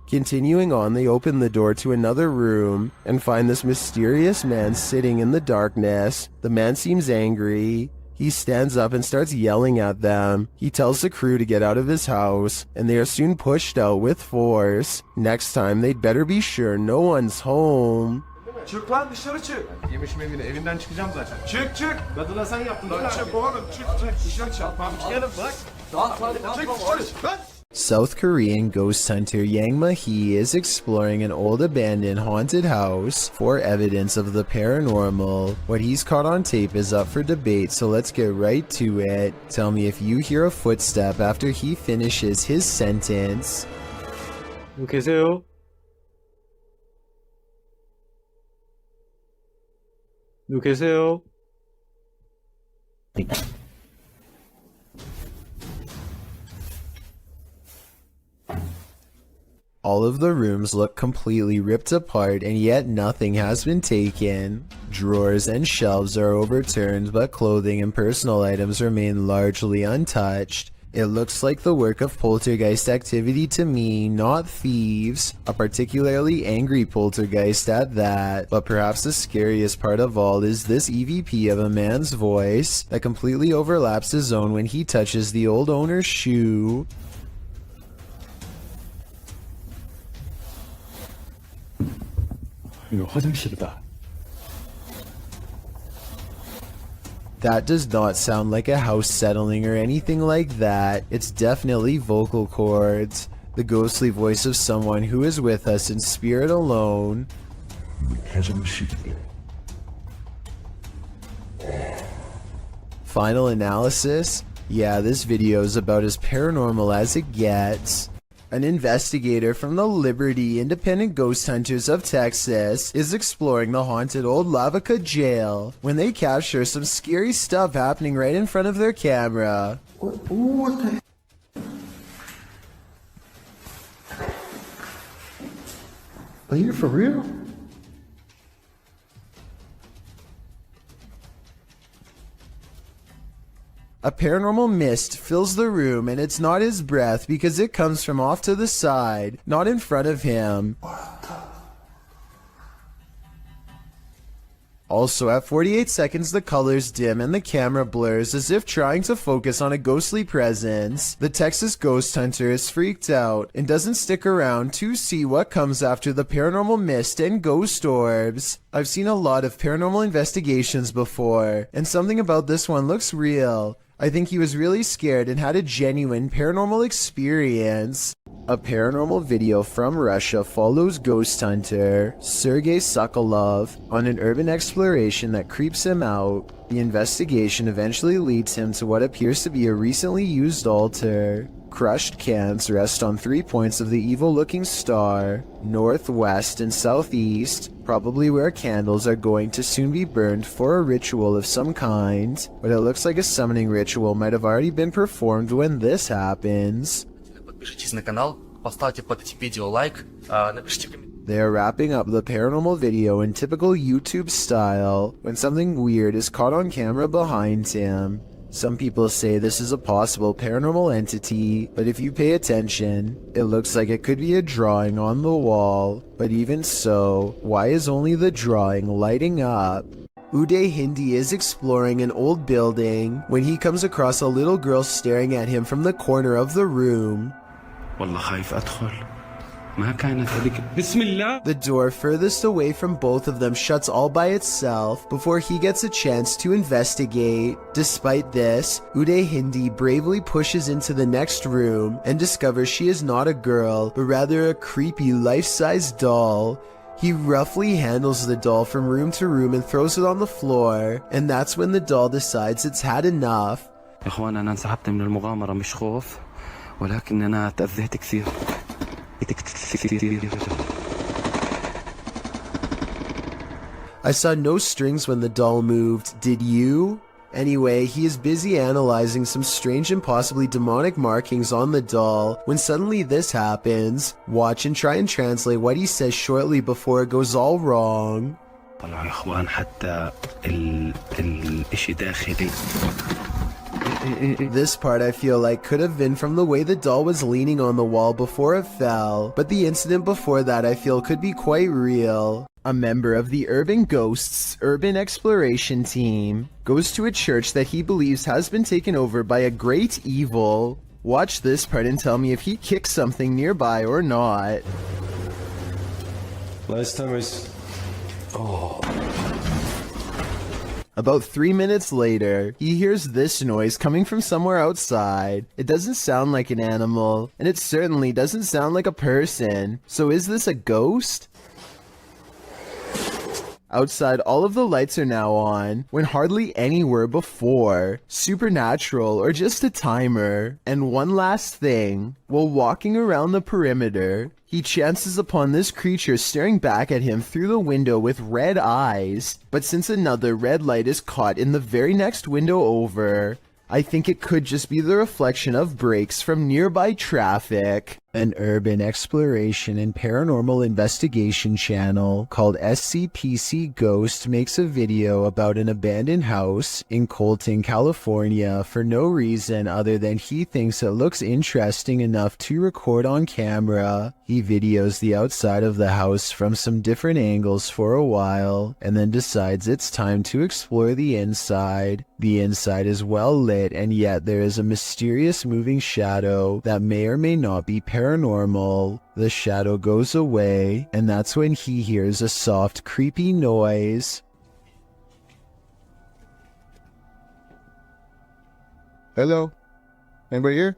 Continuing on, they open the door to another room and find this mysterious man sitting in the darkness. The man seems angry. He stands up and starts yelling at them. He tells the crew to get out of his house, and they are soon pushed out with force. Next time, they'd better be sure no one's home. Çık lan dışarı çık. Yemişim evine, evinden çıkacağım zaten. Çık çık. Kadına sen yaptın. Lan çık oğlum, çık çık. Dışarı çık. Çıkalım bak. Çık dışarı. Lan. South Korean ghost hunter Yang Ma-hee is exploring an old abandoned haunted house for evidence of the paranormal. What he's caught on tape is up for debate, so let's get right to it. Tell me if you hear a footstep after he finishes his sentence. 계세요? 누구 계세요? All of the rooms look completely ripped apart, and yet nothing has been taken. Drawers and shelves are overturned, but clothing and personal items remain largely untouched. It looks like the work of poltergeist activity to me, not thieves. A particularly angry poltergeist at that. But perhaps the scariest part of all is this EVP of a man's voice that completely overlaps his own when he touches the old owner's shoe. 이거 화장실이다. That does not sound like a house settling or anything like that. It's definitely vocal cords. The ghostly voice of someone who is with us in spirit alone. Final analysis? Yeah, this video is about as paranormal as it gets. An investigator from the Liberty Independent Ghost Hunters of Texas is exploring the haunted old Lavaca jail when they capture some scary stuff happening right in front of their camera. What the? Are you for real? A paranormal mist fills the room, and it's not his breath because it comes from off to the side, not in front of him. Also, at 48 seconds, the colors dim and the camera blurs as if trying to focus on a ghostly presence. The Texas ghost hunter is freaked out and doesn't stick around to see what comes after the paranormal mist and ghost orbs. I've seen a lot of paranormal investigations before, and something about this one looks real. I think he was really scared and had a genuine paranormal experience. A paranormal video from Russia follows ghost hunter Sergei Sokolov on an urban exploration that creeps him out. The investigation eventually leads him to what appears to be a recently used altar. Crushed cans rest on 3 points of the evil-looking star, northwest and southeast, probably where candles are going to soon be burned for a ritual of some kind, but it looks like a summoning ritual might have already been performed when this happens. Подпишитесь на канал, поставьте под этим видео лайк, напишите комментарий. They are wrapping up the paranormal video in typical YouTube style when something weird is caught on camera behind him. Some people say this is a possible paranormal entity, but if you pay attention, it looks like it could be a drawing on the wall. But even so, why is only the drawing lighting up? Uday Hindi is exploring an old building when he comes across a little girl staring at him from the corner of the room. والله خايف أدخل. ما كانت هذيك. بسم الله. The door furthest away from both of them shuts all by itself before he gets a chance to investigate. Despite this, Uday Hindi bravely pushes into the next room and discovers she is not a girl, but rather a creepy life-size doll. He roughly handles the doll from room to room and throws it on the floor, and that's when the doll decides it's had enough. يا إخوان أنا انسحبت من المغامرة مش خوف ولكن أنا تأذيت كثير. I saw no strings when the doll moved, did you? Anyway, he is busy analyzing some strange and possibly demonic markings on the doll when suddenly this happens. Watch and try and translate what he says shortly before it goes all wrong. طلعوا يا إخوان حتى الإشي داخلي. This part I feel like could have been from the way the doll was leaning on the wall before it fell, but the incident before that I feel could be quite real. A member of the Urban Ghosts Urban Exploration Team goes to a church that he believes has been taken over by a great evil. Watch this part and tell me if he kicks something nearby or not. Last time I... Oh... A About 3 minutes later, he hears this noise coming from somewhere outside. It doesn't sound like an animal, and it certainly doesn't sound like a person. So is this a ghost? Outside, all of the lights are now on, when hardly any were before. Supernatural or just a timer. And one last thing, while walking around the perimeter, he chances upon this creature staring back at him through the window with red eyes. But since another red light is caught in the very next window over, I think it could just be the reflection of brakes from nearby traffic. An urban exploration and paranormal investigation channel called SCPC Ghost makes a video about an abandoned house in Colton, California for no reason other than he thinks it looks interesting enough to record on camera. He videos the outside of the house from some different angles for a while and then decides it's time to explore the inside. The inside is well lit, and yet there is a mysterious moving shadow that may or may not be paranormal. The shadow goes away, and that's when he hears a soft, creepy noise. Hello? Anybody here?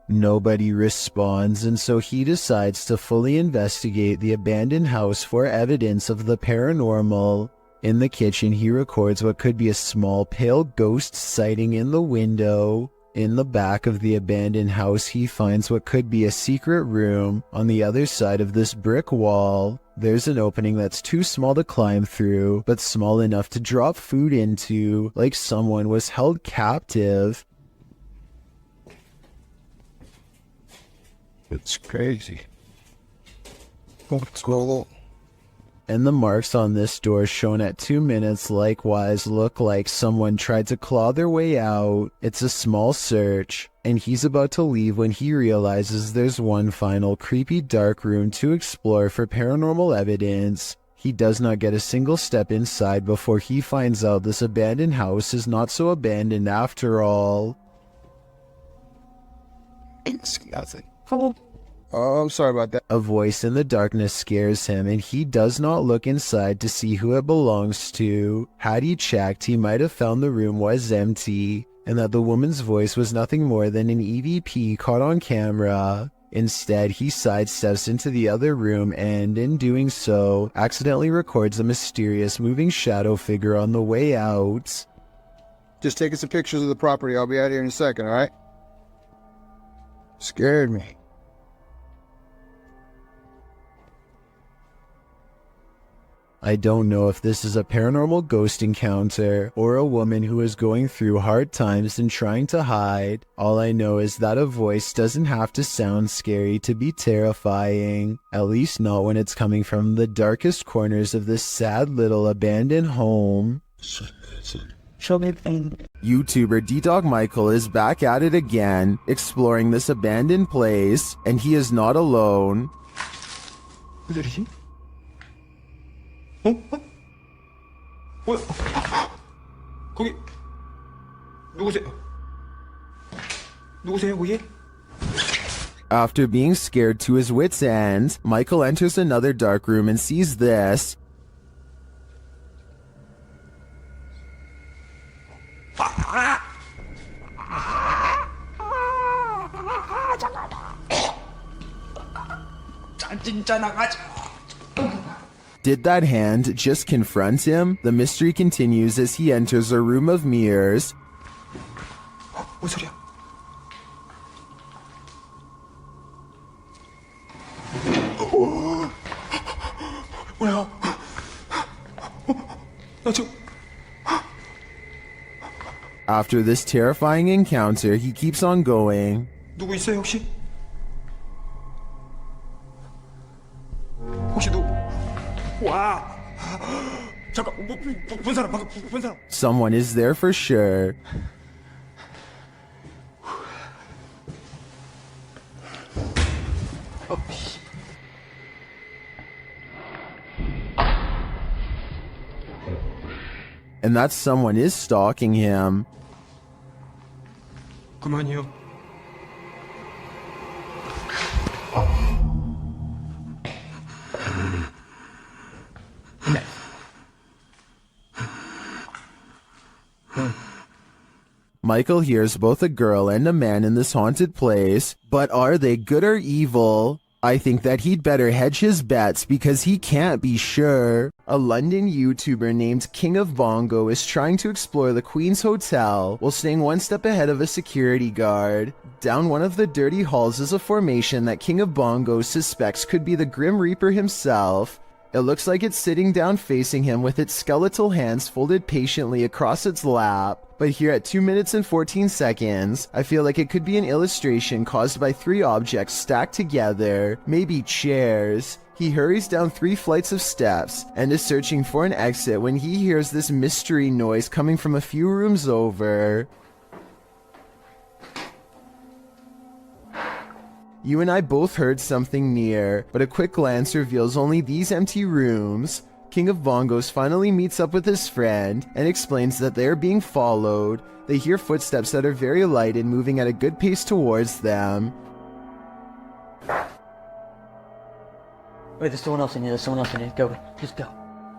Nobody responds, and so he decides to fully investigate the abandoned house for evidence of the paranormal. In the kitchen, he records what could be a small pale ghost sighting in the window. In the back of the abandoned house, he finds what could be a secret room. On the other side of this brick wall, there's an opening that's too small to climb through, but small enough to drop food into, like someone was held captive. It's crazy. What's going on? And the marks on this door shown at 2 minutes likewise look like someone tried to claw their way out. It's a small search, and he's about to leave when he realizes there's one final creepy dark room to explore for paranormal evidence. He does not get a single step inside before he finds out this abandoned house is not so abandoned after all. It's nothing. Oh, I'm sorry about that. A voice in the darkness scares him, and he does not look inside to see who it belongs to. Had he checked, he might have found the room was empty, and that the woman's voice was nothing more than an EVP caught on camera. Instead, he sidesteps into the other room and, in doing so, accidentally records a mysterious moving shadow figure on the way out. Just taking some pictures of the property. I'll be out here in a second, alright? Scared me. I don't know if this is a paranormal ghost encounter or a woman who is going through hard times and trying to hide. All I know is that a voice doesn't have to sound scary to be terrifying, at least not when it's coming from the darkest corners of this sad little abandoned home. YouTuber D-Dog Michael is back at it again, exploring this abandoned place, and he is not alone. 뭐야? 거기 누구세요? 누구세요, 거기? After being scared to his wits' end, Michael enters another dark room and sees this. 진짜 나가자. Did that hand just confront him? The mystery continues as he enters a room of mirrors. 뭔 소리야? 뭐야? 나 지금 After this terrifying encounter, he keeps on going. 누구 있어요, 혹시? 혹시 누구? 와! 잠깐, 본 사람, 방금 본 사람. Someone is there for sure. And that someone is stalking him. 그만이요. Michael hears both a girl and a man in this haunted place, but are they good or evil? I think that he'd better hedge his bets because he can't be sure. A London YouTuber named King of Bongo is trying to explore the Queen's Hotel while staying one step ahead of a security guard. Down one of the dirty halls is a formation that King of Bongo suspects could be the Grim Reaper himself. It looks like it's sitting down facing him with its skeletal hands folded patiently across its lap. But here at 2 minutes and 14 seconds, I feel like it could be an illustration caused by 3 objects stacked together, maybe chairs. He hurries down 3 flights of steps and is searching for an exit when he hears this mystery noise coming from a few rooms over. You and I both heard something near, but a quick glance reveals only these empty rooms. King of Bongos finally meets up with his friend and explains that they are being followed. They hear footsteps that are very light and moving at a good pace towards them. Wait, there's someone else in here. There's someone else in here. Go. Just go.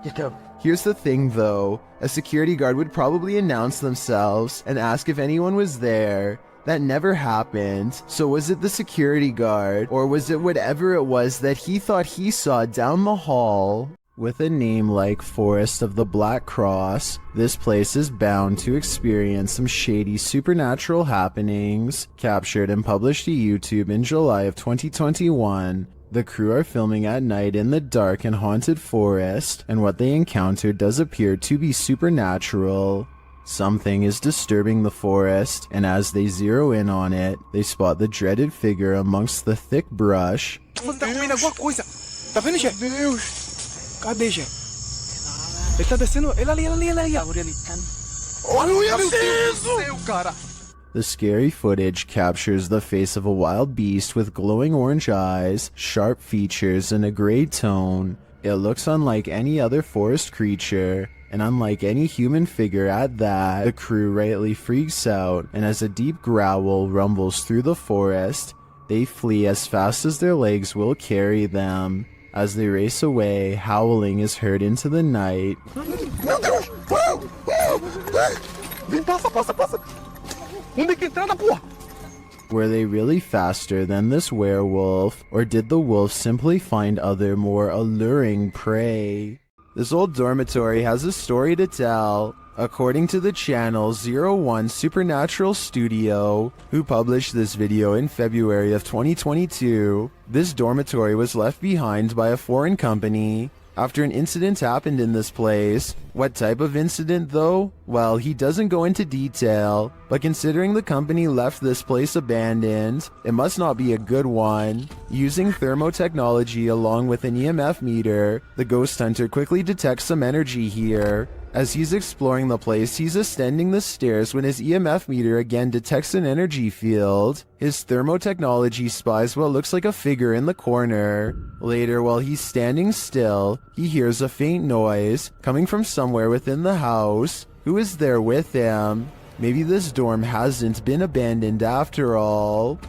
Just go. Here's the thing though, a security guard would probably announce themselves and ask if anyone was there. That never happened. So was it the security guard, or was it whatever it was that he thought he saw down the hall? With a name like Forest of the Black Cross, this place is bound to experience some shady supernatural happenings. Captured and published to YouTube in July of 2021, the crew are filming at night in the dark and haunted forest, and what they encountered does appear to be supernatural. Something is disturbing the forest, and as they zero in on it, they spot the dreaded figure amongst the thick brush. Tá comendo alguma coisa. Tá vendo, chefe? Deus. Cadê, chefe? Ele tá descendo. Ele ali. Olha, meu Deus do céu, cara. The scary footage captures the face of a wild beast with glowing orange eyes, sharp features, and a gray tone. It looks unlike any other forest creature, and unlike any human figure at that. The crew rightly freaks out, and as a deep growl rumbles through the forest, they flee as fast as their legs will carry them. As they race away, howling is heard into the night. Meu Deus! Passa! Onde é que entrada, porra? Were they really faster than this werewolf, or did the wolf simply find other more alluring prey? This old dormitory has a story to tell. According to the channel 01 Supernatural Studio, who published this video in February of 2022, this dormitory was left behind by a foreign company after an incident happened in this place. What type of incident though? Well, he doesn't go into detail, but considering the company left this place abandoned, it must not be a good one. Using thermotechnology along with an EMF meter, the ghost hunter quickly detects some energy here. As he's exploring the place, he's ascending the stairs when his EMF meter again detects an energy field. His thermotechnology spies what looks like a figure in the corner. Later, while he's standing still, he hears a faint noise coming from somewhere within the house. Who is there with him? Maybe this dorm hasn't been abandoned after all.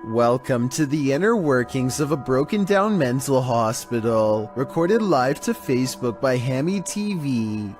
Welcome to the inner workings of a broken down mental hospital, recorded live to Facebook by Hammy TV.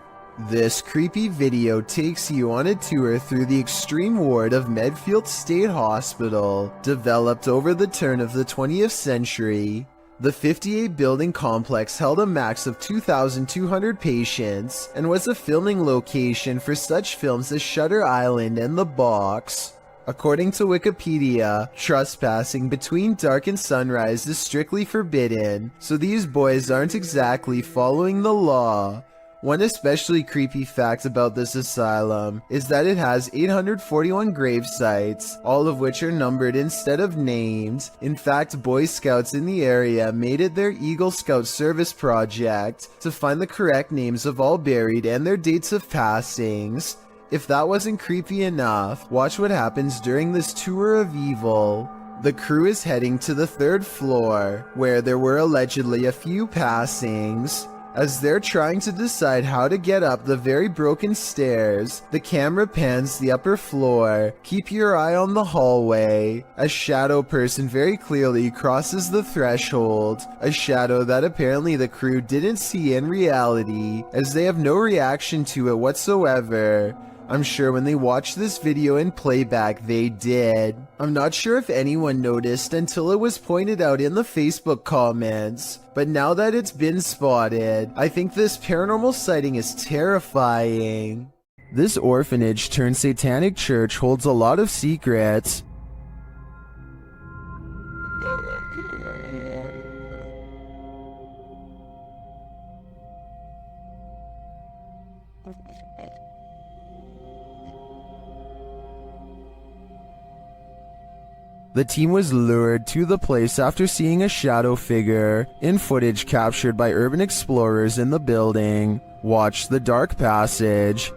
This creepy video takes you on a tour through the extreme ward of Medfield State Hospital, developed over the turn of the 20th century. The 58-building complex held a max of 2,200 patients and was a filming location for such films as Shutter Island and The Box. According to Wikipedia, trespassing between dark and sunrise is strictly forbidden, so these boys aren't exactly following the law. One especially creepy fact about this asylum is that it has 841 grave sites, all of which are numbered instead of named. In fact, Boy Scouts in the area made it their Eagle Scout service project to find the correct names of all buried and their dates of passings. If that wasn't creepy enough, watch what happens during this tour of evil. The crew is heading to the 3rd floor, where there were allegedly a few passings. As they're trying to decide how to get up the very broken stairs, the camera pans the upper floor. Keep your eye on the hallway. A shadow person very clearly crosses the threshold, a shadow that apparently the crew didn't see in reality, as they have no reaction to it whatsoever. I'm sure when they watched this video in playback, they did. I'm not sure if anyone noticed until it was pointed out in the Facebook comments, but now that it's been spotted, I think this paranormal sighting is terrifying. This orphanage turned satanic church holds a lot of secrets. The team was lured to the place after seeing a shadow figure in footage captured by urban explorers in the building. Watch the dark passage.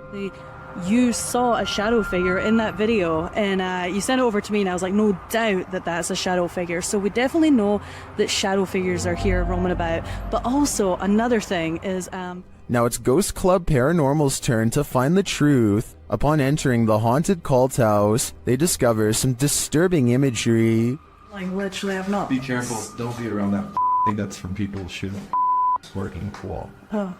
You saw a shadow figure in that video, and you sent it over to me, and I was like, no doubt that that's a shadow figure. So we definitely know that shadow figures are here roaming about. But also another thing is now it's Ghost Club Paranormal's turn to find the truth. Upon entering the haunted cult house, they discover some disturbing imagery. like literally I've not. Be careful, don't be around that thing that's from people shooting working cool. Oh.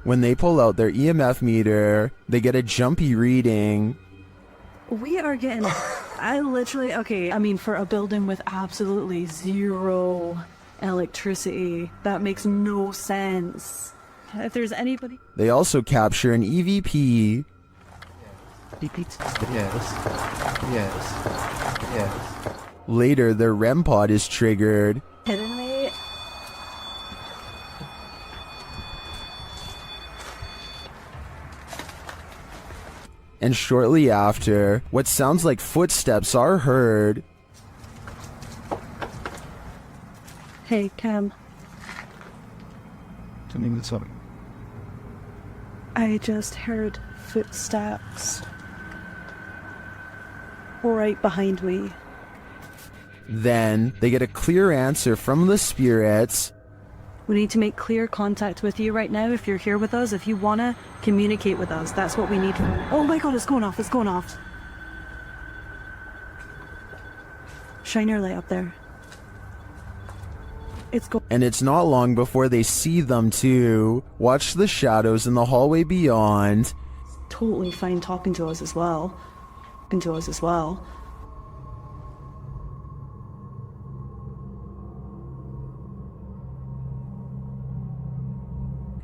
When they pull out their EMF meter, they get a jumpy reading. We are getting, I literally, okay, I mean, for a building with absolutely zero electricity, that makes no sense. If there's anybody... They also capture an EVP. Yes. Later, their REM pod is triggered. Kidding me? And shortly after, what sounds like footsteps are heard. Hey, Cam. I just heard footsteps right behind me. Then, they get a clear answer from the spirits. We need to make clear contact with you right now if you're here with us. If you want to communicate with us, that's what we need. Oh my god, it's going off, it's going off. Shine your light up there. And it's not long before they see them too. Watch the shadows in the hallway beyond. Totally fine talking to us as well.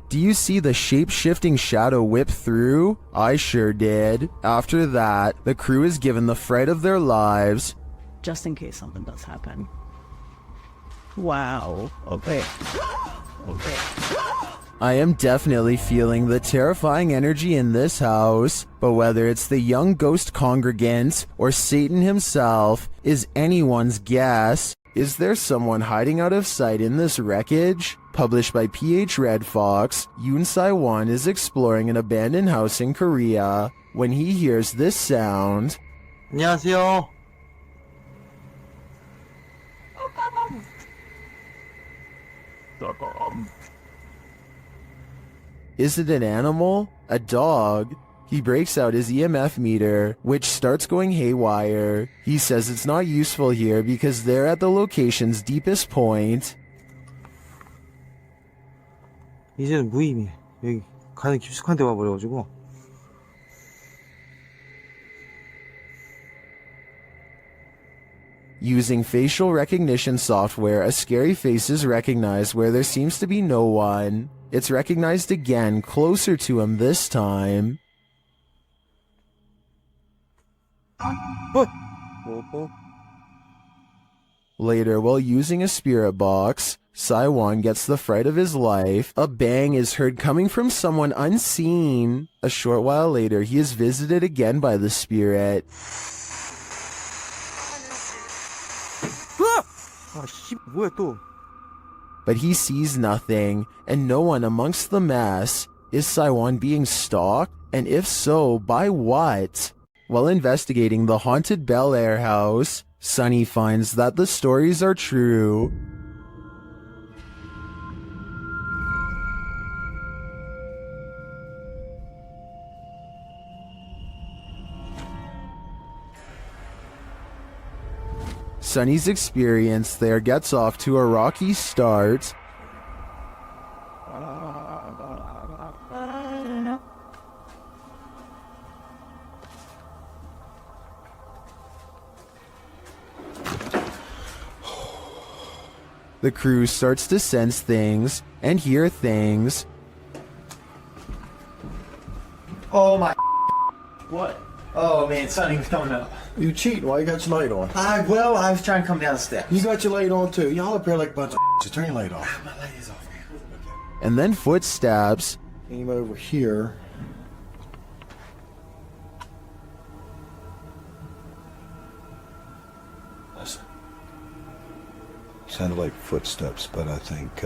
Do you see the shape-shifting shadow whip through? I sure did. After that, the crew is given the fright of their lives. Just in case something does happen. Wow. Okay. I am definitely feeling the terrifying energy in this house, but whether it's the young ghost congregant or Satan himself is anyone's guess. Is there someone hiding out of sight in this wreckage? Published by PH Red Fox, Yoon Sai-won is exploring an abandoned house in Korea when he hears this sound. 안녕하세요. Is it an animal? A dog? He breaks out his EMF meter, which starts going haywire. He says it's not useful here because they're at the location's deepest point. 이제는 무의미해. 여기 가장 깊숙한 데 와버려가지고. Using facial recognition software, a scary face is recognized where there seems to be no one. It's recognized again, closer to him this time. Later, while using a spirit box, Sai-won gets the fright of his life. A bang is heard coming from someone unseen. A short while later, he is visited again by the spirit. But he sees nothing, and no one amongst the mess. Is Sai-won being stalked? And if so, by what? While investigating the haunted Bel Air house, Sunny finds that the stories are true. Sonny's experience there gets off to a rocky start. The crew starts to sense things and hear things. Oh my. What? Oh man, Sonny was coming up. You cheating? Why you got your light on? I was trying to come down the steps. You got your light on too. Y'all up here like a bunch of so turn your light off. My light is off. And then footsteps. Came over here. Listen. Sounded like footsteps, but I think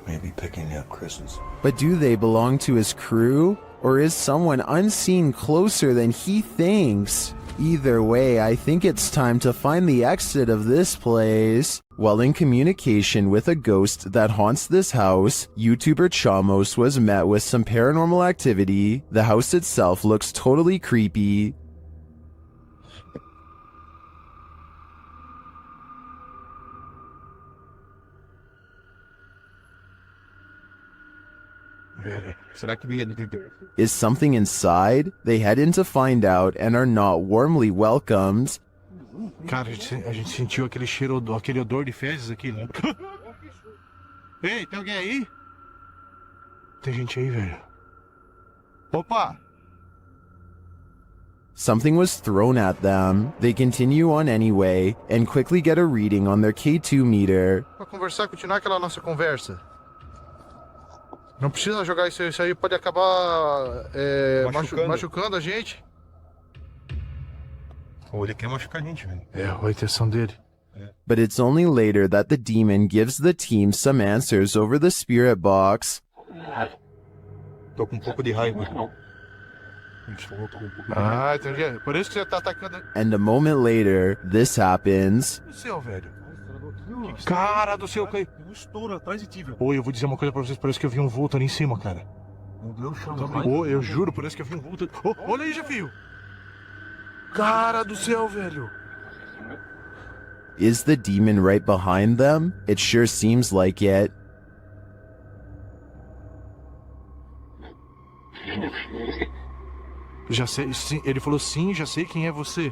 maybe picking up Chris's. But do they belong to his crew? Or is someone unseen closer than he thinks? Either way, I think it's time to find the exit of this place. While in communication with a ghost that haunts this house, YouTuber Chamos was met with some paranormal activity. The house itself looks totally creepy. Is something inside? They head in to find out and are not warmly welcomed. Cara, a gente sentiu aquele cheiro, aquele odor de fezes aqui, né? Ei, tem alguém aí? Tem gente aí, velho. Opa! Something was thrown at them. They continue on anyway and quickly get a reading on their K2 meter. Pra conversar, continuar aquela nossa conversa. Não precisa jogar isso aí pode acabar machucando a gente. Ou ele quer machucar a gente, velho. É, a intenção dele. But it's only later that the demon gives the team some answers over the spirit box. Tô com um pouco de raiva. Ah, entendi. Por isso que você tá atacando. And a moment later, this happens. O céu, velho. Cara do céu, caiu. Um estouro atrás de ti, velho. Oi, eu vou dizer uma coisa pra vocês, parece que eu vi um vulto ali em cima, cara. Meu Deus, chama. Ô, eu juro, parece que eu vi um vulto. Ô, olha aí, Jefio. Cara do céu, velho. Is the demon right behind them? It sure seems like it. Já sei, sim, ele falou sim, já sei quem é você.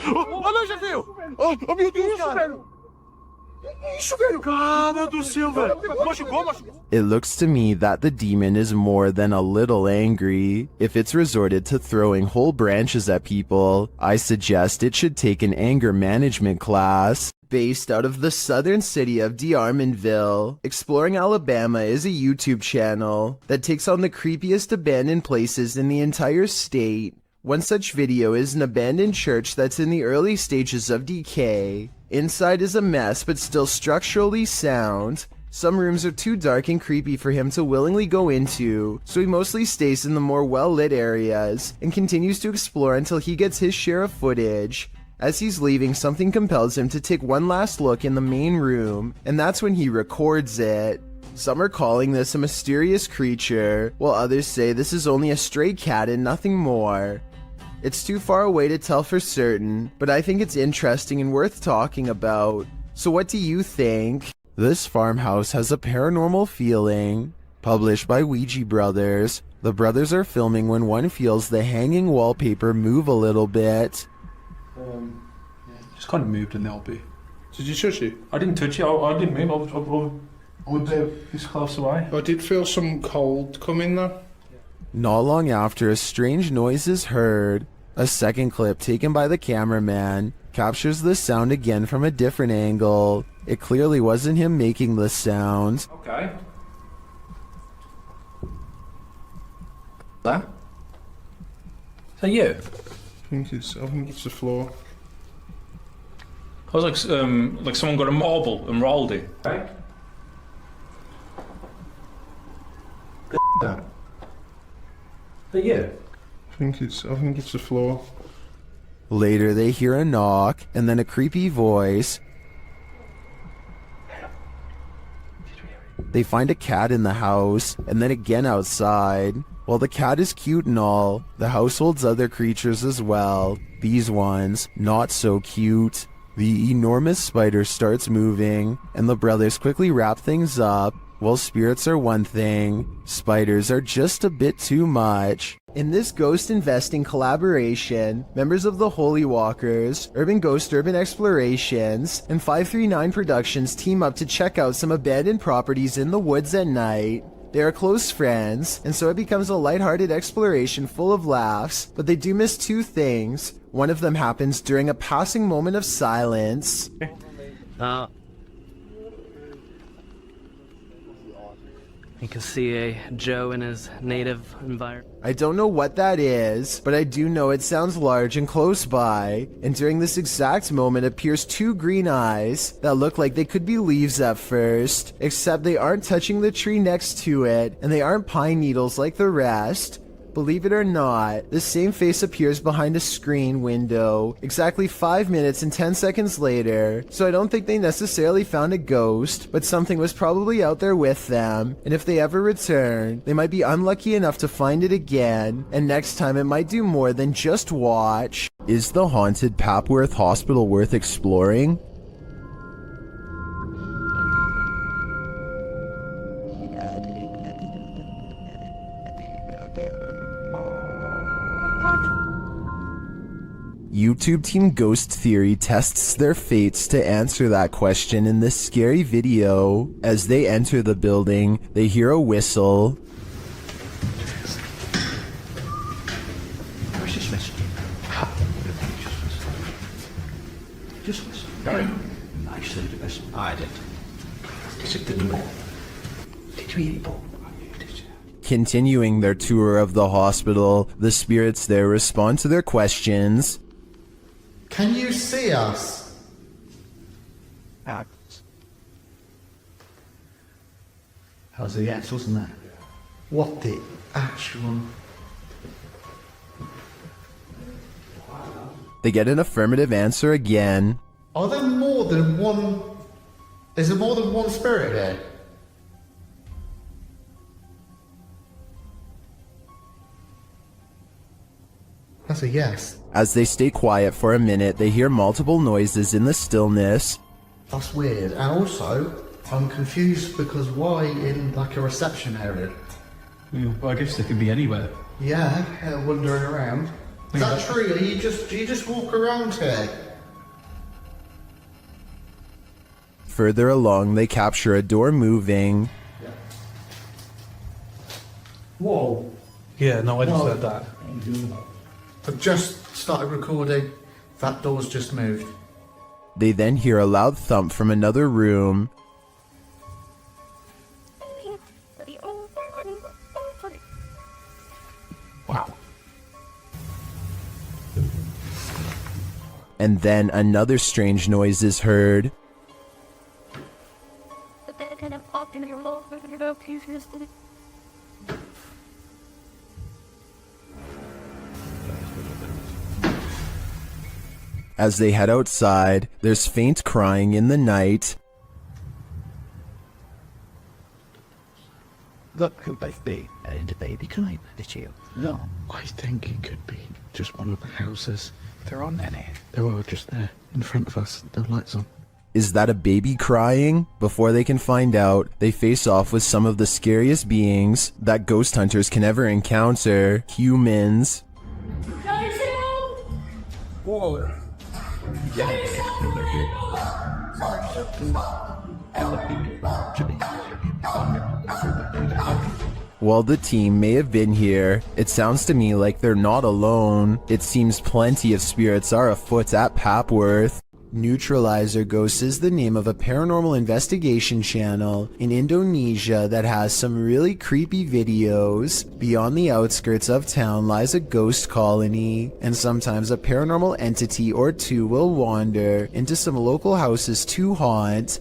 Olha, Jefio. Oh, meu Deus, cara. Isso, velho! Cara do céu, velho! Machucou. It looks to me that the demon is more than a little angry. If it's resorted to throwing whole branches at people, I suggest it should take an anger management class. Based out of the southern city of D'Armanville, Exploring Alabama is a YouTube channel that takes on the creepiest abandoned places in the entire state. One such video is an abandoned church that's in the early stages of decay. Inside is a mess, but still structurally sound. Some rooms are too dark and creepy for him to willingly go into, so he mostly stays in the more well-lit areas and continues to explore until he gets his share of footage. As he's leaving, something compels him to take one last look in the main room, and that's when he records it. Some are calling this a mysterious creature, while others say this is only a stray cat and nothing more. It's too far away to tell for certain, but I think it's interesting and worth talking about. So what do you think? This farmhouse has a paranormal feeling. Published by Ouija Brothers. The brothers are filming when one feels the hanging wallpaper move a little bit. Just kind of moved in the LB. Did you touch it? I didn't touch it. I didn't move. I was this close away. I did feel some cold come in there. Not long after, a strange noise is heard. A second clip taken by the cameraman captures the sound again from a different angle. It clearly wasn't him making the sound. Okay. That? Is that you? I think it's the floor. I was like someone got a marble and rolled it. Okay. That. Is that you? I think it's the floor. Later, they hear a knock and then a creepy voice. They find a cat in the house and then again outside. While the cat is cute and all, the house holds other creatures as well. These ones, not so cute. The enormous spider starts moving, and the brothers quickly wrap things up. Well, spirits are one thing, spiders are just a bit too much. In this ghost investing collaboration, members of the Holy Walkers, Urban Ghost Urban Explorations, and 539 Productions team up to check out some abandoned properties in the woods at night. They are close friends, and so it becomes a lighthearted exploration full of laughs, but they do miss two things. One of them happens during a passing moment of silence. You can see a Joe in his native environment. I don't know what that is, but I do know it sounds large and close by, and during this exact moment appears two green eyes that look like they could be leaves at first, except they aren't touching the tree next to it, and they aren't pine needles like the rest. Believe it or not, the same face appears behind a screen window exactly 5 minutes and 10 seconds later, so I don't think they necessarily found a ghost, but something was probably out there with them, and if they ever return, they might be unlucky enough to find it again, and next time it might do more than just watch. Is the haunted Papworth Hospital worth exploring? YouTube Team Ghost Theory tests their fates to answer that question in this scary video. As they enter the building, they hear a whistle. Where's this message? Just listen. No. Actually, I did. Did you eat Paul? Continuing their tour of the hospital, the spirits there respond to their questions. Can you see us? That was the yes, wasn't that? What the actual... They get an affirmative answer again. Are there more than one... Is there more than one spirit here? That's a yes. As they stay quiet for a minute, they hear multiple noises in the stillness. That's weird. And also, I'm confused because why in like a reception area? Yeah, well, I guess they could be anywhere. Yeah, wandering around. Is that true? Do you just walk around here? Further along, they capture a door moving. Whoa. Yeah, no, I just heard that. I've just started recording. That door's just moved. They then hear a loud thump from another room. Wow. And then another strange noise is heard. As they head outside, there's faint crying in the night. That could both be and a baby crying, did you? No, I think it could be just one of the houses. There aren't any. They're all just there, in front of us, the lights on. Is that a baby crying? Before they can find out, they face off with some of the scariest beings that ghost hunters can ever encounter, humans. Whoa. While the team may have been here, it sounds to me like they're not alone. It seems plenty of spirits are afoot at Papworth. Neutralizer Ghosts is the name of a paranormal investigation channel in Indonesia that has some really creepy videos. Beyond the outskirts of town lies a ghost colony, and sometimes a paranormal entity or two will wander into some local houses to haunt.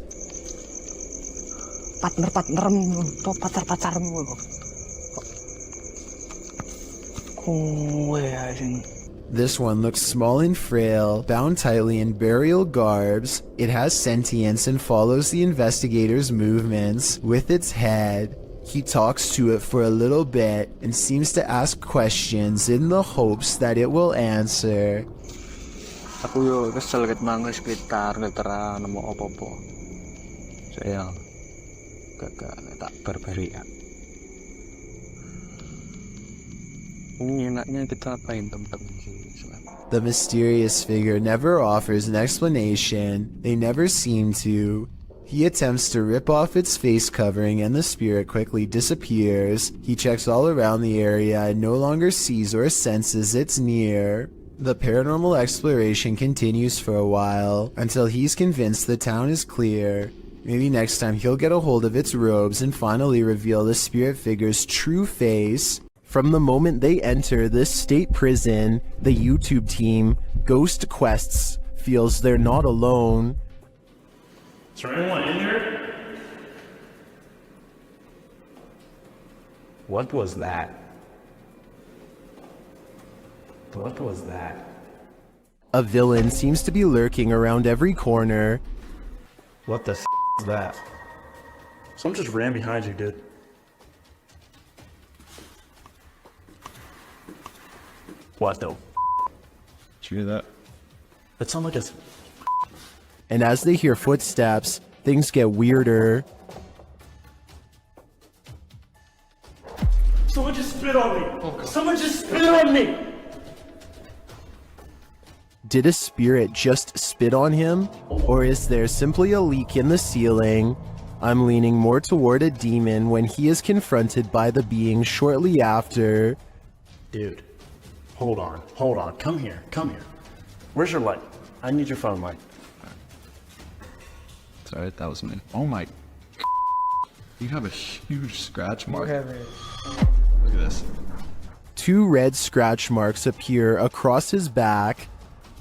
This one looks small and frail, bound tightly in burial garbs. It has sentience and follows the investigator's movements with its head. He talks to it for a little bit and seems to ask questions in the hopes that it will answer. Aku yo kesel ket mangga sekitar ngetera nemu apa-apa. Saya gak tak berberi ya. Ini enaknya kita apain teman-teman sih? The mysterious figure never offers an explanation. They never seem to. He attempts to rip off its face covering and the spirit quickly disappears. He checks all around the area and no longer sees or senses it's near. The paranormal exploration continues for a while until he's convinced the town is clear. Maybe next time he'll get a hold of its robes and finally reveal the spirit figure's true face. From the moment they enter this state prison, the YouTube team, Ghost Quests, feels they're not alone. Is there anyone in there? What was that? What was that? A villain seems to be lurking around every corner. What the is that? Someone just ran behind you, dude. What the? Did you hear that? That sounded like a... And as they hear footsteps, things get weirder. Someone just spit on me! Someone just spit on me! Did a spirit just spit on him? Or is there simply a leak in the ceiling? I'm leaning more toward a demon when he is confronted by the being shortly after. Dude, hold on, come here. Where's your light? I need your phone light. Sorry, that was me. Oh my. You have a huge scratch mark. Look at this. 2 red scratch marks appear across his back.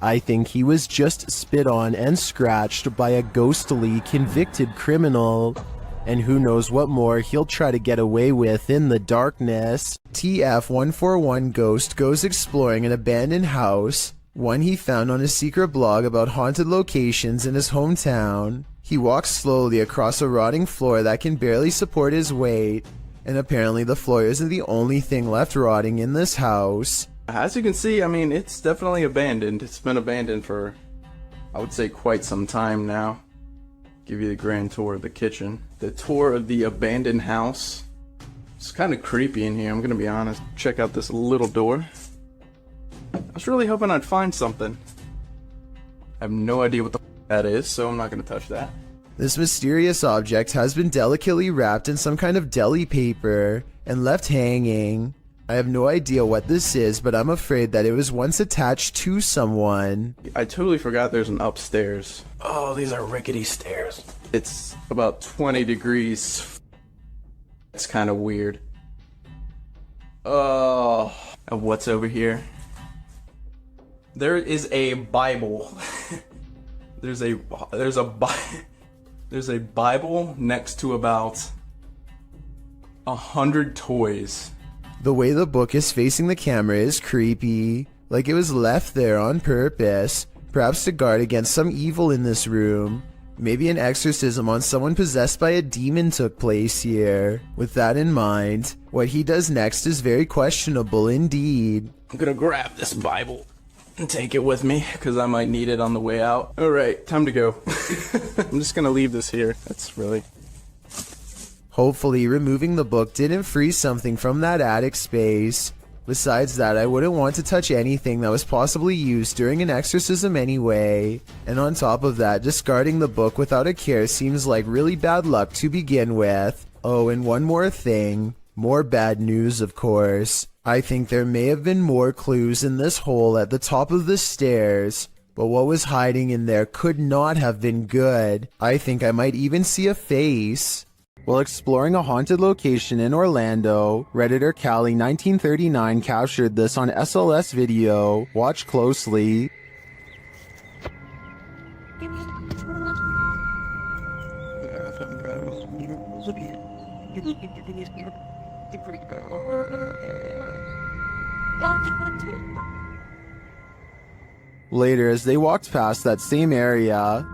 I think he was just spit on and scratched by a ghostly convicted criminal. And who knows what more he'll try to get away with in the darkness. TF141 Ghost goes exploring an abandoned house, one he found on a secret blog about haunted locations in his hometown. He walks slowly across a rotting floor that can barely support his weight, and apparently the floor isn't the only thing left rotting in this house. As you can see, I mean, it's definitely abandoned. It's been abandoned for, I would say, quite some time now. Give you the grand tour of the kitchen. The tour of the abandoned house. It's kind of creepy in here, I'm gonna be honest. Check out this little door. I was really hoping I'd find something. I have no idea what the that is, so I'm not gonna touch that. This mysterious object has been delicately wrapped in some kind of deli paper and left hanging. I have no idea what this is, but I'm afraid that it was once attached to someone. I totally forgot there's an upstairs. Oh, these are rickety stairs. It's about 20 degrees. It's kind of weird. Oh, and what's over here? There is a Bible. There's a Bible next to about 100 toys. The way the book is facing the camera is creepy, like it was left there on purpose, perhaps to guard against some evil in this room. Maybe an exorcism on someone possessed by a demon took place here. With that in mind, what he does next is very questionable indeed. I'm gonna grab this Bible and take it with me, because I might need it on the way out. Alright, time to go. I'm just gonna leave this here. That's really... Hopefully, removing the book didn't freeze something from that attic space. Besides that, I wouldn't want to touch anything that was possibly used during an exorcism anyway. And on top of that, discarding the book without a care seems like really bad luck to begin with. Oh, and one more thing. More bad news, of course. I think there may have been more clues in this hole at the top of the stairs. But what was hiding in there could not have been good. I think I might even see a face. While exploring a haunted location in Orlando, Redditor Callie1939 captured this on SLS video. Watch closely. Later, as they walked past that same area,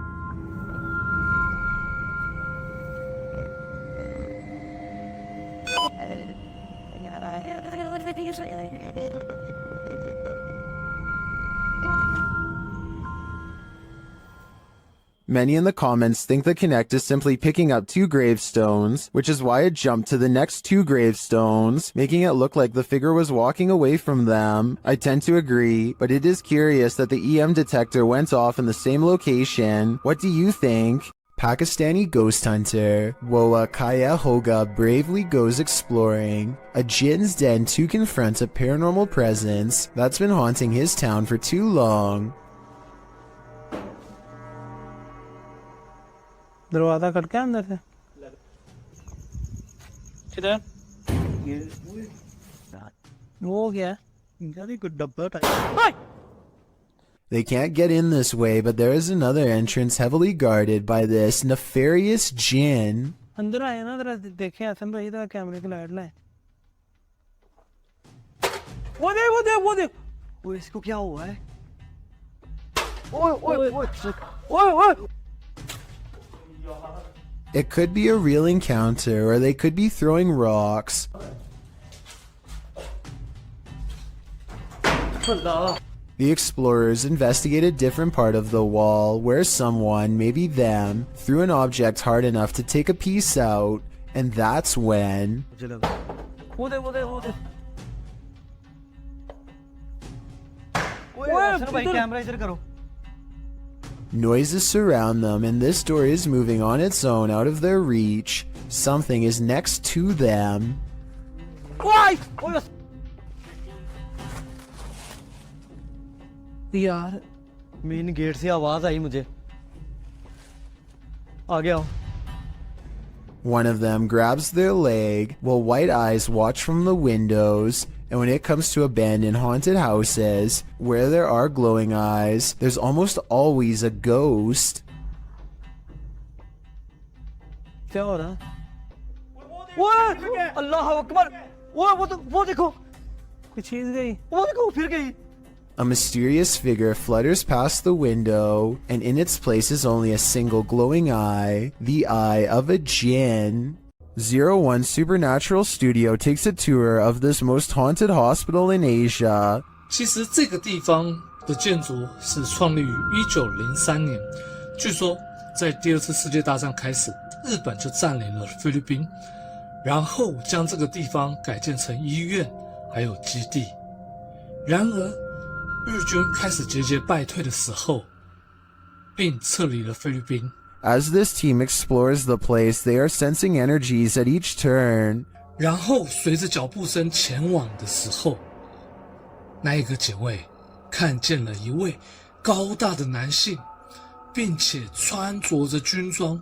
Many in the comments think the Connect is simply picking up 2 gravestones, which is why it jumped to the next 2 gravestones, making it look like the figure was walking away from them. I tend to agree, but it is curious that the EM detector went off in the same location. What do you think? Pakistani ghost hunter Woa Kaya Hoga bravely goes exploring a jinn's den to confront a paranormal presence that's been haunting his town for too long. दरवाजा खटका अंदर से किधर वो क्या गाड़ी को डब्बा type They can't get in this way, but there is another entrance heavily guarded by this nefarious jinn. अंदर आए ना जरा देखे आसम भाई इधर कैमरे की लाइट लाए वो देख ओए इसको क्या हुआ है ओए ओए ओए ओए It could be a real encounter, or they could be throwing rocks. The explorers investigate a different part of the wall where someone, maybe them, threw an object hard enough to take a piece out, and that's when... Noises surround them, and this door is moving on its own out of their reach. Something is next to them. यार main gate से आवाज आई मुझे आ गया One of them grabs their leg while white eyes watch from the windows. And when it comes to abandoned haunted houses, where there are glowing eyes, there's almost always a ghost. क्या हो रहा है अल्लाह अकबर वो देखो चीज गई वो देखो फिर गई A mysterious figure flutters past the window, and in its place is only a single glowing eye, the eye of a jinn. 01 Supernatural Studio takes a tour of this most haunted hospital in Asia. 其实这个地方的建筑是创立于1903年，据说在第二次世界大战开始，日本就占领了菲律宾，然后将这个地方改建成医院还有基地。然而，日军开始节节败退的时候，并撤离了菲律宾。As this team explores the place, they are sensing energies at each turn. 然后随着脚步声前往的时候，那一个警卫看见了一位高大的男性，并且穿着着军装，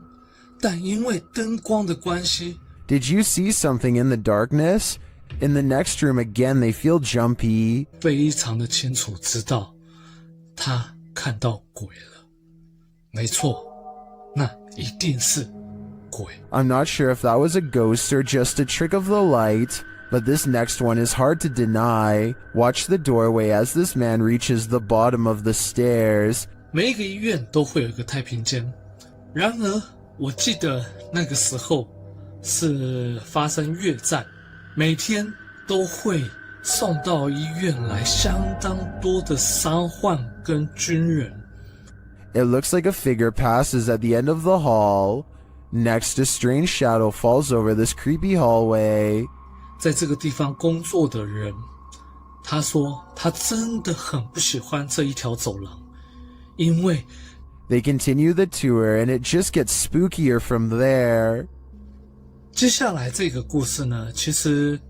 但因为灯光的关系 Did you see something in the darkness? In the next room again, they feel jumpy. 非常的清楚知道他看到鬼了。没错，那一定是鬼。 I'm not sure if that was a ghost or just a trick of the light, but this next one is hard to deny. Watch the doorway as this man reaches the bottom of the stairs. 每一个医院都会有一个太平间，然而我记得那个时候是发生越战，每天都会送到医院来相当多的伤患跟军人。 It looks like a figure passes at the end of the hall. Next, a strange shadow falls over this creepy hallway. 在这个地方工作的人，他说他真的很不喜欢这一条走廊，因为 They continue the tour and it just gets spookier from there. 接下来这个故事呢，其实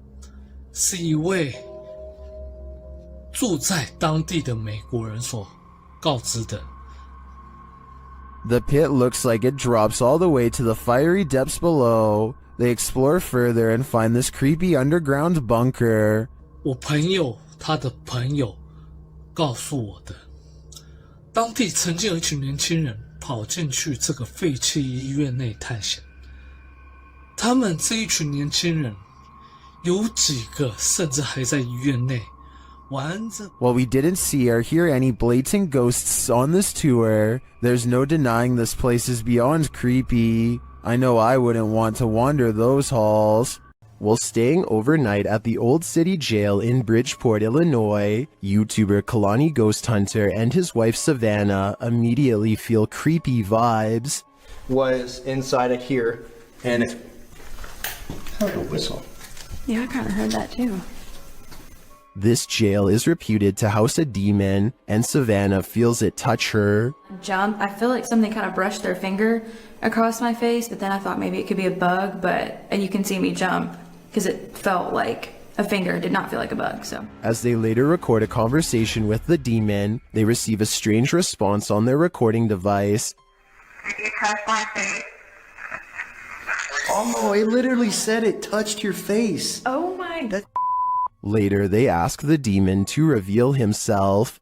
是一位住在当地的美国人所告知的。 The pit looks like it drops all the way to the fiery depths below. They explore further and find this creepy underground bunker. 我朋友他的朋友告诉我的，当地曾经有一群年轻人跑进去这个废弃医院内探险。他们这一群年轻人，有几个甚至还在医院内玩着。 While we didn't see or hear any blatant ghosts on this tour, there's no denying this place is beyond creepy. I know I wouldn't want to wander those halls. While staying overnight at the Old City Jail in Bridgeport, Illinois, YouTuber Kalani Ghost Hunter and his wife Savannah immediately feel creepy vibes. Was inside of here, and it's heard a whistle. Yeah, I kind of heard that too. This jail is reputed to house a demon, and Savannah feels it touch her. Jump. I feel like something kind of brushed their finger across my face, but then I thought maybe it could be a bug, and you can see me jump because it felt like a finger, did not feel like a bug, so. As they later record a conversation with the demon, they receive a strange response on their recording device. Oh, it literally said it touched your face. Oh my god. Later, they ask the demon to reveal himself.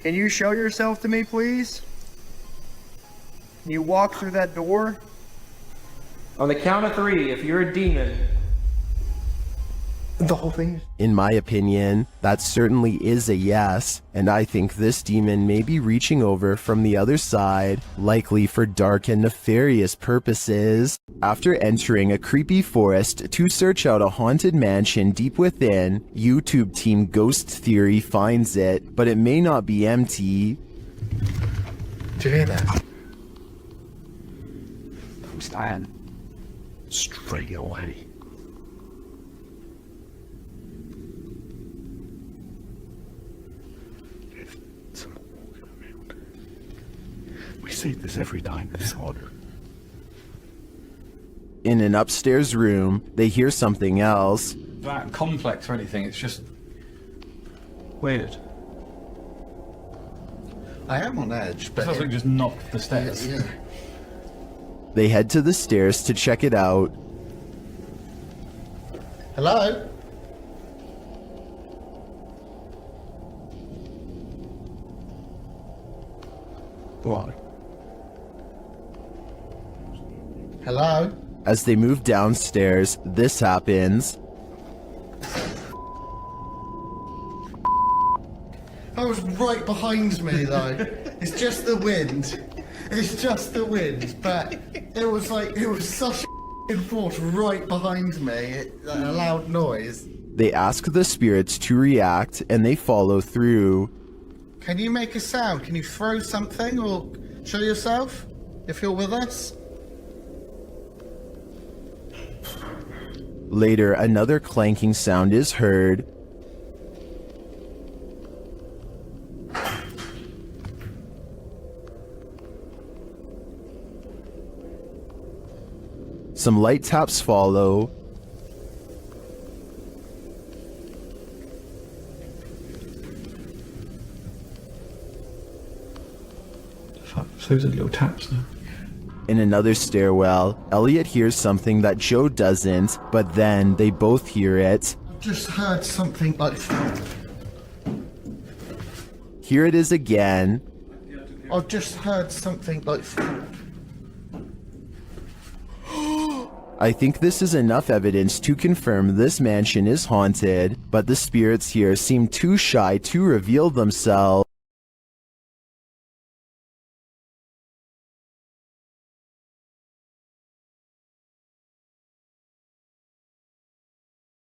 Can you show yourself to me, please? Can you walk through that door? On the count of 3, if you're a demon. The whole thing? In my opinion, that certainly is a yes, and I think this demon may be reaching over from the other side, likely for dark and nefarious purposes. After entering a creepy forest to search out a haunted mansion deep within, YouTube team Ghost Theory finds it, but it may not be empty. Did you hear that? I'm staying straight away. We see this every time this odd. In an upstairs room, they hear something else. That complex or anything, it's just weird. I am on edge, but Something just knocked the stairs. Yeah. They head to the stairs to check it out. Hello? What? Hello? As they move downstairs, this happens. That was right behind me, though. It's just the wind. It's just the wind, but it was such a force right behind me, a loud noise. They ask the spirits to react, and they follow through. Can you make a sound? Can you throw something or show yourself if you're with us? Later, another clanking sound is heard. Some light taps follow. So those are little taps now. In another stairwell, Elliot hears something that Joe doesn't, but then they both hear it. Just heard something like... Here it is again. I've just heard something like... I think this is enough evidence to confirm this mansion is haunted, but the spirits here seem too shy to reveal themselves.